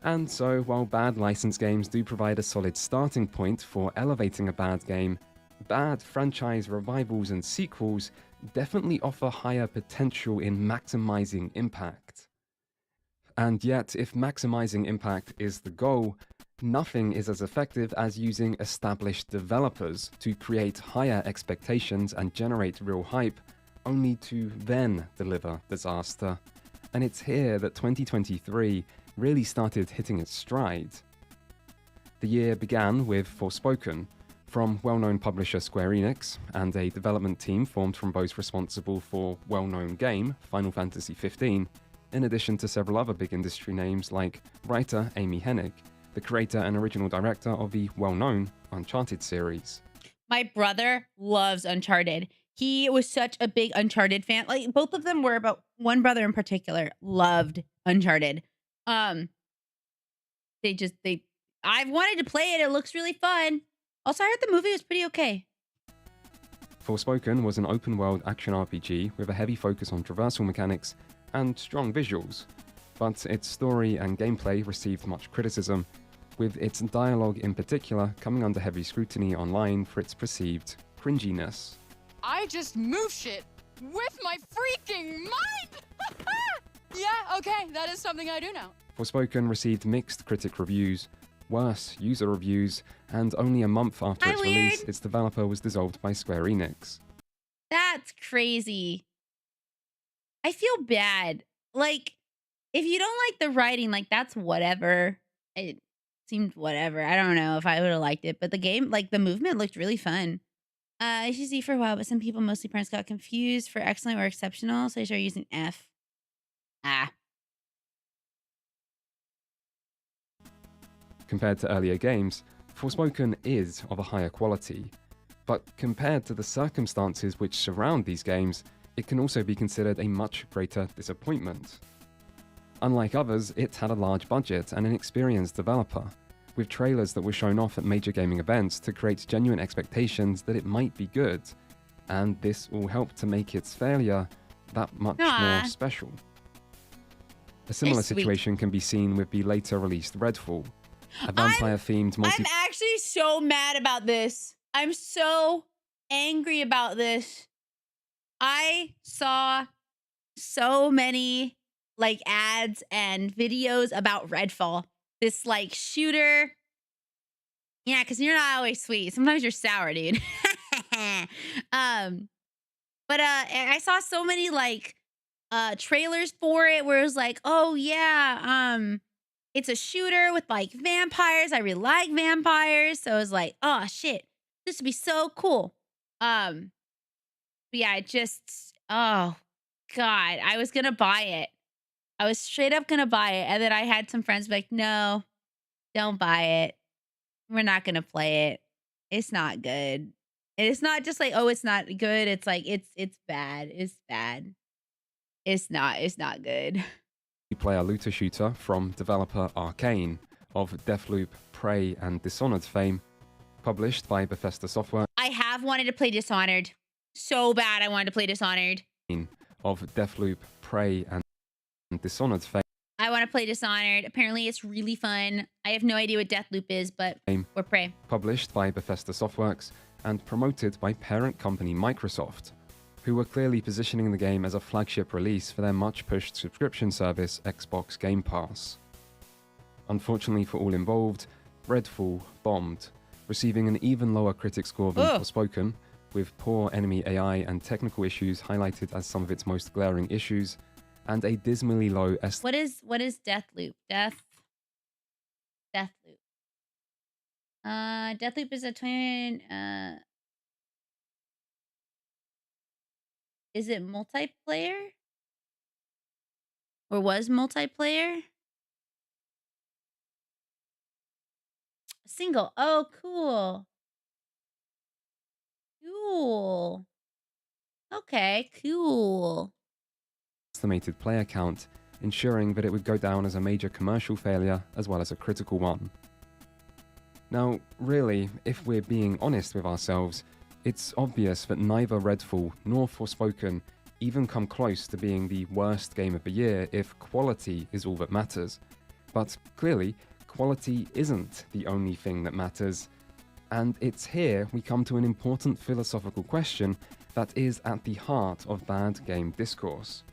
And so, while bad licensed games do provide a solid starting point for elevating a bad game, bad franchise revivals and sequels definitely offer higher potential in maximizing impact. And yet, if maximizing impact is the goal, nothing is as effective as using established developers to create higher expectations and generate real hype, only to then deliver disaster. And it's here that 2023 really started hitting its stride. The year began with Forspoken, from well-known publisher Square Enix, and a development team formed from those responsible for well-known game Final Fantasy XV, in addition to several other big industry names like writer Amy Hennig, the creator and original director of the well-known Uncharted series. My brother loves Uncharted. He was such a big Uncharted fan. Like, both of them were, but one brother in particular loved Uncharted. I've wanted to play it. It looks really fun. Also, I heard the movie was pretty okay. Forspoken was an open-world action RPG with a heavy focus on traversal mechanics and strong visuals, but its story and gameplay received much criticism, with its dialogue in particular coming under heavy scrutiny online for its perceived cringiness. I just move shit with my freaking mind! Yeah, okay, that is something I do now. Forspoken received mixed critic reviews, worse user reviews, and only a month after its release, its developer was dissolved by Square Enix. That's crazy. I feel bad. Like, if you don't like the writing, like, that's whatever. It seemed whatever. I don't know if I would have liked it, but the game, like, the movement looked really fun. I should see for a while, but some people, mostly parents, got confused for excellent or exceptional, so they started using F. Compared to earlier games, Forspoken is of a higher quality, but compared to the circumstances which surround these games, it can also be considered a much greater disappointment. Unlike others, it had a large budget and an experienced developer, with trailers that were shown off at major gaming events to create genuine expectations that it might be good, and this all helped to make its failure that much more special. A similar situation can be seen with the later released Redfall, a vampire-themed I'm actually so mad about this. I'm so angry about this. I saw so many like ads and videos about Redfall. This like shooter. Yeah, because you're not always sweet. Sometimes you're sour, dude. But I saw so many like trailers for it where it was like, oh yeah, it's a shooter with like vampires. I really like vampires. So I was like, oh shit, this would be so cool. But yeah, it just, oh God, I was gonna buy it. I was straight up gonna buy it. And then I had some friends be like, no, don't buy it. We're not gonna play it. It's not good. And it's not just like, oh, it's not good. It's like, it's bad. It's bad. It's not good. Player looter shooter from developer Arcane of Deathloop, Prey, and Dishonored fame, published by Bethesda Software. I have wanted to play Dishonored. So bad I wanted to play Dishonored. Of Deathloop, Prey, and Dishonored fame. I want to play Dishonored. Apparently it's really fun. I have no idea what Deathloop is, but or Prey. Published by Bethesda Softworks and promoted by parent company Microsoft, who were clearly positioning the game as a flagship release for their much-pushed subscription service, Xbox Game Pass. Unfortunately for all involved, Redfall bombed, receiving an even lower critic score than Forspoken, with poor enemy AI and technical issues highlighted as some of its most glaring issues, and a dismally low What is Deathloop? Deathloop. Deathloop is a twin. Is it multiplayer? Or was multiplayer? Single. Oh, cool. Cool. Okay, cool. Estimated player count, ensuring that it would go down as a major commercial failure as well as a critical one. Now, really, if we're being honest with ourselves, it's obvious that neither Redfall nor Forspoken even come close to being the worst game of the year if quality is all that matters. But clearly, quality isn't the only thing that matters. And it's here we come to an important philosophical question that is at the heart of bad game discourse.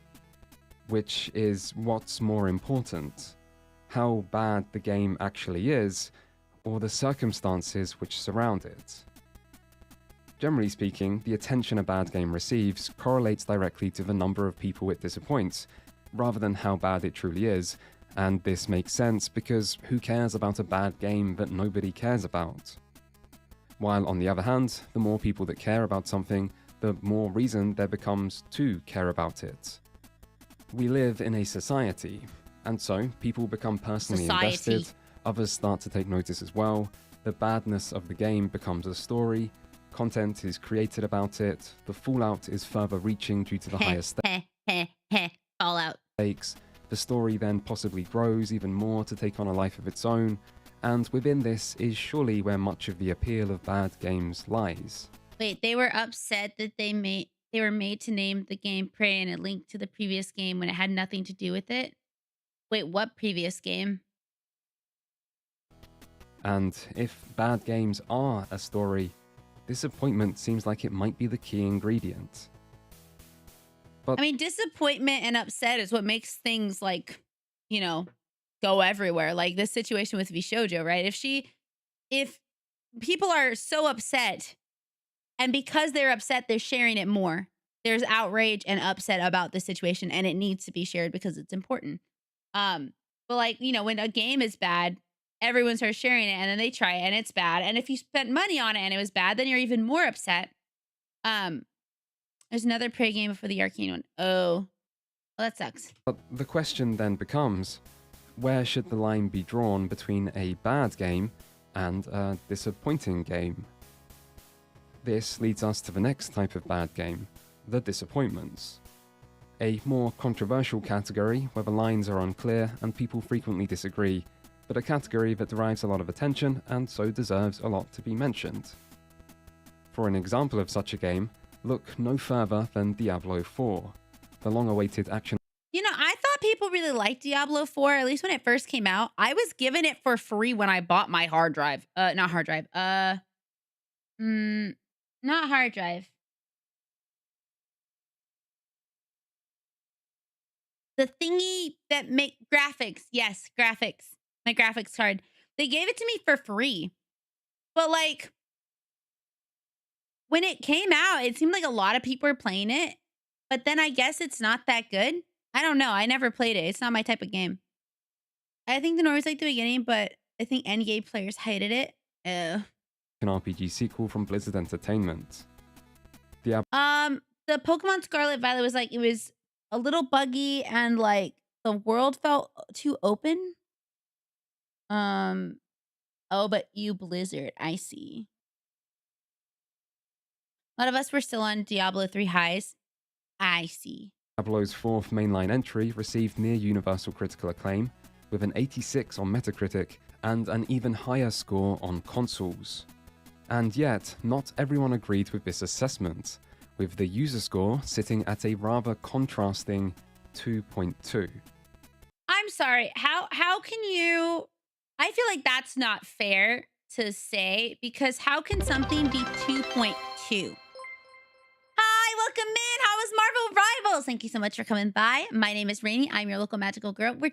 Which is what's more important, how bad the game actually is, or the circumstances which surround it. Generally speaking, the attention a bad game receives correlates directly to the number of people it disappoints, rather than how bad it truly is, and this makes sense because who cares about a bad game that nobody cares about? While on the other hand, the more people that care about something, the more reason there becomes to care about it. We live in a society, and so people become personally invested, others start to take notice as well, the badness of the game becomes a story, content is created about it, the fallout is further reaching due to the higher Fallout. stakes, the story then possibly grows even more to take on a life of its own, and within this is surely where much of the appeal of bad games lies. Wait, they were upset that they were made to name the game Prey and it linked to the previous game when it had nothing to do with it? Wait, what previous game? And if bad games are a story, disappointment seems like it might be the key ingredient. But I mean, disappointment and upset is what makes things like, you know, go everywhere. Like this situation with Vishojo, right? If people are so upset and because they're upset, they're sharing it more. There's outrage and upset about the situation and it needs to be shared because it's important. But like, you know, when a game is bad, everyone starts sharing it and then they try it and it's bad. And if you spent money on it and it was bad, then you're even more upset. There's another Prey game for the arcane one. Oh, well, that sucks. But the question then becomes, where should the line be drawn between a bad game and a disappointing game? This leads us to the next type of bad game, the disappointments. A more controversial category where the lines are unclear and people frequently disagree, but a category that derives a lot of attention and so deserves a lot to be mentioned. For an example of such a game, look no further than Diablo 4, the long-awaited action. You know, I thought people really liked Diablo 4, at least when it first came out. I was given it for free when I bought my hard drive. Not hard drive. Not hard drive. The thingy that make graphics. Yes, graphics. My graphics card. They gave it to me for free. But like, when it came out, it seemed like a lot of people were playing it. But then I guess it's not that good. I don't know. I never played it. It's not my type of game. I think the normies liked the beginning, but I think endgame players hated it. An RPG sequel from Blizzard Entertainment. The Pokemon Scarlet Violet was like, it was a little buggy and like the world felt too open. Oh, but you Blizzard, I see. A lot of us were still on Diablo 3 highs. I see. Diablo's fourth mainline entry received near universal critical acclaim, with an 86 on Metacritic and an even higher score on consoles. And yet, not everyone agreed with this assessment, with the user score sitting at a rather contrasting 2.2. I'm sorry. How can you... I feel like that's not fair to say, because how can something be 2.2? Hi, welcome in. How was Marvel Rivals? Thank you so much for coming by. My name is Rainy. I'm your local magical girl. We're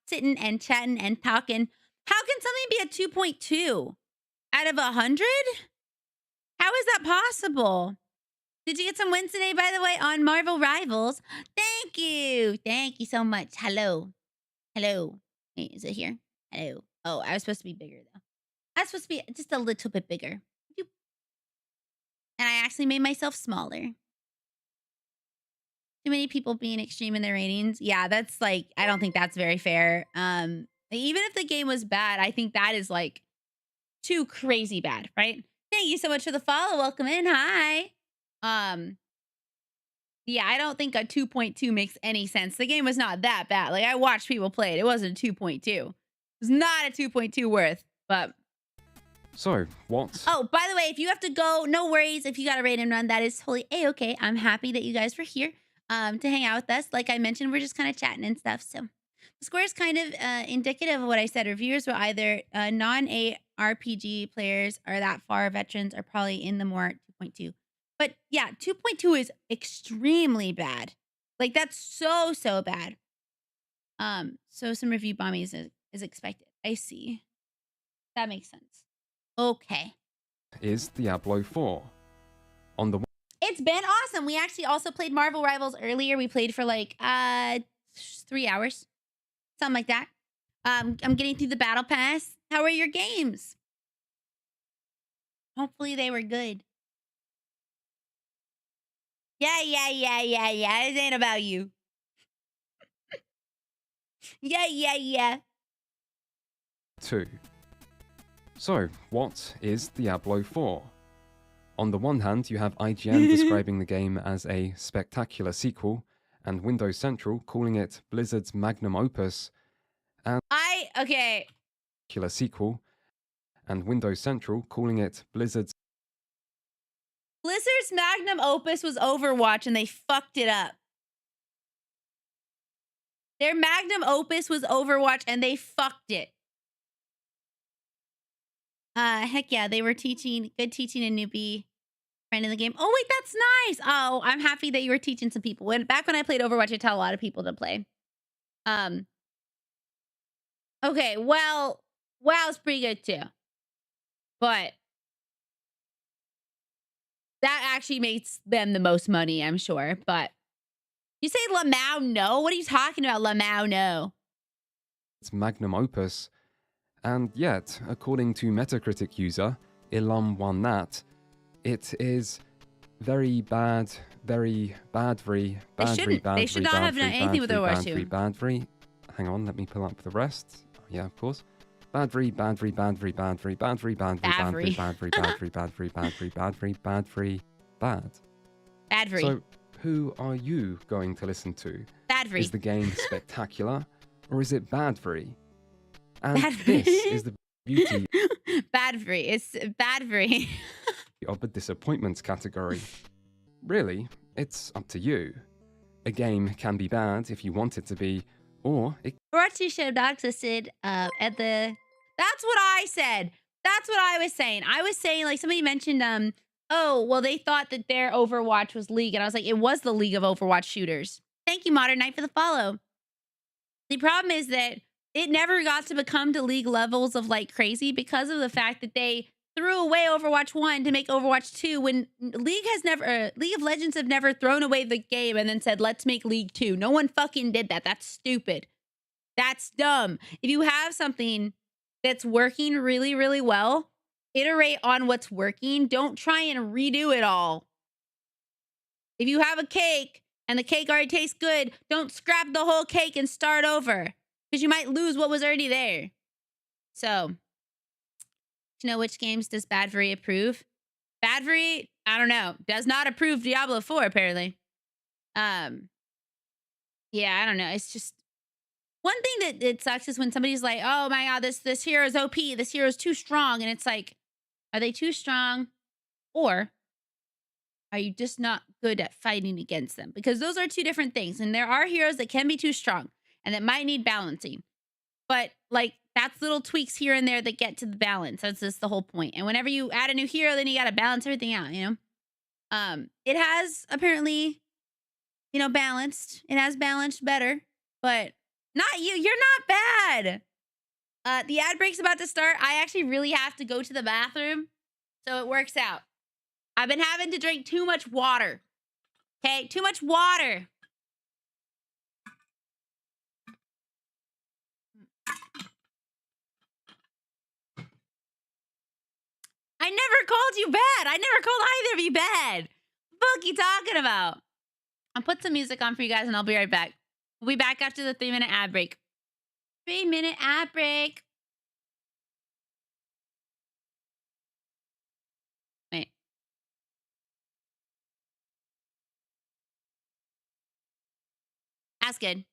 sitting and chatting and talking. How can something be a 2.2 out of 100? How is that possible? Did you get some wins today, by the way, on Marvel Rivals? Thank you. Thank you so much. Hello. Hello. Wait, is it here? Hello. Oh, I was supposed to be bigger, though. I was supposed to be just a little bit bigger. And I actually made myself smaller. Too many people being extreme in their ratings. Yeah, that's like, I don't think that's very fair. Even if the game was bad, I think that is like too crazy bad, right? Thank you so much for the follow. Welcome in. Hi. Yeah, I don't think a 2.2 makes any sense. The game was not that bad. Like, I watched people play it. It wasn't a 2.2. It was not a 2.2 worth, but... So, what? Oh, by the way, if you have to go, no worries. If you got a raid and run, that is totally A-okay. I'm happy that you guys were here to hang out with us. Like I mentioned, we're just kind of chatting and stuff. So the score is kind of indicative of what I said. Reviewers were either non-ARPG players or that far veterans are probably in the more 2.2. But yeah, 2.2 is extremely bad. Like that's so bad. So some review bombing is expected. I see. That makes sense. Okay. Is Diablo 4. On the It's been awesome. We actually also played Marvel Rivals earlier. We played for like 3 hours. Something like that. I'm getting through the battle pass. How are your games? Hopefully they were good. Yeah. It ain't about you. Yeah. 2. So, what is Diablo 4? On the one hand, you have IGN describing the game as a spectacular sequel, and Windows Central calling it Blizzard's magnum opus, and Okay. spectacular sequel, and Windows Central calling it Blizzard's magnum opus was Overwatch and they fucked it up. Their magnum opus was Overwatch and they fucked it. Heck yeah, they were teaching a newbie friend in the game. Oh wait, that's nice. Oh, I'm happy that you were teaching some people. Back when I played Overwatch, I tell a lot of people to play. Okay, well, WoW's pretty good too. But that actually makes them the most money, I'm sure. But you say Lamau no? What are you talking about, Lamau no? It's magnum opus, and yet, according to Metacritic user Ilum1nat, it is very bad, very badvery, badvery, badvery, They should not have done anything with Overwatch 2. Badvery. Hang on, let me pull up the rest. Yeah, of course. Badvery, badvery, badvery, badvery, badvery, badvery, badvery, badvery, badvery, badvery, badvery, badvery, badvery, bad. Badvery. So, who are you going to listen to? Badvery. Is the game spectacular, or is it badvery? And Badvery. this is the beauty Badvery. It's Badvery. of the disappointments category. Really, it's up to you. A game can be bad if you want it to be, or it Overwatch should have not existed at the... That's what I said. That's what I was saying. I was saying, like, somebody mentioned, oh, well, they thought that their Overwatch was League. And I was like, it was the League of Overwatch shooters. Thank you, Modern Knight, for the follow. The problem is that it never got to become to League levels of, like, crazy because of the fact that they threw away Overwatch 1 to make Overwatch 2 when League of Legends have never thrown away the game and then said, let's make League 2. No one fucking did that. That's stupid. That's dumb. If you have something that's working really, really well, iterate on what's working. Don't try and redo it all. If you have a cake and the cake already tastes good, don't scrap the whole cake and start over because you might lose what was already there. So, to know which games does Badvery approve? Badvery, I don't know, does not approve Diablo 4 apparently. Yeah, I don't know. It's just one thing that it sucks is when somebody's like, "Oh my god, this hero is OP. This hero is too strong," and it's like, are they too strong, or are you just not good at fighting against them? Because those are two different things, and there are heroes that can be too strong and that might need balancing. But like that's little tweaks here and there that get to the balance. That's just the whole point. And whenever you add a new hero, then you got to balance everything out. You know, it has apparently, balanced. It has balanced better, but not you. You're not bad. The ad break's about to start. I actually really have to go to the bathroom, so it works out. I've been having to drink too much water. Okay, too much water. I never called you bad. I never called either of you bad. What the fuck you talking about? I'll put some music on for you guys and I'll be right back. We'll be back after the 3-minute ad break. 3-minute ad break. Wait. That's good.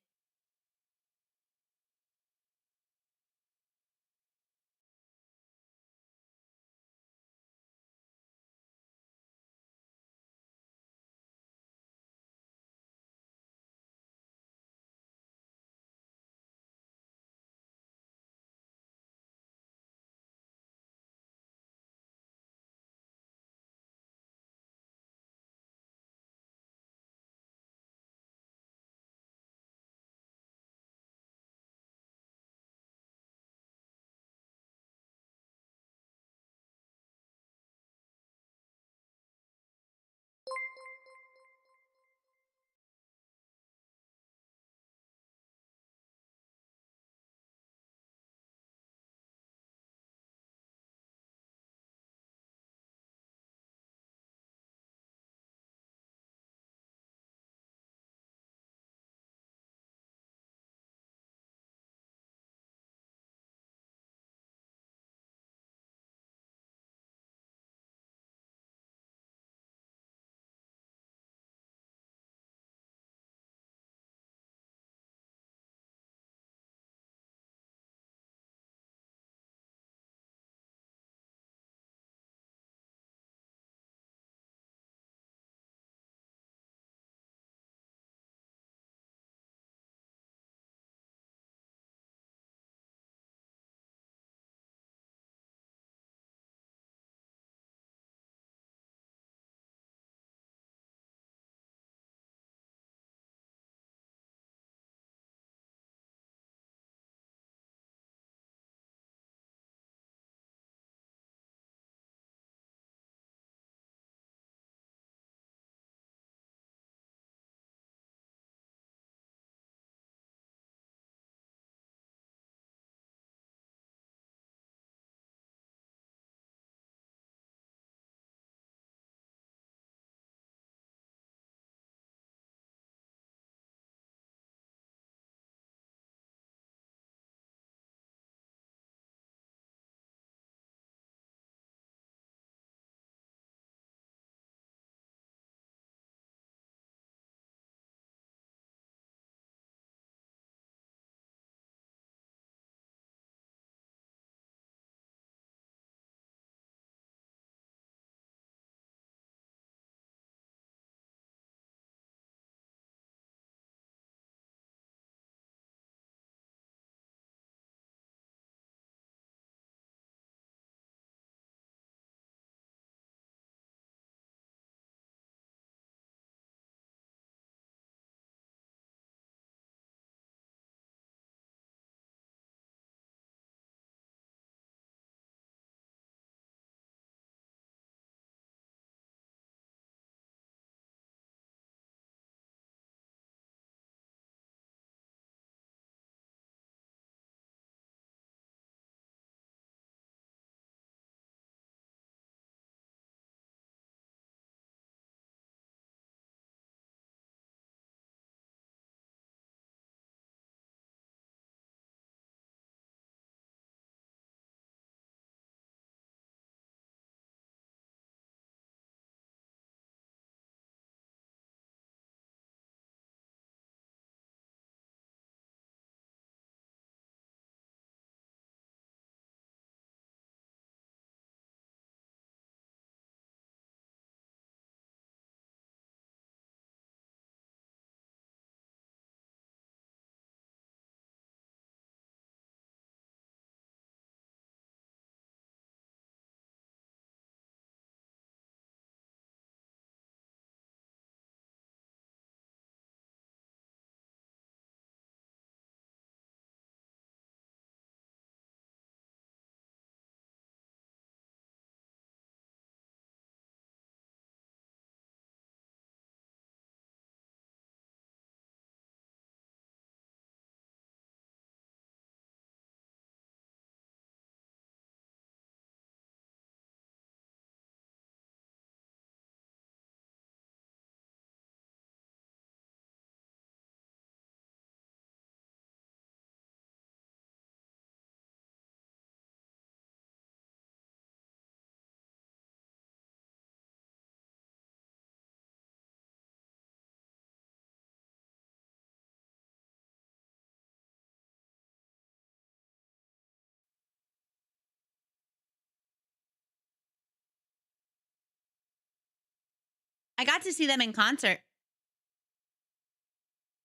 I got to see them in concert.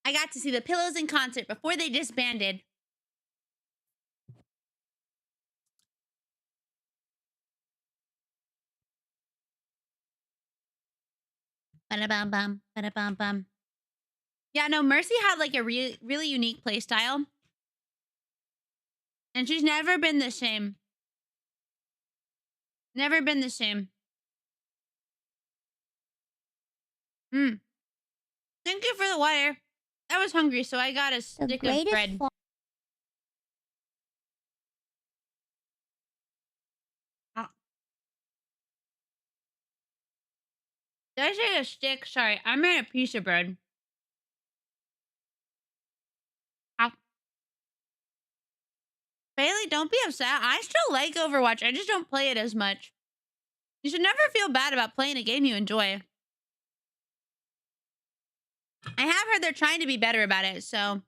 I got to see the Pillows in concert before they disbanded. Ba-da-bum-bum, ba-da-bum-bum. Yeah, no, Mercy had like a really unique play style. And she's never been the same. Never been the same. Thank you for the water. I was hungry, so I got a stick of bread. Did I say a stick? Sorry, I meant a piece of bread. Bailey, don't be upset. I still like Overwatch. I just don't play it as much. You should never feel bad about playing a game you enjoy. I have heard they're trying to be better about it, so.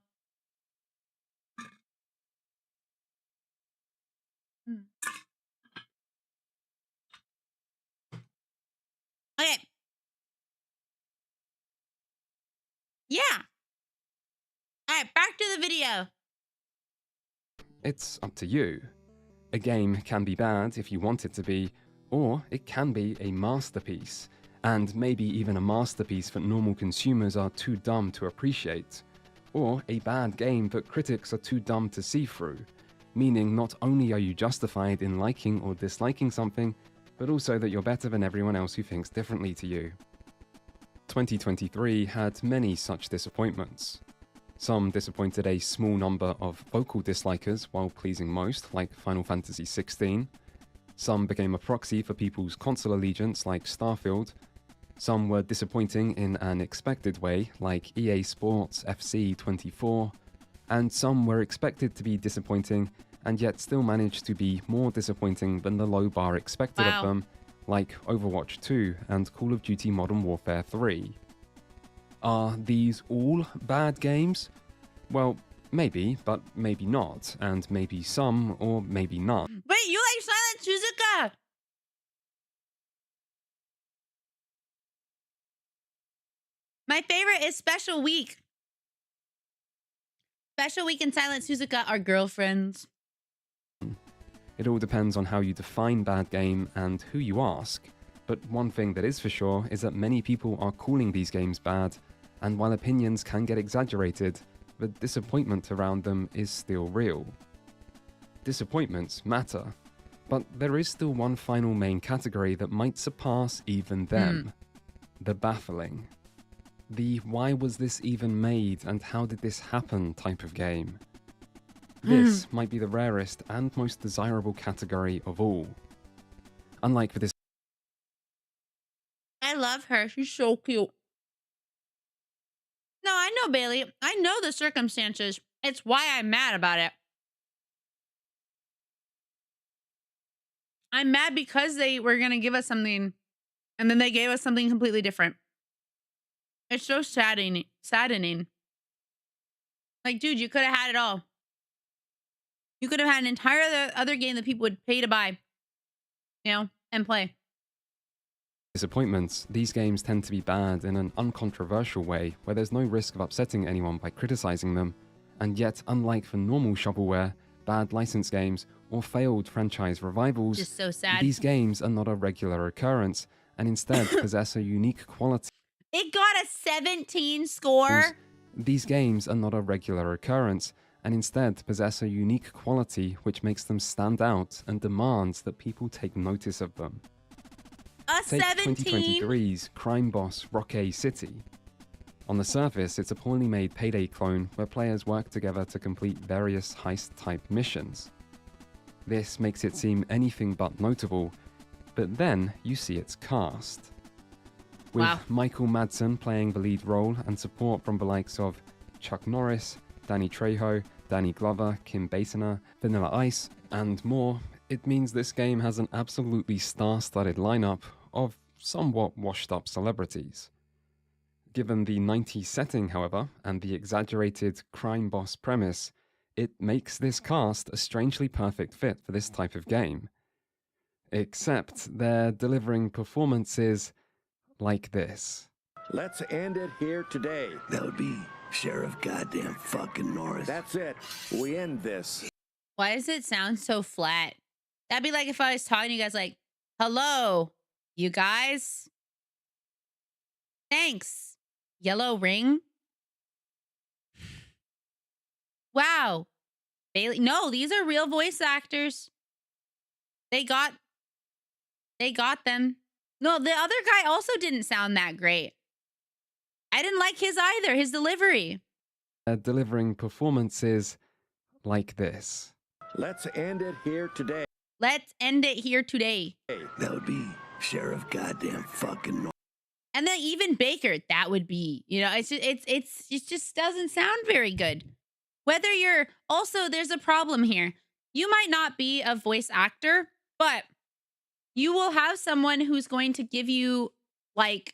Okay. Yeah. All right, back to the video. It's up to you. A game can be bad if you want it to be, or it can be a masterpiece, and maybe even a masterpiece that normal consumers are too dumb to appreciate, or a bad game that critics are too dumb to see through, meaning not only are you justified in liking or disliking something, but also that you're better than everyone else who thinks differently to you. 2023 had many such disappointments. Some disappointed a small number of vocal dislikers while pleasing most, like Final Fantasy XVI. Some became a proxy for people's console allegiance, like Starfield. Some were disappointing in an expected way, like EA Sports FC 24. And some were expected to be disappointing, and yet still managed to be more disappointing than the low bar expected of them, like Overwatch 2 and Call of Duty Modern Warfare 3. Are these all bad games? Well, maybe, but maybe not, and maybe some, or maybe none. Wait, you like Silent Suzuka? My favorite is Special Week. Special Week and Silent Suzuka are girlfriends. It all depends on how you define bad game and who you ask, but one thing that is for sure is that many people are calling these games bad, and while opinions can get exaggerated, the disappointment around them is still real. Disappointments matter, but there is still one final main category that might surpass even them. The baffling. The why was this even made and how did this happen type of game. This might be the rarest and most desirable category of all. Unlike for this, I love her. She's so cute. No, I know, Bailey. I know the circumstances. It's why I'm mad about it. I'm mad because they were going to give us something, and then they gave us something completely different. It's so saddening. Like, dude, you could have had it all. You could have had an entire other game that people would pay to buy, you know, and play. disappointments, these games tend to be bad in an uncontroversial way where there's no risk of upsetting anyone by criticizing them, and yet unlike for normal shovelware, bad license games, or failed franchise revivals, Just so sad. these games are not a regular occurrence and instead possess a unique quality. It got a 17 score. These games are not a regular occurrence and instead possess a unique quality which makes them stand out and demands that people take notice of them. A Take 17? 2023's crime boss Roque City. On the surface, it's a poorly made Payday clone where players work together to complete various heist-type missions. This makes it seem anything but notable, but then you see its cast. With Michael Madsen playing the lead role and support from the likes of Chuck Norris, Danny Trejo, Danny Glover, Kim Basinger, Vanilla Ice, and more, it means this game has an absolutely star-studded lineup of somewhat washed-up celebrities. Given the 90s setting, however, and the exaggerated crime boss premise, it makes this cast a strangely perfect fit for this type of game. Except they're delivering performances like this. Let's end it here today. That would be Sheriff Goddamn fucking Norris. That's it. We end this. Why does it sound so flat? That'd be like if I was talking to you guys like, hello, you guys. Thanks. Yellow ring. Wow. Bailey. No, these are real voice actors. They got them. No, the other guy also didn't sound that great. I didn't like his either, his delivery. Delivering performances like this. Let's end it here today. Let's end it here today. That would be Sheriff Goddamn fucking Norris. And then even Baker, that would be, you know, it just doesn't sound very good. Whether you're also, there's a problem here. You might not be a voice actor, but you will have someone who's going to give you like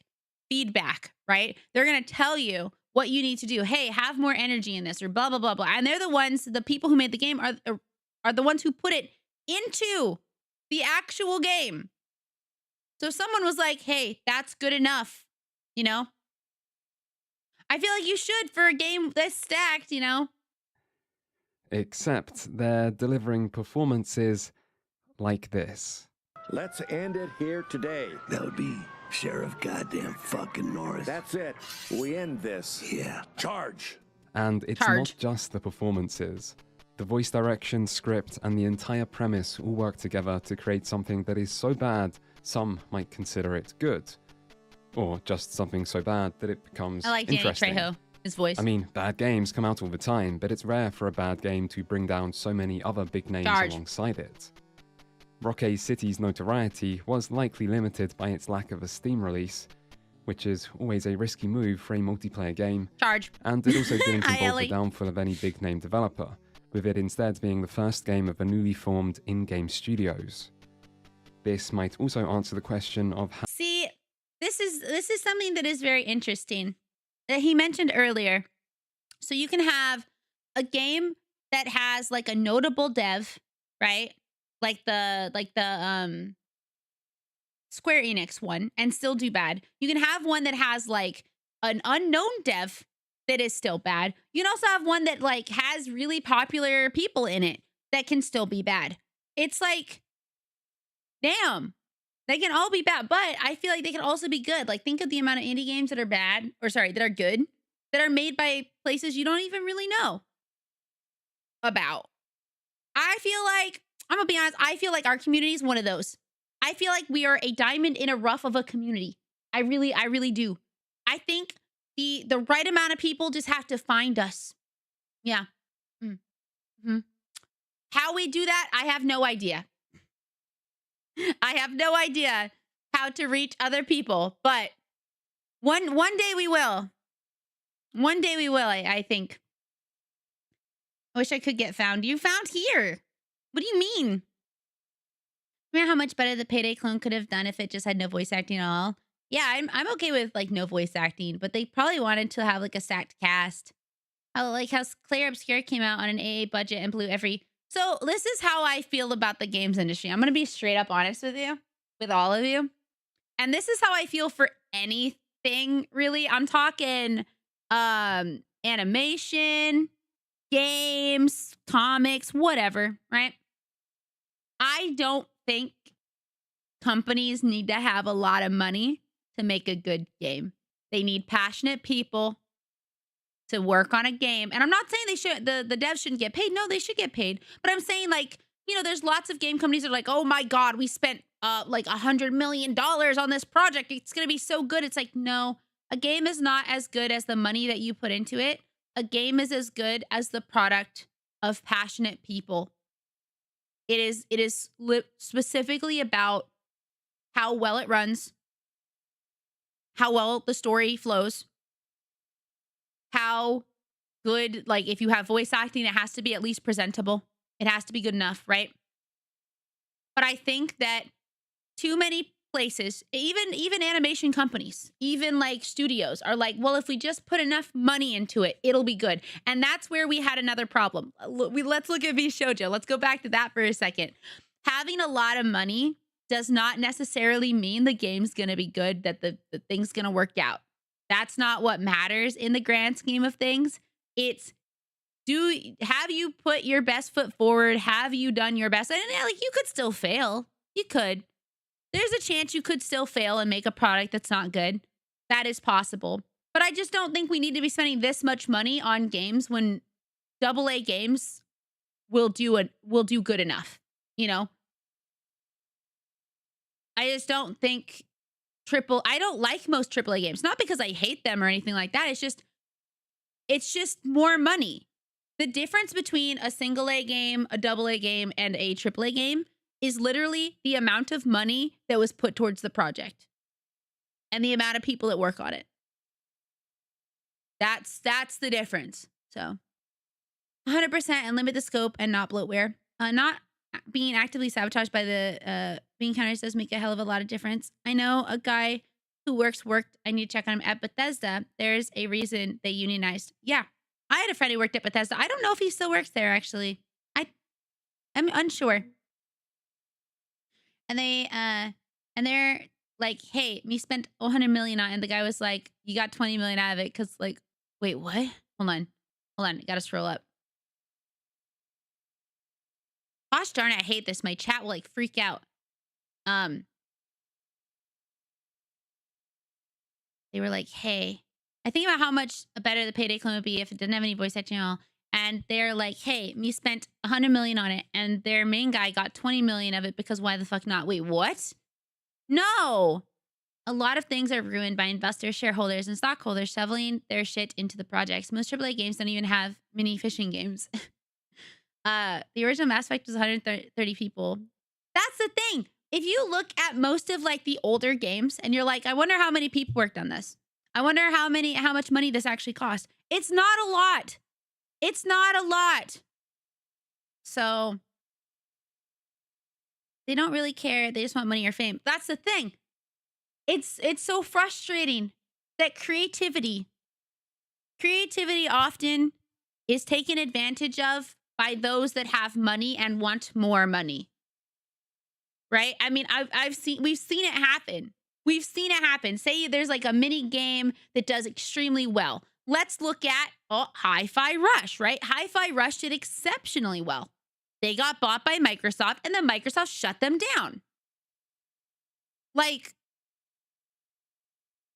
feedback, right? They're going to tell you what you need to do. Hey, have more energy in this or blah, blah, blah, blah. And they're the ones, the people who made the game are the ones who put it into the actual game. So if someone was like, hey, that's good enough, you know? I feel like you should for a game that's stacked, you know? Except they're delivering performances like this. Let's end it here today. That would be Sheriff Goddamn fucking Norris. That's it. We end this. Yeah. Charge. And it's not just the performances. The voice direction, script, and the entire premise all work together to create something that is so bad, some might consider it good. Or just something so bad that it becomes interesting. Trejo, his voice. I mean, bad games come out all the time, but it's rare for a bad game to bring down so many other big names alongside it. Roque City's notoriety was likely limited by its lack of a Steam release, which is always a risky move for a multiplayer game. And it also didn't involve the downfall of any big-name developer, with it instead being the first game of the newly formed in-game studios. This might also answer the question of how— See, this is something that is very interesting that he mentioned earlier. So you can have a game that has like a notable dev, right? Like the Square Enix one, and still do bad. You can have one that has like an unknown dev that is still bad. You can also have one that like has really popular people in it that can still be bad. It's like, damn, they can all be bad, but I feel like they can also be good. Like, think of the amount of indie games that are bad, or sorry, that are good, that are made by places you don't even really know about. I feel like, I'm gonna be honest, I feel like our community is one of those. I feel like we are a diamond in a rough of a community. I really do. I think the right amount of people just have to find us. Yeah. Mm-hmm. How we do that, I have no idea. I have no idea how to reach other people, but one day we will. One day we will, I think. I wish I could get found. You found here. What do you mean? Remember how much better the Payday clone could have done if it just had no voice acting at all? Yeah, I'm okay with like no voice acting, but they probably wanted to have like a stacked cast. How Claire Obscure came out on an AA budget and blew every. So this is how I feel about the games industry. I'm gonna be straight up honest with you, with all of you, and this is how I feel for anything really. I'm talking animation, games, comics, whatever, right? I don't think companies need to have a lot of money to make a good game. They need passionate people to work on a game. And I'm not saying they should, the devs shouldn't get paid. No, they should get paid. But I'm saying, like, you know, there's lots of game companies that are like, oh my God, we spent like $100 million on this project. It's going to be so good. It's like, no, a game is not as good as the money that you put into it. A game is as good as the product of passionate people. It is specifically about how well it runs, how well the story flows, how good, like if you have voice acting, it has to be at least presentable. It has to be good enough, right? But I think that too many places, even animation companies, even like studios are like, well, if we just put enough money into it, it'll be good. And that's where we had another problem. Let's look at V Shoujo. Let's go back to that for a second. Having a lot of money does not necessarily mean the game's gonna be good, that the thing's gonna work out. That's not what matters in the grand scheme of things. It's have you put your best foot forward? Have you done your best? And like, you could still fail. You could. There's a chance you could still fail and make a product that's not good. That is possible. But I just don't think we need to be spending this much money on games when AA games will do good enough, you know? I just don't think I don't like most AAA games. Not because I hate them or anything like that. It's just more money. The difference between a single A game, a AA game, and a AAA game is literally the amount of money that was put towards the project and the amount of people that work on it. That's the difference. So 100% and limit the scope and not bloatware. Not being actively sabotaged by the being counters does make a hell of a lot of difference. I know a guy who worked. I need to check on him at Bethesda. There's a reason they unionized. Yeah. I had a friend who worked at Bethesda. I don't know if he still works there, actually. I'm unsure. And they're like, hey, me spent 100 million on it. And the guy was like, you got 20 million out of it. Cause like, wait, what? Hold on. I gotta scroll up. Gosh darn it, I hate this. My chat will like freak out. They were like, hey, I think about how much better the Payday clone would be if it didn't have any voice acting at all. And they're like, hey, me spent 100 million on it. And their main guy got 20 million of it because why the fuck not? Wait, what? No. A lot of things are ruined by investors, shareholders, and stockholders shoveling their shit into the projects. Most AAA games don't even have mini fishing games. The original Mass Effect was 130 people. That's the thing. If you look at most of like the older games and you're like, I wonder how many people worked on this. I wonder how much money this actually cost. It's not a lot. It's not a lot. So they don't really care. They just want money or fame. That's the thing. It's so frustrating that creativity often is taken advantage of by those that have money and want more money. Right? I mean, we've seen it happen. We've seen it happen. Say there's like a mini game that does extremely well. Let's look at Hi-Fi Rush, right? Hi-Fi Rush did exceptionally well. They got bought by Microsoft and then Microsoft shut them down. Like,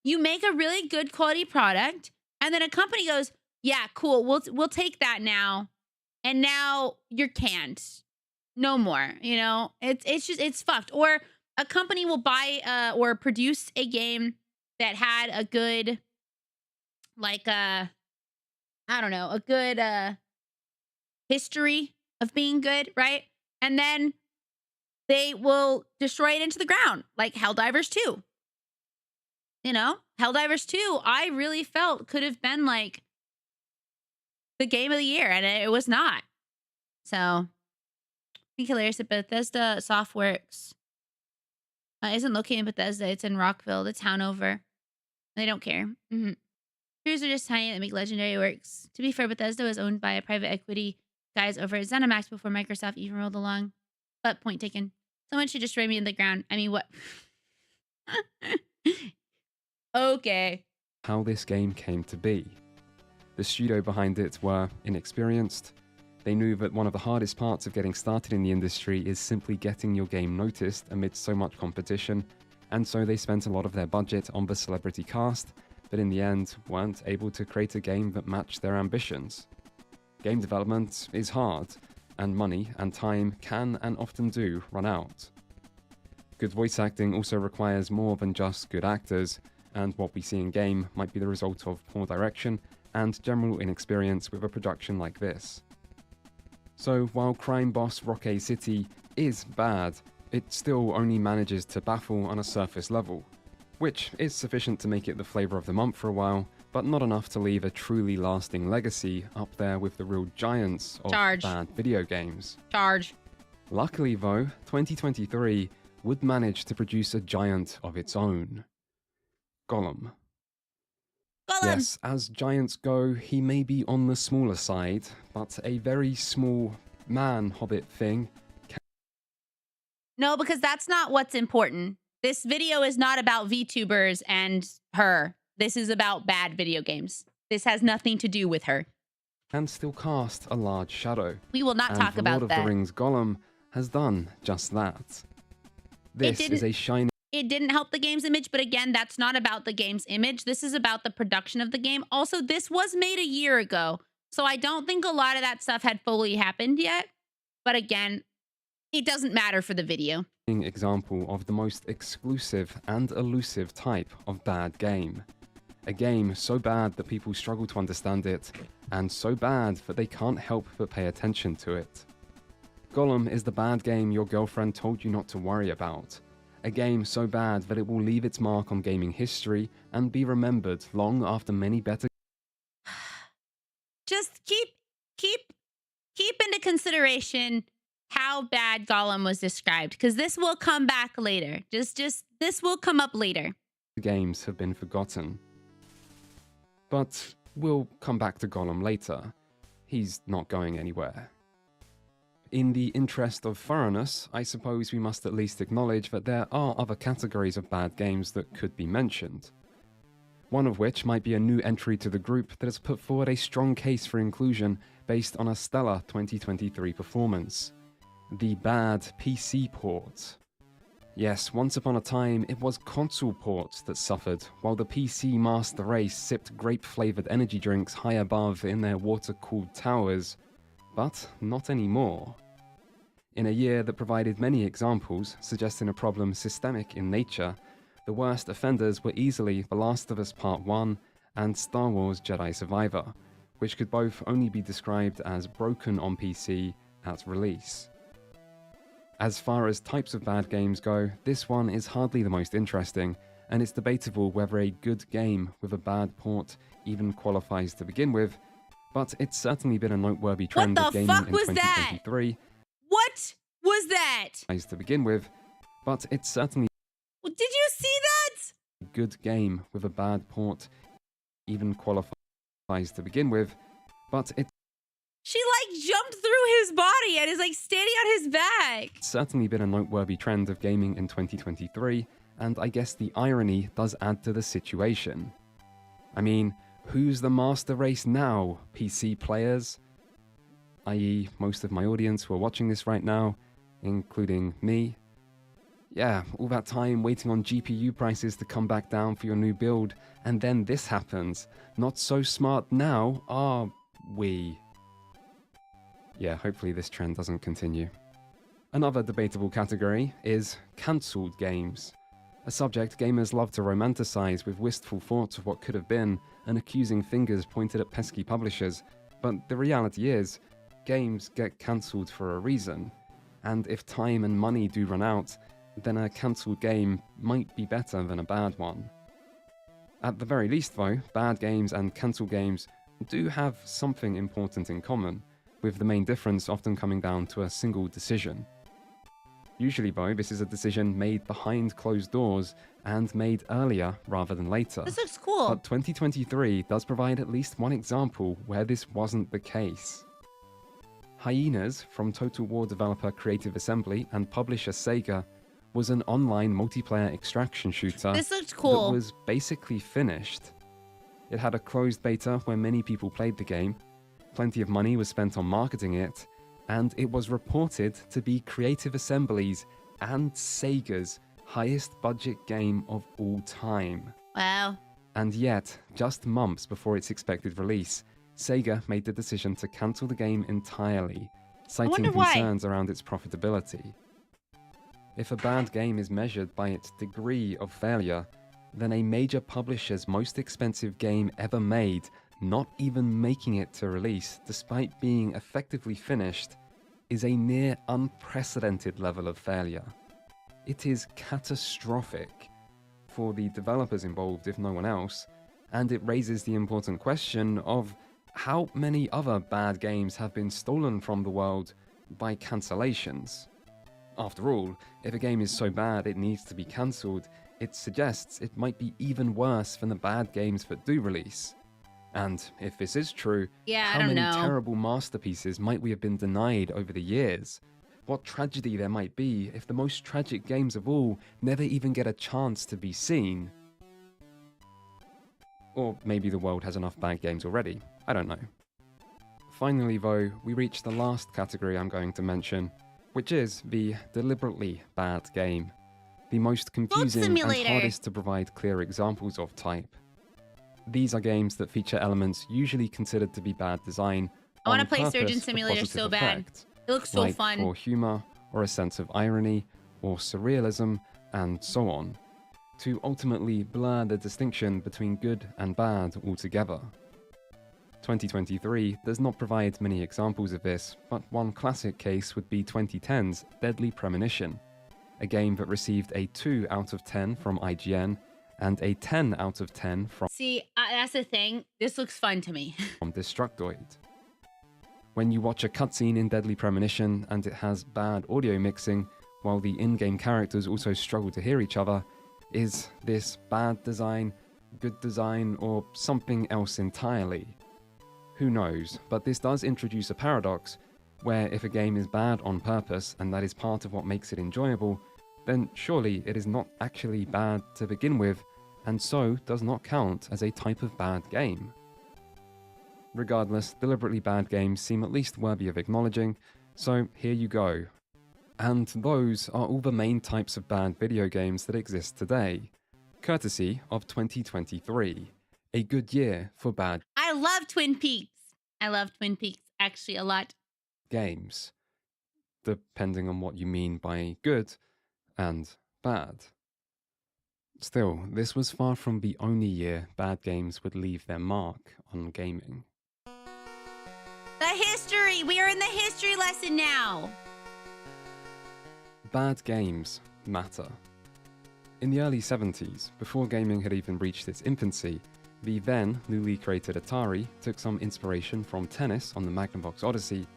you make a really good quality product and then a company goes, yeah, cool. We'll take that now. And now you're canned. No more, you know? It's fucked. Or a company will buy or produce a game that had a good, like, I don't know, a good history of being good, right? And then they will destroy it into the ground, like Helldivers 2. You know, Helldivers 2, I really felt could have been like the game of the year, and it was not. So, I think hilarious that Bethesda Softworks isn't located in Bethesda. It's in Rockville, the town over. They don't care. Crews are just tiny that make legendary works. To be fair, Bethesda was owned by a private equity guys over at ZeniMax before Microsoft even rolled along. But point taken. Someone should destroy me in the ground. I mean, what? Okay. How this game came to be. The studio behind it were inexperienced. They knew that one of the hardest parts of getting started in the industry is simply getting your game noticed amidst so much competition, and so they spent a lot of their budget on the celebrity cast, but in the end weren't able to create a game that matched their ambitions. Game development is hard, and money and time can and often do run out. Good voice acting also requires more than just good actors, and what we see in game might be the result of poor direction and general inexperience with a production like this. So while crime boss Rockay City is bad, it still only manages to baffle on a surface level, which is sufficient to make it the flavour of the month for a while, but not enough to leave a truly lasting legacy up there with the real giants of bad video games. Luckily though, 2023 would manage to produce a giant of its own. Gollum. Yes, as giants go, he may be on the smaller side, but a very small man hobbit thing No, because that's not what's important. This video is not about VTubers and her. This is about bad video games. This has nothing to do with her. And still cast a large shadow. We will not And talk the about Lord of that. the Rings Gollum has done just that. This is a shiny... It didn't help the game's image, but again, that's not about the game's image. This is about the production of the game. Also, this was made a year ago, so I don't think a lot of that stuff had fully happened yet. But again, it doesn't matter for the video. Example of the most exclusive and elusive type of bad game. A game so bad that people struggle to understand it, and so bad that they can't help but pay attention to it. Gollum is the bad game your girlfriend told you not to worry about. A game so bad that it will leave its mark on gaming history and be remembered long after many better... Just keep into consideration how bad Gollum was described, because this will come back later. Just this will come up later. Games have been forgotten. But we'll come back to Gollum later. He's not going anywhere. In the interest of thoroughness, I suppose we must at least acknowledge that there are other categories of bad games that could be mentioned. One of which might be a new entry to the group that has put forward a strong case for inclusion based on a stellar 2023 performance. The bad PC port. Yes, once upon a time, it was console ports that suffered, while the PC master race sipped grape-flavoured energy drinks high above in their water-cooled towers, but not anymore. In a year that provided many examples suggesting a problem systemic in nature, the worst offenders were easily The Last of Us Part 1 and Star Wars Jedi Survivor, which could both only be described as broken on PC at release. As far as types of bad games go, this one is hardly the most interesting, and it's debatable whether a good game with a bad port even qualifies to begin with, but it's certainly been a noteworthy trend of gaming in 2023. What was that? To begin with, but it's certainly... Did you see that? A good game with a bad port even qualifies to begin with, but it's... She like jumped through his body and is like standing on his back. It's certainly been a noteworthy trend of gaming in 2023, and I guess the irony does add to the situation. I mean, who's the master race now, PC players? I.e., most of my audience who are watching this right now, including me. Yeah, all that time waiting on GPU prices to come back down for your new build, and then this happens. Not so smart now, are we? Yeah, hopefully this trend doesn't continue. Another debatable category is cancelled games. A subject gamers love to romanticize with wistful thoughts of what could have been and accusing fingers pointed at pesky publishers, but the reality is, games get cancelled for a reason, and if time and money do run out, then a cancelled game might be better than a bad one. At the very least though, bad games and cancelled games do have something important in common, with the main difference often coming down to a single decision. Usually though, this is a decision made behind closed doors and made earlier rather than later. This looks cool. But 2023 does provide at least one example where this wasn't the case. Hyenas from Total War developer Creative Assembly and publisher Sega was an online multiplayer extraction shooter This looks cool. that was basically finished. It had a closed beta where many people played the game, plenty of money was spent on marketing it, and it was reported to be Creative Assembly's and Sega's highest budget game of all time. Wow. And yet, just months before its expected release, Sega made the decision to cancel the game entirely, citing concerns around its profitability. If a bad game is measured by its degree of failure, then a major publisher's most expensive game ever made, not even making it to release despite being effectively finished, is a near unprecedented level of failure. It is catastrophic for the developers involved if no one else, and it raises the important question of how many other bad games have been stolen from the world by cancellations. After all, if a game is so bad it needs to be cancelled, it suggests it might be even worse than the bad games that do release. And if this is true, how many terrible masterpieces might we have been denied over the years? what tragedy there might be if the most tragic games of all never even get a chance to be seen. Or maybe the world has enough bad games already, I don't know. Finally though, we reach the last category I'm going to mention, which is the deliberately bad game. The most confusing and hardest to provide clear examples of type. These are games that feature elements usually considered to be bad design. I want to play Surgeon Simulator so bad. It looks so fun. For humor, or a sense of irony, or surrealism, and so on, to ultimately blur the distinction between good and bad altogether. 2023 does not provide many examples of this, but one classic case would be 2010's Deadly Premonition, a game that received a 2 out of 10 from IGN and a 10 out of 10 from See, that's the thing. This looks fun to me. from Destructoid. When you watch a cutscene in Deadly Premonition and it has bad audio mixing, while the in-game characters also struggle to hear each other, is this bad design, good design, or something else entirely? Who knows, but this does introduce a paradox, where if a game is bad on purpose and that is part of what makes it enjoyable, then surely it is not actually bad to begin with, and so does not count as a type of bad game. Regardless, deliberately bad games seem at least worthy of acknowledging, so here you go. And those are all the main types of bad video games that exist today, courtesy of 2023. A good year for bad I love Twin Peaks. I love Twin Peaks actually a lot. games, depending on what you mean by good and bad. Still, this was far from the only year bad games would leave their mark on gaming. The history! We are in the history lesson now! Bad games matter. In the early 70s, before gaming had even reached its infancy, the then newly created Atari took some inspiration from tennis on the Magnavox Odyssey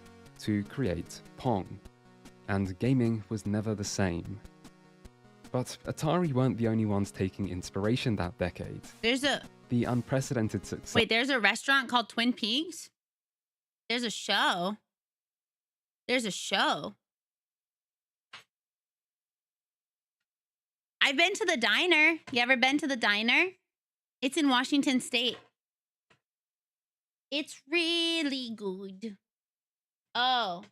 to create Pong, and gaming was never the same. But Atari weren't the only ones taking inspiration that decade. The unprecedented success. Wait, there's a restaurant called Twin Peaks? There's a show. There's a show. I've been to the diner. You ever been to the diner? It's in Washington State. It's really good. Oh.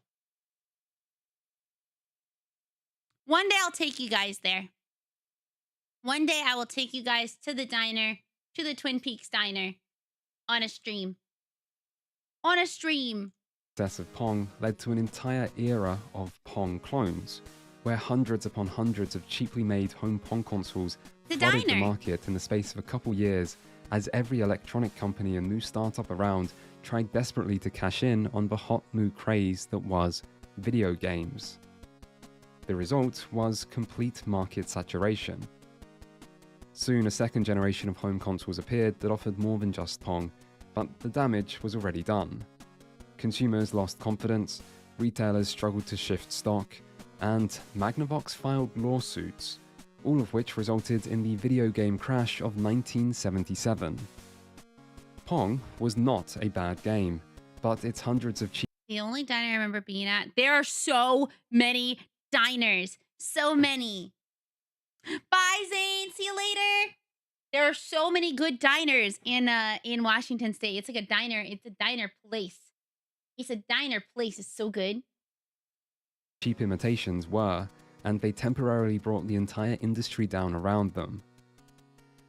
One day I'll take you guys there. One day I will take you guys to the diner, to the Twin Peaks diner, on a stream. On a stream. Success of Pong led to an entire era of Pong clones, where hundreds upon hundreds of cheaply made home Pong consoles flooded the market in the space of a couple years, as every electronic company and new startup around tried desperately to cash in on the hot new craze that was video games. The result was complete market saturation. Soon a second generation of home consoles appeared that offered more than just Pong, but the damage was already done. Consumers lost confidence, retailers struggled to shift stock, and Magnavox filed lawsuits, all of which resulted in the video game crash of 1977. Pong was not a bad game, but its hundreds of cheap. The only diner I remember being at, there are so many diners. So many. Bye, Zane. See you later. There are so many good diners in Washington State. It's like a diner. It's a diner place. It's a diner place. It's so good. Cheap imitations were, and they temporarily brought the entire industry down around them.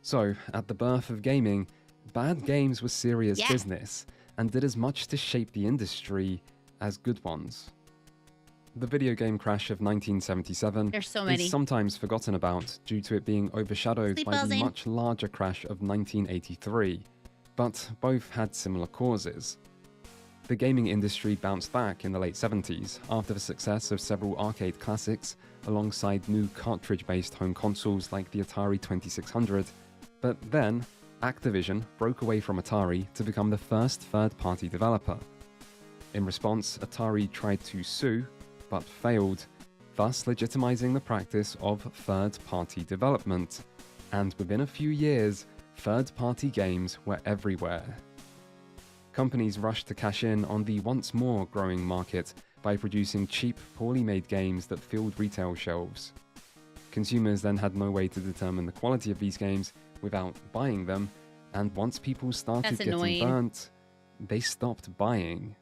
So, at the birth of gaming, bad games were serious business, and did as much to shape the industry as good ones. The video game crash of 1977 is sometimes forgotten about due to it being overshadowed by the much larger crash of 1983, but both had similar causes. The gaming industry bounced back in the late 70s after the success of several arcade classics alongside new cartridge-based home consoles like the Atari 2600, but then Activision broke away from Atari to become the first third-party developer. In response, Atari tried to sue, but failed, thus legitimizing the practice of third-party development, and within a few years, third-party games were everywhere. Companies rushed to cash in on the once more growing market by producing cheap, poorly made games that filled retail shelves. Consumers then had no way to determine the quality of these games without buying them, and once people started getting burnt, they stopped buying.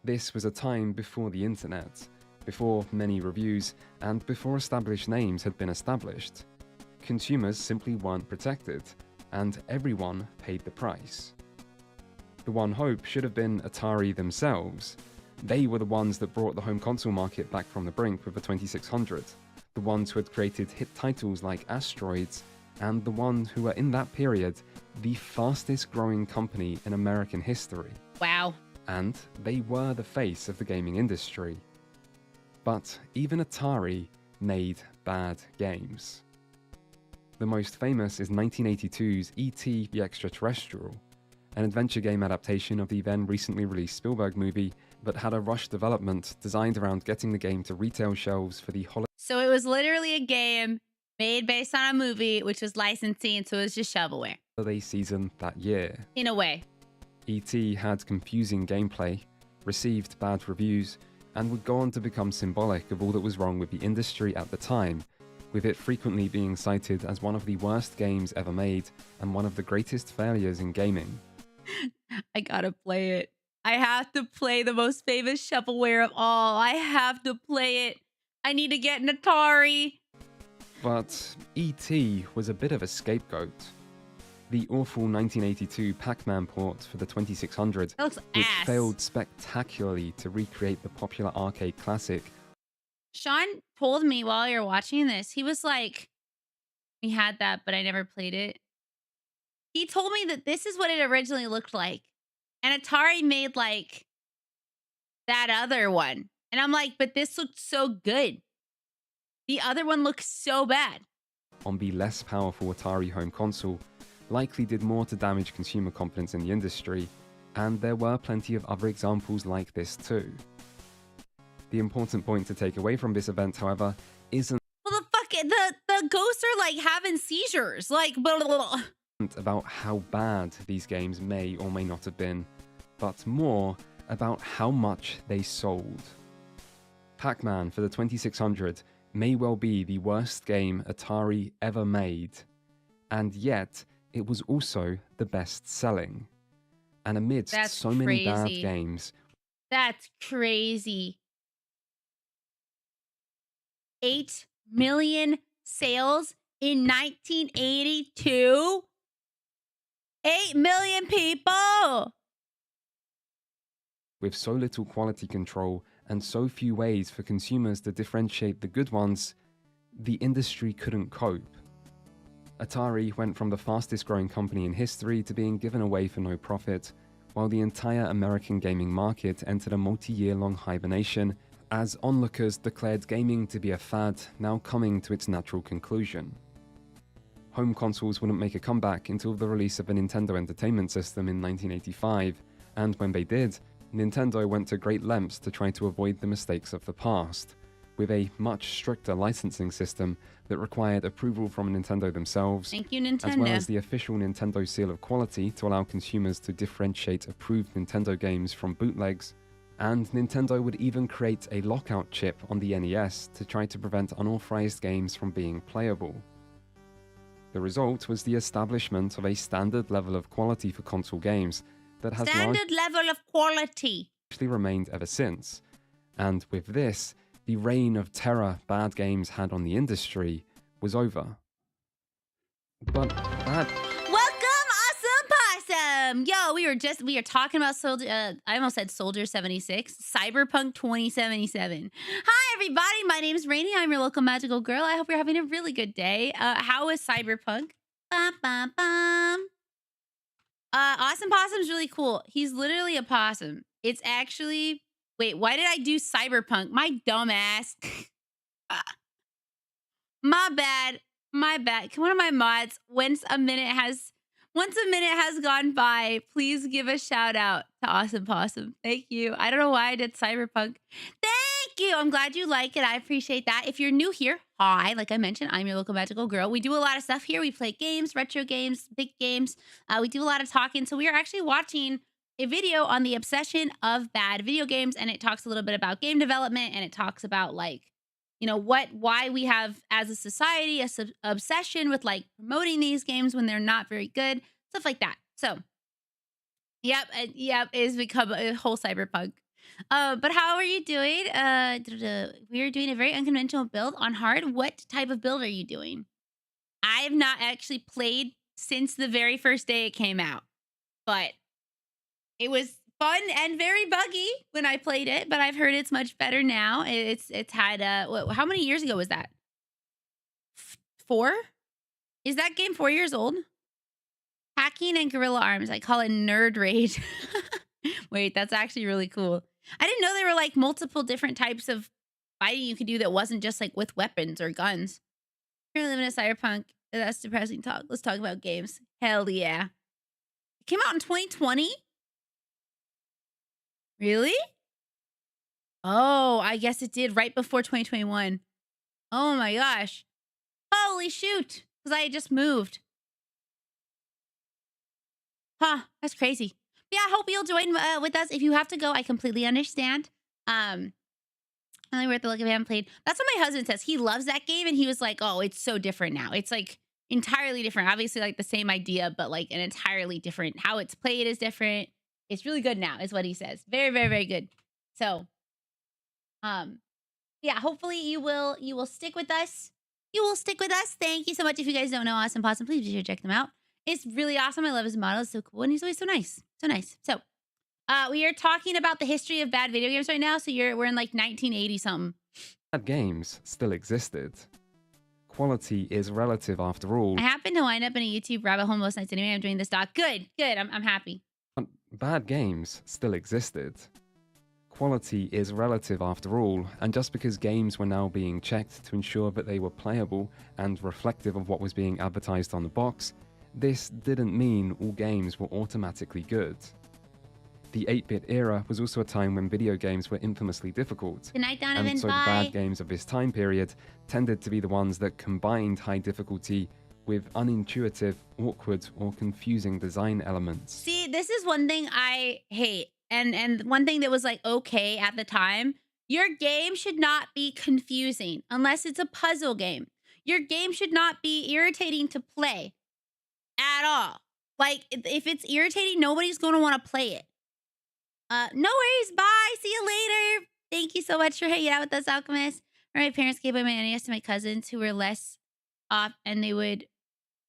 This was a time before the internet, before many reviews, and before established names had been established. Consumers simply weren't protected, and everyone paid the price. The one hope should have been Atari themselves. They were the ones that brought the home console market back from the brink with the 2600, the ones who had created hit titles like Asteroids, and the ones who were in that period the fastest growing company in American history. Wow. And they were the face of the gaming industry. But even Atari made bad games. The most famous is 1982's E.T. the Extraterrestrial, an adventure game adaptation of the then recently released Spielberg movie that had a rushed development designed around getting the game to retail shelves for the So it was literally a game made based on a movie, which was licensing, so it was just shovelware. holiday season that year. In a way. E.T. had confusing gameplay, received bad reviews, and would go on to become symbolic of all that was wrong with the industry at the time, with it frequently being cited as one of the worst games ever made and one of the greatest failures in gaming. I gotta play it. I have to play the most famous shovelware of all. I have to play it. I need to get an Atari. But E.T. was a bit of a scapegoat. The awful 1982 Pac-Man port for the 2600, which failed spectacularly to recreate the popular arcade classic. Sean told me while you're watching this, he was like, we had that, but I never played it. He told me that this is what it originally looked like. And Atari made like that other one. And I'm like, but this looked so good. The other one looks so bad. On the less powerful Atari home console, likely did more to damage consumer confidence in the industry, and there were plenty of other examples like this too. The important point to take away from this event, however, isn't well, the ghosts are like having seizures, like blah, blah, blah. About how bad these games may or may not have been, but more about how much they sold. Pac-Man for the 2600 may well be the worst game Atari ever made, and yet it was also the best-selling. And amidst so many bad games... That's crazy. 8 million sales in 1982? 8 million people! With so little quality control and so few ways for consumers to differentiate the good ones, the industry couldn't cope. Atari went from the fastest growing company in history to being given away for no profit, while the entire American gaming market entered a multi-year-long hibernation as onlookers declared gaming to be a fad now coming to its natural conclusion. Home consoles wouldn't make a comeback until the release of the Nintendo Entertainment System in 1985, and when they did, Nintendo went to great lengths to try to avoid the mistakes of the past, with a much stricter licensing system that required approval from Nintendo themselves, Thank you, Nintendo. as well as the official Nintendo seal of quality to allow consumers to differentiate approved Nintendo games from bootlegs, and Nintendo would even create a lockout chip on the NES to try to prevent unauthorized games from being playable. The result was the establishment of a standard level of quality for console games that has standard level of quality remained ever since, and with this, the reign of terror bad games had on the industry was over. But that... Welcome, Awesome Possum! Yo, we are talking about I almost said Soldier 76, Cyberpunk 2077. Hi, everybody. My name is Rainy. I'm your local magical girl. I hope you're having a really good day. How is Cyberpunk? Bum, bum, bum. Awesome Possum's really cool. He's literally a possum. It's actually... Wait, why did I do Cyberpunk? My dumb ass. My bad. My bad. Can one of my mods, once a minute has gone by, please give a shout out to Awesome Possum. Thank you. I don't know why I did Cyberpunk. Thank you. I'm glad you like it. I appreciate that. If you're new here, hi. Like I mentioned, I'm your local magical girl. We do a lot of stuff here. We play games, retro games, big games. We do a lot of talking. So we are actually watching a video on the obsession of bad video games, and it talks a little bit about game development, and it talks about like, you know, why we have as a society a obsession with like promoting these games when they're not very good, stuff like that. So, yep, it's become a whole cyberpunk. But how are you doing? We are doing a very unconventional build on hard. What type of build are you doing? I have not actually played since the very first day it came out, but it was fun and very buggy when I played it. But I've heard it's much better now. It's had how many years ago was that? 4? Is that game 4 years old? Hacking and Guerrilla Arms. I call it Nerd Rage. Wait, that's actually really cool. I didn't know there were like multiple different types of fighting you could do that wasn't just like with weapons or guns. Currently living in a cyberpunk. That's depressing talk. Let's talk about games. Hell yeah. It came out in 2020? Really? Oh, I guess it did right before 2021. Oh my gosh. Holy shoot. Because I had just moved. Huh, that's crazy. Yeah, I hope you'll join with us. If you have to go, I completely understand. Only worth the look of it. I haven't played. That's what my husband says. He loves that game, and he was like, "Oh, it's so different now. It's like entirely different. Obviously, like the same idea, but like an entirely different. How it's played is different. It's really good now," is what he says. Very, very, very good. So, yeah. Hopefully, you will stick with us. You will stick with us. Thank you so much. If you guys don't know Awesome Possum, please be sure to check them out. It's really awesome. I love his model. It's so cool, and he's always so nice. So nice. So. We are talking about the history of bad video games right now. So we're in like 1980 something. Bad games still existed. Quality is relative after all. I happened to wind up in a YouTube rabbit hole most nights anyway. I'm doing this doc. Good. I'm happy. Bad games still existed. Quality is relative after all, and just because games were now being checked to ensure that they were playable and reflective of what was being advertised on the box, this didn't mean all games were automatically good. The 8-bit era was also a time when video games were infamously difficult. Good night, Donovan. And so the bad games of this time period tended to be the ones that combined high difficulty with unintuitive, awkward, or confusing design elements. See, this is one thing I hate. And one thing that was like okay at the time. Your game should not be confusing unless it's a puzzle game. Your game should not be irritating to play at all. Like, if it's irritating, nobody's going to want to play it. No worries. Bye. See you later. Thank you so much for hanging out with us, Alchemist. My parents gave away my NES to my cousins who were less off, and they would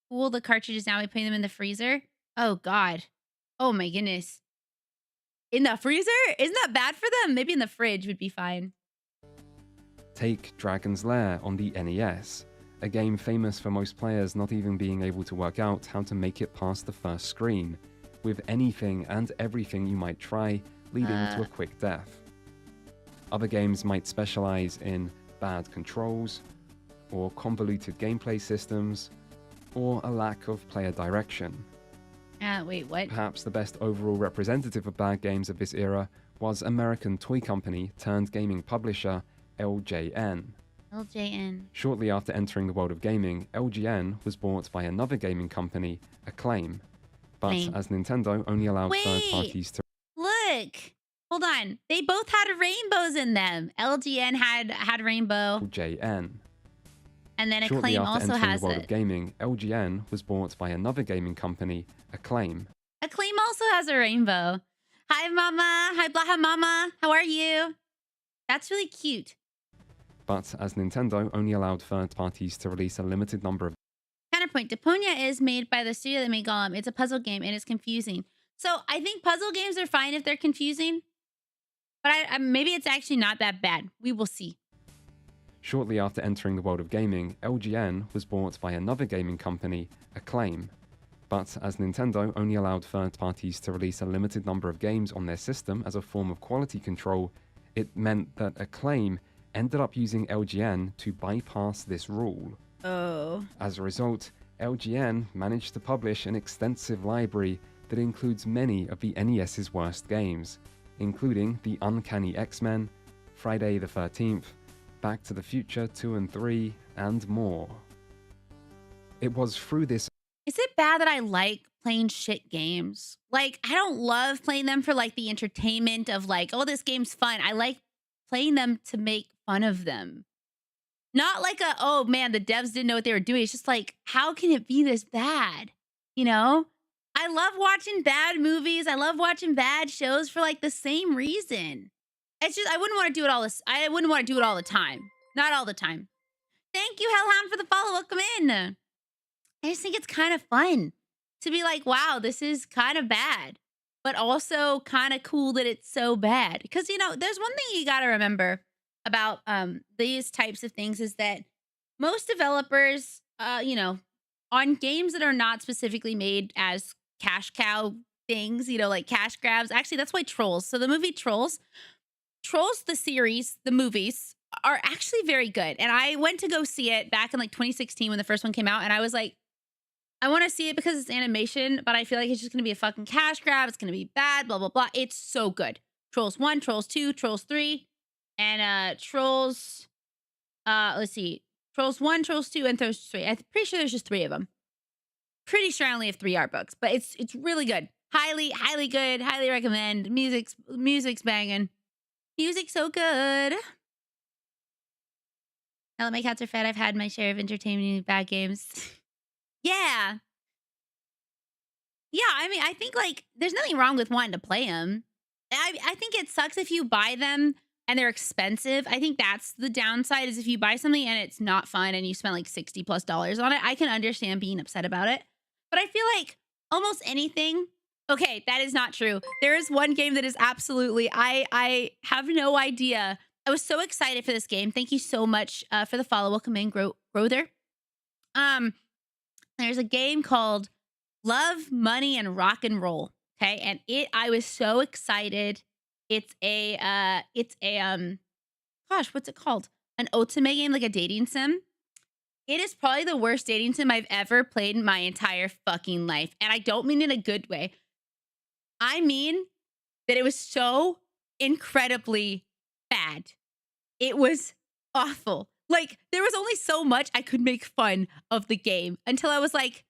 cool the cartridges down by putting them in the freezer. Oh, God. Oh, my goodness. In the freezer? Isn't that bad for them? Maybe in the fridge would be fine. Take Dragon's Lair on the NES, a game famous for most players not even being able to work out how to make it past the first screen, with anything and everything you might try, leading to a quick death. Other games might specialize in bad controls, or convoluted gameplay systems, or a lack of player direction. Wait, what? Perhaps the best overall representative of bad games of this era was American toy company turned gaming publisher LJN. LJN. Shortly after entering the world of gaming, LJN was bought by another gaming company, Acclaim. But as Nintendo only allowed third parties to... Look! Hold on. They both had rainbows in them. LGN had rainbow. LJN. And then Shortly Acclaim after also entering has the world it. of gaming, LJN was bought by another gaming company, Acclaim. Acclaim also has a rainbow. Hi, Mama. Hi, Blaha Mama. How are you? That's really cute. But as Nintendo only allowed third parties to release a limited number of... Counterpoint. Deponia is made by the studio that made Golem. It's a puzzle game and it's confusing. So I think puzzle games are fine if they're confusing. But maybe it's actually not that bad. We will see. Shortly after entering the world of gaming, LJN was bought by another gaming company, Acclaim. But as Nintendo only allowed third parties to release a limited number of games on their system as a form of quality control, it meant that Acclaim ended up using LJN to bypass this rule. Oh. As a result, LJN managed to publish an extensive library that includes many of the NES's worst games, including the Uncanny X-Men, Friday the 13th, Back to the Future 2 and 3, and more. It was through this... Is it bad that I like playing shit games? Like, I don't love playing them for like the entertainment of like, oh, this game's fun. I like playing them to make fun of them. Not like a, oh man, the devs didn't know what they were doing. It's just like, how can it be this bad? You know? I love watching bad movies. I love watching bad shows for like the same reason. It's just I wouldn't want to do it all this. I wouldn't want to do it all the time. Not all the time. Thank you, Hellhound, for the follow. Welcome in. I just think it's kind of fun to be like, wow, this is kind of bad, but also kind of cool that it's so bad. Because, you know, there's one thing you got to remember about these types of things is that most developers, you know, on games that are not specifically made as cash cow things, you know, like cash grabs. Actually, that's why Trolls. So the movie Trolls, the series, the movies are actually very good. And I went to go see it back in like 2016 when the first one came out. And I was like, I want to see it because it's animation, but I feel like it's just going to be a fucking cash grab. It's going to be bad, blah, blah, blah. It's so good. Trolls 1, Trolls 2, Trolls 3, and Trolls, let's see, Trolls 1, Trolls 2, and Trolls 3. I'm pretty sure there's just 3 of them. Pretty sure I only have 3 art books, but it's really good. Highly, highly good. Highly recommend. Music's banging. Music's so good. Now that my cats are fed, I've had my share of entertainment bad games. Yeah. Yeah, I mean, I think, like, there's nothing wrong with wanting to play them. I think it sucks if you buy them and they're expensive. I think that's the downside is if you buy something and it's not fun and you spend, like, $60+ on it, I can understand being upset about it. But I feel like almost anything... Okay, that is not true. There is one game that is absolutely... I have no idea. I was so excited for this game. Thank you so much for the follow. Welcome in, Grother. There's a game called Love, Money, and Rock and Roll. Okay, and I was so excited. It's a gosh, what's it called? An otome game, like a dating sim. It is probably the worst dating sim I've ever played in my entire fucking life, and I don't mean in a good way. I mean that it was so incredibly bad. It was awful. Like, there was only so much I could make fun of the game until I was like,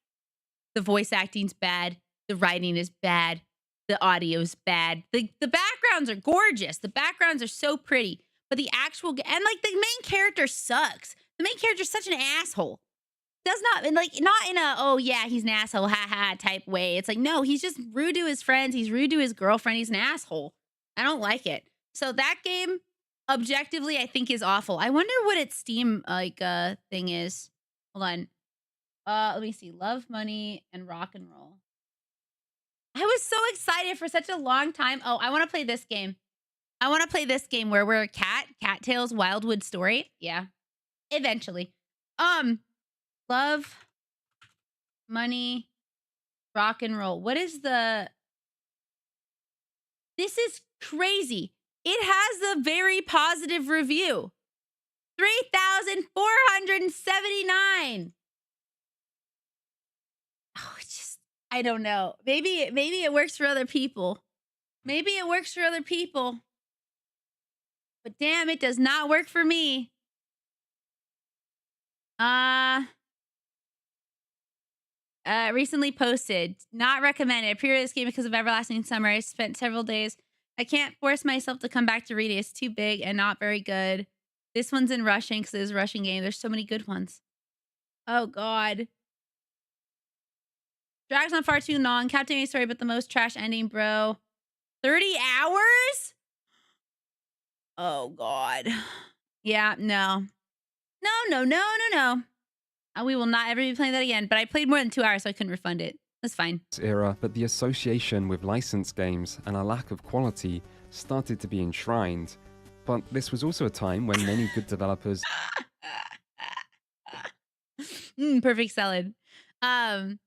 the voice acting's bad. The writing is bad. The audio's bad. The backgrounds are gorgeous. The backgrounds are so pretty. But the actual... And, like, the main character sucks. The main character's such an asshole. Does not... And, like, not in a, oh, yeah, he's an asshole, ha-ha type way. It's like, no, he's just rude to his friends. He's rude to his girlfriend. He's an asshole. I don't like it. So that game... Objectively, I think is awful. I wonder what its Steam like thing is. Hold on. Let me see. Love, Money, and Rock and Roll. I was so excited for such a long time. Oh, I want to play this game. I want to play this game where we're a cat. Cattails Wildwood Story. Yeah. Eventually. Love, Money, Rock and Roll. What is the... This is crazy. It has a very positive review. 3,479. Oh, it's just, I don't know. Maybe it works for other people. Maybe it works for other people. But damn, it does not work for me. Recently posted. Not recommended. I pre-ordered this game because of Everlasting Summer. I spent several days. I can't force myself to come back to read it. It's too big and not very good. This one's in Russian because it's a Russian game. There's so many good ones. Oh, God. Drags on far too long. Captivating story, but the most trash ending, bro. 30 hours? Oh, God. Yeah, no. No. We will not ever be playing that again. But I played more than 2 hours, so I couldn't refund it. That's fine. Era, but the association with licensed games and a lack of quality started to be enshrined. But this was also a time when many good developers... Perfect salad. I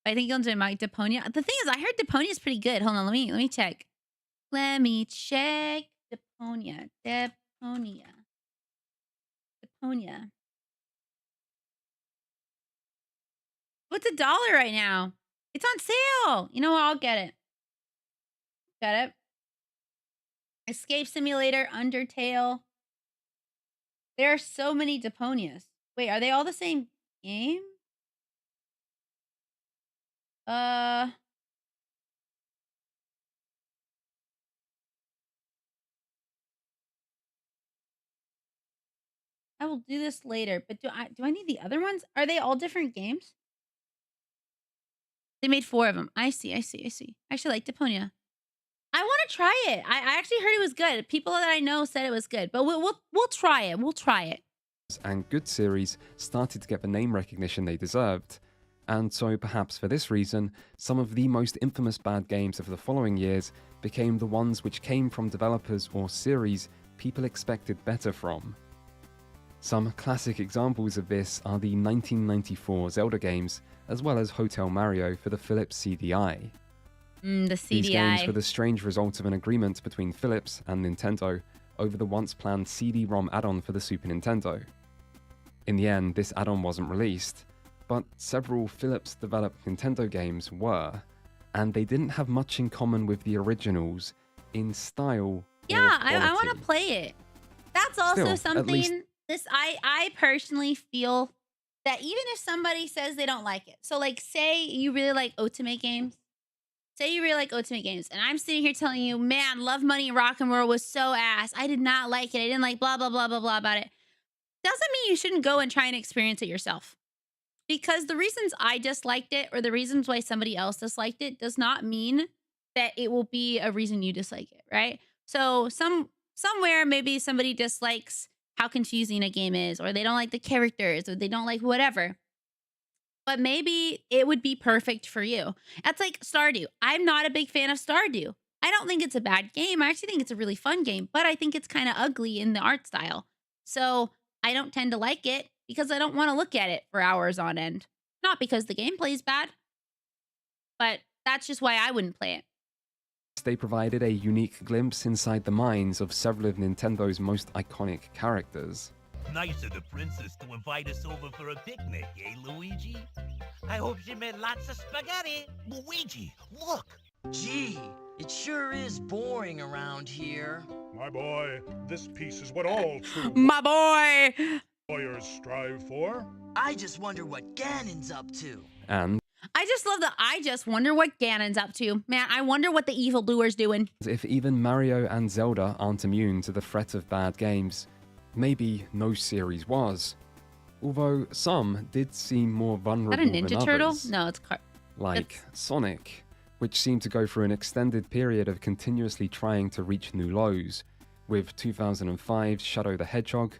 think you'll enjoy my Deponia. The thing is, I heard Deponia is pretty good. Hold on, let me check. Let me check Deponia. What's $1 right now? It's on sale. You know what? I'll get it. Got it. Escape Simulator, Undertale. There are so many Deponias. Wait, are they all the same game? I will do this later, but do I need the other ones? Are they all different games? They made 4 of them. I see. I actually like Deponia. I want to try it. I actually heard it was good. People that I know said it was good, but we'll try it. We'll try it. And good series started to get the name recognition they deserved. And so perhaps for this reason, some of the most infamous bad games of the following years became the ones which came from developers or series people expected better from. Some classic examples of this are the 1994 Zelda games, as well as Hotel Mario for the Philips CDI. The CDI. These games were the strange result of an agreement between Philips and Nintendo over the once-planned CD-ROM add-on for the Super Nintendo. In the end, this add-on wasn't released, but several Philips-developed Nintendo games were, and they didn't have much in common with the originals in style. Yeah, I want to play it. That's also Still, something. I personally feel that even if somebody says they don't like it, so like say you really like Ultimate games, and I'm sitting here telling you, man, Love, Money, and Rock and Roll was so ass. I did not like it. I didn't like blah blah blah blah blah about it. Doesn't mean you shouldn't go and try and experience it yourself. Because the reasons I disliked it or the reasons why somebody else disliked it does not mean that it will be a reason you dislike it, right? So somewhere maybe somebody dislikes how confusing a game is, or they don't like the characters, or they don't like whatever. But maybe it would be perfect for you. That's like Stardew. I'm not a big fan of Stardew. I don't think it's a bad game. I actually think it's a really fun game, but I think it's kind of ugly in the art style. So I don't tend to like it because I don't want to look at it for hours on end. Not because the gameplay is bad, but that's just why I wouldn't play it. They provided a unique glimpse inside the minds of several of Nintendo's most iconic characters. Nice of the princess to invite us over for a picnic, eh, Luigi? I hope she made lots of spaghetti. Luigi, look! Gee, it sure is boring around here. My boy, this piece is what all true My boy! warriors strive for. I just wonder what Ganon's up to. And I just love that I just wonder what Ganon's up to. Man, I wonder what the evildoer's doing. if even Mario and Zelda aren't immune to the threat of bad games, maybe no series was. Although some did seem more vulnerable Is that a Ninja than Turtle? others. No, it's Like Sonic, which seemed to go through an extended period of continuously trying to reach new lows, with 2005's Shadow the Hedgehog,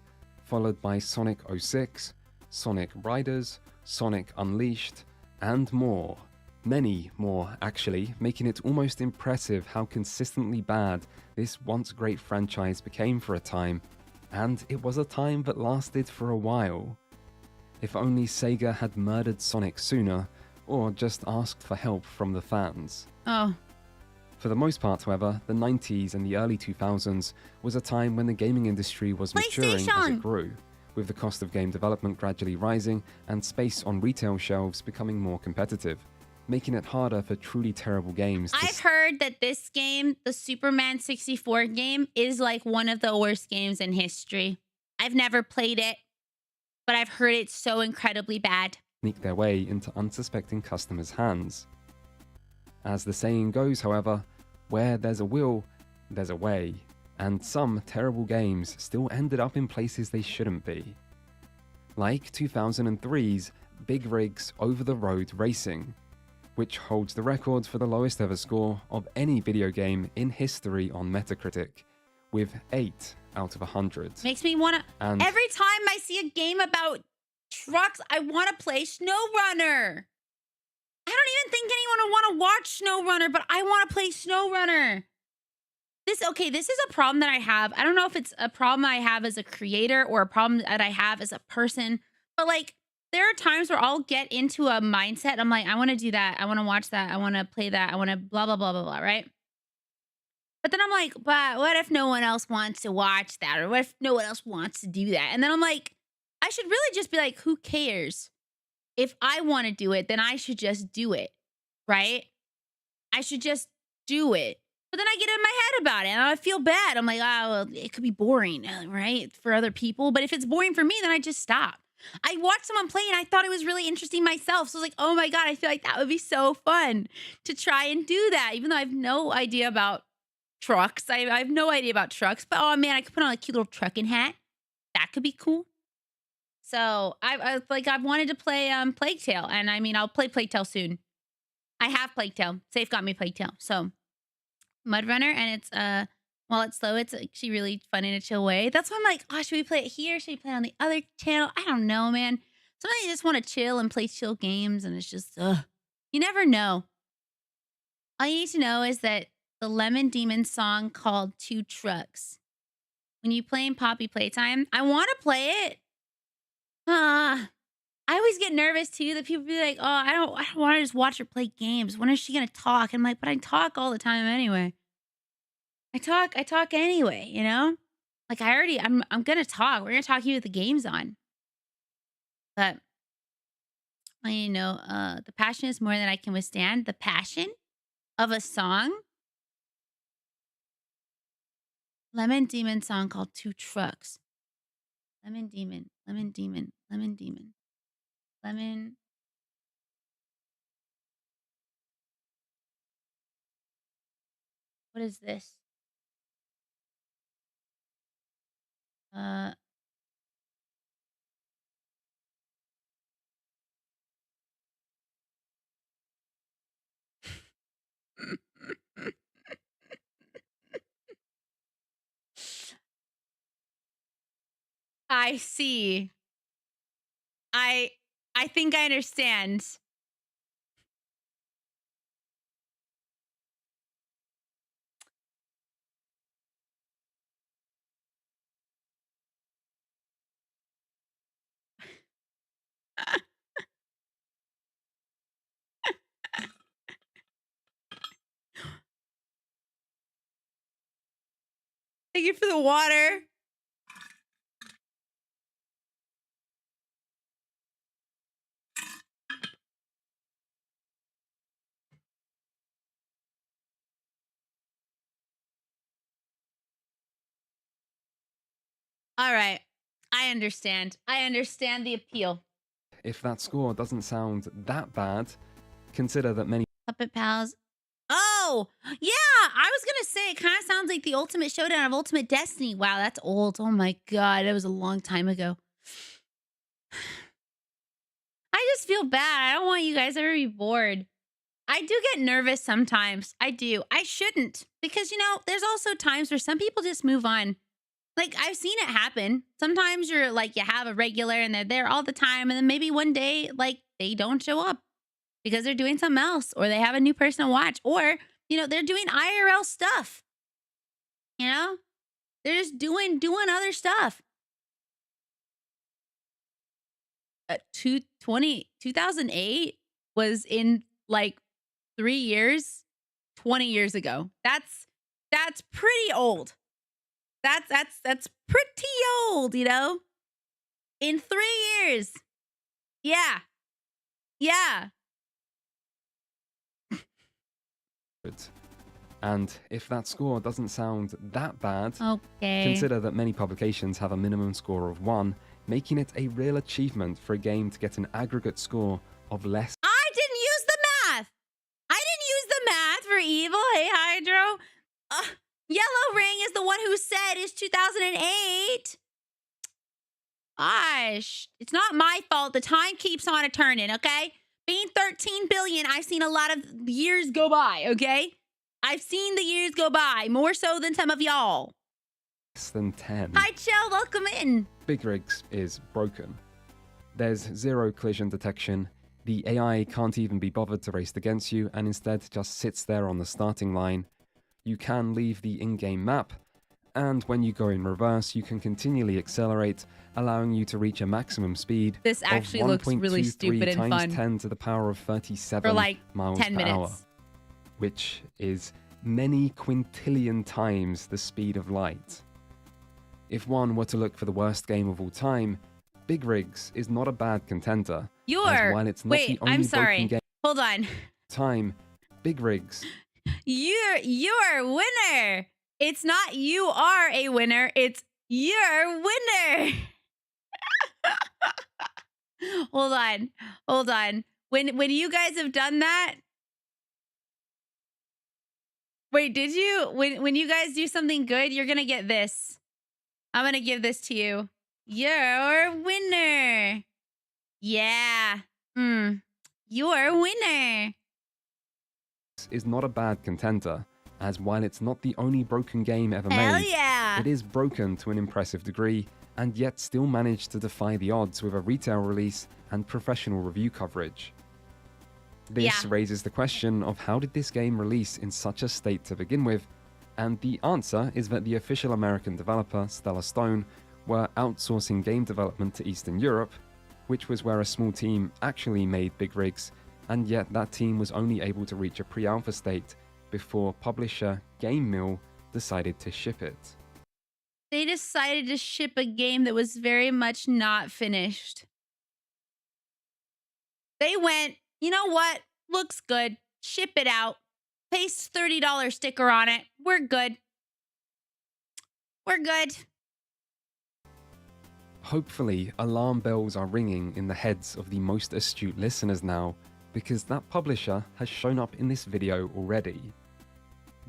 followed by Sonic 06, Sonic Riders, Sonic Unleashed, and more. Many more, actually, making it almost impressive how consistently bad this once great franchise became for a time, and it was a time that lasted for a while. If only Sega had murdered Sonic sooner, or just asked for help from the fans. Oh. For the most part, however, the 90s and the early 2000s was a time when the gaming industry was maturing as it grew, with the cost of game development gradually rising and space on retail shelves becoming more competitive, making it harder for truly terrible games to I've heard that this game, the Superman 64 game, is like one of the worst games in history. I've never played it, but I've heard it's so incredibly bad. sneak their way into unsuspecting customers' hands. As the saying goes, however, where there's a will, there's a way, and some terrible games still ended up in places they shouldn't be. Like 2003's Big Rigs Over the Road Racing, which holds the record for the lowest ever score of any video game in history on Metacritic, with 8 out of 100. Makes me want to... And Every time I see a game about trucks, I want to play SnowRunner. I don't even think anyone would want to watch SnowRunner, but I want to play SnowRunner. This is a problem that I have. I don't know if it's a problem I have as a creator or a problem that I have as a person, but like, there are times where I'll get into a mindset. I'm like, I want to do that. I want to watch that. I want to play that. I want to blah, blah, blah, blah, blah, right? But then I'm like, but what if no one else wants to watch that? Or what if no one else wants to do that? And then I'm like, I should really just be like, who cares? If I want to do it, then I should just do it, right? I should just do it. But then I get in my head about it and I feel bad. I'm like, oh, well, it could be boring, right? For other people. But if it's boring for me, then I just stop. I watched someone play and I thought it was really interesting myself. So I was like, oh my God, I feel like that would be so fun to try and do that, even though I have no idea about trucks. I have no idea about trucks, but oh man, I could put on a cute little trucking hat. That could be cool. So I've wanted to play Plague Tale, and I mean I'll play Plague Tale soon. I have Plague Tale. Safe got me Plague Tale. So Mud Runner, and it's while it's slow, it's actually really fun in a chill way. That's why I'm like, oh, should we play it here? Should we play it on the other channel? I don't know, man. Sometimes you just want to chill and play chill games, and it's just you never know. All you need to know is that the Lemon Demon song called Two Trucks. When you play in Poppy Playtime, I want to play it. I always get nervous too that people be like, oh, I don't want to just watch her play games. When is she gonna talk? And I'm like, but I talk all the time anyway. I talk anyway, you know? Like I'm gonna talk. We're gonna talk here with the games on. But you know, the passion is more than I can withstand. The passion of a song. Lemon Demon song called Two Trucks. Lemon Demon, Lemon Demon, Lemon Demon. Lemon. What is this? I see. I think I understand. Thank you for the water. All right. I understand. I understand the appeal. If that score doesn't sound that bad, consider that many Puppet Pals. Oh, yeah. I was going to say, it kind of sounds like the Ultimate Showdown of Ultimate Destiny. Wow, that's old. Oh my God. That was a long time ago. I just feel bad. I don't want you guys ever to be bored. I do get nervous sometimes. I do. I shouldn't. Because, you know, there's also times where some people just move on. Like, I've seen it happen. Sometimes you're like, you have a regular and they're there all the time. And then maybe one day, like, they don't show up because they're doing something else, or they have a new person to watch, or, you know, they're doing IRL stuff. You know, they're just doing other stuff. 2008 was in like 3 years, 20 years ago. That's pretty old. That's pretty old, you know? In 3 years. Yeah. Yeah. And if that score doesn't sound that bad, okay, consider that many publications have a minimum score of 1, making it a real achievement for a game to get an aggregate score of less. I didn't use the math. I didn't use the math for evil. Hey, Hydro. Yellow Ring is the one who said it's 2008. Gosh, it's not my fault. The time keeps on a-turning, okay? Being 13 billion, I've seen a lot of years go by, okay? I've seen the years go by, more so than some of y'all. Less than 10. Hi, Chell, welcome in. Big Rigs is broken. There's zero collision detection. The AI can't even be bothered to race against you, and instead just sits there on the starting line. You can leave the in-game map, and when you go in reverse, you can continually accelerate, allowing you to reach a maximum speed this actually looks really stupid and fun. 10 to the power of 37 for like miles 10 per hour, minutes. which is many quintillion times the speed of light. If one were to look for the worst game of all time, Big Rigs is not a bad contender. While it's not the only I'm sorry. broken game Hold on. Time, Big Rigs. You're a winner. It's not you are a winner. It's you're a winner. Hold on. Hold on. When you guys have done that, wait, did you? When you guys do something good, you're gonna get this. I'm gonna give this to you. You're a winner. Yeah. You're a winner. Is not a bad contender, as while it's not the only broken game ever Hell made, yeah. it is broken to an impressive degree, and yet still managed to defy the odds with a retail release and professional review coverage. This raises the question of how did this game release in such a state to begin with, and the answer is that the official American developer, Stellar Stone, were outsourcing game development to Eastern Europe, which was where a small team actually made big rigs, and yet that team was only able to reach a pre-alpha state before publisher Game Mill decided to ship it. They decided to ship a game that was very much not finished. They went, you know what? Looks good. Ship it out. Paste $30 sticker on it. We're good. We're good. Hopefully, alarm bells are ringing in the heads of the most astute listeners now, because that publisher has shown up in this video already.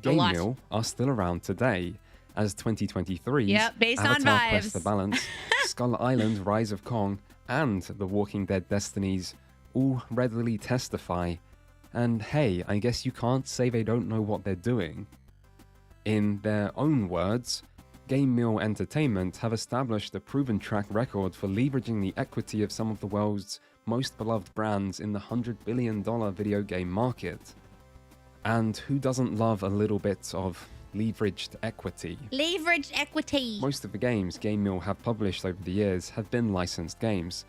Game Mill are still around today, as 2023's based on Avatar vibes. Quest to Balance, Skull Island Rise of Kong, and The Walking Dead Destinies all readily testify, and hey, I guess you can't say they don't know what they're doing. In their own words, Game Mill Entertainment have established a proven track record for leveraging the equity of some of the world's most beloved brands in the $100 billion video game market. And who doesn't love a little bit of leveraged equity? Leveraged equity. Most of the games Game Mill have published over the years have been licensed games,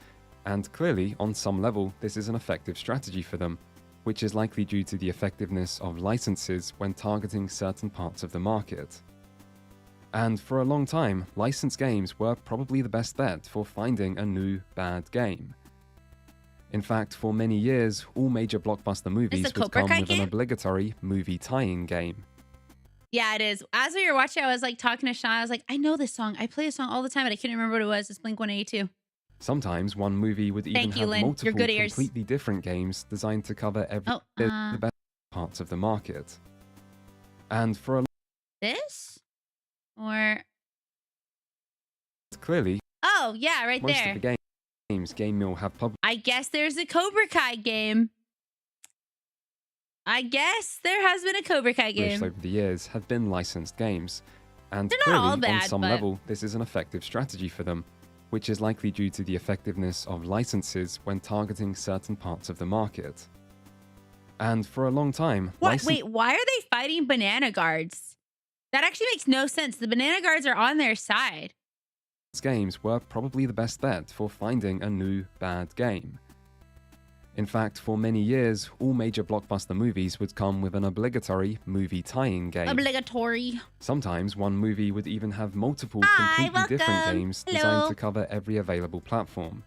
and clearly, on some level, this is an effective strategy for them, which is likely due to the effectiveness of licenses when targeting certain parts of the market. And for a long time, licensed games were probably the best bet for finding a new bad game. In fact, for many years, all major blockbuster movies would come with an obligatory movie tie-in game. Yeah, it is. As we were watching, I was like talking to Sean. I was like, I know this song. I play this song all the time, but I couldn't remember what it was. It's Blink-182. Sometimes one movie would even have multiple completely different games designed to cover the best parts of the market. And for a this? Or clearly, oh yeah, right most there. Of the games Game Mill have published. I guess there's a Cobra Kai game. I guess there has been a Cobra Kai game. Over the years have been licensed games, and they're clearly, not all bad, on some but level, this is an effective strategy for them, which is likely due to the effectiveness of licenses when targeting certain parts of the market. And for a long time, wait, why are they fighting banana guards? That actually makes no sense. The banana guards are on their side. Games were probably the best bet for finding a new bad game. In fact, for many years, all major blockbuster movies would come with an obligatory movie tie-in game. Obligatory. Sometimes one movie would even have multiple completely different games designed to cover every available platform.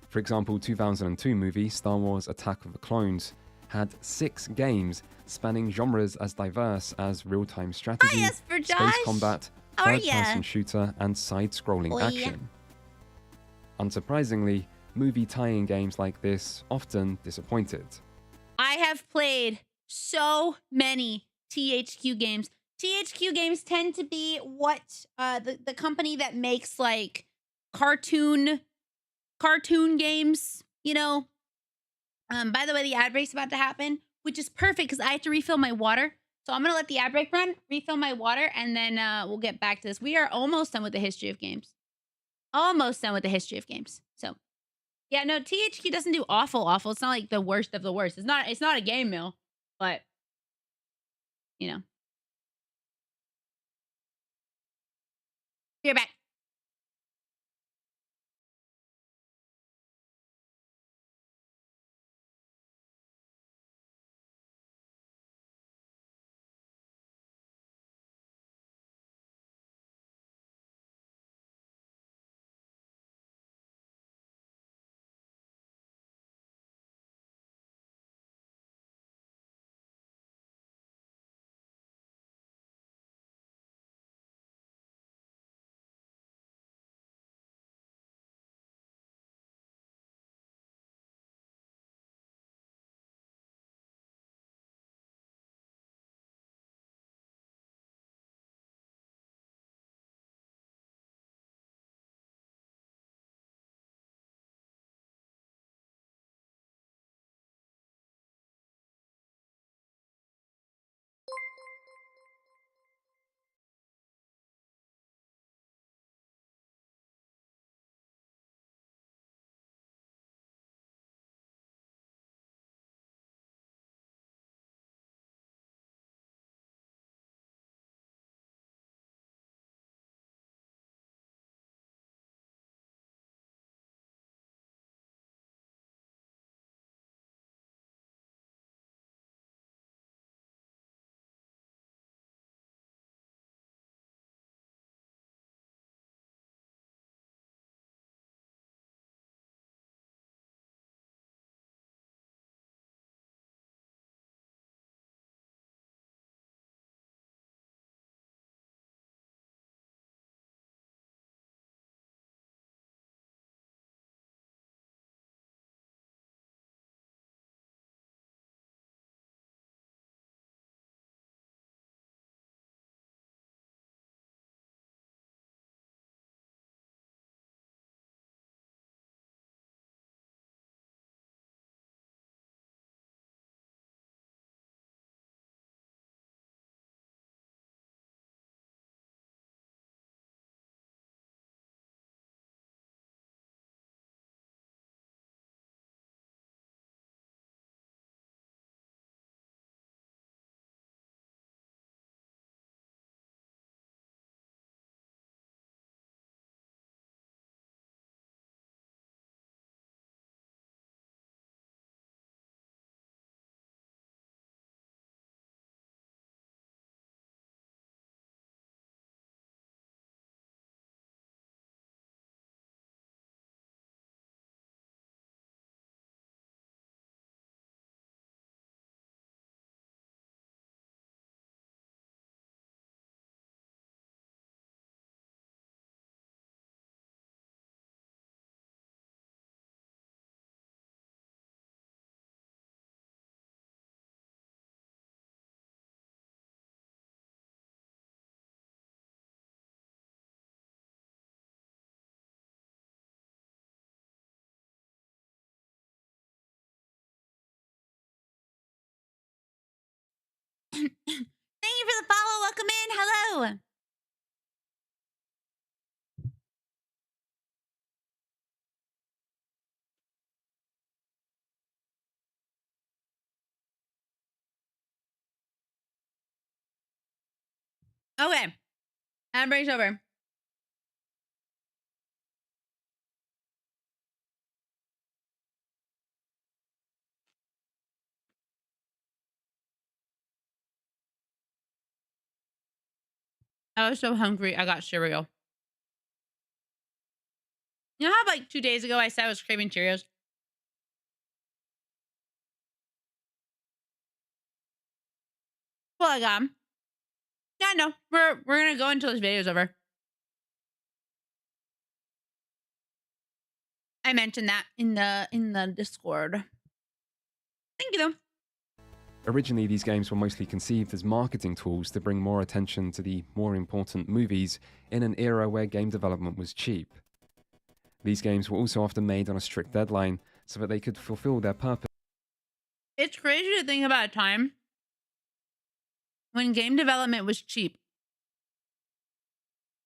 For example, 2002 movie Star Wars Attack of the Clones had 6 games spanning genres as diverse as real-time strategy, space combat, third-person shooter, and side-scrolling action. Unsurprisingly, movie tie-in games like this often disappointed. I have played so many THQ games. THQ games tend to be what the company that makes like cartoon games, you know. By the way, the ad break's about to happen, which is perfect because I have to refill my water. So I'm going to let the ad break run, refill my water, and then we'll get back to this. We are almost done with the history of games. Almost done with the history of games. So, yeah, no, THQ doesn't do awful. It's not like the worst of the worst. It's not a game mill, but, you know. You're back. go. Okay. Ad break's over. I was so hungry. I got cereal. You know how like 2 days ago I said I was craving Cheerios? Well, I got 'em. Yeah, no. We're gonna go until this video's over. I mentioned that in the Discord. Thank you though. Originally, these games were mostly conceived as marketing tools to bring more attention to the more important movies in an era where game development was cheap. These games were also often made on a strict deadline so that they could fulfill their purpose. It's crazy to think about a time when game development was cheap.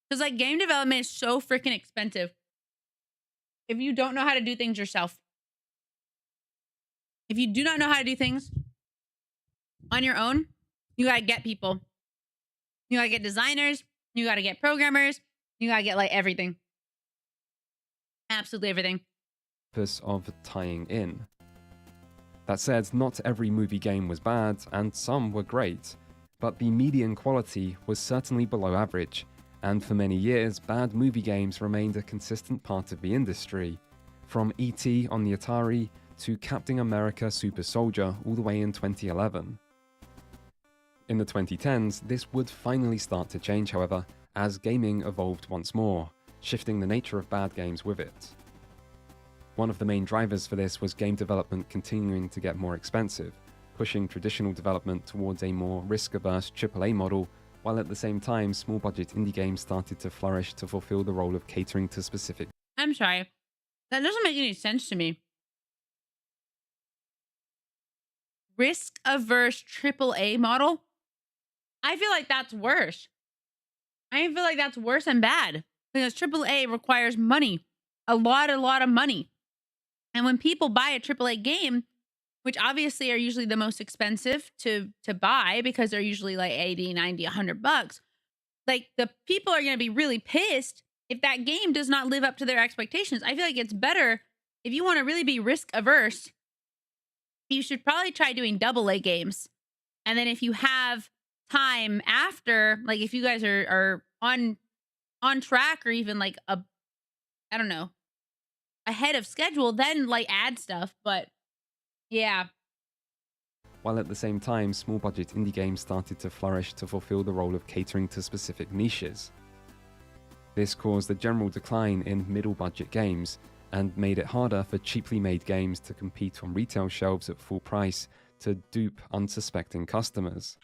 Because like game development is so freaking expensive. If you don't know how to do things yourself. If you do not know how to do things on your own, you gotta get people. You gotta get designers. You gotta get programmers. You gotta get like everything. Absolutely everything. Of tying in. That said, not every movie game was bad, and some were great, but the median quality was certainly below average, and for many years, bad movie games remained a consistent part of the industry, from E.T. on the Atari to Captain America Super Soldier all the way in 2011. In the 2010s, this would finally start to change, however, as gaming evolved once more, shifting the nature of bad games with it. One of the main drivers for this was game development continuing to get more expensive, pushing traditional development towards a more risk-averse AAA model, while at the same time small-budget indie games started to flourish to fulfill the role of catering to specific... I'm sorry. That doesn't make any sense to me. Risk-averse AAA model? I feel like that's worse. I feel like that's worse than bad. Because AAA requires money. A lot of money. And when people buy a AAA game, which obviously are usually the most expensive to buy because they're usually like 80, 90, 100 bucks, like the people are going to be really pissed if that game does not live up to their expectations. I feel like it's better if you want to really be risk averse, you should probably try doing AA games. And then if you have time after, like if you guys are on track or even like I don't know, ahead of schedule, then like add stuff. But yeah. While at the same time, small-budget indie games started to flourish to fulfill the role of catering to specific niches. This caused a general decline in middle-budget games, and made it harder for cheaply made games to compete on retail shelves at full price to dupe unsuspecting customers.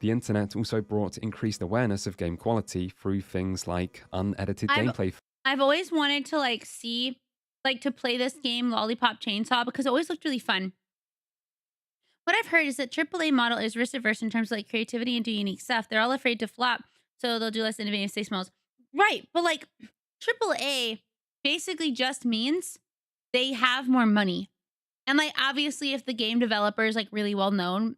The internet also brought increased awareness of game quality through things like unedited gameplay. I've always wanted to like see, like to play this game Lollipop Chainsaw because it always looked really fun. What I've heard is that AAA model is risk averse in terms of like creativity and do unique stuff. They're all afraid to flop, so they'll do less innovative safe smells. Right, but like AAA basically just means they have more money. And like obviously if the game developer is like really well known,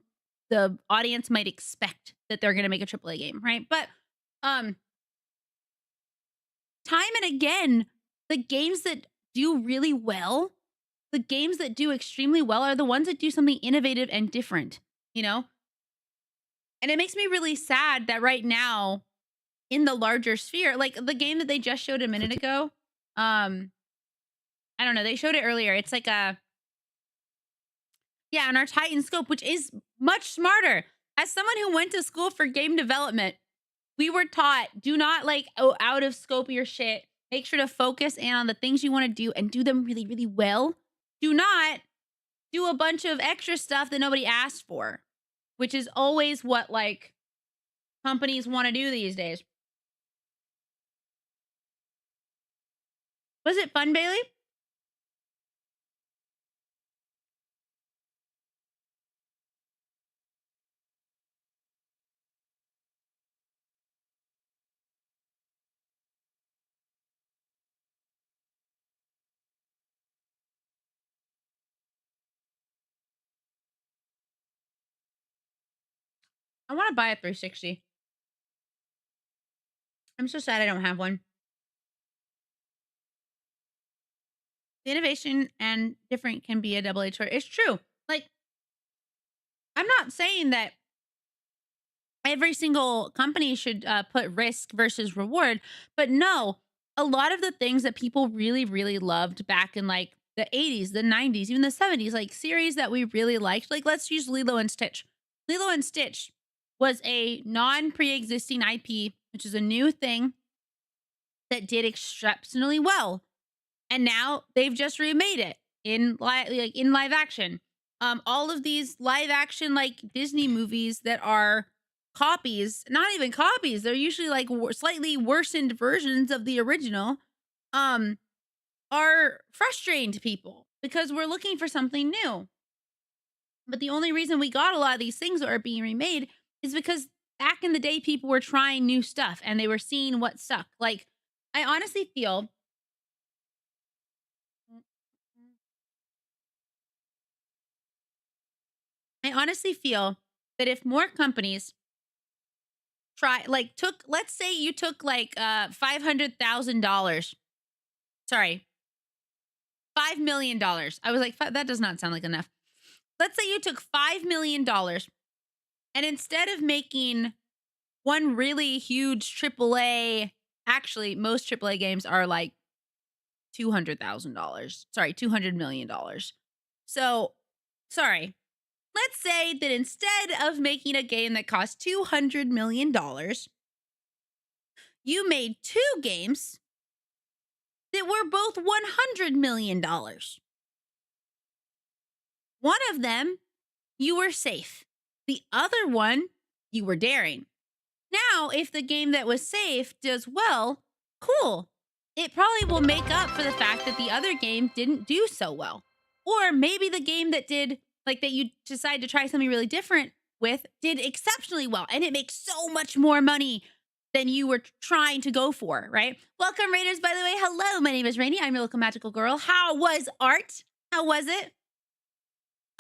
the audience might expect that they're going to make a AAA game, right? But time and again, the games that do really well, the games that do extremely well are the ones that do something innovative and different, you know? And it makes me really sad that right now in the larger sphere, like the game that they just showed a minute ago, I don't know, they showed it earlier. It's like an our Titan scope, which is much smarter. As someone who went to school for game development, we were taught, do not like out of scope your shit. Make sure to focus in on the things you want to do and do them really, really well. Do not do a bunch of extra stuff that nobody asked for, which is always what like companies want to do these days. Was it fun, Bailey? I want to buy a 360. I'm so sad I don't have one. The innovation and different can be a double-edged sword. It's true. Like, I'm not saying that every single company should put risk versus reward, but no, a lot of the things that people really, really loved back in like the 80s, the 90s, even the 70s, like series that we really liked, like let's use Lilo and Stitch. Lilo and Stitch was a non-pre-existing IP, which is a new thing that did exceptionally well. And now they've just remade it in live action. All of these live action like Disney movies that are copies, not even copies, they're usually like slightly worsened versions of the original, are frustrating to people because we're looking for something new. But the only reason we got a lot of these things that are being remade is because back in the day, people were trying new stuff and they were seeing what stuck. Like, I honestly feel that if more companies let's say you took like $500,000. Sorry, $5 million. I was like, that does not sound like enough. Let's say you took $5 million and instead of making one really huge AAA, actually, most AAA games are like $200,000. Sorry, $200 million. So, sorry. Let's say that instead of making a game that cost $200 million, you made 2 games that were both $100 million. One of them, you were safe. The other one, you were daring. Now, if the game that was safe does well, cool. It probably will make up for the fact that the other game didn't do so well. Or maybe the game that did, like that you decide to try something really different with, did exceptionally well. And it makes so much more money than you were trying to go for, right? Welcome, Raiders, by the way. Hello, my name is Rainy. I'm your local magical girl. How was art? How was it?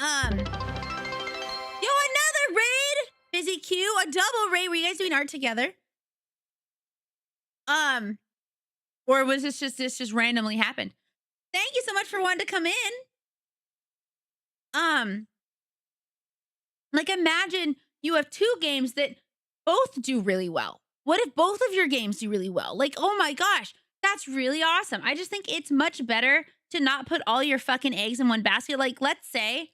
Yo, another raid! Busy Q, a double raid. Were you guys doing art together? Or was this just randomly happened? Thank you so much for wanting to come in. Like imagine you have 2 games that both do really well. What if both of your games do really well? Like, oh my gosh, that's really awesome. I just think it's much better to not put all your fucking eggs in one basket. Like, let's say,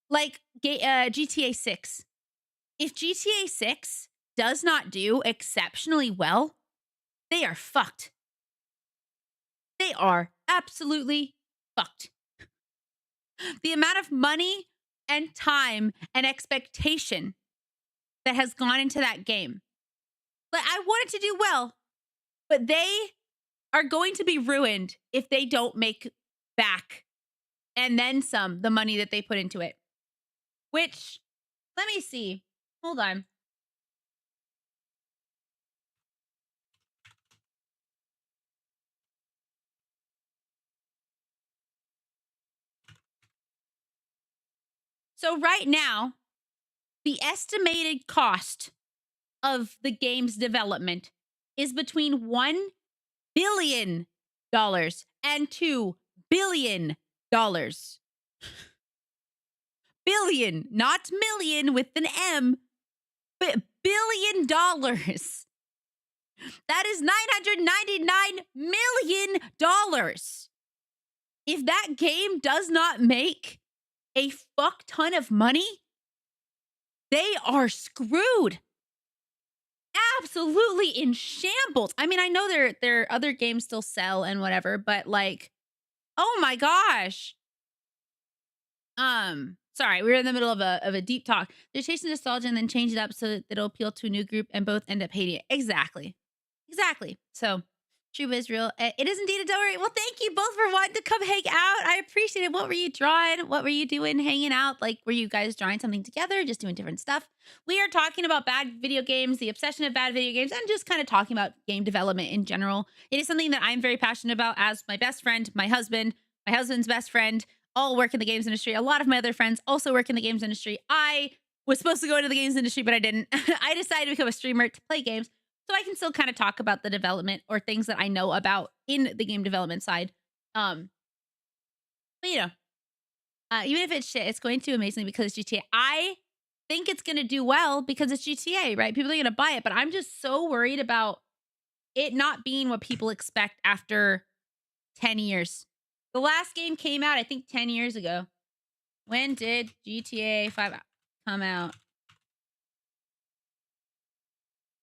like GTA 6. If GTA 6 does not do exceptionally well, they are fucked. They are absolutely fucked. The amount of money and time and expectation that has gone into that game. But I want it to do well, but they are going to be ruined if they don't make back and then some the money that they put into it. Which, let me see. Hold on. So right now, the estimated cost of the game's development is between $1 billion and $2 billion. Billion, not million with an M, but $1 billion. That is $999 million. If that game does not make a fuck ton of money, they are screwed. Absolutely in shambles. I mean, I know their other games still sell and whatever, but like, oh my gosh. Sorry, we were in the middle of a deep talk. They're chasing nostalgia and then change it up so that it'll appeal to a new group and both end up hating it. Exactly. So, true Israel. It is indeed a double rate. Well, thank you both for wanting to come hang out. I appreciate it. What were you drawing? What were you doing hanging out? Like, were you guys drawing something together? Just doing different stuff? We are talking about bad video games, the obsession of bad video games, and just kind of talking about game development in general. It is something that I'm very passionate about as my best friend, my husband's best friend, all work in the games industry. A lot of my other friends also work in the games industry. I was supposed to go into the games industry, but I didn't. I decided to become a streamer to play games so I can still kind of talk about the development or things that I know about in the game development side. But you know, even if it's shit, it's going to amazingly because it's GTA. I think it's going to do well because it's GTA, right? People are going to buy it, but I'm just so worried about it not being what people expect after 10 years. The last game came out, I think, 10 years ago. When did GTA 5 come out?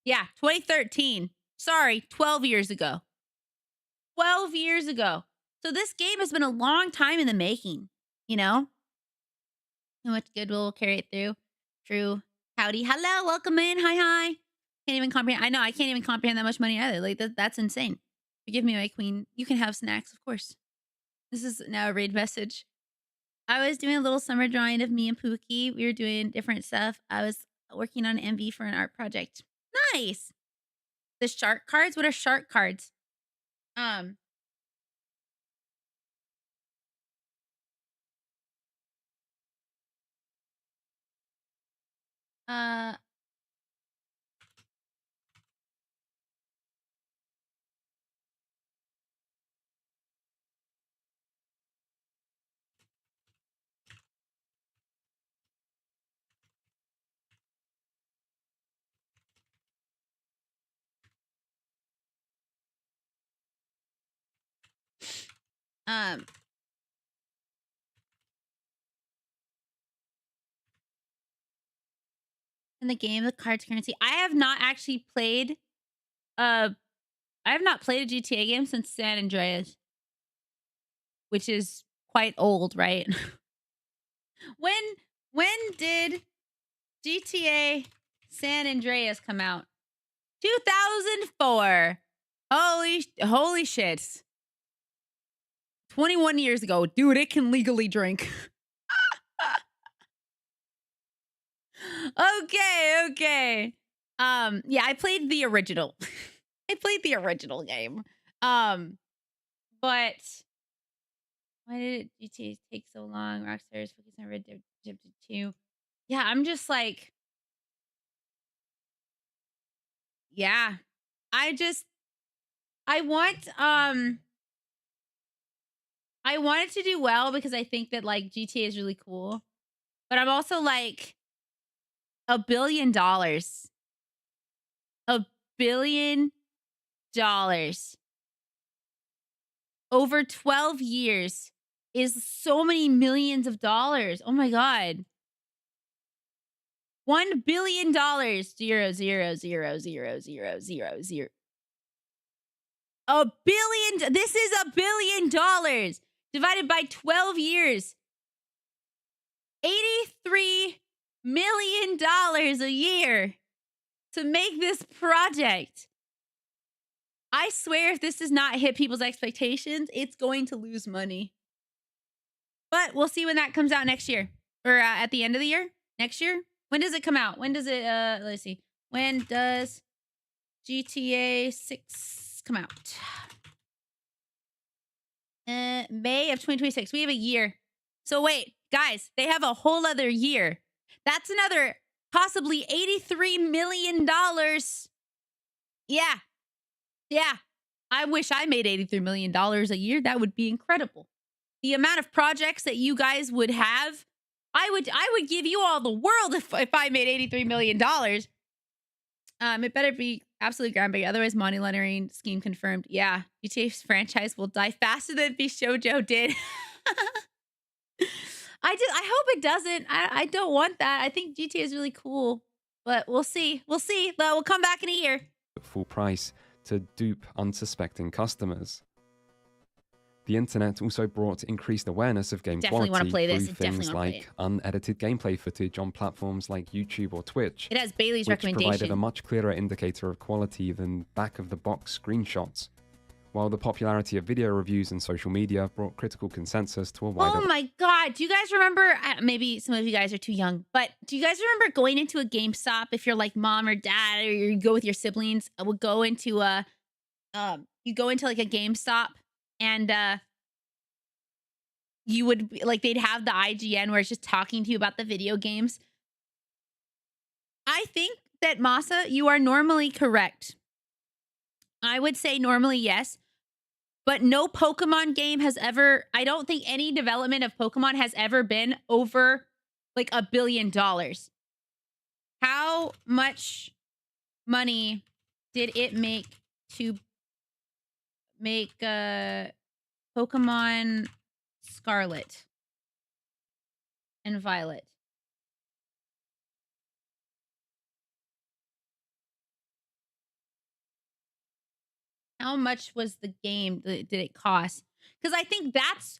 Yeah, 2013. Sorry, 12 years ago. 12 years ago. So this game has been a long time in the making, you know? How much good will carry it through? True. Howdy. Hello, welcome in. Hi. Can't even comprehend. I know, I can't even comprehend that much money either. Like, that's insane. Forgive me, my queen. You can have snacks, of course. This is now a raid message. I was doing a little summer drawing of me and Pookie. We were doing different stuff. I was working on MV for an art project. Nice. The shark cards? What are shark cards? In the game, the cards currency. I have not actually played I have not played a GTA game since San Andreas, which is quite old, right? When did GTA San Andreas come out? 2004. Holy shit. 21 years ago. Dude, it can legally drink. Okay. Yeah, I played the original. I played the original game. But why did GTA take so long? Rockstar is focusing on Red Dead Redemption 2. Yeah, I'm just like, yeah. I want it to do well because I think that like GTA is really cool. But I'm also like $1 billion. $1 billion over 12 years is so many millions of dollars. Oh my God. $1 billion. 0. A billion. This is $1 billion divided by 12 years. $83 million a year to make this project. I swear if this does not hit people's expectations, it's going to lose money. But we'll see when that comes out next year. Or at the end of the year? Next year? When does it come out? When does it, let's see. When does GTA 6 come out? May of 2026. We have a year. So wait, guys, they have a whole other year. That's another possibly $83 million. Yeah. I wish I made $83 million a year. That would be incredible. The amount of projects that you guys would have, I would give you all the world if I made $83 million. It better be absolutely groundbreaking. Otherwise, money laundering scheme confirmed. Yeah, GTA's franchise will die faster than Bishojo did. I hope it doesn't. I don't want that. I think GTA is really cool, but we'll see. We'll come back in a year. At full price to dupe unsuspecting customers. The internet also brought increased awareness of game Definitely quality wanna play this. through Definitely things wanna play like unedited gameplay footage on platforms like YouTube or Twitch. It has Bailey's which provided a recommendation. much clearer indicator of quality than back-of-the-box screenshots. While the popularity of video reviews and social media brought critical consensus to a wider... Oh my God. Do you guys remember, maybe some of you guys are too young, but do you guys remember going into a GameStop if you're like mom or dad or you go with your siblings, would go into like a GameStop and you would like, they'd have the IGN where it's just talking to you about the video games. I think that Masa, you are normally correct. I would say normally yes, but no Pokemon game has ever, I don't think any development of Pokemon has ever been over like $1 billion. How much money did it make to make Pokemon Scarlet and Violet? How much was the game? Did it cost? Because I think that's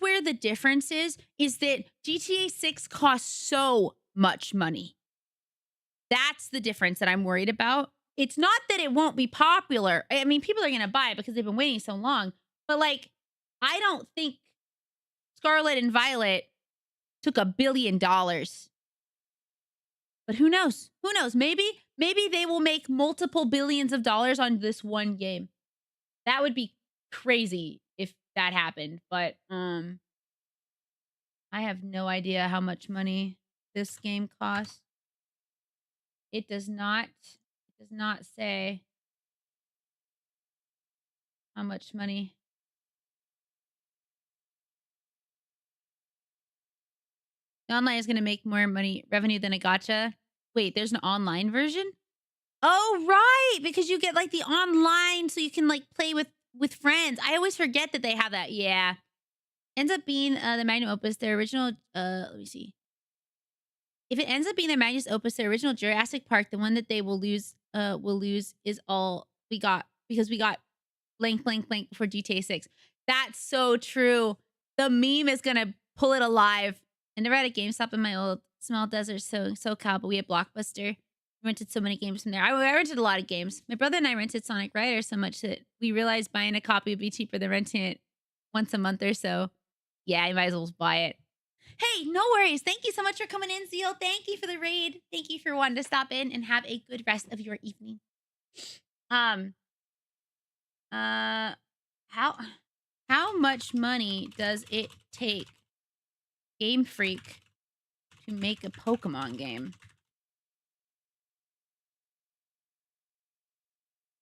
where the difference is that GTA 6 costs so much money. That's the difference that I'm worried about. It's not that it won't be popular. I mean, people are going to buy it because they've been waiting so long. But like, I don't think Scarlet and Violet took $1 billion. But who knows? Who knows? Maybe they will make multiple billions of dollars on this one game. That would be crazy if that happened. But I have no idea how much money this game costs. It does not say how much money. The online is going to make more revenue than a gacha. Wait, there's an online version? Oh, right, because you get like the online so you can like play with friends. I always forget that they have that. Yeah. Ends up being the magnum opus, their original let me see. If it ends up being their magnum opus, their original Jurassic Park, the one that they will lose is all we got because we got blank for GTA 6. That's so true. The meme is going to pull it alive. I never had a GameStop in my old small desert SoCal, but we had Blockbuster. I rented so many games from there. I rented a lot of games. My brother and I rented Sonic Riders so much that we realized buying a copy would be cheaper than renting it once a month or so. Yeah, you might as well buy it. Hey, no worries. Thank you so much for coming in, Zeal. Thank you for the raid. Thank you for wanting to stop in and have a good rest of your evening. How much money does it take Game Freak to make a Pokemon game?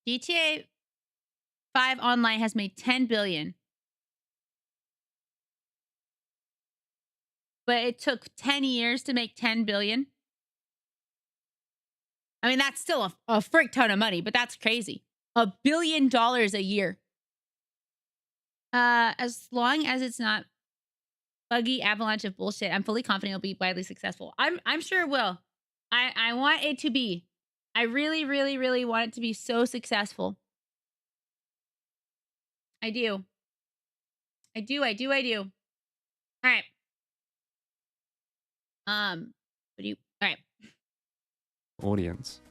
GTA 5 Online has made $10 billion. But it took 10 years to make $10 billion. I mean, that's still a frick ton of money, but that's crazy. $1 billion a year. As long as it's not buggy avalanche of bullshit, I'm fully confident it'll be widely successful. I'm sure it will. I want it to be. I really, really, really want it to be so successful. I do. All right. All right. Audience.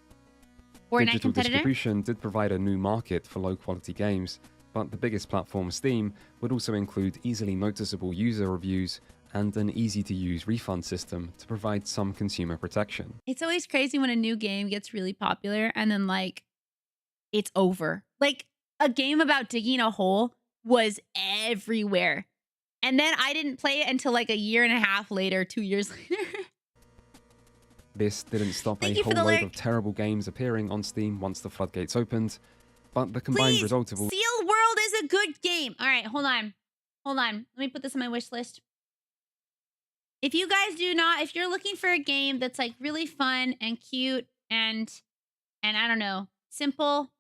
Fortnite Digital competitor? distribution did provide a new market for low-quality games, but the biggest platform, Steam, would also include easily noticeable user reviews and an easy-to-use refund system to provide some consumer protection. It's always crazy when a new game gets really popular and then, like, it's over. Like, a game about digging a hole was everywhere. And then I didn't play it until, like, a year and a half later, 2 years later. This didn't stop a whole load of terrible games appearing on Steam once the floodgates opened, but the combined result of all... Seal World is a good game. All right, hold on. Let me put this on my wish list. If you guys if you're looking for a game that's like really fun and cute and I don't know, simple.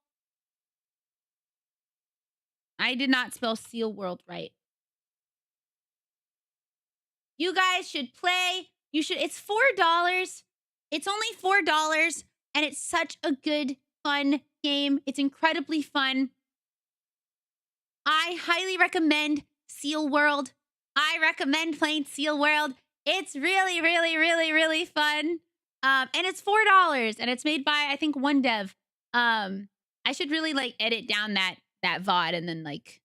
I did not spell Seal World right. You guys should play. It's $4. It's only $4 and it's such a good, fun game. It's incredibly fun. I highly recommend Seal World. I recommend playing Seal World. It's really, really, really, really fun. And it's $4 and it's made by, I think, one dev. I should really like edit down that VOD and then like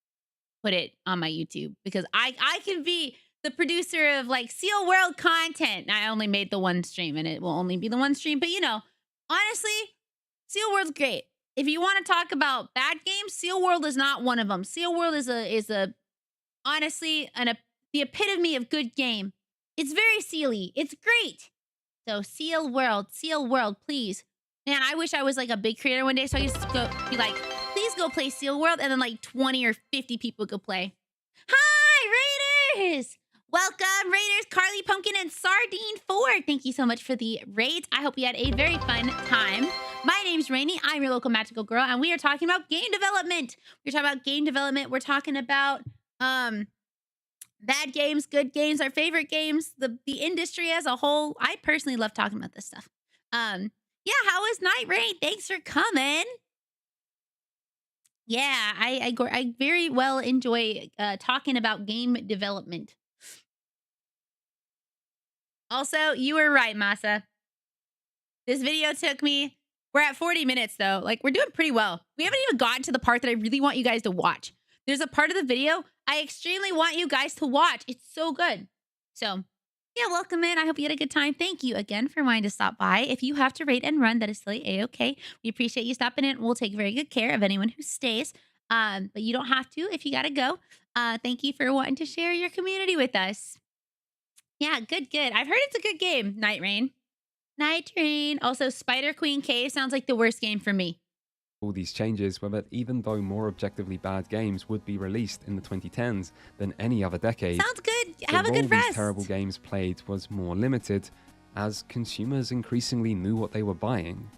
put it on my YouTube because I can be the producer of like Seal World content. I only made the one stream and it will only be the one stream. But you know, honestly, Seal World's great. If you want to talk about bad games, Seal World is not one of them. Seal World is honestly the epitome of good game. It's very sealy. It's great. So Seal World, please. Man, I wish I was like a big creator one day so I could just go be like, please go play Seal World, and then like 20 or 50 people go play. Hi, Raiders! Welcome, Raiders, Carly, Pumpkin, and Sardine 4. Thank you so much for the raids. I hope you had a very fun time. My name's Rainy. I'm your local magical girl, and we are talking about game development. We're talking about game development. We're talking about bad games, good games, our favorite games, the industry as a whole. I personally love talking about this stuff. Yeah, how was Night Rain? Thanks for coming. Yeah, I very well enjoy talking about game development. Also, you were right, Masa. This video took me, we're at 40 minutes though. Like, we're doing pretty well. We haven't even gotten to the part that I really want you guys to watch. There's a part of the video I extremely want you guys to watch. It's so good. So, yeah, welcome in. I hope you had a good time. Thank you again for wanting to stop by. If you have to rate and run, that is totally A-okay. We appreciate you stopping in. We'll take very good care of anyone who stays. But you don't have to if you gotta go. Thank you for wanting to share your community with us. Yeah, good. I've heard it's a good game, Night Rain. Night Rain. Also, Spider Queen Cave sounds like the worst game for me. All these changes were that even though more objectively bad games would be released in the 2010s than any other decade, sounds good. Have a good rest. These terrible games played was more limited, as consumers increasingly knew what they were buying.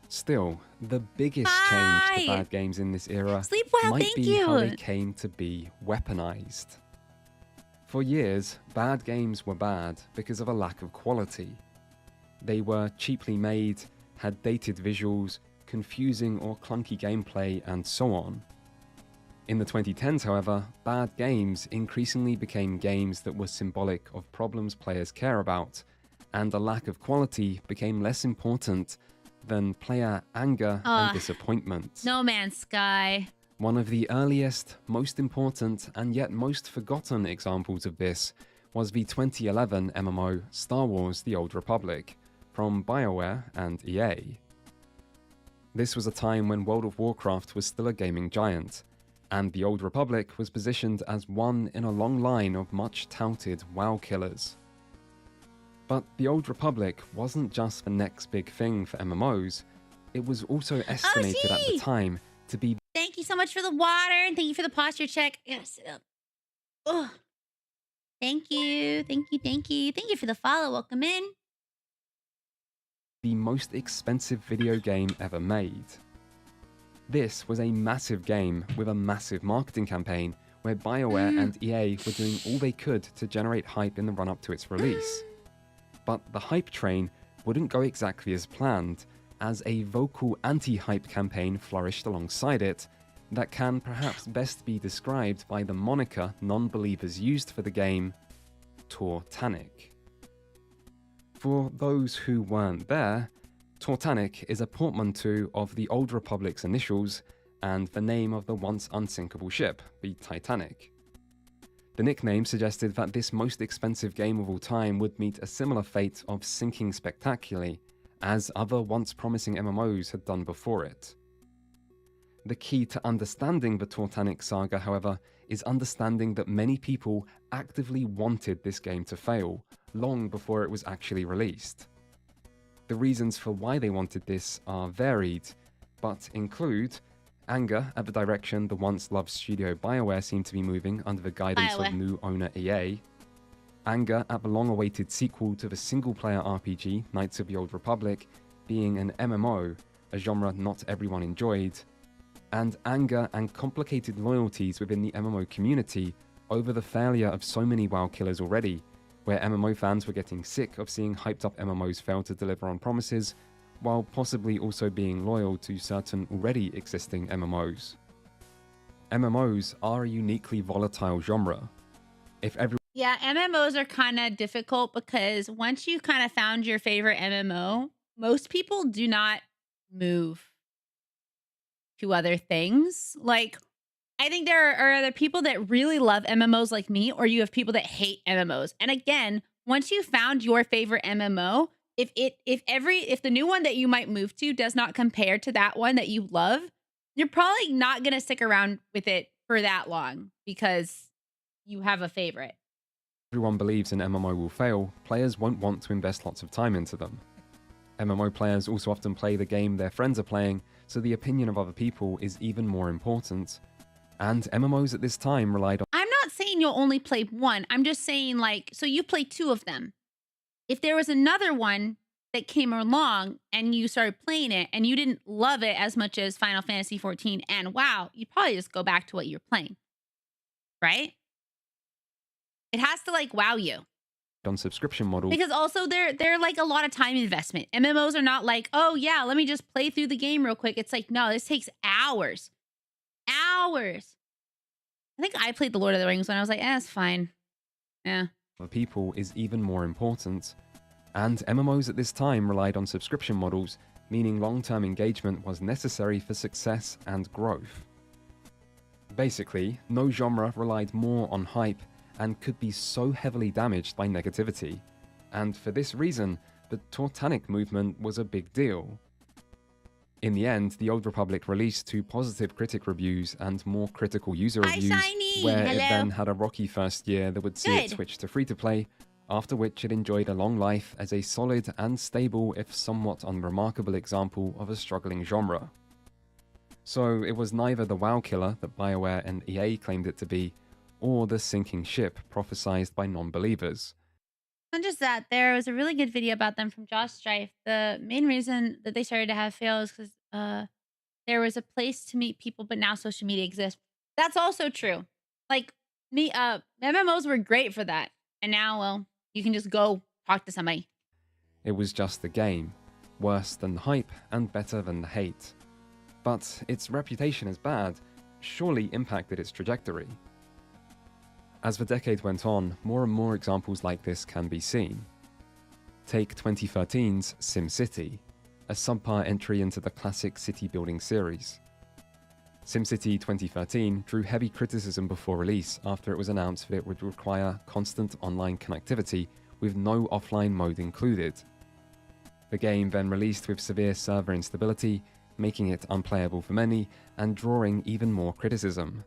Still, the biggest change to bad games in this era Sleep well, might thank be you. how they came to be weaponized. For years, bad games were bad because of a lack of quality. They were cheaply made, had dated visuals, confusing or clunky gameplay, and so on. In the 2010s, however, bad games increasingly became games that were symbolic of problems players care about, and the lack of quality became less important than player anger and disappointment. No Man's Sky. One of the earliest, most important, and yet most forgotten examples of this was the 2011 MMO Star Wars: The Old Republic, from BioWare and EA. This was a time when World of Warcraft was still a gaming giant, and The Old Republic was positioned as one in a long line of much touted WoW killers. But The Old Republic wasn't just the next big thing for MMOs, it was also estimated at the time to be... Thank you so much for the water, and thank you for the posture check. I gotta sit up. Oh, thank you. Thank you for the follow. Welcome in. The most expensive video game ever made. This was a massive game with a massive marketing campaign where BioWare and EA were doing all they could to generate hype in the run-up to its release. But the hype train wouldn't go exactly as planned, as a vocal anti-hype campaign flourished alongside it that can perhaps best be described by the moniker non-believers used for the game, Tortanic. For those who weren't there, Tortanic is a portmanteau of the Old Republic's initials and the name of the once unsinkable ship, the Titanic. The nickname suggested that this most expensive game of all time would meet a similar fate of sinking spectacularly, as other once promising MMOs had done before it. The key to understanding the Tortanic saga, however, is understanding that many people actively wanted this game to fail, long before it was actually released. The reasons for why they wanted this are varied, but include anger at the direction the once-loved studio BioWare seemed to be moving under the guidance of new owner EA, anger at the long-awaited sequel to the single-player RPG Knights of the Old Republic being an MMO, a genre not everyone enjoyed, and anger and complicated loyalties within the MMO community over the failure of so many WoW killers already, where MMO fans were getting sick of seeing hyped-up MMOs fail to deliver on promises, while possibly also being loyal to certain already existing MMOs. MMOs are a uniquely volatile genre. Yeah, MMOs are kind of difficult because once you kind of found your favorite MMO, most people do not move to other things. Like, I think there are other people that really love MMOs like me, or you have people that hate MMOs. And again, once you found your favorite MMO, if the new one that you might move to does not compare to that one that you love, you're probably not going to stick around with it for that long because you have a favorite. everyone believes an MMO will fail, players won't want to invest lots of time into them. MMO players also often play the game their friends are playing, so the opinion of other people is even more important. And MMOs at this time relied on... I'm not saying you'll only play one. I'm just saying, like, so you play 2 of them. If there was another one that came along and you started playing it and you didn't love it as much as Final Fantasy XIV and WoW, you'd probably just go back to what you're playing. Right? It has to, like, wow you. On subscription model. Because also they're like a lot of time investment. MMOs are not like, oh yeah, let me just play through the game real quick. It's like, no, this takes hours. Hours. I think I played the Lord of the Rings one. I was like, it's fine. Yeah. For people is even more important. And MMOs at this time relied on subscription models, meaning long-term engagement was necessary for success and growth. Basically, no genre relied more on hype and could be so heavily damaged by negativity. And for this reason, the Totanic movement was a big deal. In the end, the Old Republic released 2 positive critic reviews and more critical user reviews, where it then had a rocky first year that would see it switch to free-to-play, after which it enjoyed a long life as a solid and stable, if somewhat unremarkable example of a struggling genre. So it was neither the WoW killer that BioWare and EA claimed it to be, or the sinking ship prophesized by non-believers. Not just that, there was a really good video about them from Josh Strife. The main reason that they started to have fail is because there was a place to meet people, but now social media exists. That's also true. Like, MMOs were great for that. And now, well, you can just go talk to somebody. It was just the game, worse than the hype and better than the hate. But its reputation as bad surely impacted its trajectory. As the decade went on, more and more examples like this can be seen. Take 2013's SimCity, a subpar entry into the classic city-building series. SimCity 2013 drew heavy criticism before release after it was announced that it would require constant online connectivity with no offline mode included. The game then released with severe server instability, making it unplayable for many and drawing even more criticism.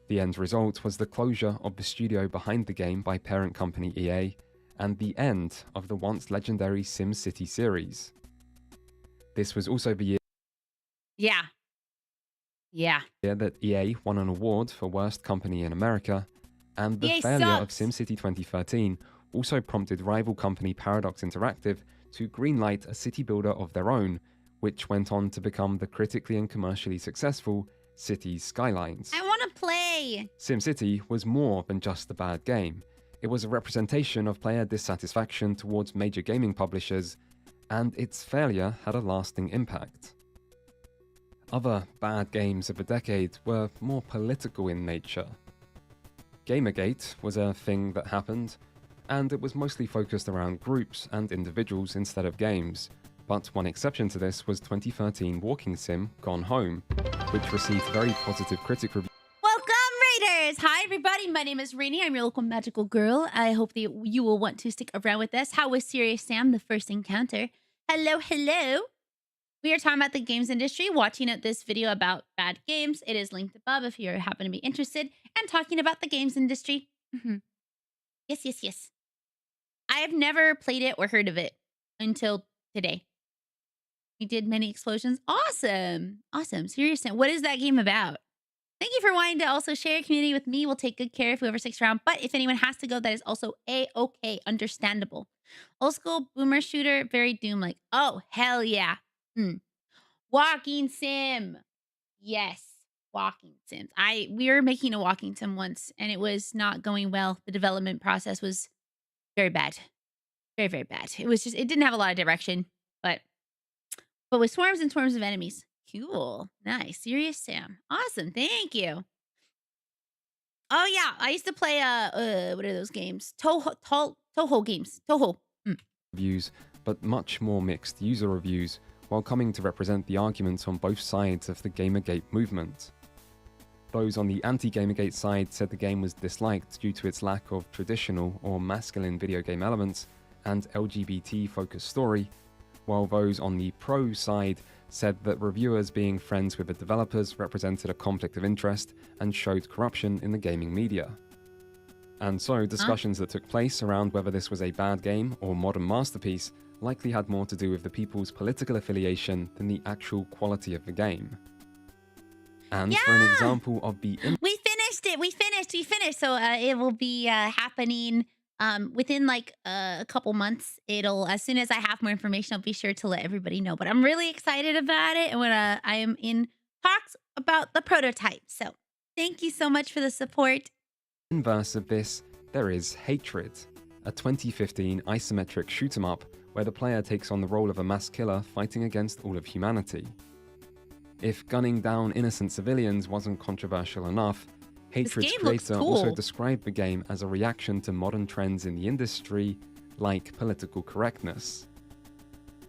The end result was the closure of the studio behind the game by parent company EA, and the end of the once legendary SimCity series. This was also the year that EA won an award for Worst Company in America, and the failure of SimCity 2013 also prompted rival company Paradox Interactive to greenlight a city builder of their own, which went on to become the critically and commercially successful Cities Skylines. I want to play! SimCity was more than just a bad game. It was a representation of player dissatisfaction towards major gaming publishers, and its failure had a lasting impact. Other bad games of the decade were more political in nature. Gamergate was a thing that happened, and it was mostly focused around groups and individuals instead of games. But one exception to this was 2013 walking sim Gone Home, which received very positive critic reviews. Welcome, Raiders! Hi, everybody. My name is Rainy. I'm your local magical girl. I hope that you will want to stick around with us. How was Serious Sam, the first encounter? Hello, hello. We are talking about the games industry, watching this video about bad games. It is linked above if you happen to be interested, and talking about the games industry. Yes, yes, yes. I have never played it or heard of it until today. We did many explosions. Awesome. Awesome. Serious Sam. What is that game about? Thank you for wanting to also share your community with me. We'll take good care of whoever sticks around. But if anyone has to go, that is also A-okay. Understandable. Old school boomer shooter. Very Doom-like. Oh, hell yeah. Walking sim. Yes. Walking sims. We were making a walking sim once, and it was not going well. The development process was very bad. Very, very bad. It was just, it didn't have a lot of direction, but with swarms and swarms of enemies. Cool. Nice. Serious Sam. Awesome. Thank you. Oh, yeah. I used to play, what are those games? Toho games. Toho. Reviews, but much more mixed user reviews, while coming to represent the arguments on both sides of the Gamergate movement. Those on the anti-Gamergate side said the game was disliked due to its lack of traditional or masculine video game elements and LGBT-focused story, while those on the pro side said that reviewers being friends with the developers represented a conflict of interest and showed corruption in the gaming media. And so, discussions that took place around whether this was a bad game or modern masterpiece likely had more to do with the people's political affiliation than the actual quality of the game. And for an example of the... We finished it! We finished! So it will be happening within like a couple months. As soon as I have more information, I'll be sure to let everybody know. But I'm really excited about it, and when I am in talks about the prototype. So thank you so much for the support. Inverse of this, there is Hatred, a 2015 isometric shoot-'em-up where the player takes on the role of a mass killer fighting against all of humanity. If gunning down innocent civilians wasn't controversial enough, Hatred's creator also described the game as a reaction to modern trends in the industry, like political correctness.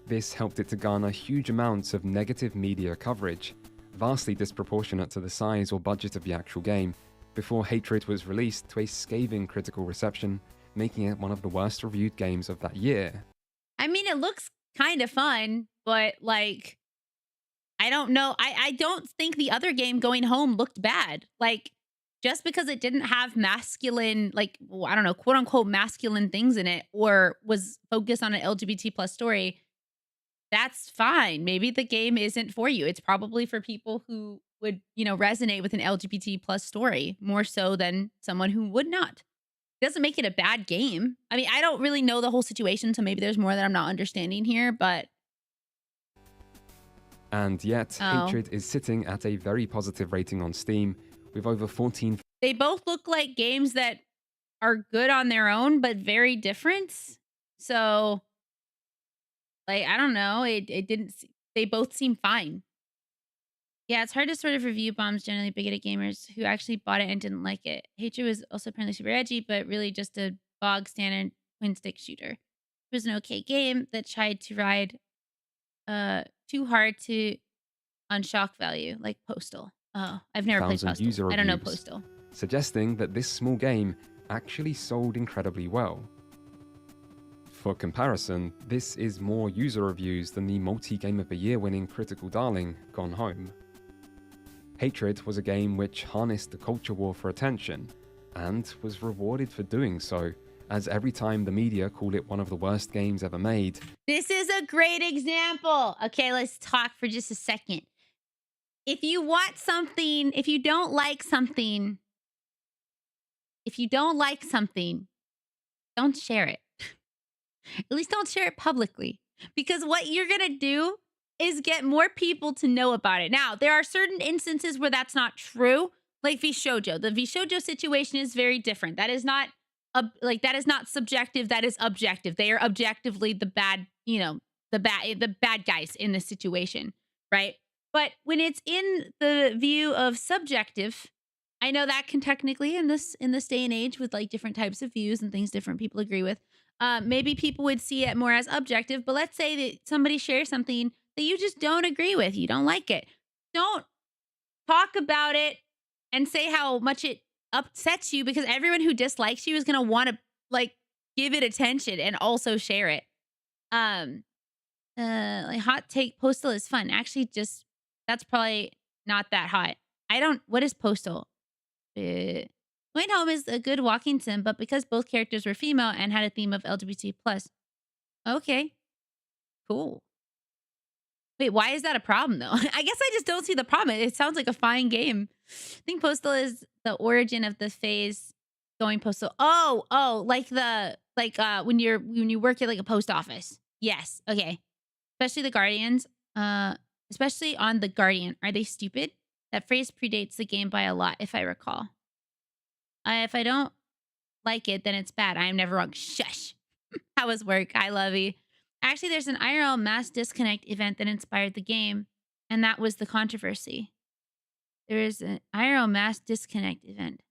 This helped it to garner huge amounts of negative media coverage, vastly disproportionate to the size or budget of the actual game, before Hatred was released to a scathing critical reception, making it one of the worst reviewed games of that year. I mean, it looks kind of fun, but like, I don't know. I don't think the other game, Going Home, looked bad. Like, just because it didn't have masculine, like, I don't know, quote unquote masculine things in it, or was focused on an LGBT plus story, that's fine. Maybe the game isn't for you. It's probably for people who would, resonate with an LGBT plus story more so than someone who would not. It doesn't make it a bad game. I mean, I don't really know the whole situation, so maybe there's more that I'm not understanding here, but... And yet, Hatred is sitting at a very positive rating on Steam, with over 14... They both look like games that are good on their own, but very different. So, like, I don't know. They both seem fine. Yeah, it's hard to sort of review bombs, generally bigoted gamers who actually bought it and didn't like it. Hatred was also apparently super edgy, but really just a bog standard twin stick shooter. It was an okay game that tried to ride too hard on shock value, like Postal. Oh, I've never played Postal. I don't know Postal. Suggesting that this small game actually sold incredibly well. For comparison, this is more user reviews than the multi-game of the year winning critical darling, Gone Home. Hatred was a game which harnessed the culture war for attention, and was rewarded for doing so, as every time the media called it one of the worst games ever made. This is a great example. Okay, let's talk for just a second. If you want something, if you don't like something, don't share it. At least don't share it publicly. Because what you're going to do is get more people to know about it. Now, there are certain instances where that's not true, like VShojo. The VShojo situation is very different. That is not that is not subjective, that is objective. They are objectively the bad, the bad guys in this situation, right? But when it's in the view of subjective, I know that can technically in this day and age with like different types of views and things different people agree with, maybe people would see it more as objective. But let's say that somebody shares something that you just don't agree with, you don't like it. Don't talk about it and say how much it upsets you, because everyone who dislikes you is going to want to like give it attention and also share it. Like hot take, Postal is fun. Actually, just that's probably not that hot. What is Postal? Going Home is a good walking sim, but because both characters were female and had a theme of LGBT plus. Okay, cool. Wait, why is that a problem though? I guess I just don't see the problem. It sounds like a fine game. I think Postal is the origin of the phase going postal. Oh, like when you work at like a post office. Yes, okay. Especially the Guardians. Especially on the Guardian. Are they stupid? That phrase predates the game by a lot, if I recall. If I don't like it, then it's bad. I am never wrong. Shush. How was work? I love you. Actually, there's an IRL mass disconnect event that inspired the game, and that was the controversy. There is an IRL mass disconnect event.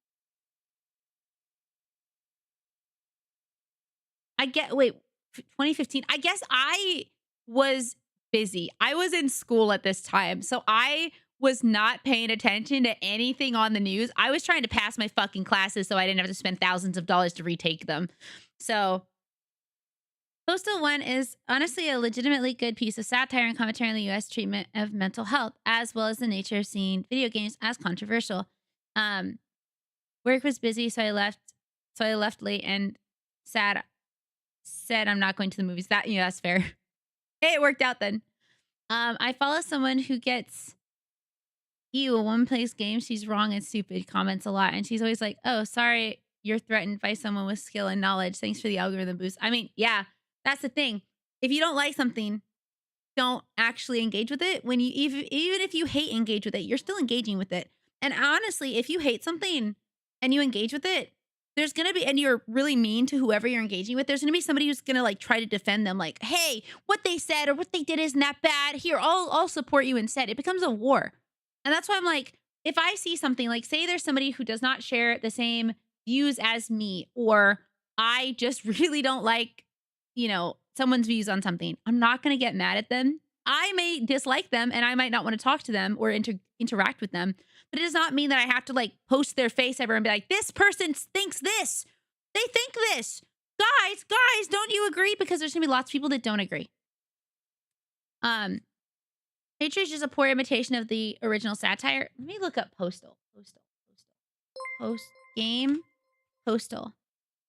Wait, 2015. I guess I was busy. I was in school at this time, so I was not paying attention to anything on the news. I was trying to pass my fucking classes so I didn't have to spend thousands of dollars to retake them. So Postal 1 is honestly a legitimately good piece of satire and commentary on the U.S. treatment of mental health, as well as the nature of seeing video games as controversial. Work was busy, so I left so I left late and said I'm not going to the movies. That's fair. Hey, it worked out then. I follow someone who gets a woman plays games, she's wrong and stupid, comments a lot, and she's always like, oh, sorry, you're threatened by someone with skill and knowledge. Thanks for the algorithm boost. I mean, yeah, that's the thing. If you don't like something, don't actually engage with it. When you even if you hate engage with it, you're still engaging with it. And honestly, if you hate something and you engage with it, there's gonna be, and you're really mean to whoever you're engaging with, there's gonna be somebody who's gonna like try to defend them, like, hey, what they said or what they did isn't that bad. Here, I'll support you instead. It becomes a war. And that's why I'm like, if I see something, like say there's somebody who does not share the same views as me, or I just really don't like, someone's views on something, I'm not going to get mad at them. I may dislike them and I might not want to talk to them or interact with them, but it does not mean that I have to like post their face ever and be like, this person thinks this. They think this. Guys, don't you agree? Because there's going to be lots of people that don't agree. Nature is just a poor imitation of the original satire. Let me look up Postal. Game. Postal.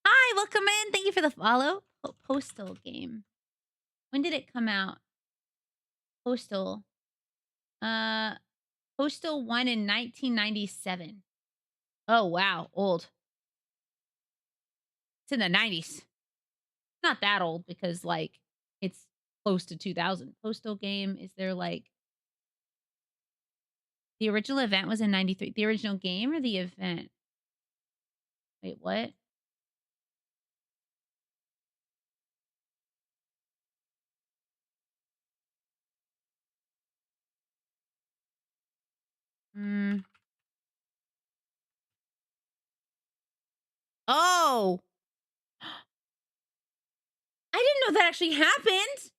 Hi, welcome in. Thank you for the follow. Postal game. When did it come out? Postal. Postal 1 in 1997. Oh, wow. Old. It's in the 90s. Not that old because, like, it's close to 2000. Postal game, is there, like... The original event was in 93. The original game or the event? Wait, what? Oh! I didn't know that actually happened!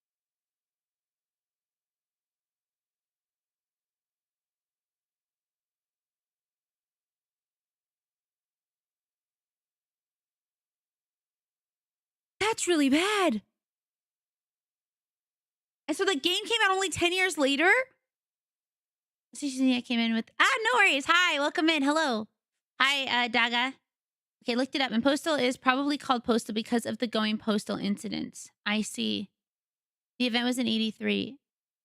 That's really bad. And so the game came out only 10 years later? I came in with... no worries. Hi, welcome in. Hello. Hi, Daga. Okay, looked it up. And Postal is probably called Postal because of the going postal incidents. I see. The event was in 83.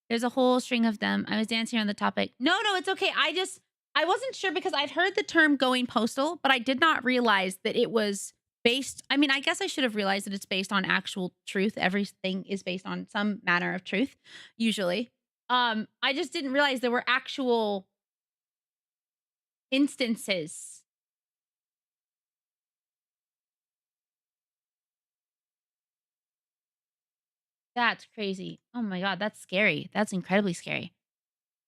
There's a whole string of them. I was dancing on the topic. No, it's okay. I wasn't sure because I've heard the term going postal, but I did not realize that it was based... I mean, I guess I should have realized that it's based on actual truth. Everything is based on some manner of truth, usually. I just didn't realize there were actual instances. That's crazy. Oh my God, that's scary. That's incredibly scary.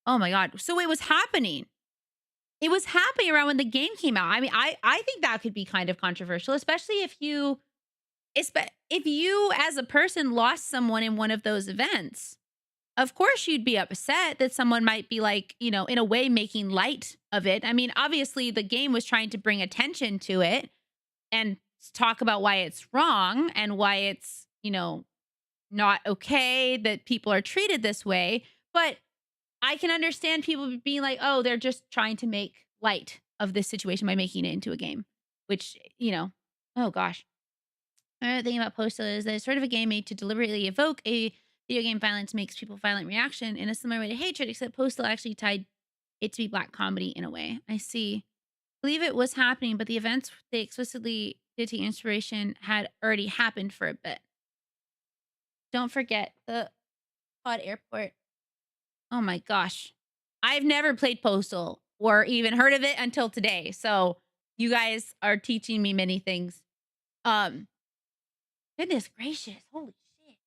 Oh my God. So it was happening. It was happening around when the game came out. I mean, I think that could be kind of controversial, especially if you as a person lost someone in one of those events. Of course, you'd be upset that someone might be like, in a way making light of it. I mean, obviously the game was trying to bring attention to it and talk about why it's wrong and why it's, not okay that people are treated this way. But I can understand people being like, oh, they're just trying to make light of this situation by making it into a game, which, oh gosh. Another thing about Postal is that it's sort of a game made to deliberately evoke a video game violence makes people violent reaction in a similar way to hatred, except Postal actually tied it to be black comedy in a way. I see. I believe it was happening, but the events they explicitly did to inspiration had already happened for a bit. Don't forget the Pod Airport. Oh my gosh. I've never played Postal or even heard of it until today. So you guys are teaching me many things. Goodness gracious. Holy shit.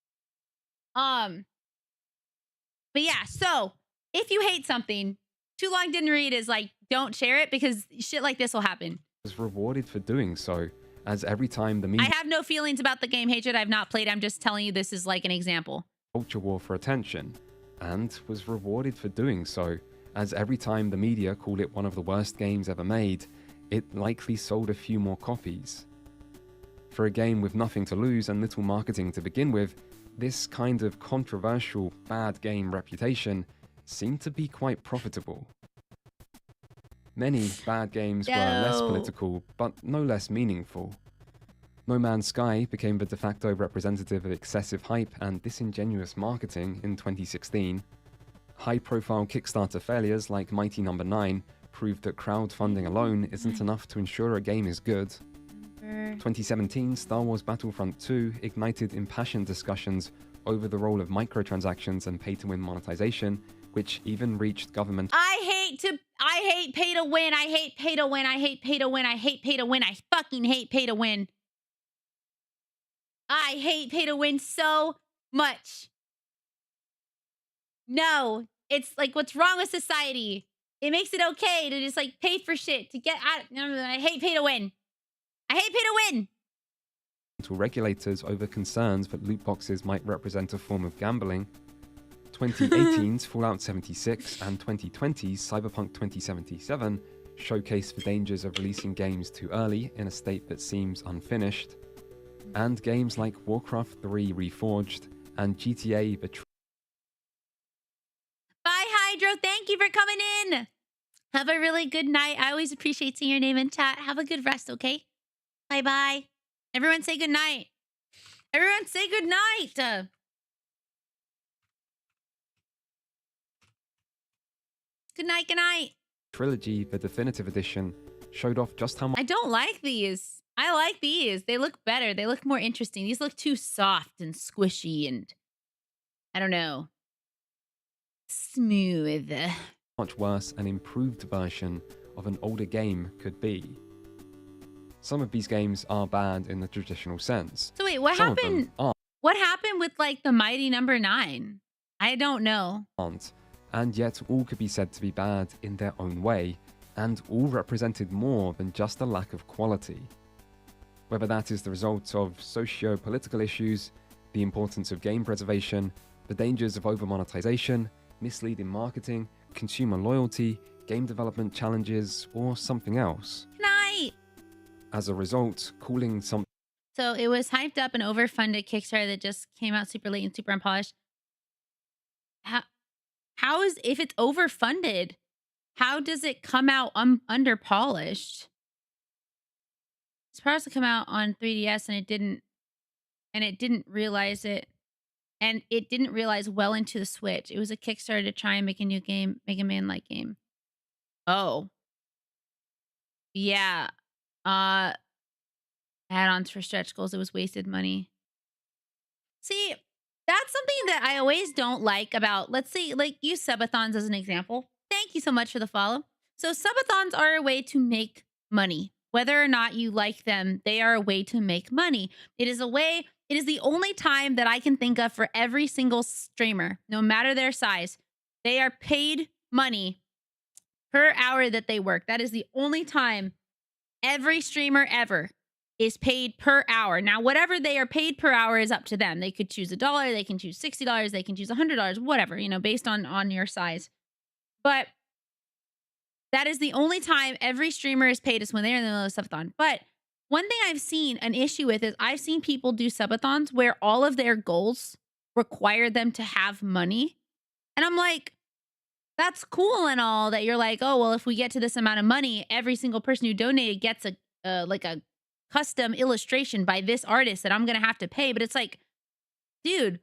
But yeah, so if you hate something, Too Long Didn't Read is like, don't share it because shit like this will happen. Was rewarded for doing so, as every time the media... I have no feelings about the game Hatred. I've not played. I'm just telling you this is like an example. ...culture war for attention, and was rewarded for doing so, as every time the media called it one of the worst games ever made, it likely sold a few more copies. For a game with nothing to lose and little marketing to begin with, this kind of controversial bad game reputation seemed to be quite profitable. Many bad games were less political, but no less meaningful. No Man's Sky became the de facto representative of excessive hype and disingenuous marketing in 2016. High-profile Kickstarter failures like Mighty No. 9 proved that crowdfunding alone isn't enough to ensure a game is good. 2017, Star Wars Battlefront 2 ignited impassioned discussions over the role of microtransactions and pay-to-win monetization, which even reached government. I hate pay to win. I hate pay to win. I hate pay to win. I hate pay to win. I fucking hate pay to win. I hate pay to win so much. No, it's like, what's wrong with society? It makes it okay to just like pay for shit to get out. I hate pay to win. I hate pay to win. Regulators over concerns that loot boxes might represent a form of gambling. 2018's Fallout 76 and 2020's Cyberpunk 2077 showcase the dangers of releasing games too early in a state that seems unfinished. And games like Warcraft 3 Reforged and GTA The Bye, Hydro. Thank you for coming in. Have a really good night. I always appreciate seeing your name in chat. Have a good rest, okay? Bye-bye. Everyone say good night. Everyone say good night. Good night, good night. Trilogy, the definitive edition, showed off just how much. I don't like these. I like these. They look better. They look more interesting. These look too soft and squishy and, I don't know, smooth. Much worse an improved version of an older game could be. Some of these games are bad in the traditional sense. So wait, what Some of happened? them aren't. What happened with like the Mighty No. 9? I don't know. And yet all could be said to be bad in their own way, and all represented more than just a lack of quality. Whether that is the result of socio-political issues, the importance of game preservation, the dangers of over-monetization, misleading marketing, consumer loyalty, game development challenges, or something else. Night. As a result, calling something. So it was hyped up and overfunded Kickstarter that just came out super late and super unpolished. How is, if it's overfunded, how does it come out underpolished? It's supposed to come out on 3DS and it didn't realize it. And it didn't realize well into the Switch. It was a Kickstarter to try and make a new game, Mega Man-like game. Oh. Yeah. Add-ons for stretch goals. It was wasted money. See, that's something that I always don't like about, let's say, like, use subathons as an example. Thank you so much for the follow. So subathons are a way to make money. Whether or not you like them, they are a way to make money. It is the only time that I can think of for every single streamer, no matter their size. They are paid money per hour that they work. That is the only time every streamer ever is paid per hour. Now, whatever they are paid per hour is up to them. They could choose $1, they can choose $60, they can choose $100, whatever, you know, based on your size. But that is the only time every streamer is paid is when they're in the middle of a subathon. But one thing I've seen an issue with is I've seen people do subathons where all of their goals require them to have money. And I'm like, that's cool and all that you're like, oh, well, if we get to this amount of money, every single person who donated gets like a custom illustration by this artist that I'm going to have to pay. But it's like, dude,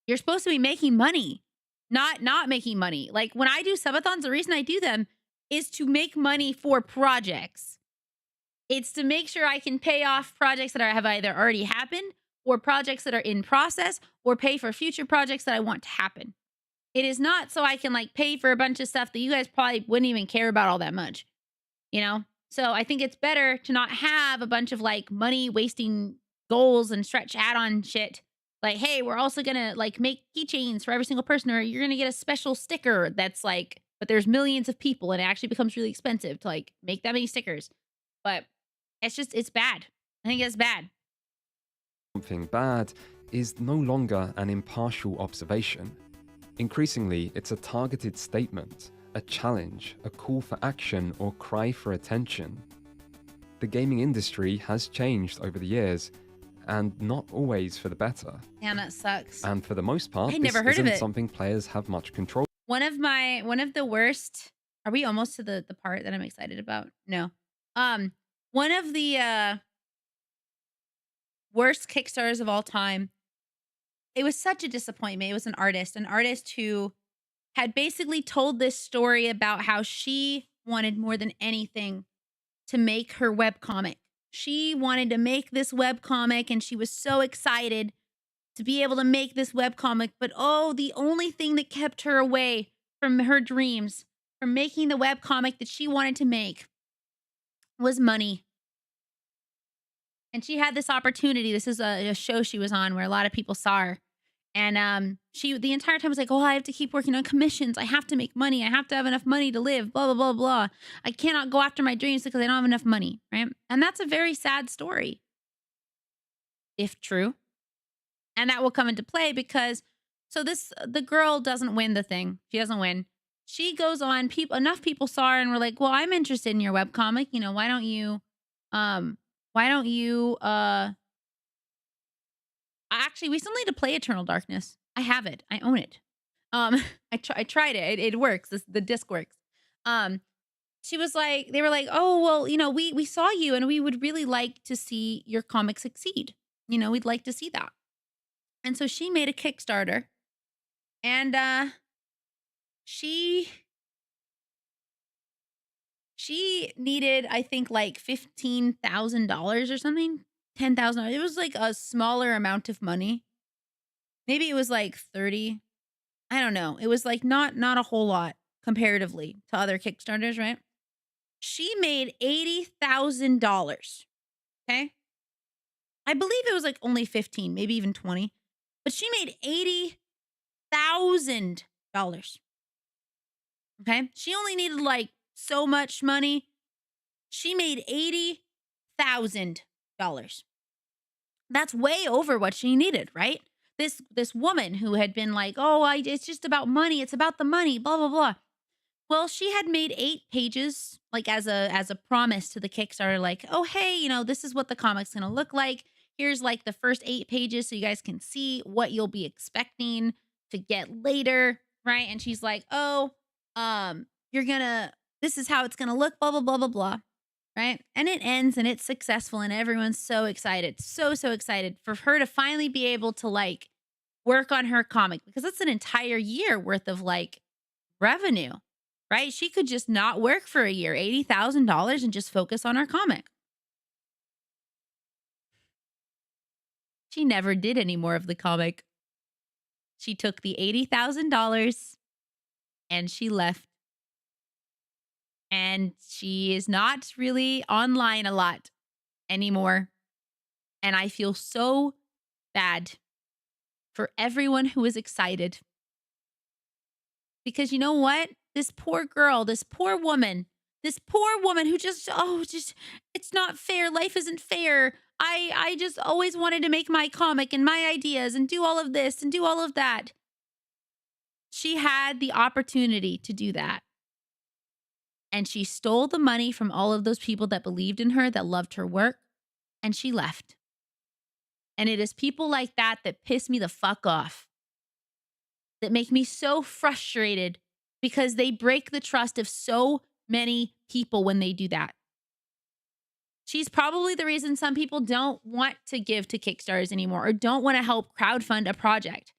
you're supposed to be making money, not making money. Like when I do subathons, the reason I do them is to make money for projects. It's to make sure I can pay off projects that have either already happened or projects that are in process or pay for future projects that I want to happen. It is not so I can like pay for a bunch of stuff that you guys probably wouldn't even care about all that much, you know? So I think it's better to not have a bunch of like money wasting goals and stretch add-on shit. Like, hey, we're also gonna like make keychains for every single person, or you're gonna get a special sticker that's like, but there's millions of people and it actually becomes really expensive to like make that many stickers. But it's bad. I think it's bad. Something bad is no longer an impartial observation. Increasingly, it's a targeted statement, a challenge, a call for action, or cry for attention. The gaming industry has changed over the years, and not always for the better. Damn, that sucks. And for the most part, I'd never this heard of isn't it. something players have much control. One of the worst. Are we almost to the part that I'm excited about? No. One of the worst Kickstarters of all time. It was such a disappointment. It was an artist who had basically told this story about how she wanted more than anything to make her webcomic. She wanted to make this webcomic and she was so excited to be able to make this webcomic. But oh, the only thing that kept her away from her dreams, from making the webcomic that she wanted to make, was money. And she had this opportunity. This is a show she was on where a lot of people saw her. And she, the entire time was like, oh, I have to keep working on commissions. I have to make money. I have to have enough money to live, blah, blah, blah, blah. I cannot go after my dreams because I don't have enough money, right? And that's a very sad story, if true. And that will come into play because, so the girl doesn't win the thing. She doesn't win. She goes on, enough people saw her and were like, well, I'm interested in your webcomic. You know, why don't you, actually, we still need to play Eternal Darkness. I have it. I own it. I tried it. It works. The disc works. She was like, they were like, oh, well, you know, we saw you and we would really like to see your comic succeed. You know, we'd like to see that. And so she made a Kickstarter and she needed, I think, like $15,000 or something. $10,000. It was like a smaller amount of money. Maybe it was like 30. I don't know. It was like not a whole lot comparatively to other Kickstarters, right? She made $80,000. Okay? I believe it was like only 15, maybe even 20. But she made $80,000. Okay? She only needed like so much money. She made $80,000. That's way over what she needed, right? This woman who had been like, oh, it's just about money. It's about the money, blah, blah, blah. Well, she had made 8 pages, like as a promise to the Kickstarter, like, oh, hey, you know, this is what the comic's going to look like. Here's like the first 8 pages so you guys can see what you'll be expecting to get later, right? And she's like, oh, this is how it's going to look, blah, blah, blah, blah, blah. Right? And it ends and it's successful and everyone's so excited. So excited for her to finally be able to like work on her comic because that's an entire year worth of like revenue, right? She could just not work for a year, $80,000 and just focus on her comic. She never did any more of the comic. She took the $80,000 and she left. And she is not really online a lot anymore. And I feel so bad for everyone who is excited. Because you know what? This poor girl, this poor woman who just, it's not fair. Life isn't fair. I just always wanted to make my comic and my ideas and do all of this and do all of that. She had the opportunity to do that. And she stole the money from all of those people that believed in her, that loved her work, and she left. And it is people like that that piss me the fuck off, that make me so frustrated because they break the trust of so many people when they do that. She's probably the reason some people don't want to give to Kickstarters anymore or don't want to help crowdfund a project.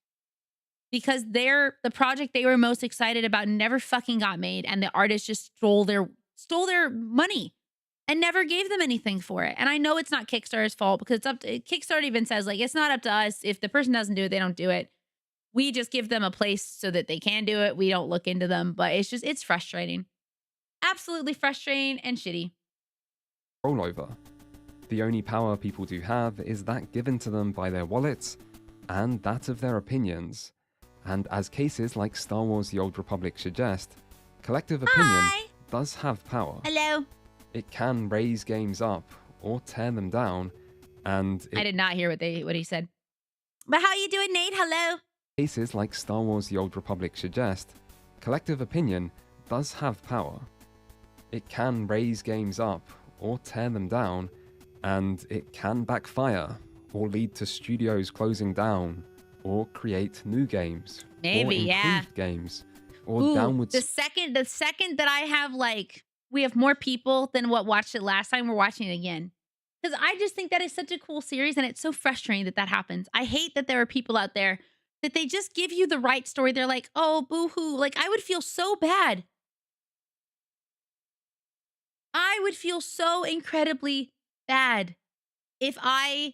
Because the project they were most excited about never fucking got made, and the artist just stole their money and never gave them anything for it. And I know it's not Kickstarter's fault because Kickstarter even says like it's not up to us. If the person doesn't do it, they don't do it. We just give them a place so that they can do it. We don't look into them, but it's frustrating, absolutely frustrating and shitty. Rollover. The only power people do have is that given to them by their wallets and that of their opinions. And as cases like Star Wars The Old Republic suggest, collective opinion does have power. Hello. It can raise games up or tear them down, and I did not hear what he said. But how you doing, Nate? Hello. Cases like Star Wars The Old Republic suggest, collective opinion does have power. It can raise games up or tear them down, and it can backfire or lead to studios closing down, or create new games, maybe, or improved games, or downwards. The second that I have we have more people than what watched it last time, we're watching it again. Because I just think that is such a cool series, and it's so frustrating that that happens. I hate that there are people out there that they just give you the right story. They're like, oh, boo-hoo. Like, I would feel so bad. I would feel so incredibly bad if I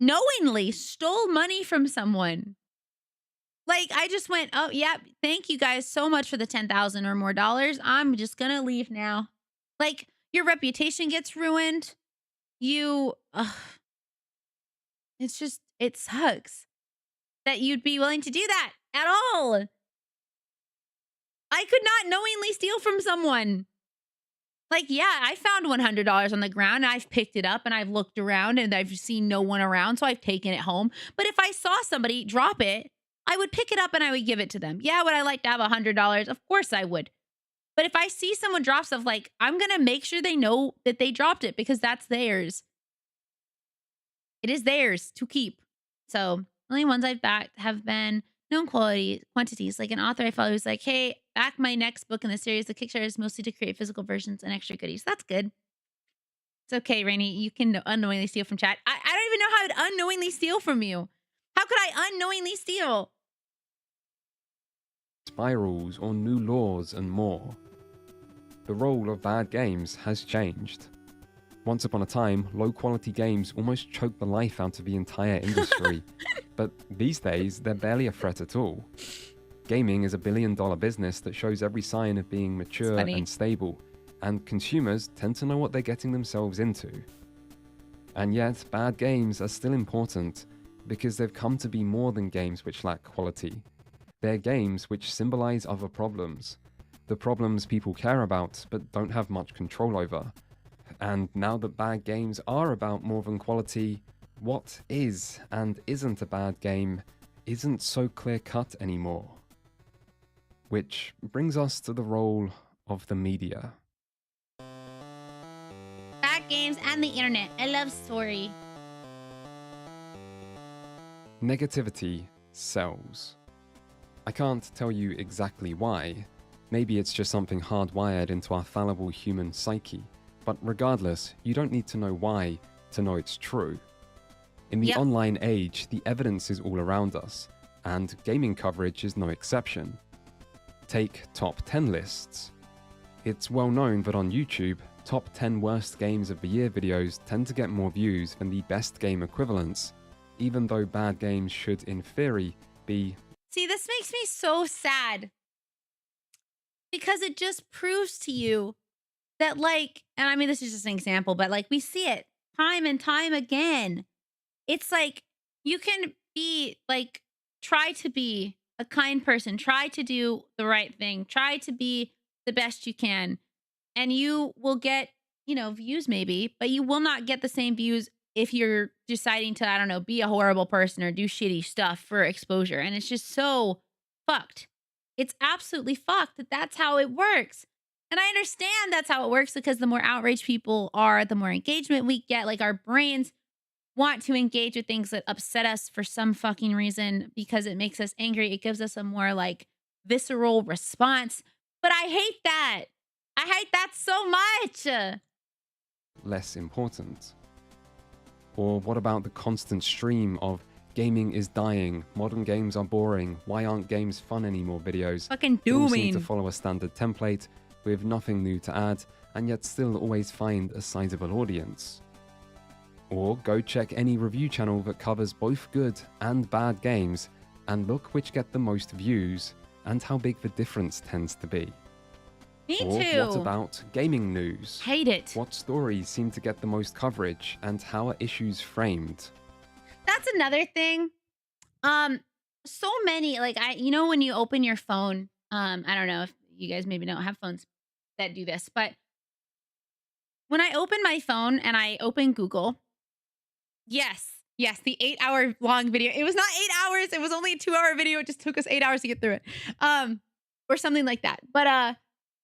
knowingly stole money from someone. Like, I just went, oh, yeah, thank you guys so much for the $10,000 or more dollars. I'm just going to leave now. Like, your reputation gets ruined. It's just, it sucks that you'd be willing to do that at all. I could not knowingly steal from someone. Like, yeah, I found $100 on the ground and I've picked it up and I've looked around and I've seen no one around, so I've taken it home. But if I saw somebody drop it, I would pick it up and I would give it to them. Yeah, would I like to have $100? Of course I would. But if I see someone drop stuff, like, I'm going to make sure they know that they dropped it because that's theirs. It is theirs to keep. So the only ones I've backed have been known quantities. Like an author I follow who's like, hey, back my next book in the series. The Kickstarter is mostly to create physical versions and extra goodies. That's good. It's okay, Rainy. You can unknowingly steal from chat. I don't even know how I would unknowingly steal from you. How could I unknowingly steal? Spirals or new laws and more. The role of bad games has changed. Once upon a time, low-quality games almost choked the life out of the entire industry, but these days, they're barely a threat at all. Gaming is a billion-dollar business that shows every sign of being mature and stable, and consumers tend to know what they're getting themselves into. And yet, bad games are still important, because they've come to be more than games which lack quality. They're games which symbolize other problems. The problems people care about, but don't have much control over. And now that bad games are about more than quality, what is and isn't a bad game isn't so clear-cut anymore. Which brings us to the role of the media. Bad games and the internet. I love story. Negativity sells. I can't tell you exactly why. Maybe it's just something hardwired into our fallible human psyche. But regardless, you don't need to know why to know it's true. In the online age, the evidence is all around us, and gaming coverage is no exception. Take top 10 lists. It's well known that on YouTube, top 10 worst games of the year videos tend to get more views than the best game equivalents, even though bad games should, in theory, be... See, this makes me so sad. Because it just proves to you that, like, and I mean, this is just an example, but like, we see it time and time again. It's like, you can be like, try to be a kind person, try to do the right thing, try to be the best you can, and you will get, you know, views maybe, but you will not get the same views if you're deciding to, I don't know, be a horrible person or do shitty stuff for exposure. And it's just so fucked. It's absolutely fucked that that's how it works. And I understand that's how it works because the more outraged people are, the more engagement we get. Like, our brains want to engage with things that upset us for some fucking reason because it makes us angry. It gives us a more like visceral response. But I hate that. I hate that so much. less important? Or what about the constant stream of gaming is dying, modern games are boring, why aren't games fun anymore videos? Fucking They all seem dooming. to follow a standard template with nothing new to add, and yet still always find a sizable audience. Or go check any review channel that covers both good and bad games, and look which get the most views, and how big the difference tends to be. Me Or too. what about gaming news? Hate it. What stories seem to get the most coverage, and how are issues framed? That's another thing. So many, like, you know, when you open your phone, I don't know if you guys maybe don't have phones that do this, but when I open my phone and I open Google, yes, the 8-hour long video. It was not 8 hours. It was only a 2-hour video. It just took us 8 hours to get through it. Or something like that. But,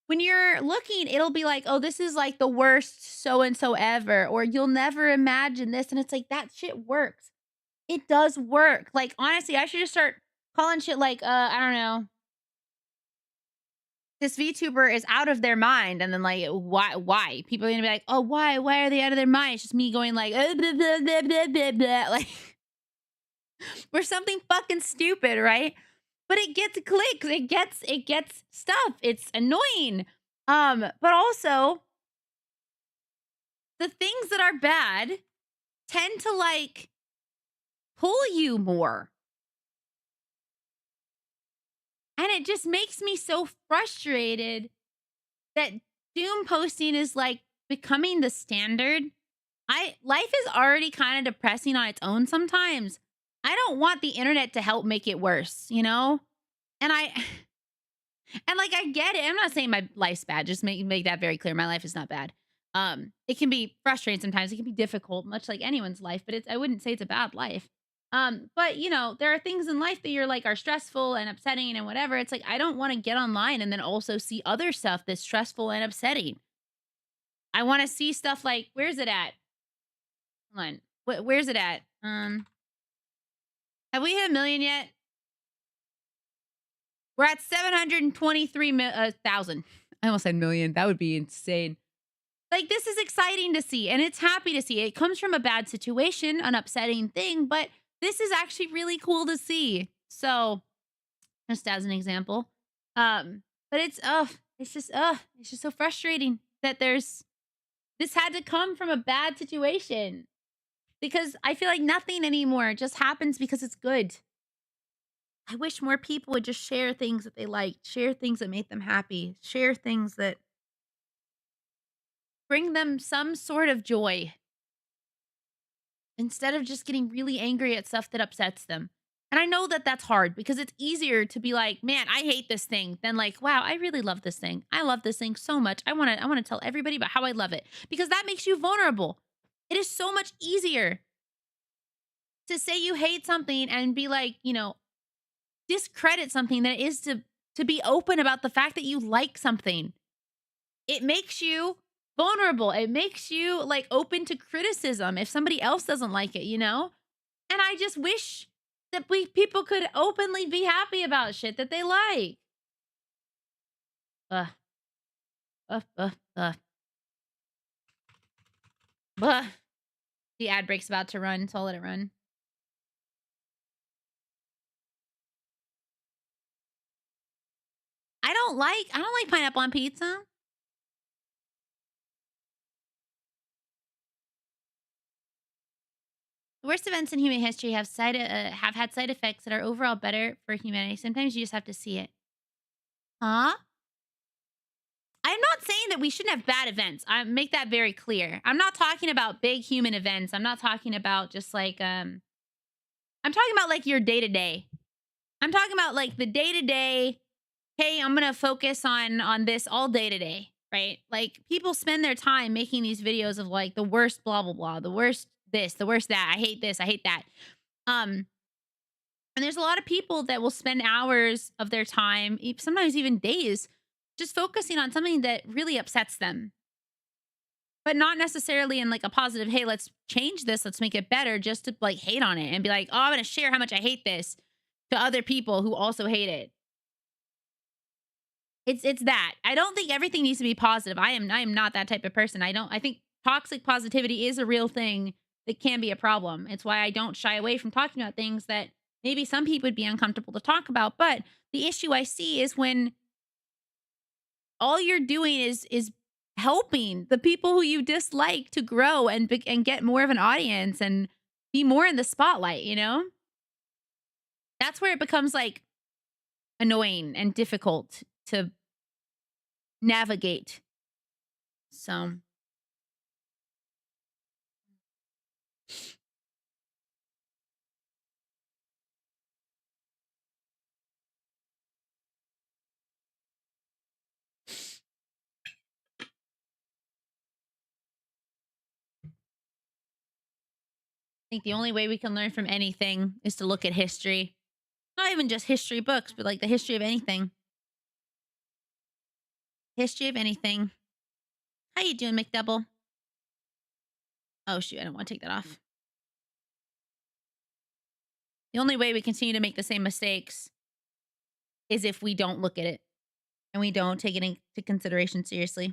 when you're looking, it'll be like, oh, this is like the worst so-and-so ever, or you'll never imagine this. And it's like, that shit works. It does work. Like, honestly, I should just start calling shit like, I don't know, this VTuber is out of their mind, and then like, why? People are gonna be like, oh, why are they out of their mind? It's just me going like, blah, blah, blah, blah, blah, blah. Like, or something fucking stupid, right? But it gets clicks, it gets stuff. It's annoying. But also the things that are bad tend to like pull you more. And it just makes me so frustrated that doom posting is like becoming the standard. Life is already kind of depressing on its own sometimes. I don't want the internet to help make it worse, you know? And like I get it. I'm not saying my life's bad. Just make that very clear. My life is not bad. It can be frustrating sometimes. It can be difficult, much like anyone's life, but I wouldn't say it's a bad life. But you know, there are things in life that you're like are stressful and upsetting and whatever. It's like I don't want to get online and then also see other stuff that's stressful and upsetting. I want to see stuff like, where's it at? Hold on. Where's it at? Have we hit 1 million yet? We're at 723,000. I almost said million. That would be insane. Like, this is exciting to see, and it's happy to see. It comes from a bad situation, an upsetting thing, but this is actually really cool to see. So, just as an example. But it's just so frustrating that this had to come from a bad situation. Because I feel like nothing anymore just happens because it's good. I wish more people would just share things that they liked, share things that made them happy, share things that bring them some sort of joy. Instead of just getting really angry at stuff that upsets them. And I know that that's hard because it's easier to be like, man, I hate this thing than like, wow, I really love this thing. I love this thing so much. I want to tell everybody about how I love it because that makes you vulnerable. It is so much easier to say you hate something and be like, you know, discredit something than it is to be open about the fact that you like something. It makes you vulnerable. It makes you like open to criticism if somebody else doesn't like it, you know? And I just wish that people could openly be happy about shit that they like. The ad break's about to run, so I'll let it run. I don't like pineapple on pizza. The worst events in human history have had side effects that are overall better for humanity. Sometimes you just have to see it. Huh? I'm not saying that we shouldn't have bad events. I make that very clear. I'm not talking about big human events. I'm not talking about just like I'm talking about like your day-to-day. I'm talking about like the day-to-day, hey, I'm going to focus on this all day today, right? Like people spend their time making these videos of like the worst blah blah blah, the worst this, the worst that. I hate this, I hate that. And there's a lot of people that will spend hours of their time, sometimes even days, just focusing on something that really upsets them. But not necessarily in like a positive, hey, let's change this, let's make it better, just to like hate on it and be like, oh, I'm going to share how much I hate this to other people who also hate it. It's that. I don't think everything needs to be positive. I am not that type of person. I think toxic positivity is a real thing that can be a problem. It's why I don't shy away from talking about things that maybe some people would be uncomfortable to talk about. But the issue I see is when all you're doing is helping the people who you dislike to grow and get more of an audience and be more in the spotlight, you know? That's where it becomes like annoying and difficult to navigate. So I think the only way we can learn from anything is to look at history. Not even just history books, but like the history of anything. History of anything. How you doing, McDouble? Oh, shoot. I don't want to take that off. The only way we continue to make the same mistakes is if we don't look at it and we don't take it into consideration seriously.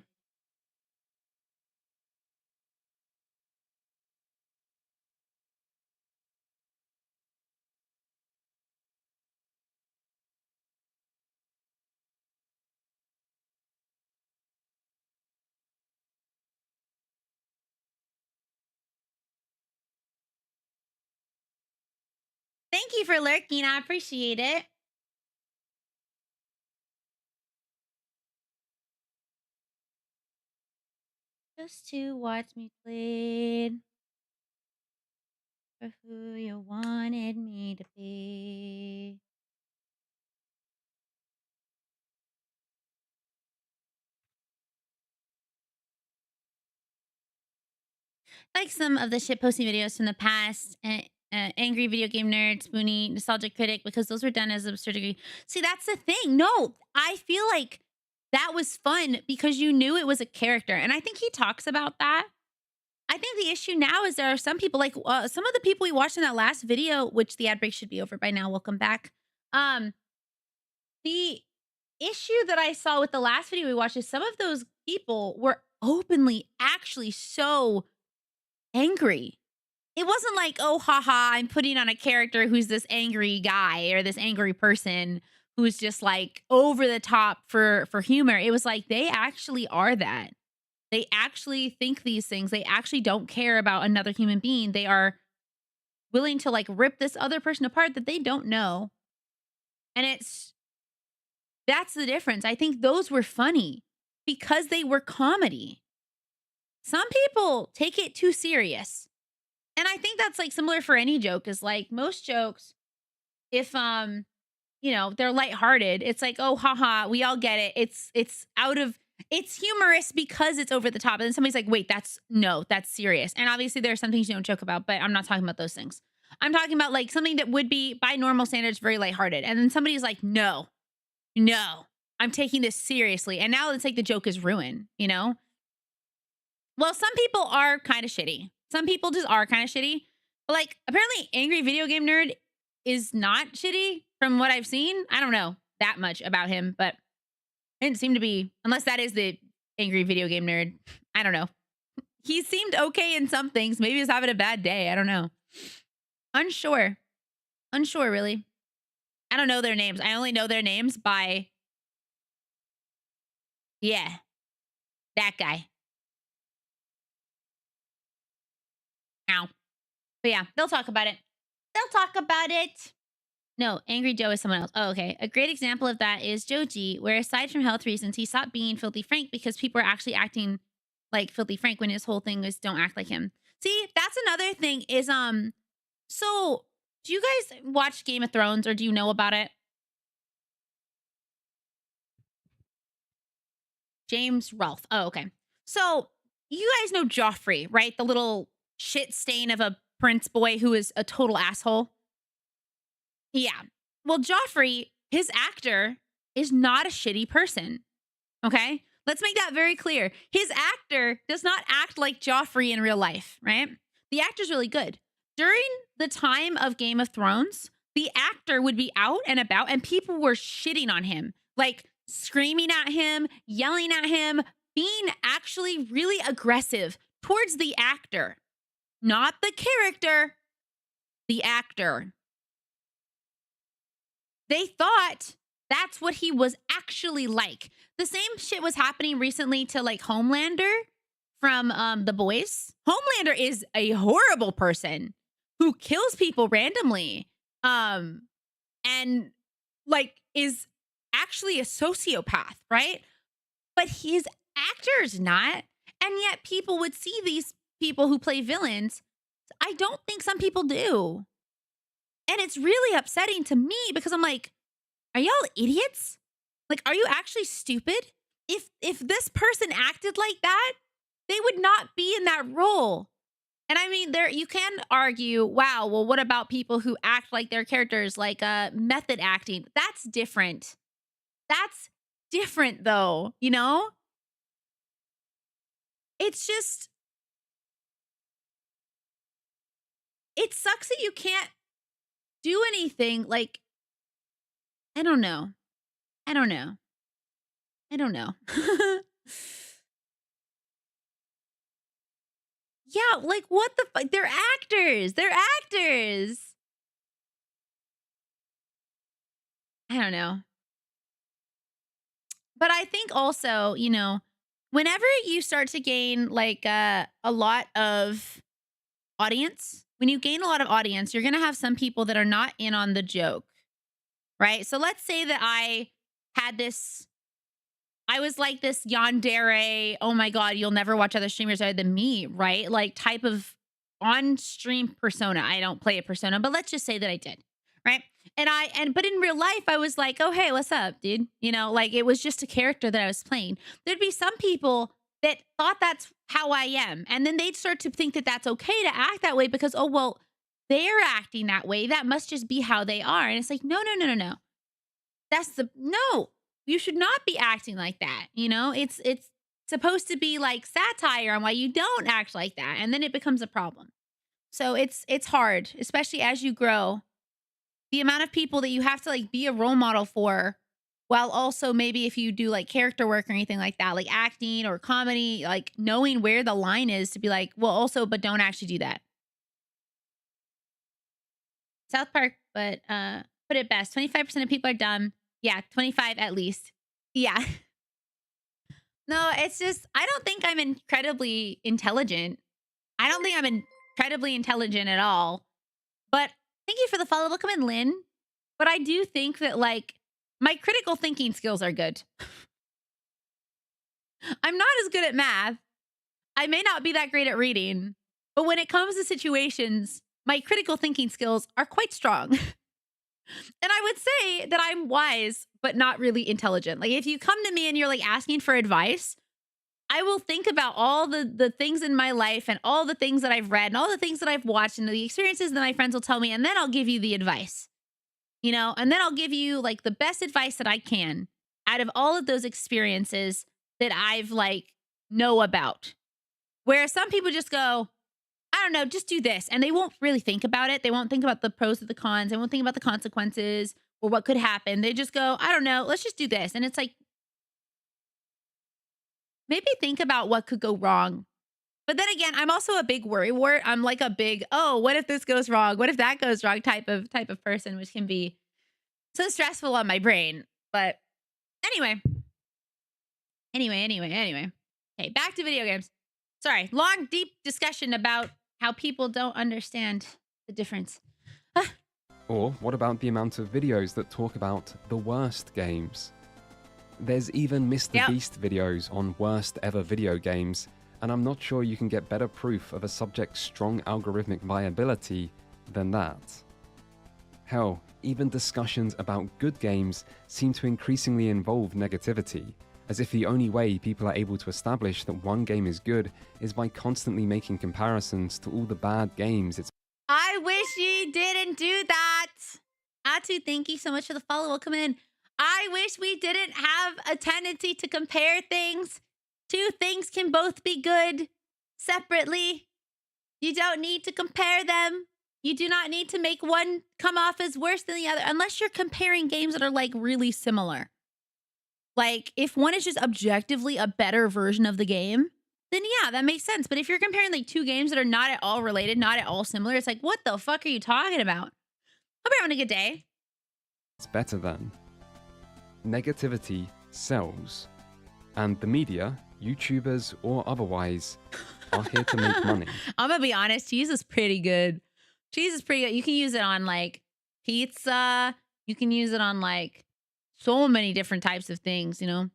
Thank you for lurking. I appreciate it. Just to watch me play for who you wanted me to be. Like some of the shit posting videos from the past, angry video game nerd, spoony, nostalgic critic, because those were done as absurd degree. See, that's the thing. No, I feel like that was fun because you knew it was a character, and I think he talks about that. I think the issue now is there are some people like some of the people we watched in that last video, which the ad break should be over by now. Welcome back. The issue that I saw with the last video we watched is some of those people were openly actually so angry. It wasn't like, oh, haha, I'm putting on a character who's this angry guy or this angry person who's just like over the top for humor. It was like they actually are that. They actually think these things. They actually don't care about another human being. They are willing to like rip this other person apart that they don't know. And that's the difference. I think those were funny because they were comedy. Some people take it too serious. And I think that's like similar for any joke is like most jokes, if they're lighthearted, it's like, oh haha, we all get it. It's humorous because it's over the top. And then somebody's like, wait, that's serious. And obviously there are some things you don't joke about, but I'm not talking about those things. I'm talking about like something that would be by normal standards very lighthearted. And then somebody's like, no, I'm taking this seriously. And now it's like the joke is ruined, Well, some people are kind of shitty. Some people just are kind of shitty. But like apparently Angry Video Game Nerd is not shitty from what I've seen. I don't know that much about him, but it didn't seem to be, unless that is the Angry Video Game Nerd. I don't know. He seemed okay in some things. Maybe he's having a bad day. I don't know. Unsure, really. I don't know their names. I only know their names by, that guy. Ow. But yeah, they'll talk about it. No, Angry Joe is someone else. Oh, okay. A great example of that is Joji, where aside from health reasons, he stopped being Filthy Frank because people were actually acting like Filthy Frank when his whole thing was don't act like him. See, that's another thing is, so do you guys watch Game of Thrones or do you know about it? James Rolfe. Oh, okay. So you guys know Joffrey, right? The little shit stain of a prince boy who is a total asshole. Yeah. Well, Joffrey, his actor, is not a shitty person. Okay? Let's make that very clear. His actor does not act like Joffrey in real life, right? The actor's really good. During the time of Game of Thrones, the actor would be out and about and people were shitting on him, like screaming at him, yelling at him, being actually really aggressive towards the actor, not the character, the actor. They thought that's what he was actually like. The same shit was happening recently to like Homelander from The Boys. Homelander is a horrible person who kills people randomly and like is actually a sociopath, right? But his actor's not. And yet people would see these people who play villains. I don't think some people do. And it's really upsetting to me because I'm like, are y'all idiots? Like, are you actually stupid? If this person acted like that, they would not be in that role. And I mean, you can argue, wow, well, what about people who act like their characters, like method acting? That's different. That's different, though, It's just, it sucks that you can't do anything. Like, I don't know. I don't know. Yeah, like what the fuck? They're actors. They're actors. I don't know. But I think also, you know, whenever you start to gain like a lot of audience, when you gain a lot of audience, you're going to have some people that are not in on the joke, right? So let's say that I was like this yandere, oh my God, you'll never watch other streamers other than me, right? Like type of on-stream persona. I don't play a persona, but let's just say that I did, right? But in real life, I was like, oh, hey, what's up, dude? You know, like it was just a character that I was playing. There'd be some people that thought that's how I am. And then they'd start to think that that's okay to act that way because, oh, well, they're acting that way. That must just be how they are. And it's like, no. No, you should not be acting like that. You know, it's supposed to be like satire on why you don't act like that. And then it becomes a problem. So it's hard, especially as you grow. The amount of people that you have to like be a role model for, while also maybe if you do like character work or anything like that, like acting or comedy, like knowing where the line is to be like, well, also, but don't actually do that. South Park, but put it best. 25% of people are dumb. Yeah, 25 at least. Yeah. No, it's just, I don't think I'm incredibly intelligent. I don't think I'm incredibly intelligent at all. But thank you for the follow. Welcome in, Lynn. But I do think that like my critical thinking skills are good. I'm not as good at math. I may not be that great at reading. But when it comes to situations, my critical thinking skills are quite strong. And I would say that I'm wise, but not really intelligent. Like if you come to me and you're like asking for advice, I will think about all the things in my life and all the things that I've read and all the things that I've watched and the experiences that my friends will tell me. And then I'll give you the advice, you know, and then I'll give you like the best advice that I can out of all of those experiences that I've like know about. Where some people just go, I don't know, just do this. And they won't really think about it. They won't think about the pros or the cons. They won't think about the consequences or what could happen. They just go, I don't know, let's just do this. And it's like, maybe think about what could go wrong. But then again, I'm also a big worrywart. I'm like a big, oh, what if this goes wrong? What if that goes wrong type of person, which can be so stressful on my brain. But anyway. Okay, back to video games. Sorry, long, deep discussion about how people don't understand the difference. Or what about the amount of videos that talk about the worst games? There's even Mr. Beast videos on worst ever video games, and I'm not sure you can get better proof of a subject's strong algorithmic viability than that. Hell, even discussions about good games seem to increasingly involve negativity, as if the only way people are able to establish that one game is good is by constantly making comparisons to all the bad games it's... I wish you didn't do that. Atu, thank you so much for the follow. Welcome in. I wish we didn't have a tendency to compare things. Two things can both be good separately. You don't need to compare them. You do not need to make one come off as worse than the other, unless you're comparing games that are like really similar. Like if one is just objectively a better version of the game, then yeah, that makes sense. But if you're comparing like two games that are not at all related, not at all similar, it's like, what the fuck are you talking about? Hope you're having a good day. It's better than. Negativity sells. And the media, YouTubers or otherwise, are here to make money. I'm gonna be honest, cheese is pretty good. Cheese is pretty good. You can use it on like pizza. You can use it on like so many different types of things, you know?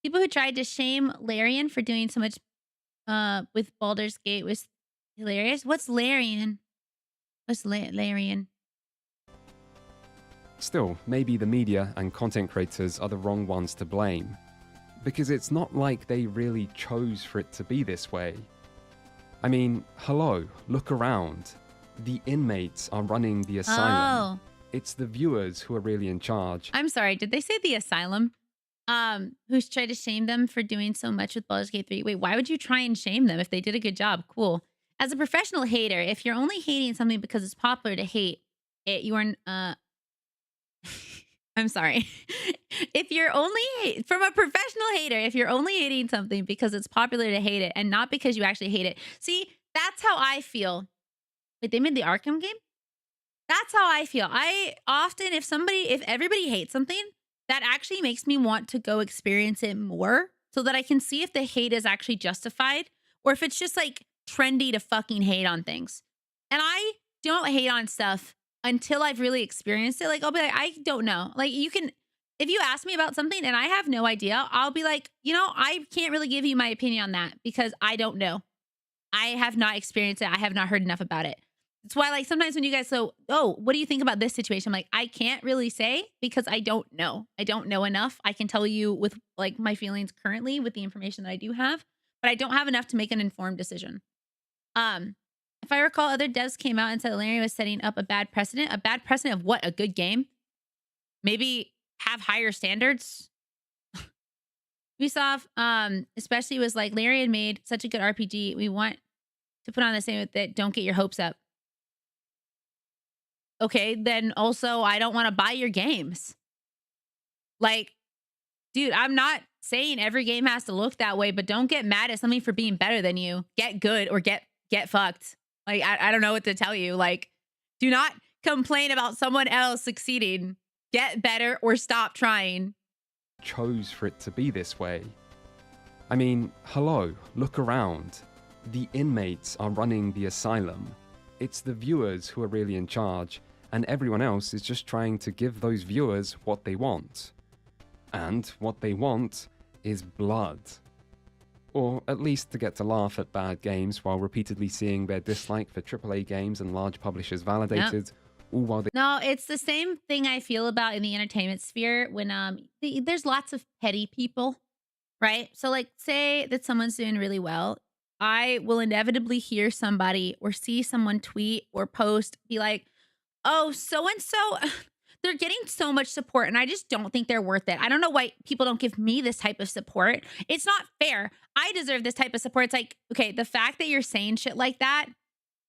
People who tried to shame Larian for doing so much with Baldur's Gate was hilarious. What's Larian? What's Larian? Still, maybe the media and content creators are the wrong ones to blame. Because it's not like they really chose for it to be this way. I mean, hello, look around. The inmates are running the asylum. Oh. It's the viewers who are really in charge. I'm sorry, did they say the asylum? Who's tried to shame them for doing so much with Baldur's Gate 3. Wait, why would you try and shame them if they did a good job? Cool. As a professional hater, if you're only hating something because it's popular to hate it, you are I'm sorry. If you're only from a professional hater, if you're only hating something because it's popular to hate it and not because you actually hate it. See, that's how I feel. Wait, they made the Arkham game? That's how I feel. I often, if everybody hates something, that actually makes me want to go experience it more so that I can see if the hate is actually justified or if it's just like trendy to fucking hate on things. And I don't hate on stuff until I've really experienced it. Like, I'll be like, I don't know. Like, if you ask me about something and I have no idea, I'll be like, I can't really give you my opinion on that because I don't know. I have not experienced it. I have not heard enough about it. It's why, like, sometimes when you guys what do you think about this situation? I'm like, I can't really say because I don't know. I don't know enough. I can tell you with like my feelings currently with the information that I do have, but I don't have enough to make an informed decision. If I recall, other devs came out and said Larry was setting up a bad precedent. A bad precedent of what? A good game? Maybe have higher standards? Ubisoft, especially was like, Larry had made such a good RPG. We want to put on the same with it. Don't get your hopes up. Okay, then also I don't want to buy your games. Like, dude, I'm not saying every game has to look that way, but don't get mad at something for being better than you. Get good or get fucked. Like, I don't know what to tell you. Like, do not complain about someone else succeeding. Get better or stop trying. Chose for it to be this way. I mean, hello, look around. The inmates are running the asylum. It's the viewers who are really in charge, and everyone else is just trying to give those viewers what they want. And what they want is blood. Or at least to get to laugh at bad games while repeatedly seeing their dislike for AAA games and large publishers validated, all while they... No, it's the same thing I feel about in the entertainment sphere when there's lots of petty people, right? So like, say that someone's doing really well. I will inevitably hear somebody or see someone tweet or post, be like, oh, so-and-so, they're getting so much support and I just don't think they're worth it. I don't know why people don't give me this type of support. It's not fair. I deserve this type of support. It's like, okay, the fact that you're saying shit like that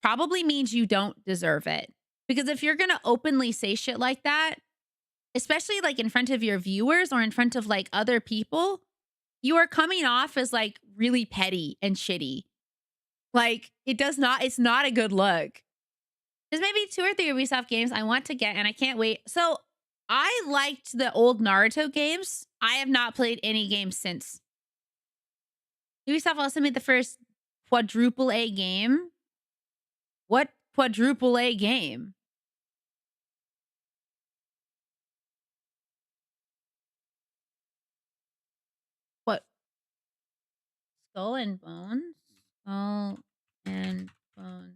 probably means you don't deserve it. Because if you're going to openly say shit like that, especially like in front of your viewers or in front of like other people, you are coming off as like really petty and shitty. Like it's not a good look. There's maybe 2 or 3 Ubisoft games I want to get and I can't wait. So I liked the old Naruto games. I have not played any games since. Ubisoft also made the first quadruple A game. What quadruple A game? What? Skull and Bones? Skull and Bones.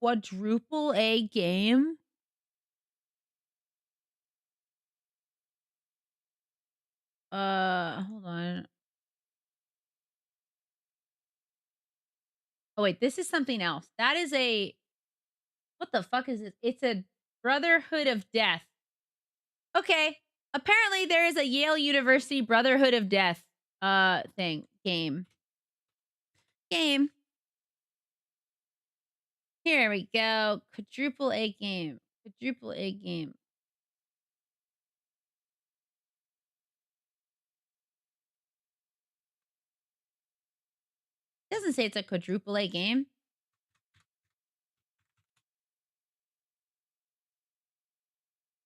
Quadruple A game? Hold on. Oh wait, this is something else. That is what the fuck is it? It's a Brotherhood of Death. Okay. Apparently there is a Yale University Brotherhood of Death game. Here we go. Quadruple A game. Quadruple A game. It doesn't say it's a quadruple A game.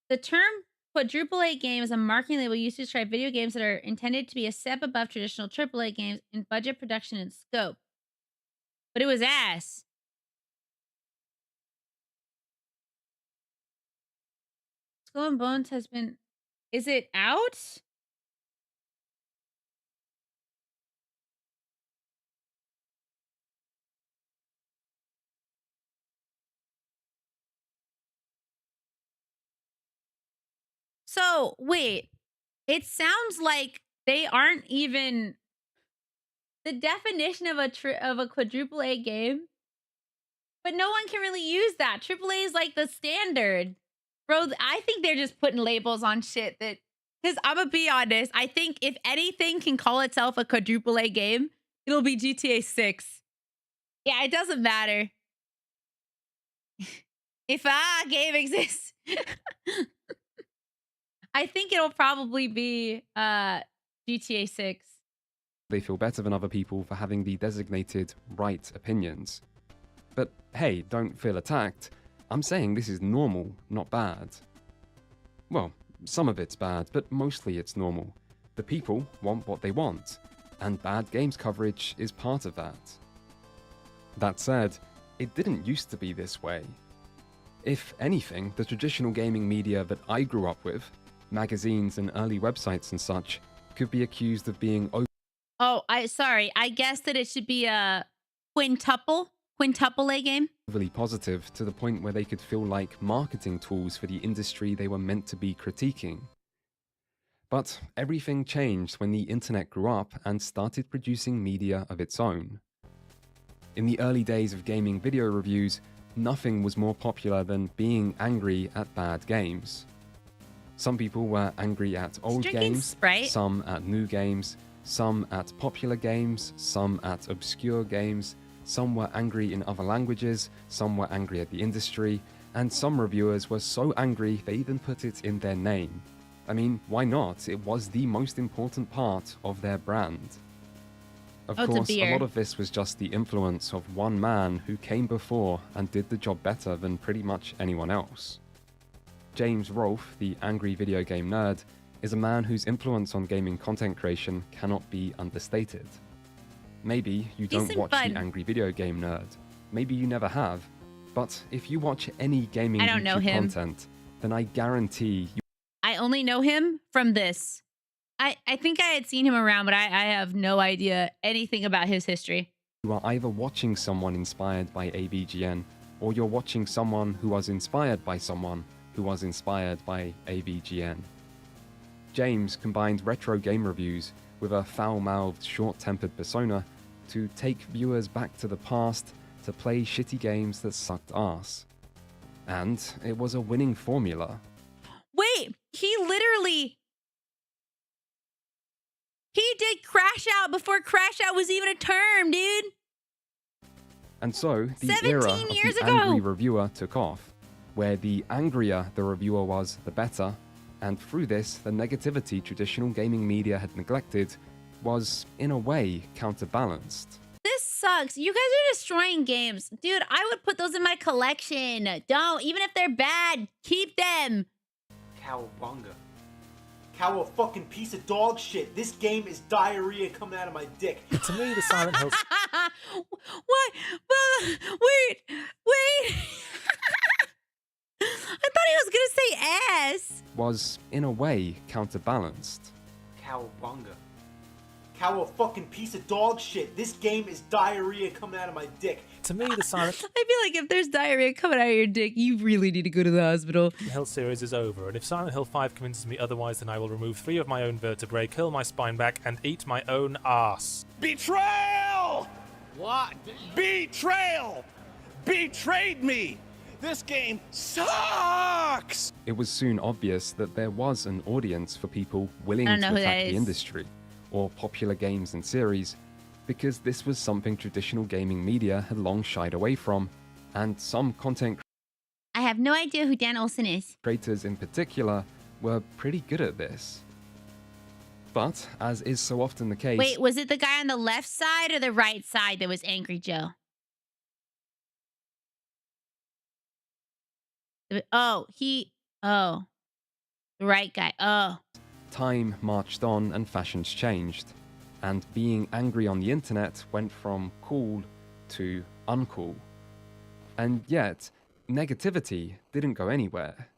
The term quadruple A game is a marketing label used to describe video games that are intended to be a step above traditional AAA games in budget, production, and scope. But it was ass. Skull and Bones has been... Is it out? So, wait. It sounds like they aren't even... The definition of a quadruple A game... But no one can really use that. AAA is like the standard. Bro, I think they're just putting labels on shit that... Because I'm going to be honest, I think if anything can call itself a quadruple A game, it'll be GTA 6. Yeah, it doesn't matter. If a game exists. I think it'll probably be GTA 6. They feel better than other people for having the designated right opinions. But hey, don't feel attacked. I'm saying this is normal, not bad. Well, some of it's bad, but mostly it's normal. The people want what they want, and bad games coverage is part of that. That said, it didn't used to be this way. If anything, the traditional gaming media that I grew up with, magazines and early websites and such, could be accused of being Oh, sorry. I guess that it should be a quintuple A game. overly positive to the point where they could feel like marketing tools for the industry they were meant to be critiquing. But everything changed when the internet grew up and started producing media of its own. In the early days of gaming video reviews, nothing was more popular than being angry at bad games. Some people were angry at old games, Sprite. some at new games, some at popular games, some at obscure games, some were angry in other languages, some were angry at the industry, and some reviewers were so angry they even put it in their name. I mean, why not? It was the most important part of their brand. Of course, a lot of this was just the influence of one man who came before and did the job better than pretty much anyone else. James Rolfe, the angry video game nerd, is a man whose influence on gaming content creation cannot be understated. Maybe you don't watch The Angry Video Game Nerd. Maybe you never have. But if you watch any gaming YouTube content, then I guarantee you... I only know him from this. I think I had seen him around, but I have no idea anything about his history. You are either watching someone inspired by AVGN, or you're watching someone who was inspired by someone who was inspired by AVGN. James combined retro game reviews with a foul-mouthed, short-tempered persona to take viewers back to the past to play shitty games that sucked ass. And it was a winning formula. Wait, he did Crash Out before Crash Out was even a term, dude. And so, the era of the angry reviewer took off, where the angrier the reviewer was, the better, and through this, the negativity traditional gaming media had neglected was, in a way, counterbalanced. This sucks. You guys are destroying games. Dude, I would put those in my collection. Don't. Even if they're bad, keep them. Cowabunga. Cow a fucking piece of dog shit. This game is diarrhea coming out of my dick. To me, the Silent Hill... What? Wait. I thought he was gonna say ass. Was, in a way, counterbalanced. Cowabunga. Cow a fucking piece of dog shit. This game is diarrhea coming out of my dick. To me, the Silent I feel like if there's diarrhea coming out of your dick, you really need to go to the hospital. Hill series is over, and if Silent Hill 5 convinces me otherwise, then I will remove 3 of my own vertebrae, kill my spine back, and eat my own ass. Betrayal! What? Betrayal! Betrayed me! This game sucks! It was soon obvious that there was an audience for people willing to attack the industry, or popular games and series, because this was something traditional gaming media had long shied away from, and some content I have no idea who Dan Olsen is. creators in particular were pretty good at this. But, as is so often the case... Wait, was it the guy on the left side or the right side that was Angry Joe? Oh, the right guy. Oh. Time marched on and fashions changed, and being angry on the internet went from cool to uncool. And yet, negativity didn't go anywhere.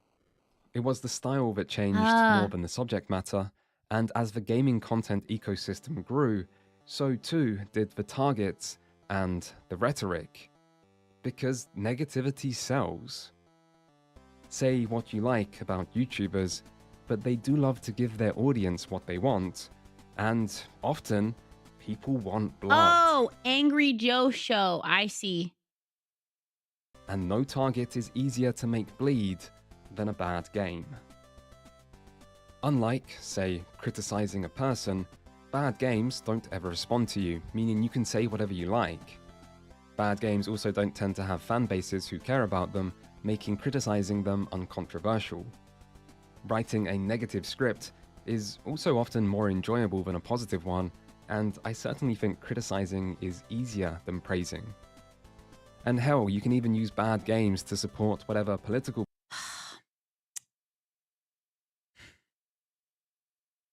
It was the style that changed more than the subject matter, and as the gaming content ecosystem grew, so too did the targets and the rhetoric. Because negativity sells. Say what you like about YouTubers, but they do love to give their audience what they want, and often, people want blood. Oh, Angry Joe show. I see. And no target is easier to make bleed than a bad game. Unlike, say, criticizing a person, bad games don't ever respond to you, meaning you can say whatever you like. Bad games also don't tend to have fan bases who care about them, making criticizing them uncontroversial. Writing a negative script is also often more enjoyable than a positive one, and I certainly think criticizing is easier than praising. And hell, you can even use bad games to support whatever political...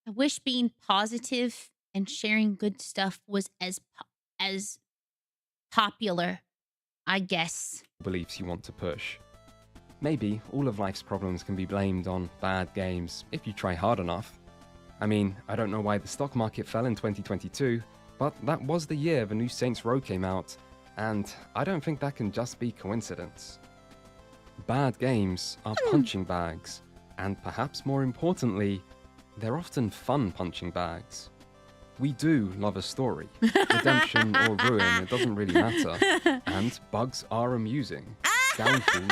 I wish being positive and sharing good stuff was as popular, I guess. beliefs you want to push. Maybe all of life's problems can be blamed on bad games if you try hard enough. I mean, I don't know why the stock market fell in 2022, but that was the year the new Saints Row came out, and I don't think that can just be coincidence. Bad games are punching bags, and perhaps more importantly, they're often fun punching bags. We do love a story. Redemption or ruin, it doesn't really matter. And bugs are amusing. Downfalls...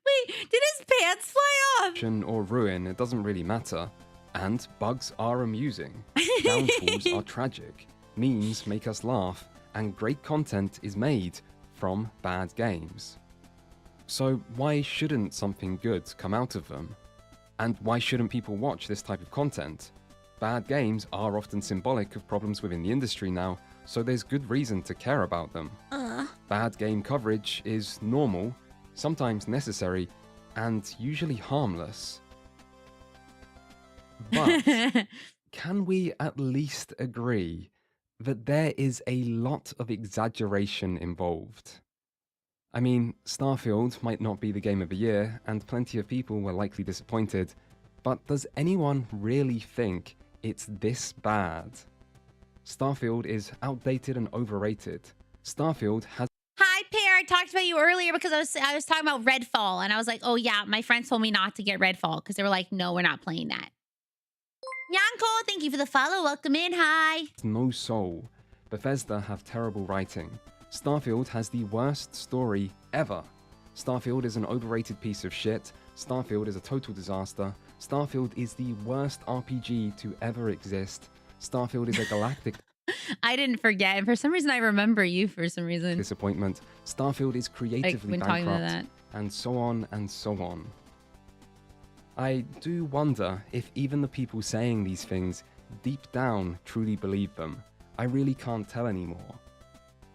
Wait, did his pants fly off? Redemption or ruin, it doesn't really matter. And bugs are amusing. Downfalls are tragic. Memes make us laugh. And great content is made from bad games. So why shouldn't something good come out of them? And why shouldn't people watch this type of content? Bad games are often symbolic of problems within the industry now, so there's good reason to care about them. Bad game coverage is normal, sometimes necessary, and usually harmless. But can we at least agree that there is a lot of exaggeration involved? I mean, Starfield might not be the game of the year, and plenty of people were likely disappointed, but does anyone really think it's this bad? Starfield is outdated and overrated. Starfield has... Hi, Pear. I talked about you earlier because I was talking about Redfall, and I was like, oh yeah, my friends told me not to get Redfall because they were like, no, we're not playing that. Yanko, thank you for the follow. Welcome in. Hi. no soul. Bethesda have terrible writing. Starfield has the worst story ever. Starfield is an overrated piece of shit. Starfield is a total disaster. Starfield is the worst RPG to ever exist. Starfield is a galactic... I didn't forget. And for some reason, I remember you for some reason. disappointment. Starfield is creatively bankrupt. And so on and so on. I do wonder if even the people saying these things deep down truly believe them. I really can't tell anymore.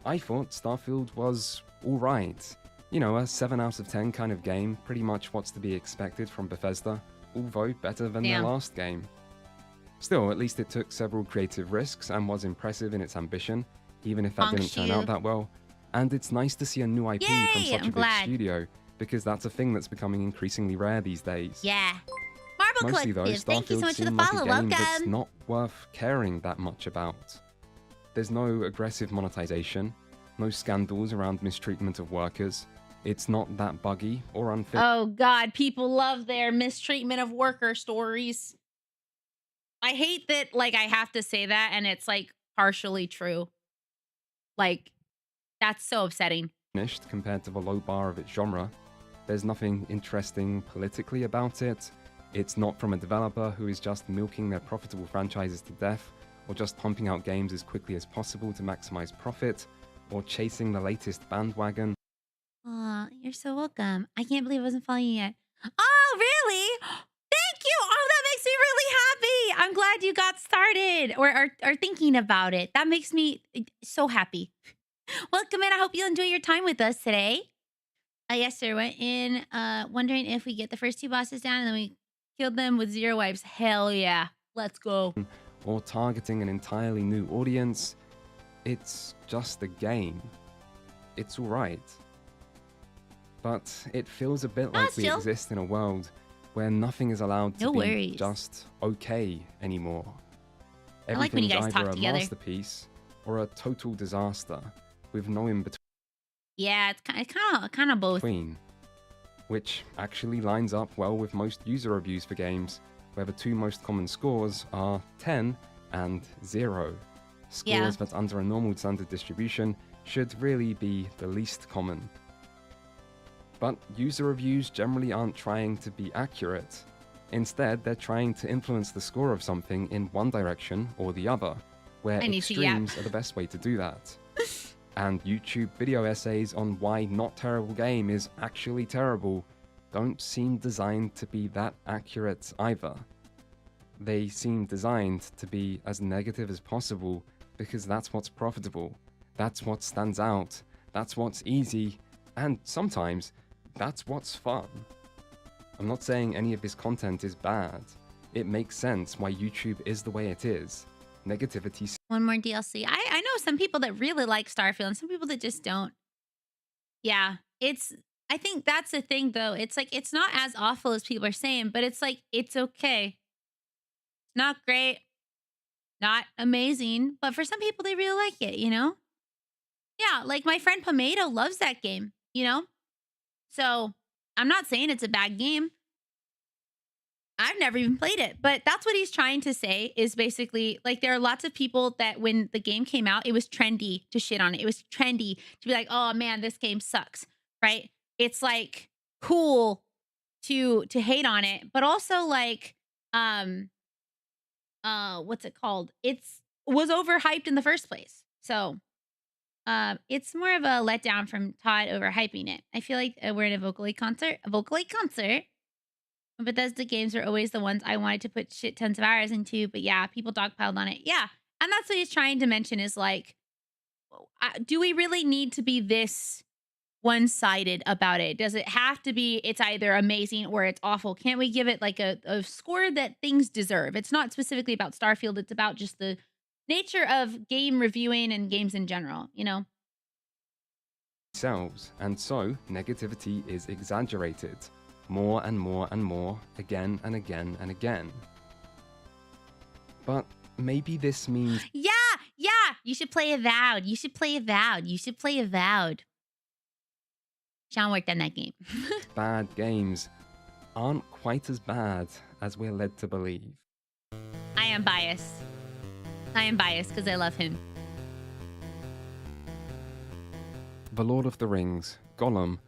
I thought Starfield was alright. You know, a 7 out of 10 kind of game, pretty much what's to be expected from Bethesda, although better than their last game. Still, at least it took several creative risks and was impressive in its ambition, even if that didn't turn out that well. And it's nice to see a new IP from such a big studio, because that's a thing that's becoming increasingly rare these days. Yeah. Marble Mostly though, Collective, thank you so Starfield much for the seemed like follow. a game that's Welcome. not worth caring that much about. There's no aggressive monetization, no scandals around mistreatment of workers. It's not that buggy or unfit. Oh God, people love their mistreatment of worker stories. I hate that, like, I have to say that, and it's like partially true. Like, that's so upsetting. Finished compared to the low bar of its genre. There's nothing interesting politically about it. It's not from a developer who is just milking their profitable franchises to death, or just pumping out games as quickly as possible to maximize profit, or chasing the latest bandwagon. Aw, you're so welcome. I can't believe I wasn't following you yet. Oh, really? Thank you. Oh, that makes me really happy. I'm glad you got started or are thinking about it. That makes me so happy. Welcome in. I hope you enjoy your time with us today. Yes, sir. Went in wondering if we get the first 2 bosses down and then we killed them with 0 wipes. Hell yeah. Let's go. Or targeting an entirely new audience. It's just a game. It's alright. But it feels a bit like we exist in a world where nothing is allowed to be just okay anymore. I like when you guys Everything's talk either a together. masterpiece or a total disaster, with no in Yeah, it's kind of both. between. Which actually lines up well with most user reviews for games, where the 2 most common scores are 10 and 0. Scores that under a normal standard distribution should really be the least common. But user reviews generally aren't trying to be accurate. Instead, they're trying to influence the score of something in one direction or the other, where extremes are the best way to do that. And YouTube video essays on why not terrible game is actually terrible don't seem designed to be that accurate either. They seem designed to be as negative as possible because that's what's profitable, that's what stands out, that's what's easy, and sometimes that's what's fun. I'm not saying any of this content is bad. It makes sense why YouTube is the way it is. Negativity. One more DLC. I know some people that really like Starfield and some people that just don't. Yeah, I think that's the thing though. It's like, it's not as awful as people are saying, but it's like, it's okay. Not great, not amazing, but for some people, they really like it, you know? Yeah, like my friend Pomato loves that game, you know? So I'm not saying it's a bad game. I've never even played it, but that's what he's trying to say is basically like there are lots of people that when the game came out, it was trendy to shit on it. It was trendy to be like, oh man, this game sucks, right? It's like cool to hate on it, but also like, what's it called? Was overhyped in the first place. So, it's more of a letdown from Todd overhyping it. I feel like we're in a Vocaloid concert. Bethesda games are always the ones I wanted to put shit tons of hours into, but yeah, people dogpiled on it. Yeah, and that's what he's trying to mention is like, do we really need to be this one-sided about it? Does it have to be it's either amazing or it's awful? Can't we give it like a score that things deserve? It's not specifically about Starfield. It's about just the nature of game reviewing and games in general, you know? Selves, and so negativity is exaggerated. More and more and more, again and again and again. But maybe this means... Yeah! You should play Avowed. Sean worked on that game. bad games aren't quite as bad as we're led to believe. I am biased because I love him. The Lord of the Rings, Gollum,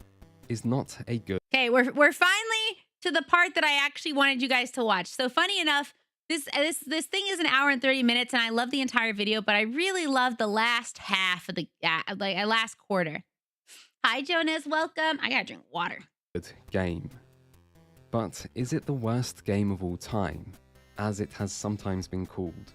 is not a good... Okay, we're finally to the part that I actually wanted you guys to watch. So funny enough, this thing is an hour and 30 minutes, and I love the entire video, but I really love the last half of the last quarter. Hi, Jonas. Welcome. I gotta drink water. Good game. But is it the worst game of all time, as it has sometimes been called?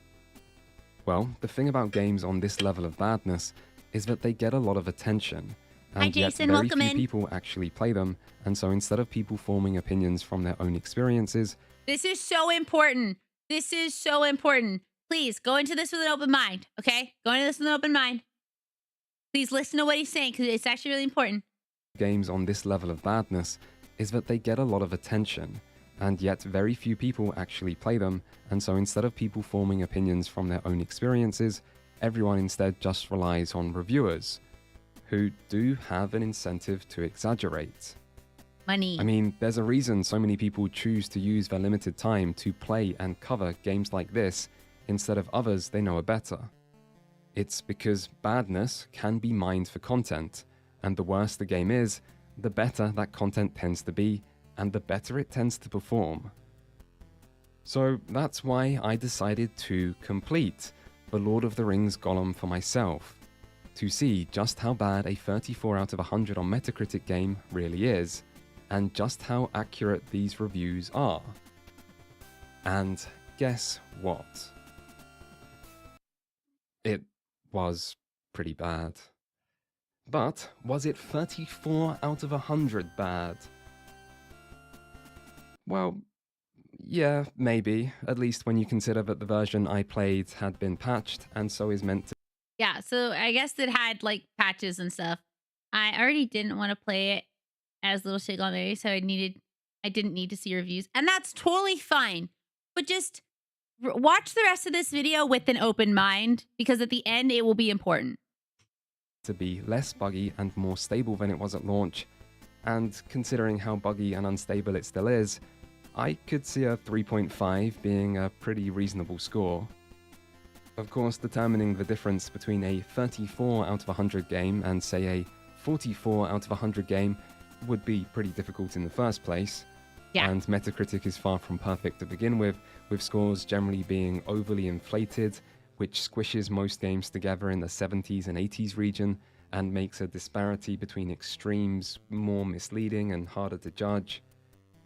Well, the thing about games on this level of badness is that they get a lot of attention, and Hi, Jason. yet very Welcome few in. people actually play them, and so instead of people forming opinions from their own experiences... This is so important. Please, go into this with an open mind, okay? Go into this with an open mind. Please listen to what he's saying, because it's actually really important. Games on this level of badness is that they get a lot of attention, and yet very few people actually play them, and so instead of people forming opinions from their own experiences, everyone instead just relies on reviewers, who do have an incentive to exaggerate. Money. I mean, there's a reason so many people choose to use their limited time to play and cover games like this, instead of others they know are better. It's because badness can be mined for content, and the worse the game is, the better that content tends to be, and the better it tends to perform. So that's why I decided to complete The Lord of the Rings Gollum for myself, to see just how bad a 34 out of 100 on Metacritic game really is, and just how accurate these reviews are. And guess what? It was pretty bad. But was it 34 out of 100 bad? Well, yeah, maybe, at least when you consider that the version I played had been patched and so is meant to... Yeah, so I guess it had like patches and stuff. I already didn't want to play it as Little Shig on Mary, so I didn't need to see reviews, and that's totally fine. But just watch the rest of this video with an open mind, because at the end it will be important. To be less buggy and more stable than it was at launch, and considering how buggy and unstable it still is, I could see a 3.5 being a pretty reasonable score. Of course, determining the difference between a 34 out of 100 game and say a 44 out of 100 game would be pretty difficult in the first place. Yeah. And Metacritic is far from perfect to begin with scores generally being overly inflated, which squishes most games together in the 70s and 80s region, and makes a disparity between extremes more misleading and harder to judge.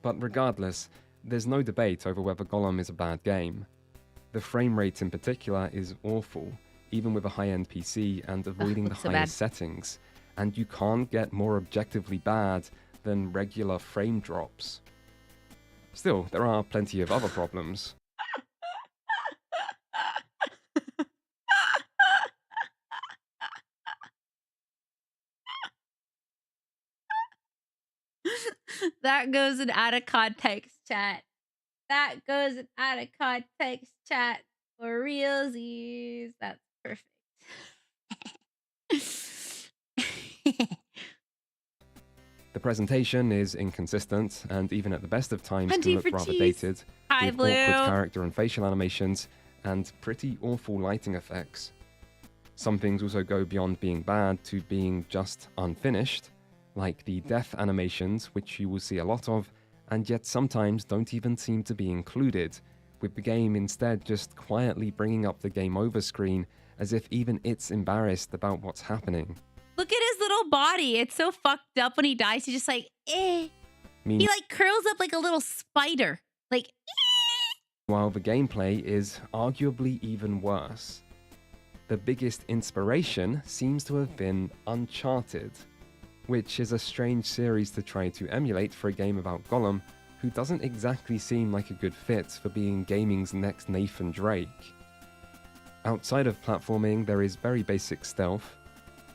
But regardless, there's no debate over whether Gollum is a bad game. The frame rate in particular is awful, even with a high-end PC and avoiding the highest settings, and you can't get more objectively bad than regular frame drops. Still, there are plenty of other problems. That goes in out of context, chat. That goes in out of context, chat. For realsies. That's perfect. The presentation is inconsistent, and even at the best of times can look rather dated, Hi, with Blue. awkward character and facial animations, and pretty awful lighting effects. Some things also go beyond being bad to being just unfinished, like the death animations, which you will see a lot of, and yet sometimes don't even seem to be included, with the game instead just quietly bringing up the game over screen as if even it's embarrassed about what's happening. Look at his little body. It's so fucked up when he dies. He's just like, eh. He like curls up like a little spider. Like, eh. While the gameplay is arguably even worse. The biggest inspiration seems to have been Uncharted, which is a strange series to try to emulate for a game about Gollum, who doesn't exactly seem like a good fit for being gaming's next Nathan Drake. Outside of platforming, there is very basic stealth,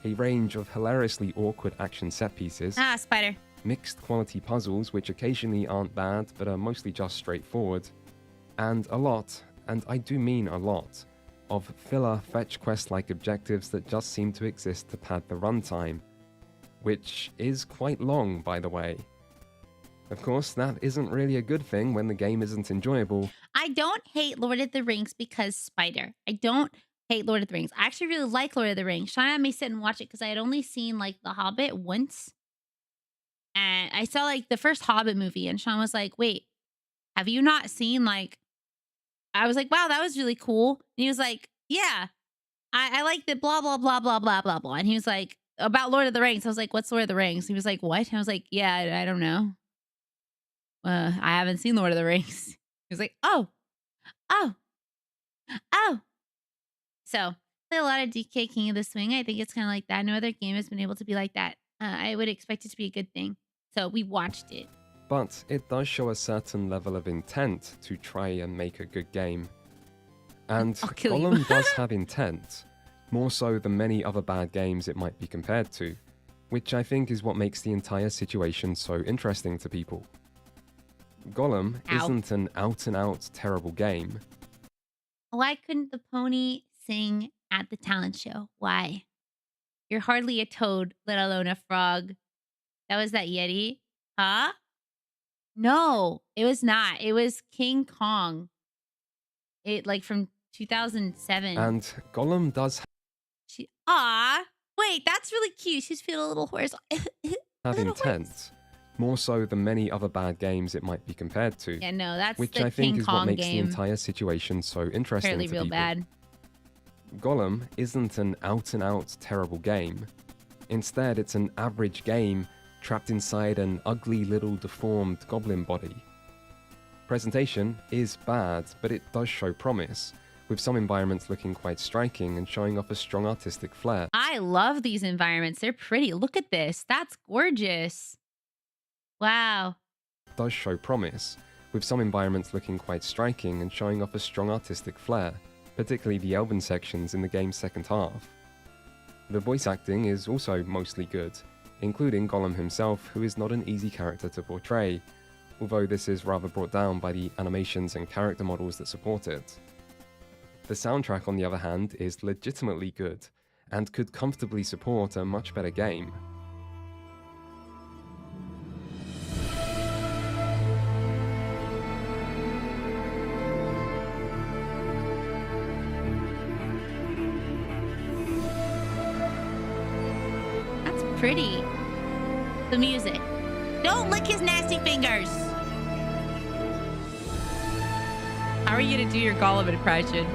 a range of hilariously awkward action set pieces, spider, mixed quality puzzles which occasionally aren't bad but are mostly just straightforward, and a lot, and I do mean a lot, of filler fetch quest-like objectives that just seem to exist to pad the runtime, which is quite long, by the way. Of course, that isn't really a good thing when the game isn't enjoyable. I don't hate Lord of the Rings because spider. I don't hate Lord of the Rings. I actually really like Lord of the Rings. Sean had me sit and watch it because I had only seen like The Hobbit once. And I saw like the first Hobbit movie and Sean was like, wait, have you not seen like, I was like, wow, that was really cool. And he was like, yeah, I liked it, blah, blah, blah, blah, blah, blah, blah. And he was like, about Lord of the Rings. I was like, what's Lord of the Rings? He was like, what? And I was like, yeah, I don't know. I haven't seen Lord of the Rings. He was like, oh. So, play a lot of DK King of the Swing. I think it's kind of like that. No other game has been able to be like that. I would expect it to be a good thing. So, we watched it. But it does show a certain level of intent to try and make a good game. And Gollum does have intent, more so than many other bad games it might be compared to, which I think is what makes the entire situation so interesting to people. Gollum isn't an out-and-out terrible game. Why couldn't the pony sing at the talent show? Why? You're hardly a toad, let alone a frog. That was that Yeti? Huh? No, it was not. It was King Kong. It like from 2007. And Gollum does wait, that's really cute. She's feeling a little hoarse. have intent, more so than many other bad games it might be compared to. Yeah, no, that's which the I think King is Kong what makes game. the entire situation so interesting Apparently to real people. bad. Gollum isn't an out-and-out terrible game. Instead, it's an average game trapped inside an ugly little deformed goblin body. Presentation is bad, but it does show promise, with some environments looking quite striking and showing off a strong artistic flair. I love these environments. They're pretty. Look at this. That's gorgeous. Wow. Does show promise, with some environments looking quite striking and showing off a strong artistic flair, particularly the elven sections in the game's second half. The voice acting is also mostly good, including Gollum himself, who is not an easy character to portray, although this is rather brought down by the animations and character models that support it. The soundtrack, on the other hand, is legitimately good, and could comfortably support a much better game. That's pretty. The music. Don't lick his nasty fingers. How are you gonna do your Gollum impression?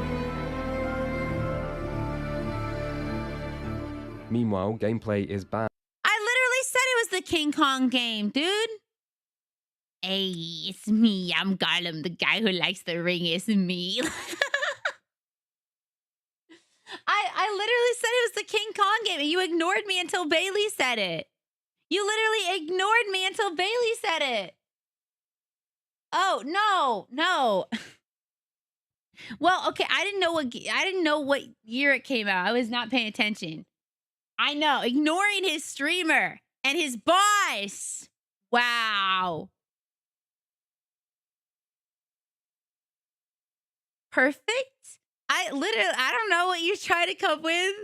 Meanwhile, gameplay is bad. I literally said it was the King Kong game, dude. Hey, it's me. I'm Gollum, the guy who likes the ring. It's me. I literally said it was the King Kong game, and you ignored me until Bailey said it. You literally ignored me until Bailey said it. Oh, no. Well, okay, I didn't know what year it came out. I was not paying attention. I know, ignoring his streamer and his boss. Wow. Perfect? I don't know what you're trying to come with.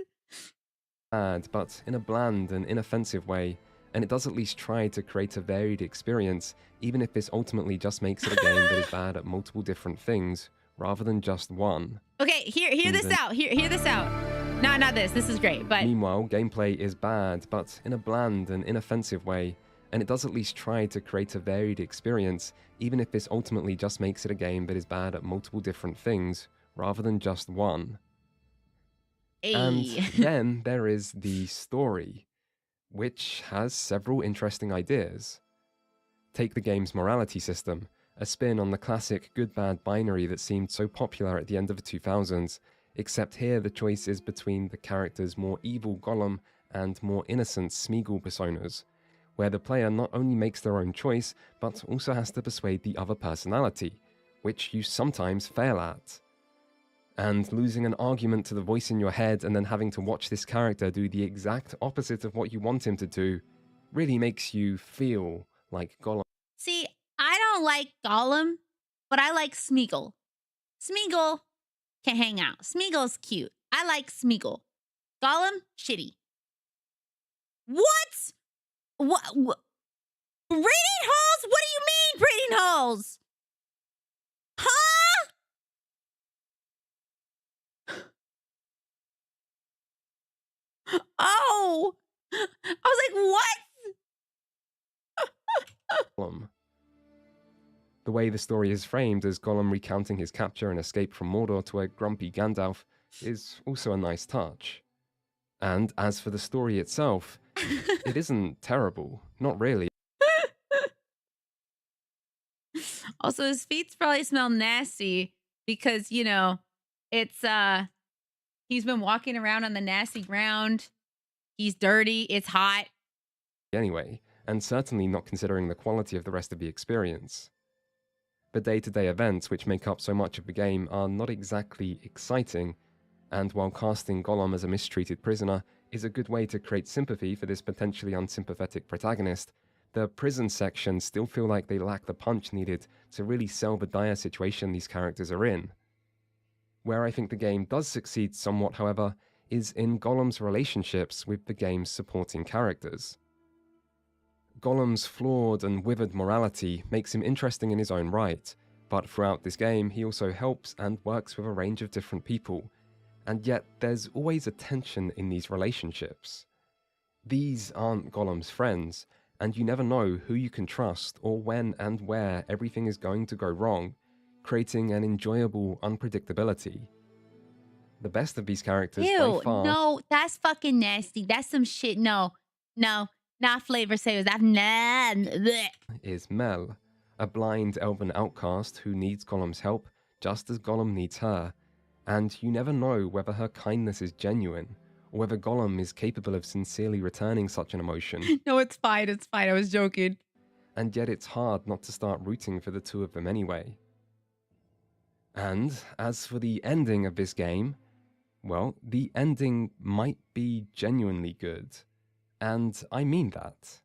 Bad, but in a bland and inoffensive way, and it does at least try to create a varied experience, even if this ultimately just makes it a game that is bad at multiple different things, rather than just one. Okay, hear this out. Hear this out. No, not this. This is great, but... Meanwhile, gameplay is bad, but in a bland and inoffensive way, and it does at least try to create a varied experience, even if this ultimately just makes it a game that is bad at multiple different things, rather than just one. Hey. And then there is the story, which has several interesting ideas. Take the game's morality system, a spin on the classic good-bad binary that seemed so popular at the end of the 2000s, except here the choice is between the character's more evil Gollum and more innocent Smeagol personas, where the player not only makes their own choice, but also has to persuade the other personality, which you sometimes fail at. And losing an argument to the voice in your head and then having to watch this character do the exact opposite of what you want him to do really makes you feel like Gollum. See, I don't like Gollum, but I like Smeagol. Smeagol can hang out. Smeagol's cute. I like Smeagol. Gollum, shitty. What? What? Breeding holes? What do you mean, breeding holes? Huh? Oh! I was like, what? Gollum. The way the story is framed as Gollum recounting his capture and escape from Mordor to a grumpy Gandalf is also a nice touch. And as for the story itself, it isn't terrible. Not really. Also, his feet probably smell nasty because, you know, it's, he's been walking around on the nasty ground. He's dirty. It's hot. Anyway, and certainly not considering the quality of the rest of the experience. The day-to-day events which make up so much of the game are not exactly exciting, and while casting Gollum as a mistreated prisoner is a good way to create sympathy for this potentially unsympathetic protagonist, the prison sections still feel like they lack the punch needed to really sell the dire situation these characters are in. Where I think the game does succeed somewhat, however, is in Gollum's relationships with the game's supporting characters. Gollum's flawed and withered morality makes him interesting in his own right, but throughout this game he also helps and works with a range of different people, and yet there's always a tension in these relationships. These aren't Gollum's friends, and you never know who you can trust or when and where everything is going to go wrong, creating an enjoyable unpredictability. The best of these characters Ew, by far... no, that's fucking nasty. That's some shit. No, not flavor savers. That's bleh. is Mel, a blind elven outcast who needs Gollum's help just as Gollum needs her, and you never know whether her kindness is genuine, or whether Gollum is capable of sincerely returning such an emotion. No, it's fine, I was joking. And yet it's hard not to start rooting for the two of them anyway. And as for the ending of this game, well, the ending might be genuinely good. And I mean that.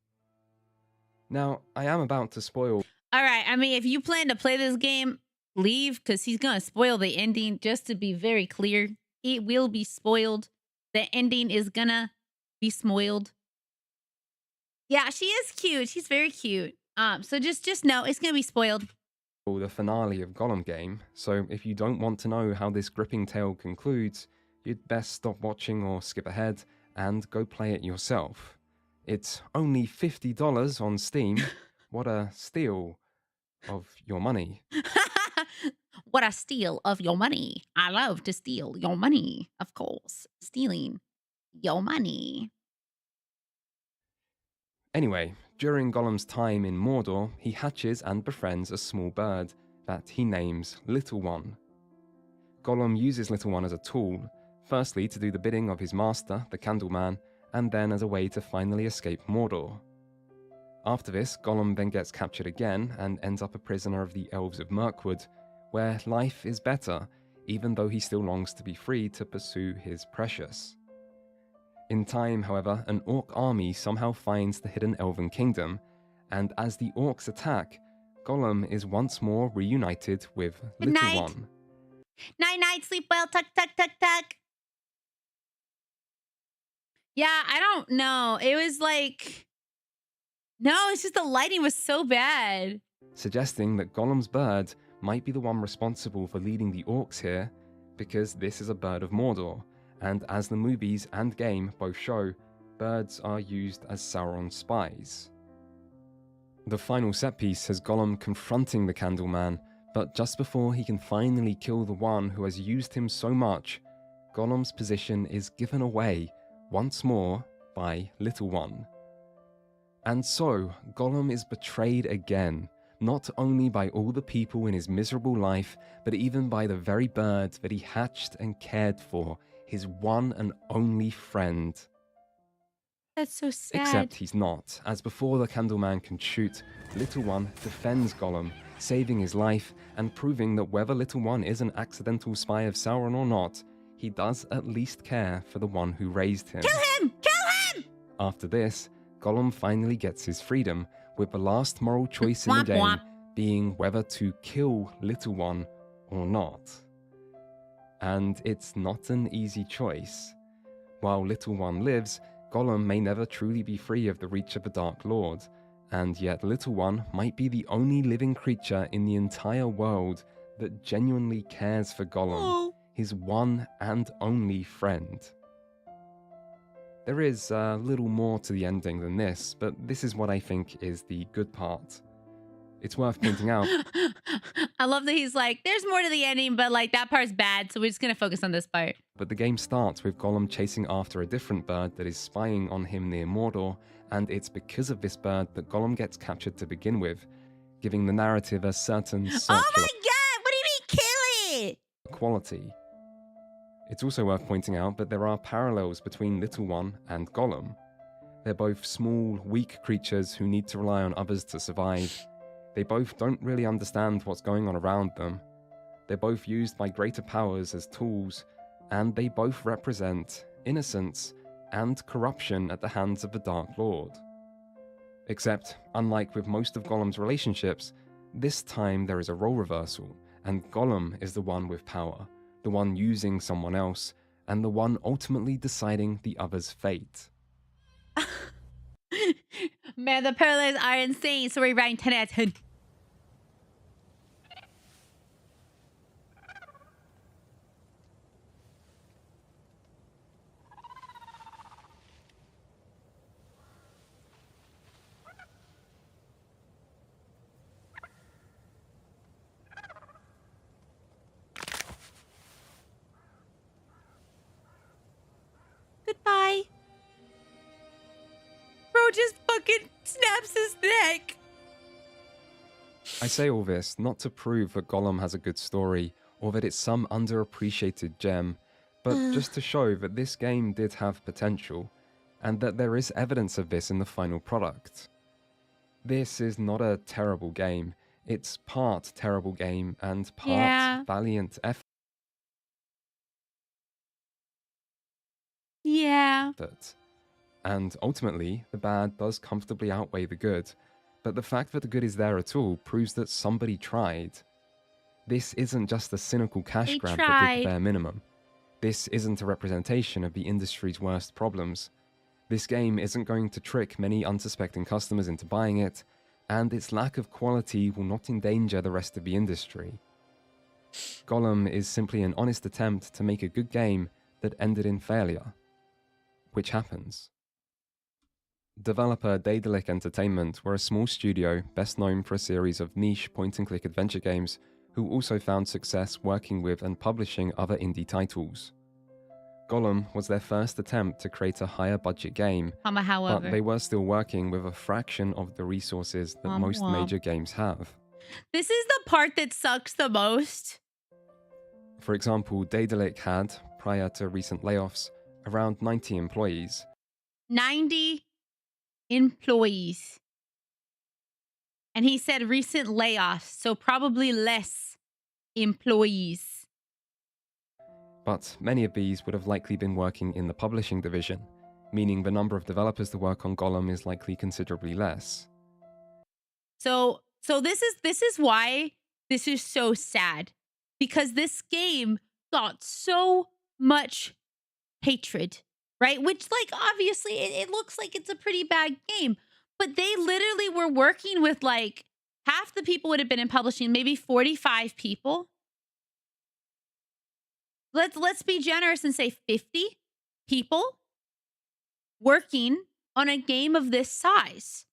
Now, I am about to spoil... All right, I mean, if you plan to play this game, leave, because he's going to spoil the ending. Just to be very clear, it will be spoiled. The ending is going to be spoiled. Yeah, she is cute. She's very cute. So just know it's going to be spoiled. The finale of Gollum game, so if you don't want to know how this gripping tale concludes, you'd best stop watching or skip ahead and go play it yourself. It's only $50 on Steam. What a steal of your money. What a steal of your money. I love to steal your money, of course. Stealing. Yo money. Anyway, during Gollum's time in Mordor, he hatches and befriends a small bird that he names Little One. Gollum uses Little One as a tool, firstly to do the bidding of his master, the Candleman, and then as a way to finally escape Mordor. After this, Gollum then gets captured again and ends up a prisoner of the Elves of Mirkwood, where life is better, even though he still longs to be free to pursue his precious. In time, however, an orc army somehow finds the hidden elven kingdom, and as the orcs attack, Gollum is once more reunited with Good Little night. One. Night, night, sleep well, tuck, tuck, tuck, tuck. Yeah, I don't know. It was like, no, it's just the lighting was so bad. Suggesting that Gollum's bird might be the one responsible for leading the orcs here, because this is a bird of Mordor, and as the movies and game both show, birds are used as Sauron's spies. The final set piece has Gollum confronting the Candleman, but just before he can finally kill the one who has used him so much, Gollum's position is given away once more by Little One. And so, Gollum is betrayed again, not only by all the people in his miserable life, but even by the very bird that he hatched and cared for, his one and only friend. That's so sad. Except he's not, as before the Candleman can shoot, Little One defends Gollum, saving his life and proving that whether Little One is an accidental spy of Sauron or not, he does at least care for the one who raised him. Kill him! Kill him! After this, Gollum finally gets his freedom, with the last moral choice in the Womp game womp. being whether to kill Little One or not. And it's not an easy choice. While Little One lives, Gollum may never truly be free of the reach of the Dark Lord, and yet Little One might be the only living creature in the entire world that genuinely cares for Gollum, his one and only friend. There is a little more to the ending than this, but this is what I think is the good part. It's worth pointing out. I love that he's like, there's more to the ending, but like that part's bad, so we're just gonna focus on this part. But the game starts with Gollum chasing after a different bird that is spying on him near Mordor, and it's because of this bird that Gollum gets captured to begin with, giving the narrative a certain circular Oh my god, what do you mean kill it? quality. It's also worth pointing out that there are parallels between Little One and Gollum. They're both small, weak creatures who need to rely on others to survive. They both don't really understand what's going on around them. They're both used by greater powers as tools, and they both represent innocence and corruption at the hands of the Dark Lord. Except, unlike with most of Gollum's relationships, this time there is a role reversal, and Gollum is the one with power, the one using someone else, and the one ultimately deciding the other's fate. Man, the parallels are insane. So we're writing 10 out of 10. Goodbye. Bro just fucking snaps his neck. I say all this not to prove that Gollum has a good story, or that it's some underappreciated gem, but just to show that this game did have potential, and that there is evidence of this in the final product. This is not a terrible game, it's part terrible game and part valiant effort. Yeah. And ultimately, the bad does comfortably outweigh the good, but the fact that the good is there at all proves that somebody tried. This isn't just a cynical cash grab that did the bare minimum. This isn't a representation of the industry's worst problems. This game isn't going to trick many unsuspecting customers into buying it, and its lack of quality will not endanger the rest of the industry. Gollum is simply an honest attempt to make a good game that ended in failure. Which happens. Developer Daedalic Entertainment were a small studio best known for a series of niche point-and-click adventure games, who also found success working with and publishing other indie titles. Gollum was their first attempt to create a higher budget game, However, but they were still working with a fraction of the resources that most major games have. This is the part that sucks the most. For example, Daedalic had, prior to recent layoffs, around 90 employees. 90 employees. And he said recent layoffs, so probably less employees. But many of these would have likely been working in the publishing division, meaning the number of developers to work on Gollum is likely considerably less. So this is why this is so sad, because this game got so much hatred, right? Which, like, obviously it looks like it's a pretty bad game, but they literally were working with, like, half the people would have been in publishing, maybe 45 people. Let's be generous and say 50 people working on a game of this size.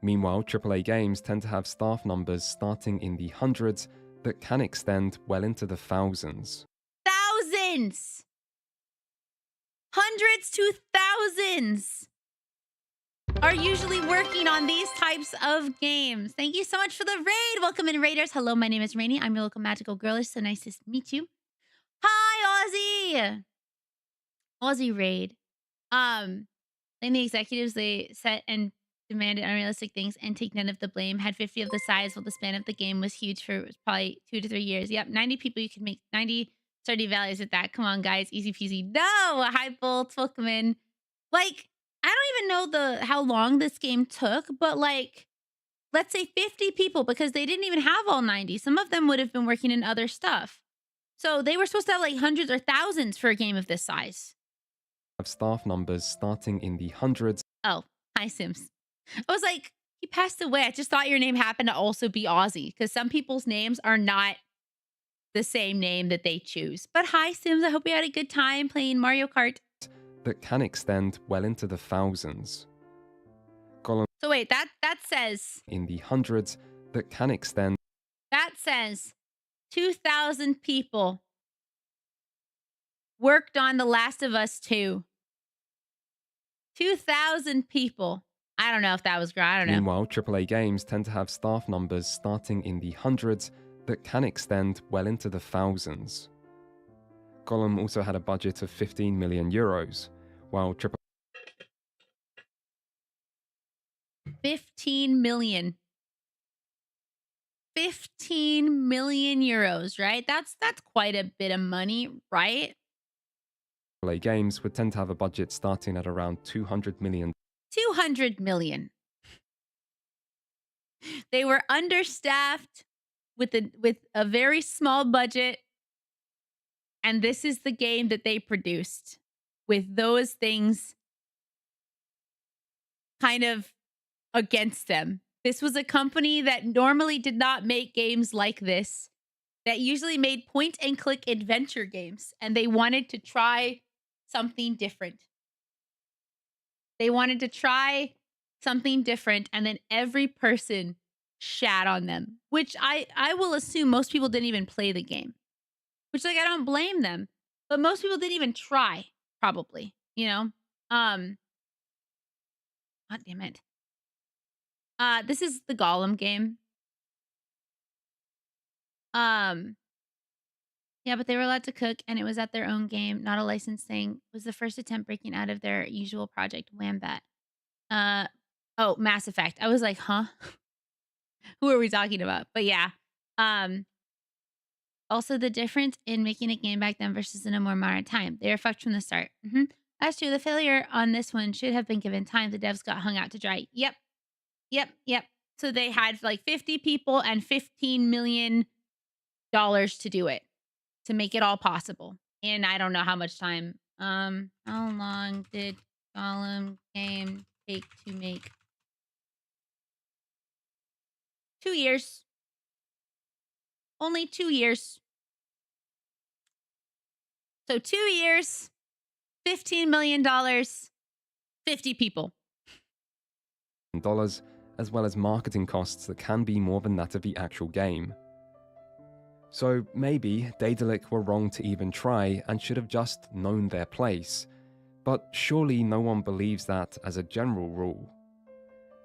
Meanwhile, AAA games tend to have staff numbers starting in the hundreds that can extend well into the thousands. Thousands! Hundreds to thousands are usually working on these types of games. Thank you so much for the raid. Welcome in, Raiders. Hello, my name is Rainy. I'm your local magical girl. It's so nice to meet you. Hi, Aussie! Aussie raid. Then the executives, they set and demanded unrealistic things and take none of the blame. Had 50 of the size, while the span of the game was huge for probably 2 to 3 years. Yep, 90 people, you can make 90 Stardew Valleys with that. Come on, guys. Easy peasy. No! Hi, Bolts. Welcome in. Like, I don't even know how long this game took, but, like, let's say 50 people, because they didn't even have all 90. Some of them would have been working in other stuff. So they were supposed to have, like, hundreds or thousands for a game of this size. Have staff numbers starting in the hundreds. Oh, hi, Sims. I was like, he passed away. I just thought your name happened to also be Aussie, because some people's names are not the same name that they choose. But hi, Sims. I hope you had a good time playing Mario Kart. That can extend well into the thousands. Gollum. So wait, that says in the hundreds that can extend. That says 2,000 people worked on The Last of Us 2. 2,000 people. I don't know if that was great. I don't know. Meanwhile, AAA games tend to have staff numbers starting in the hundreds that can extend well into the thousands. Gollum also had a budget of 15 million euros, while 15 million. 15 million euros, right? That's quite a bit of money, right? AAA games would tend to have a budget starting at around 200 million. 200 million. They were understaffed with a very small budget, and this is the game that they produced with those things kind of against them. This was a company that normally did not make games like this, that usually made point-and-click adventure games, and they wanted to try something different. They wanted to try something different, and then every person shat on them, which I will assume most people didn't even play the game, which, like, I don't blame them, but most people didn't even try, probably, you know? God damn it. This is the Gollum game. Yeah, but they were allowed to cook, and it was at their own game, not a licensed thing. It was the first attempt breaking out of their usual project, Wambat. Oh, Mass Effect. I was like, huh? Who are we talking about? But yeah. Also, the difference in making a game back then versus in a more modern time. They were fucked from the start. That's true. The failure on this one should have been given time. The devs got hung out to dry. Yep. So they had like 50 people and $15 million to do it, to make it all possible. And I don't know how much time. How long did Gollum game take to make? 2 years. Only 2 years. So 2 years, $15 million, 50 people. Dollars, as well as marketing costs that can be more than that of the actual game. So maybe Daedalic were wrong to even try and should have just known their place. But surely no one believes that as a general rule.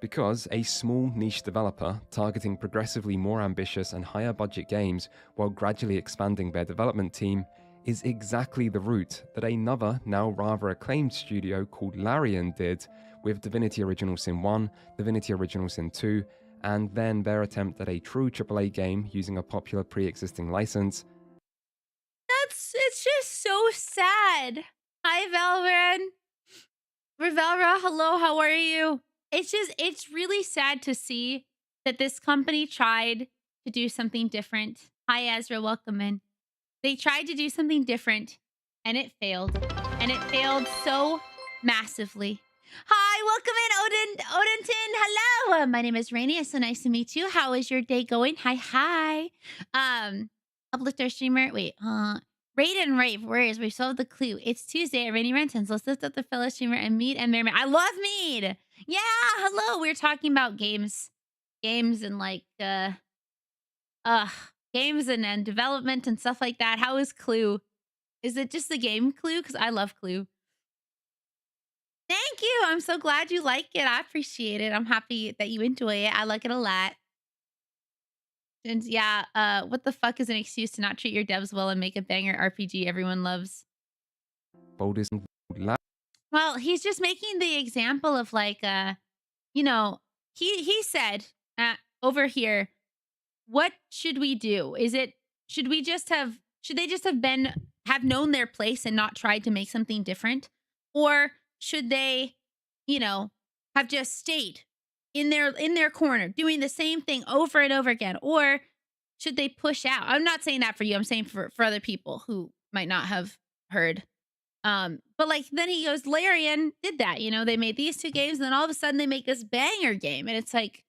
Because a small niche developer targeting progressively more ambitious and higher budget games while gradually expanding their development team is exactly the route that another now rather acclaimed studio called Larian did with Divinity Original Sin 1, Divinity Original Sin 2, and then their attempt at a true AAA game using a popular pre-existing license. It's just so sad. Hi, Valran. Revelra, hello, how are you? It's really sad to see that this company tried to do something different. Hi, Ezra, welcome in. They tried to do something different, and it failed. And it failed so massively. Hi, welcome in, Odinton. Hello. My name is Rainy. It's so nice to meet you. How is your day going? Hi. Uplifter streamer. Wait, Raid and Rave, whereas we solved the clue. It's Tuesday at RainyRentyn. Let's lift up the fellow streamer and Mead and Merriman. I love Mead. Yeah, hello. We're talking about games. Games and like games and development and stuff like that. How is Clue? Is it just the game Clue? Because I love Clue. Thank you. I'm so glad you like it. I appreciate it. I'm happy that you enjoy it. I like it a lot. And yeah, what the fuck is an excuse to not treat your devs well and make a banger RPG everyone loves? Well, he's just making the example of like, you know, he said over here, what should we do? Should they just have known their place and not tried to make something different? Or should they, you know, have just stayed in their corner doing the same thing over and over again? Or should they push out? I'm not saying that for you. I'm saying for other people who might not have heard. But like then he goes, Larian did that, you know, they made these two games and then all of a sudden they make this banger game. And it's like,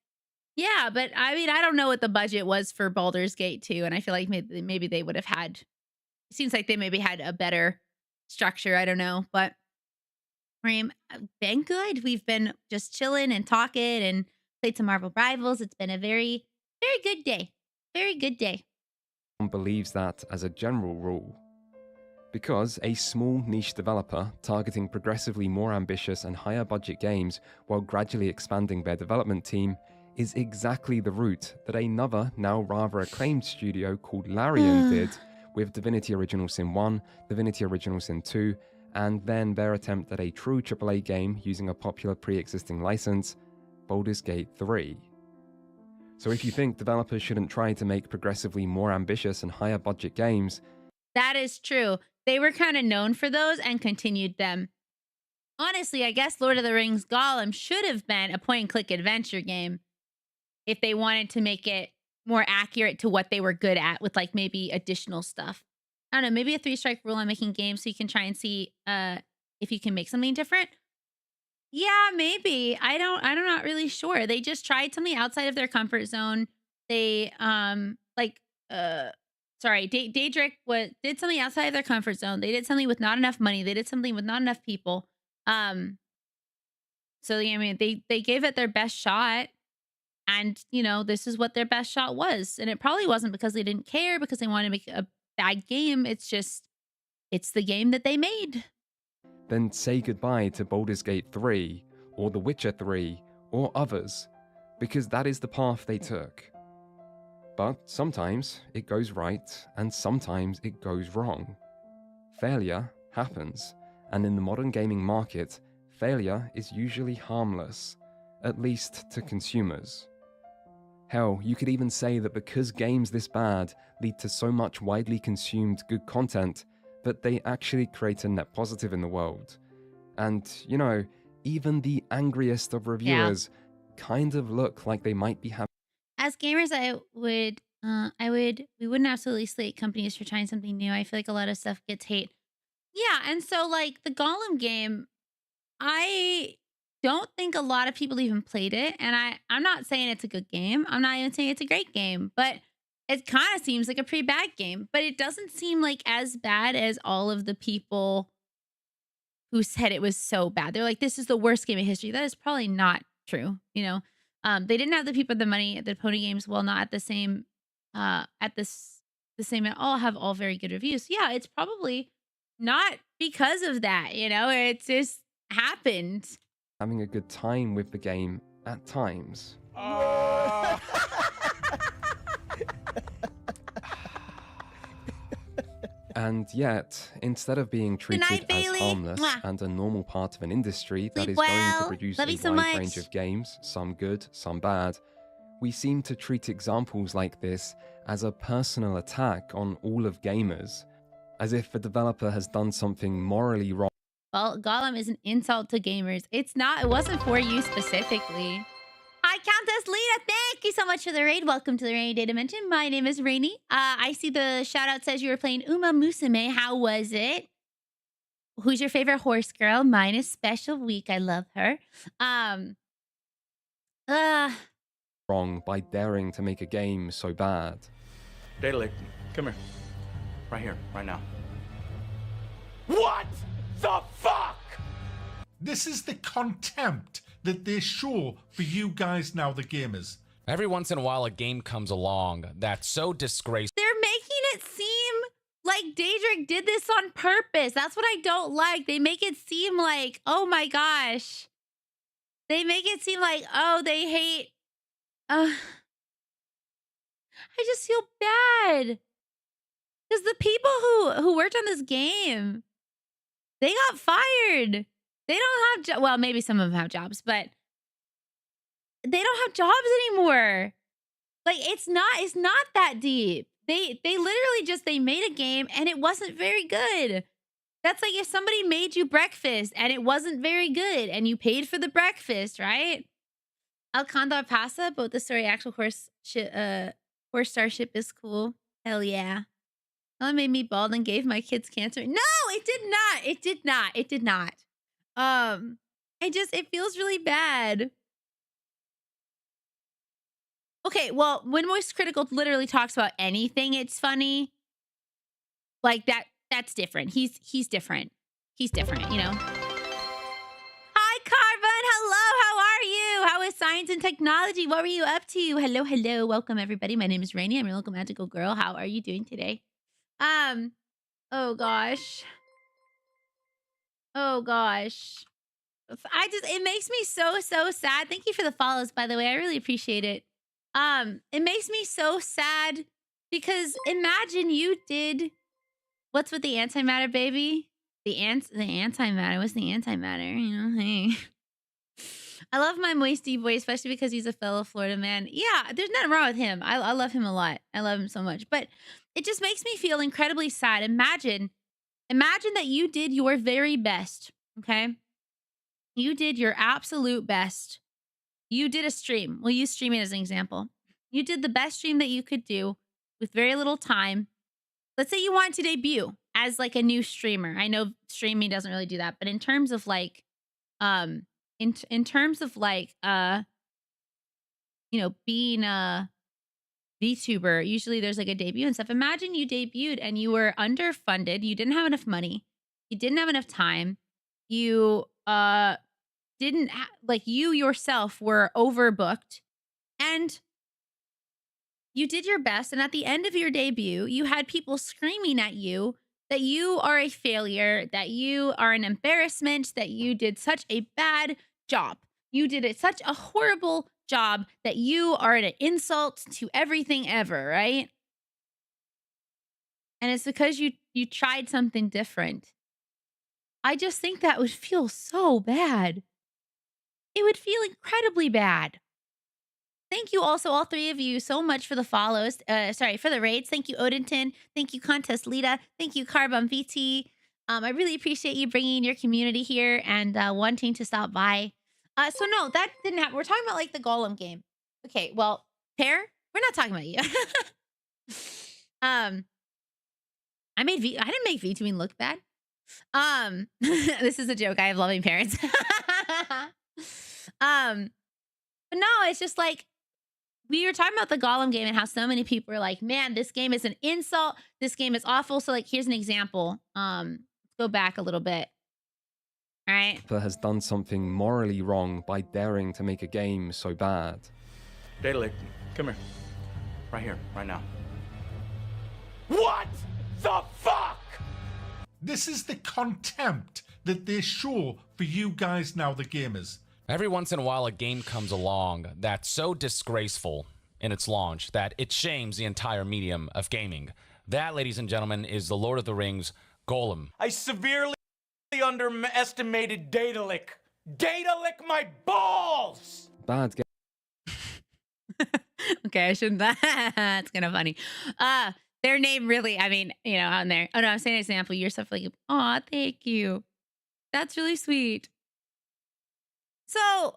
yeah, but I mean, I don't know what the budget was for Baldur's Gate 2. And I feel like maybe they would have had, it seems like they maybe had a better structure. I don't know, but been good. We've been just chilling and talking and played some Marvel Rivals. It's been a very, very good day. Very good day. Believes that as a general rule. Because a small niche developer targeting progressively more ambitious and higher budget games while gradually expanding their development team is exactly the route that another now rather acclaimed studio called Larian did with Divinity Original Sin 1, Divinity Original Sin 2, and then their attempt at a true AAA game using a popular pre-existing license, Baldur's Gate 3. So if you think developers shouldn't try to make progressively more ambitious and higher budget games... That is true. They were kind of known for those and continued them. Honestly, I guess Lord of the Rings Gollum should have been a point-and-click adventure game if they wanted to make it more accurate to what they were good at with like maybe additional stuff. I don't know, maybe a 3-strike rule on making games so you can try and see if you can make something different. Yeah, maybe. I'm not really sure. They just tried something outside of their comfort zone. They Daedric did something outside of their comfort zone. They did something with not enough money. They did something with not enough people. So I mean, they gave it their best shot. And, you know, this is what their best shot was. And it probably wasn't because they didn't care, because they wanted to make a bad game. It's the game that they made. Then say goodbye to Baldur's Gate 3, or The Witcher 3, or others, because that is the path they took. But sometimes it goes right, and sometimes it goes wrong. Failure happens, and in the modern gaming market, failure is usually harmless, at least to consumers. Hell, you could even say that because games this bad lead to so much widely consumed good content, that they actually create a net positive in the world. And, you know, even the angriest of reviewers kind of look like they might be having... As gamers, we wouldn't absolutely slate companies for trying something new. I feel like a lot of stuff gets hate. Yeah, and so like the Gollum game, I don't think a lot of people even played it. And I'm not saying it's a good game. I'm not even saying it's a great game, but it kind of seems like a pretty bad game. But it doesn't seem like as bad as all of the people who said it was so bad. They're like, this is the worst game in history. That is probably not true. You know, they didn't have the people, the money, the Pony Games, well, not at the same, the same, all have all very good reviews. Yeah, it's probably not because of that, you know, it's just happened. Having a good time with the game at times. And yet, instead of being treated night, as Bailey. harmless Mwah. and a normal part of an industry that Sleep is going well. to produce Love a you so wide much. range of games, some good, some bad, we seem to treat examples like this as a personal attack on all of gamers, as if the developer has done something morally wrong. Well, Gollum is an insult to gamers. It's not, it wasn't for you specifically. Hi, Countess Lita. Thank you so much for the raid. Welcome to the Rainy Day Dimension. My name is Rainy. I see the shout out says you were playing Uma Musume. How was it? Who's your favorite horse girl? Mine is Special Week. I love her. Wrong by daring to make a game so bad. Daedalic, come here. Right here, right now. What the fuck? This is the contempt that they show for you guys now, the gamers. Every once in a while, a game comes along that's so disgraceful. They're making it seem like Daedric did this on purpose. That's what I don't like. They make it seem like, oh my gosh. They make it seem like, oh, they hate. I just feel bad. Because the people who worked on this game, they got fired. They don't have well, maybe some of them have jobs, but they don't have jobs anymore. Like it's not that deep. They literally just they made a game and it wasn't very good. That's like if somebody made you breakfast and it wasn't very good and you paid for the breakfast, right? El Condor pasa, but the story actual horse starship is cool. Hell yeah. That made me bald and gave my kids cancer. No, it did not. It did not. It did not. It feels really bad. Okay, well, when Moist Critical literally talks about anything, it's funny. Like that's different. He's different. He's different, you know? Hi, Carbon. Hello, how are you? How is science and technology? What were you up to? Hello, hello. Welcome, everybody. My name is Rainy. I'm your local magical girl. How are you doing today? Oh gosh. Oh gosh. It makes me so sad. Thank you for the follows, by the way. I really appreciate it. It makes me so sad because imagine you did what's with the antimatter, baby? The antimatter. What's the antimatter? You know, hey. I love my Moisty boy, especially because he's a fellow Florida man. Yeah, there's nothing wrong with him. I love him a lot. I love him so much. But it just makes me feel incredibly sad. Imagine that you did your very best, okay? You did your absolute best. You did a stream. We'll use streaming as an example. You did the best stream that you could do with very little time. Let's say you wanted to debut as like a new streamer. I know streaming doesn't really do that, but in terms of like, in terms of like, you know, being a VTuber, usually there's like a debut and stuff. Imagine you debuted and you were underfunded. You didn't have enough money. You didn't have enough time. You, you yourself were overbooked and you did your best. And at the end of your debut, you had people screaming at you that you are a failure, that you are an embarrassment, that you did such a bad job. You did such a horrible job that you are an insult to everything ever, right? And it's because you tried something different. I just think that would feel so bad. It would feel incredibly bad. Thank you also, all three of you, so much for the follows. For the raids. Thank you, Odinton. Thank you, Contest Lita. Thank you, Carbon VT. I really appreciate you bringing your community here and wanting to stop by. So no, that didn't happen. We're talking about like the Golem game. Okay, well, Pear, we're not talking about you. I didn't make VTubing look bad. This is a joke. I have loving parents. But no, it's just like we were talking about the Golem game and how so many people are like, man, this game is an insult. This game is awful. So like, here's an example. Let's go back a little bit. All right. Has done something morally wrong by daring to make a game so bad. Daedalic, come here. Right here, right now. What the fuck? This is the contempt that they show for you guys now, the gamers. Every once in a while, a game comes along that's so disgraceful in its launch that it shames the entire medium of gaming. That, ladies and gentlemen, is the Lord of the Rings Golem. I severely underestimated Datalick. Datalick my balls! Bad game. Okay, I shouldn't. That's kind of funny. Their name really, I mean, you know, on there. Oh no, I'm saying an example. You're stuff like, oh, thank you. That's really sweet. So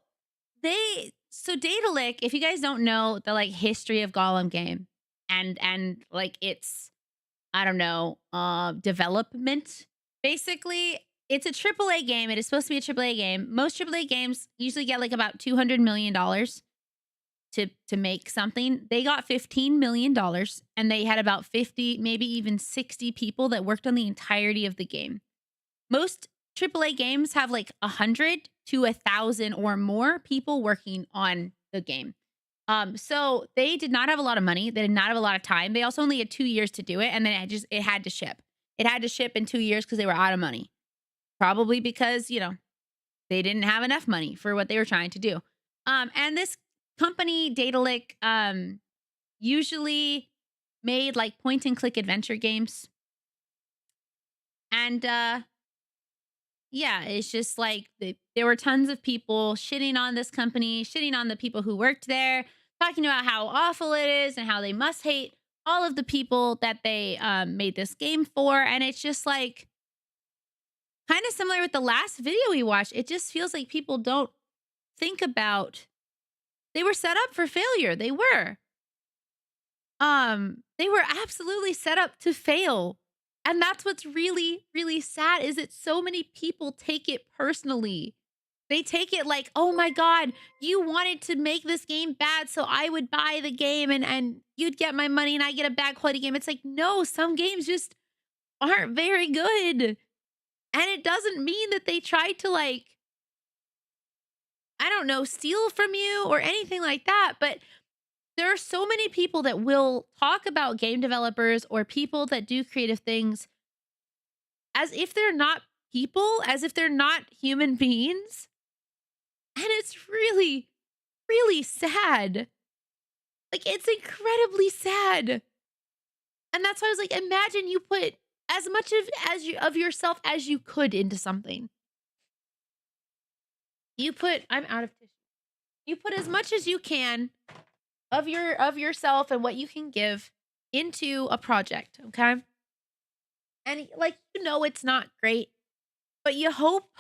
Datalick, if you guys don't know the like history of Golem game and like its, I don't know, development, basically it's a AAA game. It is supposed to be a AAA game. Most AAA games usually get like about $200 million to make something. They got $15 million and they had about 50, maybe even 60 people that worked on the entirety of the game. Most AAA games have like 100 to 1,000 or more people working on the game. So they did not have a lot of money. They did not have a lot of time. They also only had 2 years to do it. And then it had to ship. It had to ship in 2 years because they were out of money. Probably because, you know, they didn't have enough money for what they were trying to do. And this company, Datalick, usually made like point and click adventure games. And yeah, it's just like there were tons of people shitting on this company, shitting on the people who worked there, talking about how awful it is and how they must hate all of the people that they made this game for. And it's just like kind of similar with the last video we watched. It just feels like people don't think about they were set up for failure. They were absolutely set up to fail. And that's what's really, really sad is that so many people take it personally. They take it like, oh my God, you wanted to make this game bad, so I would buy the game and you'd get my money and I get a bad quality game. It's like, no, some games just aren't very good. And it doesn't mean that they tried to like, I don't know, steal from you or anything like that. But there are so many people that will talk about game developers or people that do creative things as if they're not people, as if they're not human beings. And it's really, really sad. Like, it's incredibly sad. And that's why I was like, imagine you put as much of yourself as you could into something. You put, I'm out of tissue. You put as much as you can of yourself and what you can give into a project, okay? And like, you know, it's not great, but you hope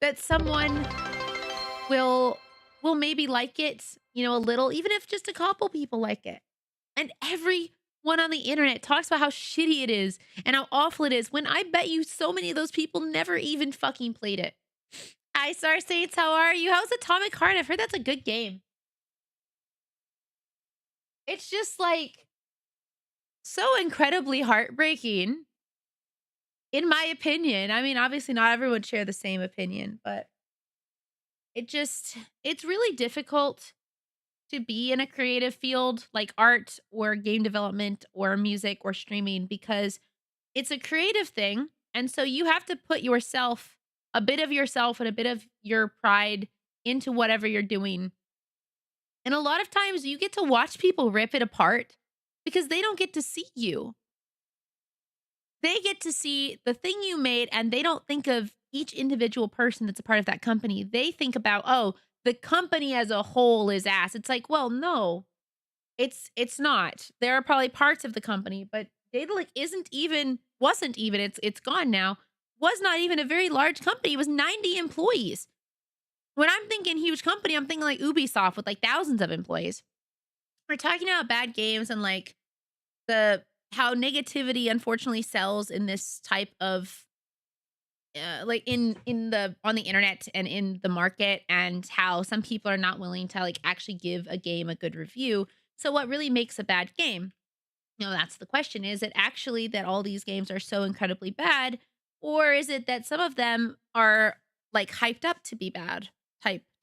that someone will maybe like it, you know, a little, even if just a couple people like it. And everyone on the internet talks about how shitty it is and how awful it is, when I bet you so many of those people never even fucking played it. Hi, Star Saints, how are you? How's Atomic Heart? I've heard that's a good game. It's just like so incredibly heartbreaking, in my opinion. I mean, obviously not everyone share the same opinion, but it's really difficult to be in a creative field like art or game development or music or streaming, because it's a creative thing. And so you have to put yourself, a bit of yourself and a bit of your pride into whatever you're doing. And a lot of times you get to watch people rip it apart because they don't get to see you. They get to see the thing you made, and they don't think of each individual person that's a part of that company. They think about, oh, the company as a whole is ass. It's like, well, no, it's not. There are probably parts of the company, but Datalick wasn't even, it's gone now, was not even a very large company. It was 90 employees. When I'm thinking huge company, I'm thinking like Ubisoft with like thousands of employees. We're talking about bad games and like how negativity unfortunately sells in this type of like on the internet and in the market, and how some people are not willing to like actually give a game a good review. So what really makes a bad game? You know, that's the question. Is it actually that all these games are so incredibly bad, or is it that some of them are like hyped up to be bad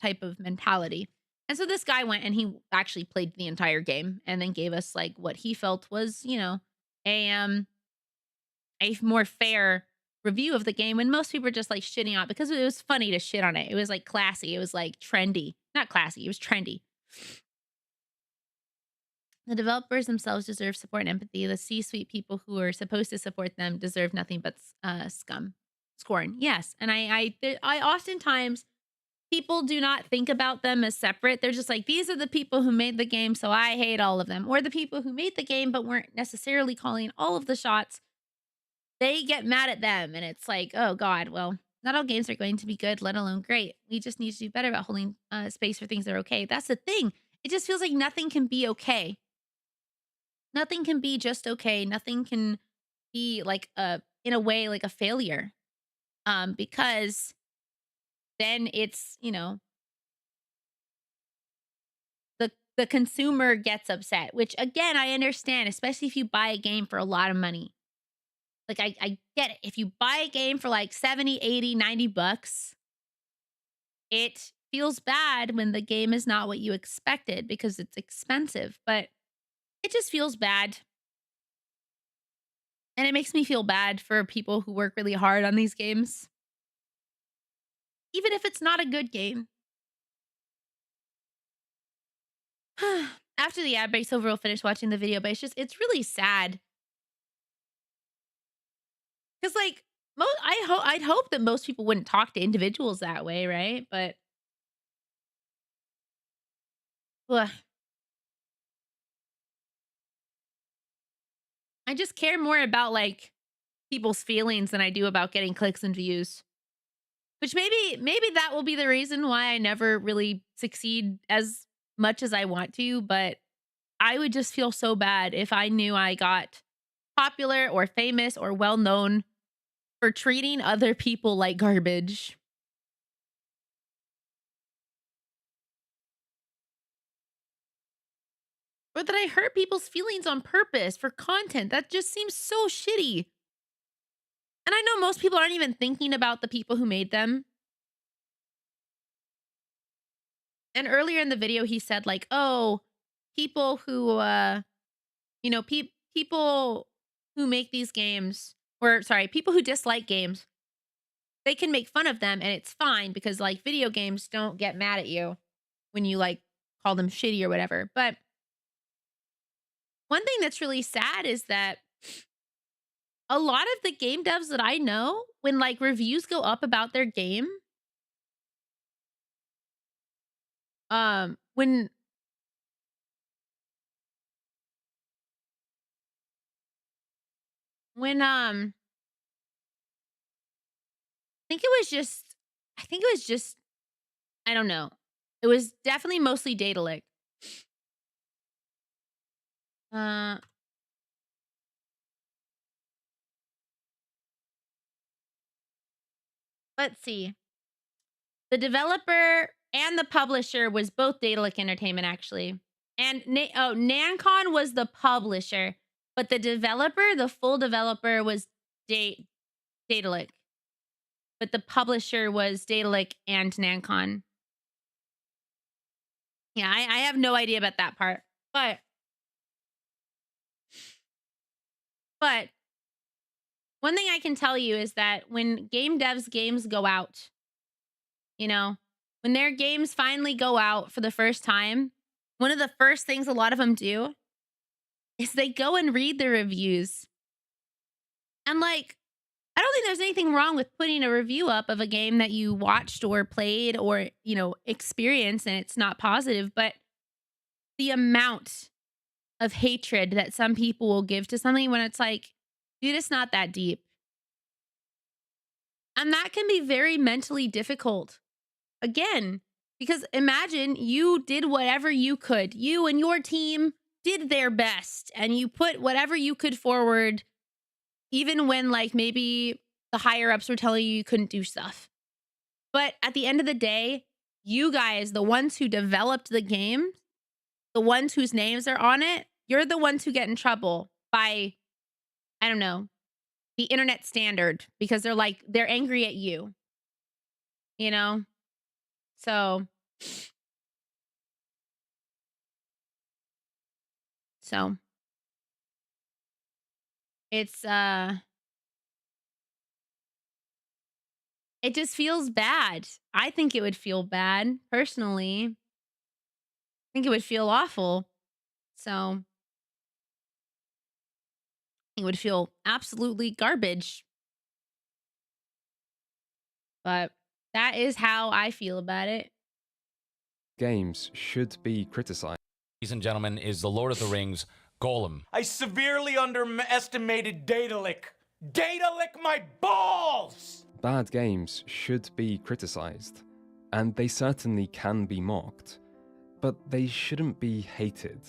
type of mentality? And so this guy went and he actually played the entire game and then gave us like what he felt was, you know, a more fair review of the game when most people are just like shitting on it because it was funny to shit on it. It was like classy. It was like trendy. Not classy, it was trendy. The developers themselves deserve support and empathy. The C-suite people who are supposed to support them deserve nothing but scorn. Yes, and I oftentimes people do not think about them as separate. They're just like, these are the people who made the game, so I hate all of them. Or the people who made the game but weren't necessarily calling all of the shots. They get mad at them, and it's like, oh God, well, not all games are going to be good, let alone great. We just need to do better about holding space for things that are okay. That's the thing. It just feels like nothing can be okay. Nothing can be just okay. Nothing can be like in a way, like a failure. Because then it's, you know, the consumer gets upset, which again, I understand, especially if you buy a game for a lot of money. Like I get it. If you buy a game for like 70, 80, 90 bucks, it feels bad when the game is not what you expected because it's expensive, but it just feels bad. And it makes me feel bad for people who work really hard on these games. Even if it's not a good game. After the ad breaks over, we'll finish watching the video, but it's really sad. Because like I'd hope that most people wouldn't talk to individuals that way, right? But ugh. I just care more about like people's feelings than I do about getting clicks and views. Which maybe that will be the reason why I never really succeed as much as I want to, but I would just feel so bad if I knew I got popular or famous or well known for treating other people like garbage. Or that I hurt people's feelings on purpose for content. That just seems so shitty. And I know most people aren't even thinking about the people who made them. And earlier in the video, he said like, oh, people who, you know, people who make these games, or sorry, people who dislike games, they can make fun of them and it's fine because like video games don't get mad at you when you like call them shitty or whatever. But one thing that's really sad is that a lot of the game devs that I know, when like reviews go up about their game, when I think it was just I don't know. It was definitely mostly Datalic. Let's see. The developer and the publisher was both Datalic Entertainment, actually. And Nancon was the publisher, but the developer, the full developer, was Datalic. But the publisher was Datalic and Nancon. Yeah, I have no idea about that part. But one thing I can tell you is that when game devs' games go out, you know, when their games finally go out for the first time, one of the first things a lot of them do is they go and read the reviews. And like, I don't think there's anything wrong with putting a review up of a game that you watched or played or, you know, experienced and it's not positive, but the amount of hatred that some people will give to something when it's like, dude, it's not that deep. And that can be very mentally difficult. Again, because imagine you did whatever you could. You and your team did their best and you put whatever you could forward, even when like maybe the higher ups were telling you couldn't do stuff. But at the end of the day, you guys, the ones who developed the game, the ones whose names are on it, you're the ones who get in trouble by, I don't know, the internet standard because they're angry at you, you know? So It's it just feels bad. I think it would feel bad personally. I think it would feel awful. So it would feel absolutely garbage. But that is how I feel about it. Games should be criticized. Ladies and gentlemen, is the Lord of the Rings Golem. I severely underestimated Datalick. Datalick my balls! Bad games should be criticized, and they certainly can be mocked, but they shouldn't be hated.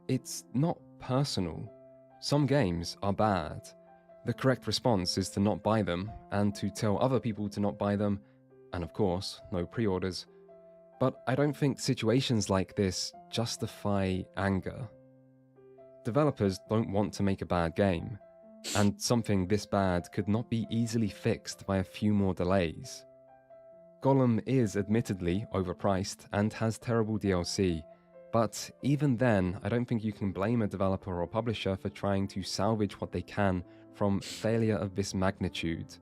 It's not personal. Some games are bad. The correct response is to not buy them, and to tell other people to not buy them, and of course, no pre-orders. But I don't think situations like this justify anger. Developers don't want to make a bad game, and something this bad could not be easily fixed by a few more delays. Golem is admittedly overpriced and has terrible DLC, but even then, I don't think you can blame a developer or publisher for trying to salvage what they can from failure of this magnitude.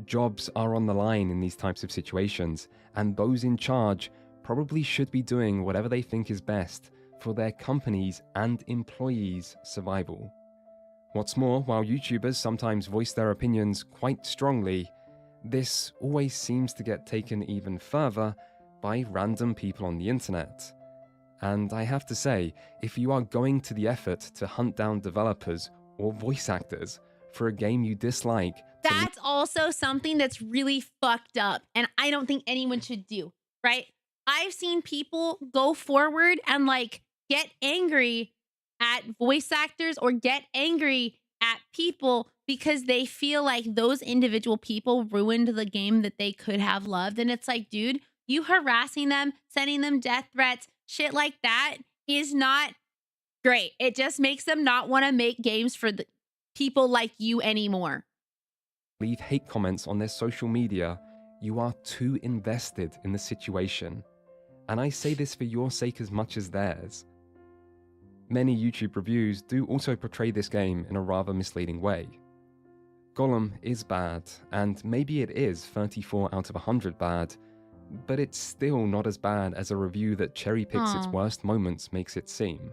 Jobs are on the line in these types of situations, and those in charge probably should be doing whatever they think is best for their companies' and employees' survival. What's more, while YouTubers sometimes voice their opinions quite strongly, this always seems to get taken even further by random people on the internet. And I have to say, if you are going to the effort to hunt down developers or voice actors for a game you dislike, That's also something that's really fucked up, and I don't think anyone should do, right? I've seen people go forward and like get angry at voice actors or get angry at people because they feel like those individual people ruined the game that they could have loved. And it's like, dude, you harassing them, sending them death threats, shit like that is not great. It just makes them not want to make games for the people like you anymore. leave hate comments on their social media, you are too invested in the situation. And I say this for your sake as much as theirs. Many YouTube reviews do also portray this game in a rather misleading way. Golem is bad, and maybe it is 34 out of 100 bad, but it's still not as bad as a review that cherry-picks its worst moments makes it seem.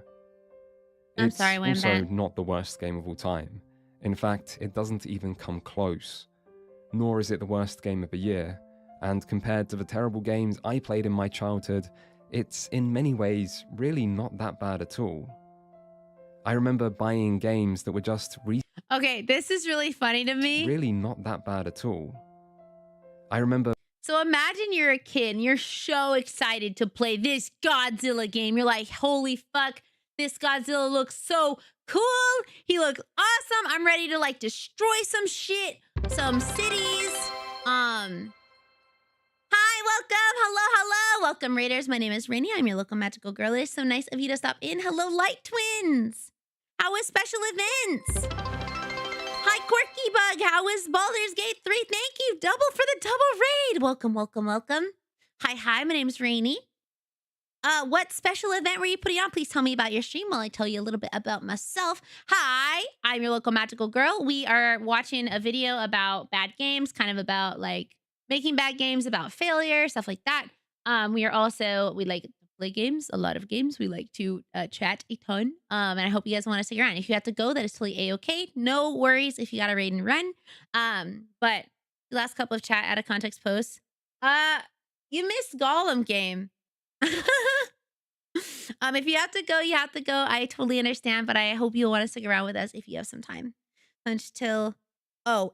I'm sorry, It's Wham also Bat. not the worst game of all time. In fact, it doesn't even come close. Nor is it the worst game of the year, and compared to the terrible games I played in my childhood, it's in many ways really not that bad at all. I remember buying games that were just Okay, this is really funny to me. really not that bad at all. I remember So imagine you're a kid and you're so excited to play this Godzilla game. You're like, holy fuck, this Godzilla looks so cool. He looks awesome. I'm ready to like destroy some shit, some cities. Hi, welcome. Hello. Welcome, Raiders. My name is Rainy. I'm your local magical girl. It is so nice of you to stop in. Hello, Light Twins. How was special events? Hi, Quirky Bug. How was Baldur's Gate 3? Thank you. Double for the double raid. Welcome. Hi. My name's Rainy. What special event were you putting on? Please tell me about your stream while I tell you a little bit about myself. Hi, I'm your local magical girl. We are watching a video about bad games, kind of about like making bad games, about failure, stuff like that. We like to play games, a lot of games. We like to chat a ton. And I hope you guys want to stick around. If you have to go, that is totally a-okay. No worries if you got to raid and run. But the last couple of chat out of context posts. You missed Golem game. If you have to go, you have to go. I totally understand, but I hope you'll want to stick around with us if you have some time. Until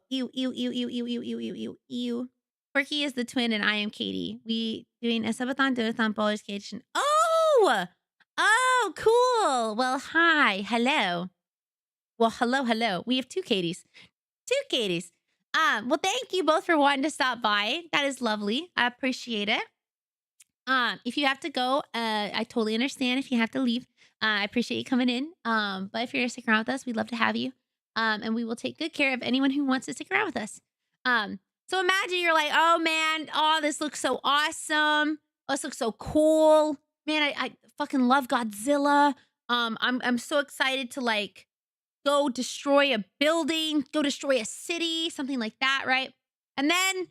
ew. Quirky is the twin and I am Katie. We doing a subathon, doathon, Baldur's Gate. Oh, cool. Well, hi, hello. Well, hello. We have two Katies. Well, thank you both for wanting to stop by. That is lovely. I appreciate it. If you have to go, I totally understand if you have to leave. I appreciate you coming in. But if you're gonna stick around with us, we'd love to have you. And we will take good care of anyone who wants to stick around with us. So imagine you're like, oh man, this looks so awesome. Oh, this looks so cool. Man, I fucking love Godzilla. I'm so excited to like go destroy a building, go destroy a city, something like that, right? And then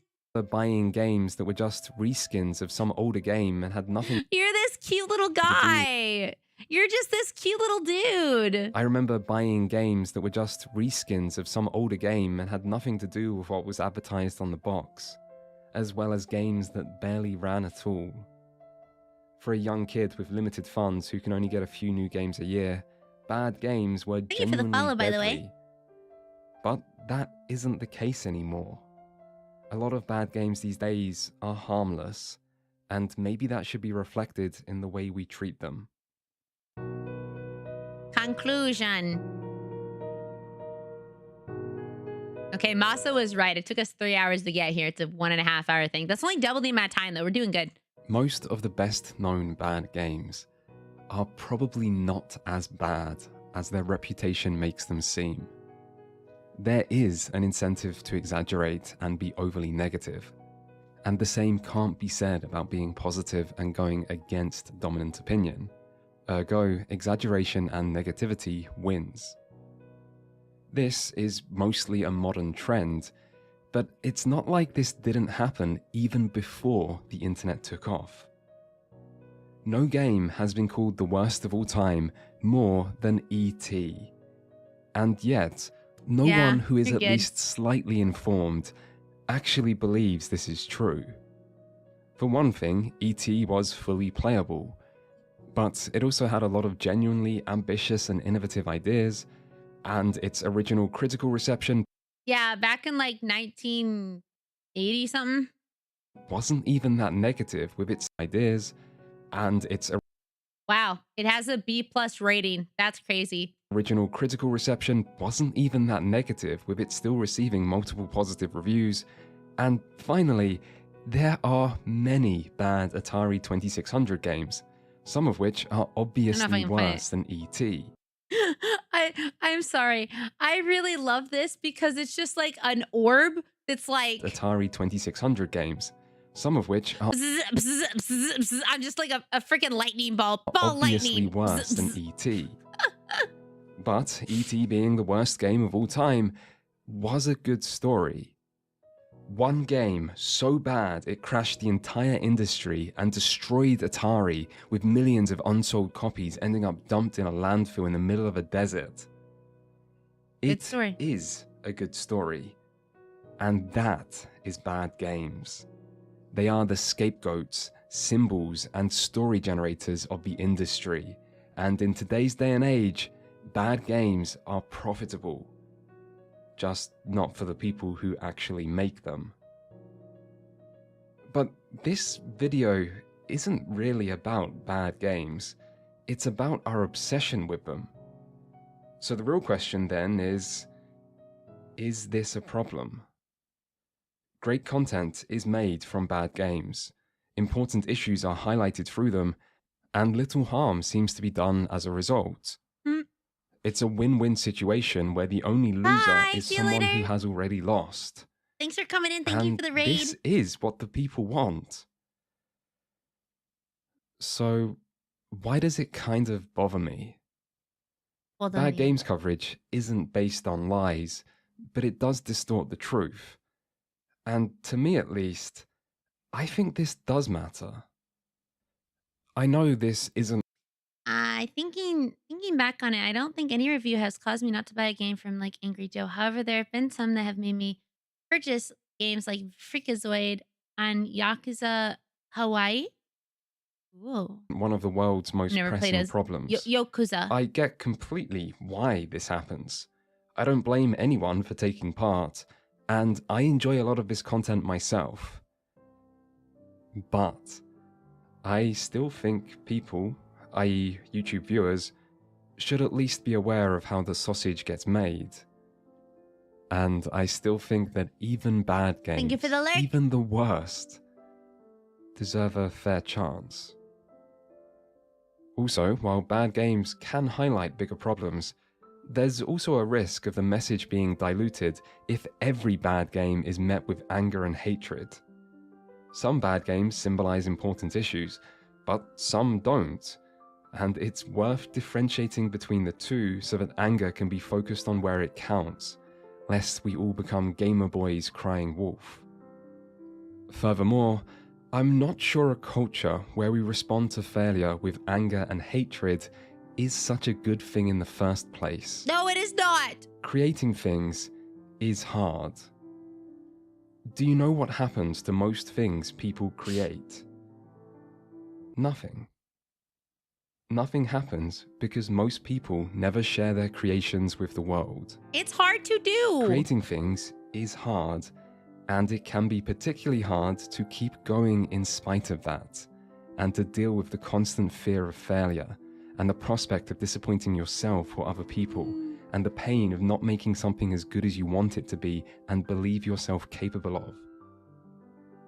buying games that were just reskins of some older game and had nothing. You're this cute little guy. You're just this cute little dude. I remember buying games that were just reskins of some older game and had nothing to do with what was advertised on the box, as well as games that barely ran at all. For a young kid with limited funds who can only get a few new games a year, bad games were Thank you for the follow, by the way. But that isn't the case anymore. A lot of bad games these days are harmless, and maybe that should be reflected in the way we treat them. Conclusion. Okay, Masa was right. It took us 3 hours to get here. It's a 1.5 hour thing. That's only double the amount of time, though. We're doing good. Most of the best known bad games are probably not as bad as their reputation makes them seem. There is an incentive to exaggerate and be overly negative, and the same can't be said about being positive and going against dominant opinion. Ergo, exaggeration and negativity wins. This is mostly a modern trend, but it's not like this didn't happen even before the internet took off. No game has been called the worst of all time more than E.T. And yet, no one who is at least slightly informed actually believes this is true. For one thing, E.T. was fully playable, but it also had a lot of genuinely ambitious and innovative ideas, and its original critical reception Yeah, back in like 1980 something. wasn't even that negative with its ideas, and its Wow, it has a B+ rating. That's crazy. original critical reception wasn't even that negative with it still receiving multiple positive reviews, and finally, there are many bad Atari 2600 games, some of which are obviously worse than E.T. I'm sorry. I really love this because it's just like an orb that's like Atari 2600 games, some of which are I'm just like a freaking lightning ball. Ball obviously lightning. worse than E.T. But E.T. being the worst game of all time was a good story. One game so bad it crashed the entire industry and destroyed Atari, with millions of unsold copies ending up dumped in a landfill in the middle of a desert. It is a good story. And that is bad games. They are the scapegoats, symbols, and story generators of the industry. And in today's day and age, bad games are profitable. Just not for the people who actually make them. But this video isn't really about bad games. It's about our obsession with them. So the real question then is this a problem? Great content is made from bad games. Important issues are highlighted through them, and little harm seems to be done as a result. It's a win-win situation where the only loser is someone who has already lost. Thanks for coming in. Thank you for the raid. This is what the people want. So, why does it kind of bother me? Bad games coverage isn't based on lies, but it does distort the truth. And to me at least, I think this does matter. I know this isn't Thinking back on it, I don't think any review has caused me not to buy a game from like Angry Joe. However, there have been some that have made me purchase games like Freakazoid and Yakuza Hawaii. Whoa. one of the world's most Never played pressing as problems. Yakuza. I get completely why this happens. I don't blame anyone for taking part, and I enjoy a lot of this content myself. But I still think people, i.e. YouTube viewers, should at least be aware of how the sausage gets made. And I still think that even bad games, Thank you for the alert. even the worst, deserve a fair chance. Also, while bad games can highlight bigger problems, there's also a risk of the message being diluted if every bad game is met with anger and hatred. Some bad games symbolize important issues, but some don't. and it's worth differentiating between the two so that anger can be focused on where it counts, lest we all become gamer boys crying wolf. Furthermore, I'm not sure a culture where we respond to failure with anger and hatred is such a good thing in the first place. No, it is not! Creating things is hard. Do you know what happens to most things people create? Nothing. Nothing happens because most people never share their creations with the world. It's hard to do! Creating things is hard, and it can be particularly hard to keep going in spite of that, and to deal with the constant fear of failure, and the prospect of disappointing yourself or other people, and the pain of not making something as good as you want it to be and believe yourself capable of.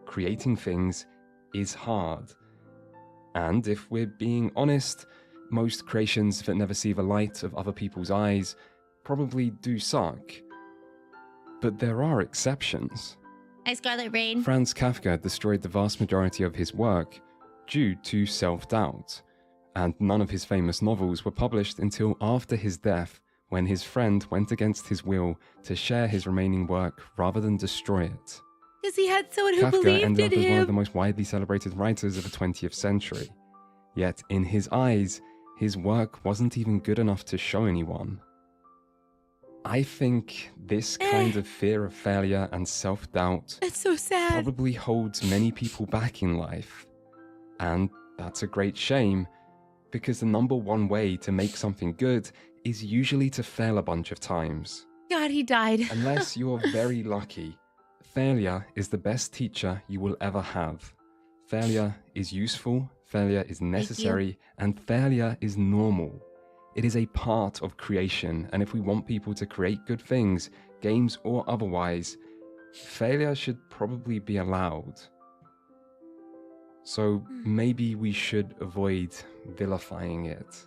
Creating things is hard. And if we're being honest, most creations that never see the light of other people's eyes probably do suck. But there are exceptions. Hi, Scarlet Rain. Franz Kafka destroyed the vast majority of his work due to self-doubt, and none of his famous novels were published until after his death, when his friend went against his will to share his remaining work rather than destroy it. Because he had someone who Kafka believed ended in up as one him. of the most widely celebrated writers of the 20th century. Yet, in his eyes, his work wasn't even good enough to show anyone. I think this kind of fear of failure and self-doubt That's so sad. probably holds many people back in life. And that's a great shame, because the number one way to make something good is usually to fail a bunch of times. God, he died. Unless you're very lucky, failure is the best teacher you will ever have. Failure is useful, failure is necessary, and failure is normal. It is a part of creation, and if we want people to create good things, games or otherwise, failure should probably be allowed. So maybe we should avoid vilifying it.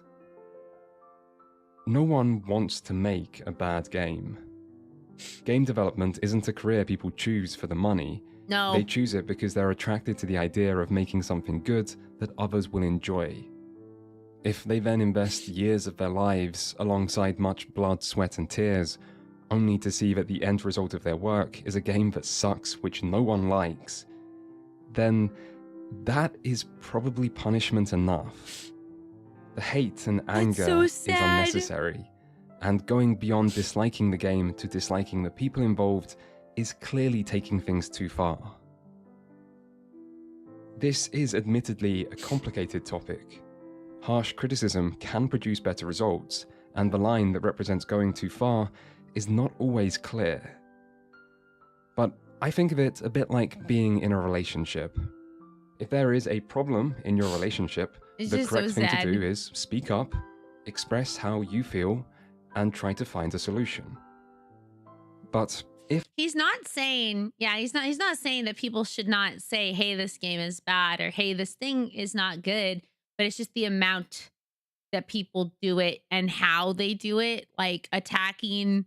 No one wants to make a bad game. Game development isn't a career people choose for the money. No. They choose it because they're attracted to the idea of making something good that others will enjoy. If they then invest years of their lives alongside much blood, sweat and tears, only to see that the end result of their work is a game that sucks which no one likes, then that is probably punishment enough. The hate and anger so is sad. unnecessary, and going beyond disliking the game to disliking the people involved is clearly taking things too far. This is admittedly a complicated topic. Harsh criticism can produce better results, and the line that represents going too far is not always clear. But I think of it a bit like being in a relationship. If there is a problem in your relationship, It's the just correct so thing sad. to do is speak up, express how you feel, and try to find a solution. But if He's not saying, he's not saying that people should not say, hey, this game is bad, or hey, this thing is not good, but it's just the amount that people do it and how they do it, like attacking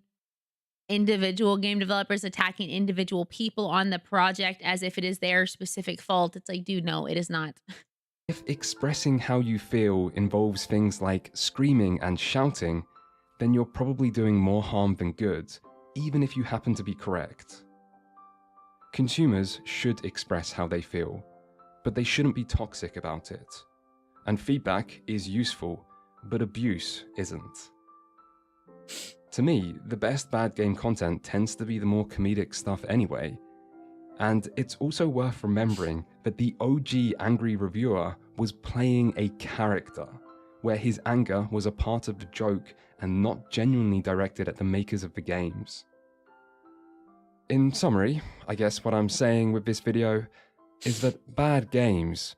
individual game developers, attacking individual people on the project as if it is their specific fault. It's like, dude, no, it is not. If expressing how you feel involves things like screaming and shouting, then you're probably doing more harm than good, even if you happen to be correct. Consumers should express how they feel, but they shouldn't be toxic about it. And feedback is useful, but abuse isn't. To me, the best bad game content tends to be the more comedic stuff anyway. And it's also worth remembering that the OG angry reviewer was playing a character, where his anger was a part of the joke and not genuinely directed at the makers of the games. In summary, I guess what I'm saying with this video is that bad games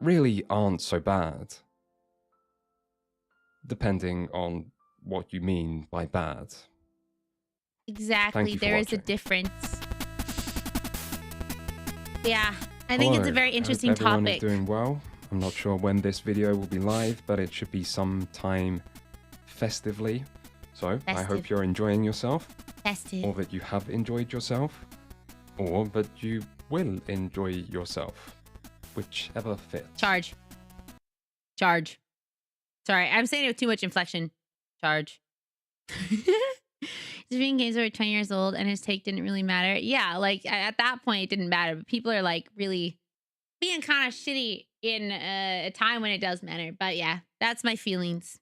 really aren't so bad. Depending on what you mean by bad. Exactly. you for There is a watching. difference. Yeah, I think it's a Hello, very I hope interesting everyone topic. is doing well. I'm not sure when this video will be live, but it should be sometime festively. So I Festive. hope you're enjoying yourself, Festive. or that you have enjoyed yourself, or that you will enjoy yourself, whichever fits. Charge. Sorry, I'm saying it with too much inflection. Charge. He's being games over 20 years old and his take didn't really matter. Yeah, like at that point it didn't matter. But people are like really being kind of shitty in a time when it does matter. But yeah, that's my feelings.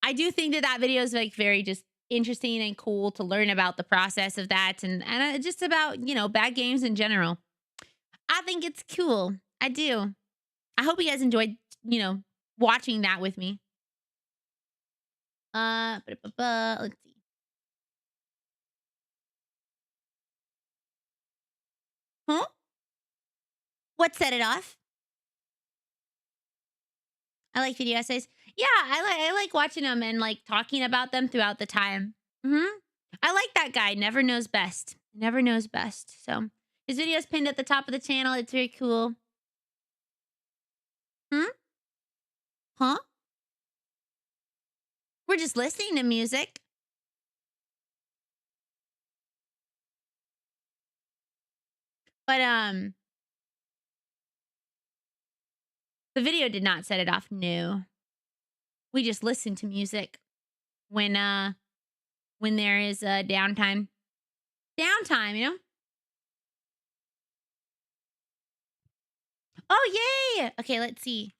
I do think that video is like very just interesting and cool to learn about the process of that and just about, you know, bad games in general. I think it's cool. I do. I hope you guys enjoyed, you know, watching that with me. Let's see. Huh? What set it off? I like video essays. Yeah, I like watching them and like talking about them throughout the time. I like that guy. Never knows best. Never knows best. So his video's pinned at the top of the channel. It's very cool. Huh? We're just listening to music. But the video did not set it off. No. We just listen to music when there is a downtime. Downtime, you know? Oh, yay! Okay, let's see.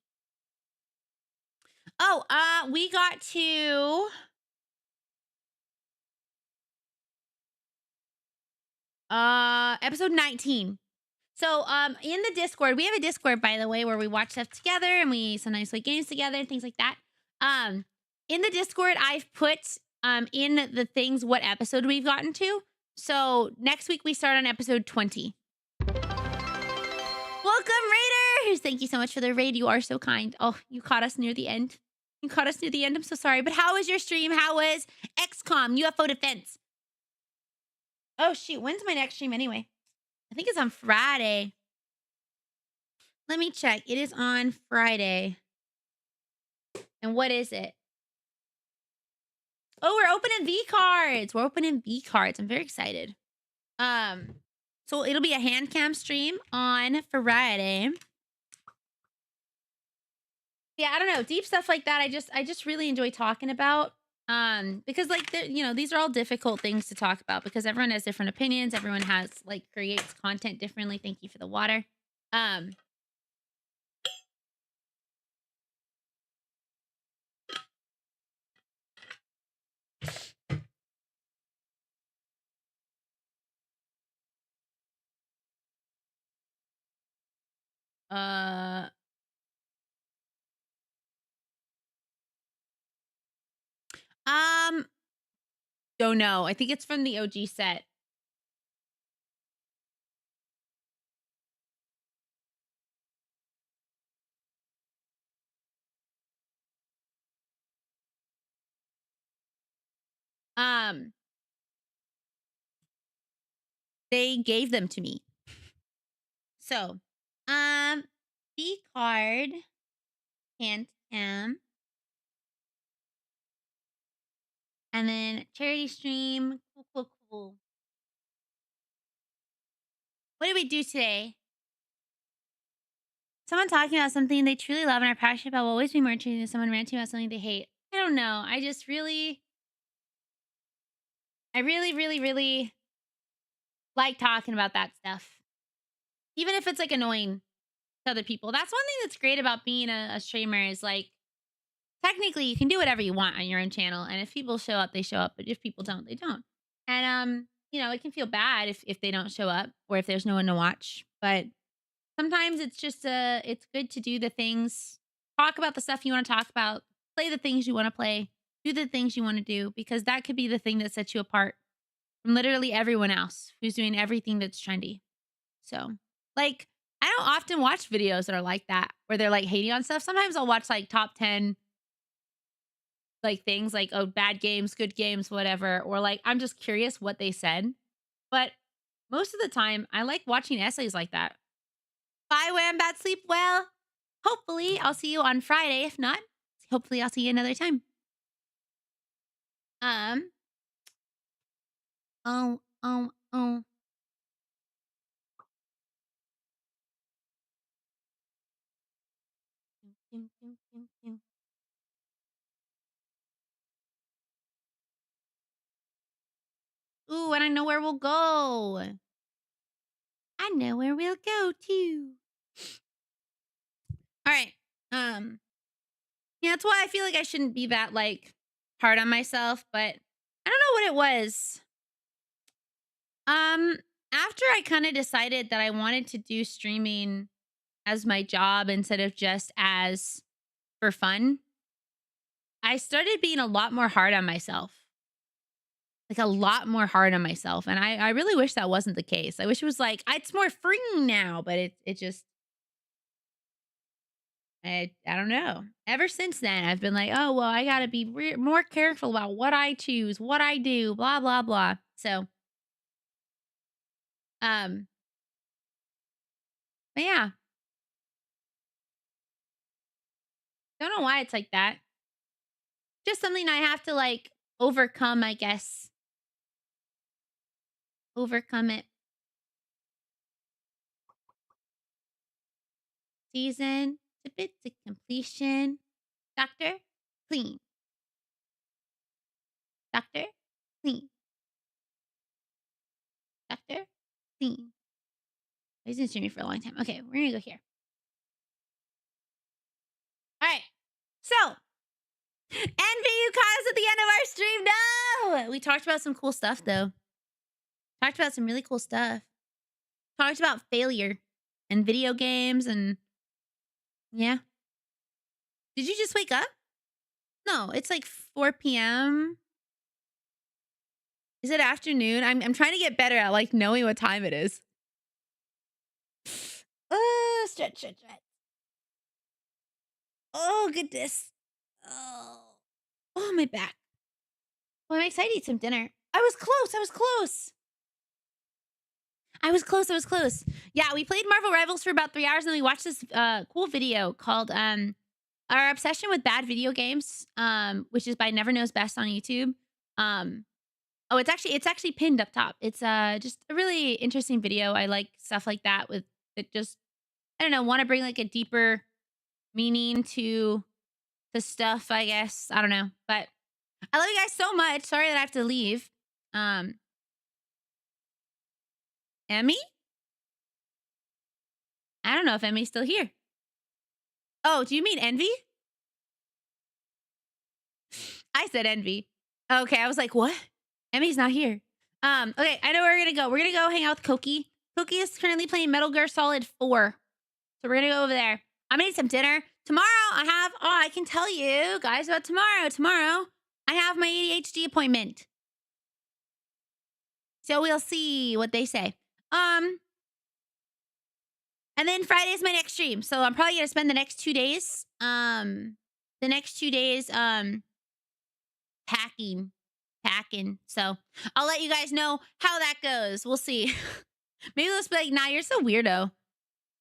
Oh, we got to episode 19. So, in the Discord, we have a Discord, by the way, where we watch stuff together and we sometimes play games together and things like that. In the Discord, I've put in the things what episode we've gotten to. So next week we start on episode 20. Welcome, Raiders! Thank you so much for the raid. You are so kind. Oh, you caught us near the end. You caught us near the end. I'm so sorry. But how was your stream? How was XCOM, UFO Defense? Oh, shoot. When's my next stream anyway? I think it's on Friday. Let me check. It is on Friday. And what is it? Oh, we're opening V cards. We're opening V cards. I'm very excited. So it'll be a hand cam stream on Friday. Yeah, I don't know. Deep stuff like that. I just really enjoy talking about. Because like, you know, these are all difficult things to talk about because everyone has different opinions. Everyone has like creates content differently. Thank you for the water. Don't know. I think it's from the OG set. They gave them to me. So, B card, hand cam, and then charity stream. Cool. What did we do today? Someone talking about something they truly love and are passionate about will always be more interesting than someone ranting about something they hate. I don't know. I really like talking about that stuff. Even if it's like annoying to other people. That's one thing that's great about being a streamer is like, technically you can do whatever you want on your own channel. And if people show up, they show up. But if people don't, they don't. And, you know, it can feel bad if they don't show up or if there's no one to watch. But sometimes it's just, it's good to do the things, talk about the stuff you want to talk about, play the things you want to play, do the things you want to do, because that could be the thing that sets you apart from literally everyone else who's doing everything that's trendy. So, like, I don't often watch videos that are like that, where they're like hating on stuff. Sometimes I'll watch like top 10 like things like, oh, bad games, good games, whatever. Or like, I'm just curious what they said. But most of the time, I like watching essays like that. Bye, Wham, Bat, sleep well. Hopefully, I'll see you on Friday. If not, hopefully I'll see you another time. and I know where we'll go. I know where we'll go to. All right. Yeah, that's why I feel like I shouldn't be that like hard on myself, but I don't know what it was. After I kind of decided that I wanted to do streaming as my job instead of just as for fun, I started being a lot more hard on myself. Like a lot more hard on myself. And I really wish that wasn't the case. I wish it was like, it's more freeing now, but it just, I don't know. Ever since then, I've been like, oh, well, I got to be more careful about what I choose, what I do, blah, blah, blah. So, but yeah. Don't know why it's like that. Just something I have to like overcome, I guess. Overcome it. Season to bit to completion. Doctor, clean. Doctor, clean. Doctor, clean. He's been streaming for a long time. Okay, we're gonna go here. All right. So, Envy, you caught us at the end of our stream. No! We talked about some cool stuff, though. Talked about some really cool stuff. Talked about failure and video games and... Yeah. Did you just wake up? No, it's like 4 p.m. Is it afternoon? I'm trying to get better at like knowing what time it is. Oh, stretch. Oh, goodness. Oh, my back. Well, I'm excited to eat some dinner. I was close. Yeah, we played Marvel Rivals for about 3 hours and then we watched this cool video called Our Obsession with Bad Video Games, which is by Never Knows Best on YouTube. Oh, it's actually pinned up top. It's just a really interesting video. I like stuff like that with it just, I don't know, want to bring like a deeper meaning to stuff, I guess. I don't know. But I love you guys so much. Sorry that I have to leave. Emmy? I don't know if Emmy's still here. Oh, do you mean Envy? I said Envy. Okay, I was like, what? Emmy's not here. Okay, I know where we're gonna go. We're gonna go hang out with Koki. Koki is currently playing Metal Gear Solid 4. So we're gonna go over there. I'm gonna eat some dinner. Tomorrow I can tell you guys about tomorrow. Tomorrow, I have my ADHD appointment. So we'll see what they say. And then Friday is my next stream. So I'm probably gonna spend the next 2 days. Packing. So I'll let you guys know how that goes. We'll see. Maybe they'll just be like, nah, you're so weirdo.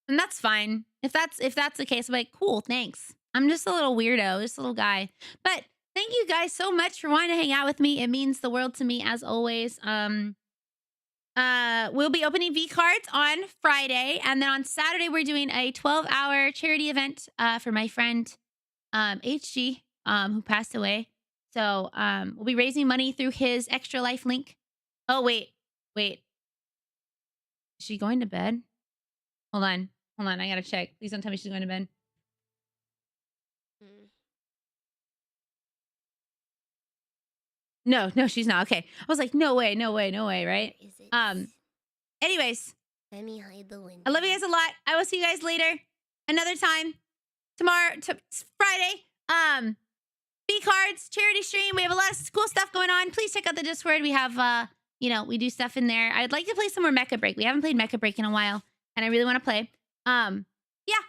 And that's fine. If that's the case, I'm like, cool, thanks. I'm just a little weirdo, just a little guy. But thank you guys so much for wanting to hang out with me. It means the world to me as always. We'll be opening V cards on Friday, and then on Saturday we're doing a 12-hour charity event for my friend HG who passed away. So we'll be raising money through his Extra Life link. Oh wait. Is she going to bed? Hold on, I gotta check. Please don't tell me she's going to bed. No, she's not. Okay. I was like, no way, right? Anyways. Let me hide the window. I love you guys a lot. I will see you guys later. Another time. Tomorrow, Friday. B cards, charity stream. We have a lot of cool stuff going on. Please check out the Discord. We have we do stuff in there. I'd like to play some more Mecha Break. We haven't played Mecha Break in a while, and I really want to play. Yeah,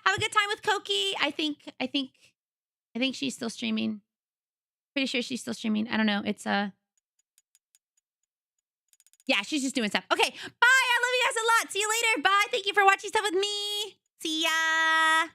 have a good time with Koki. I think she's still streaming. Pretty sure she's still streaming. I don't know. It's yeah, she's just doing stuff. Okay, bye. I love you guys a lot. See you later. Bye. Thank you for watching stuff with me. See ya.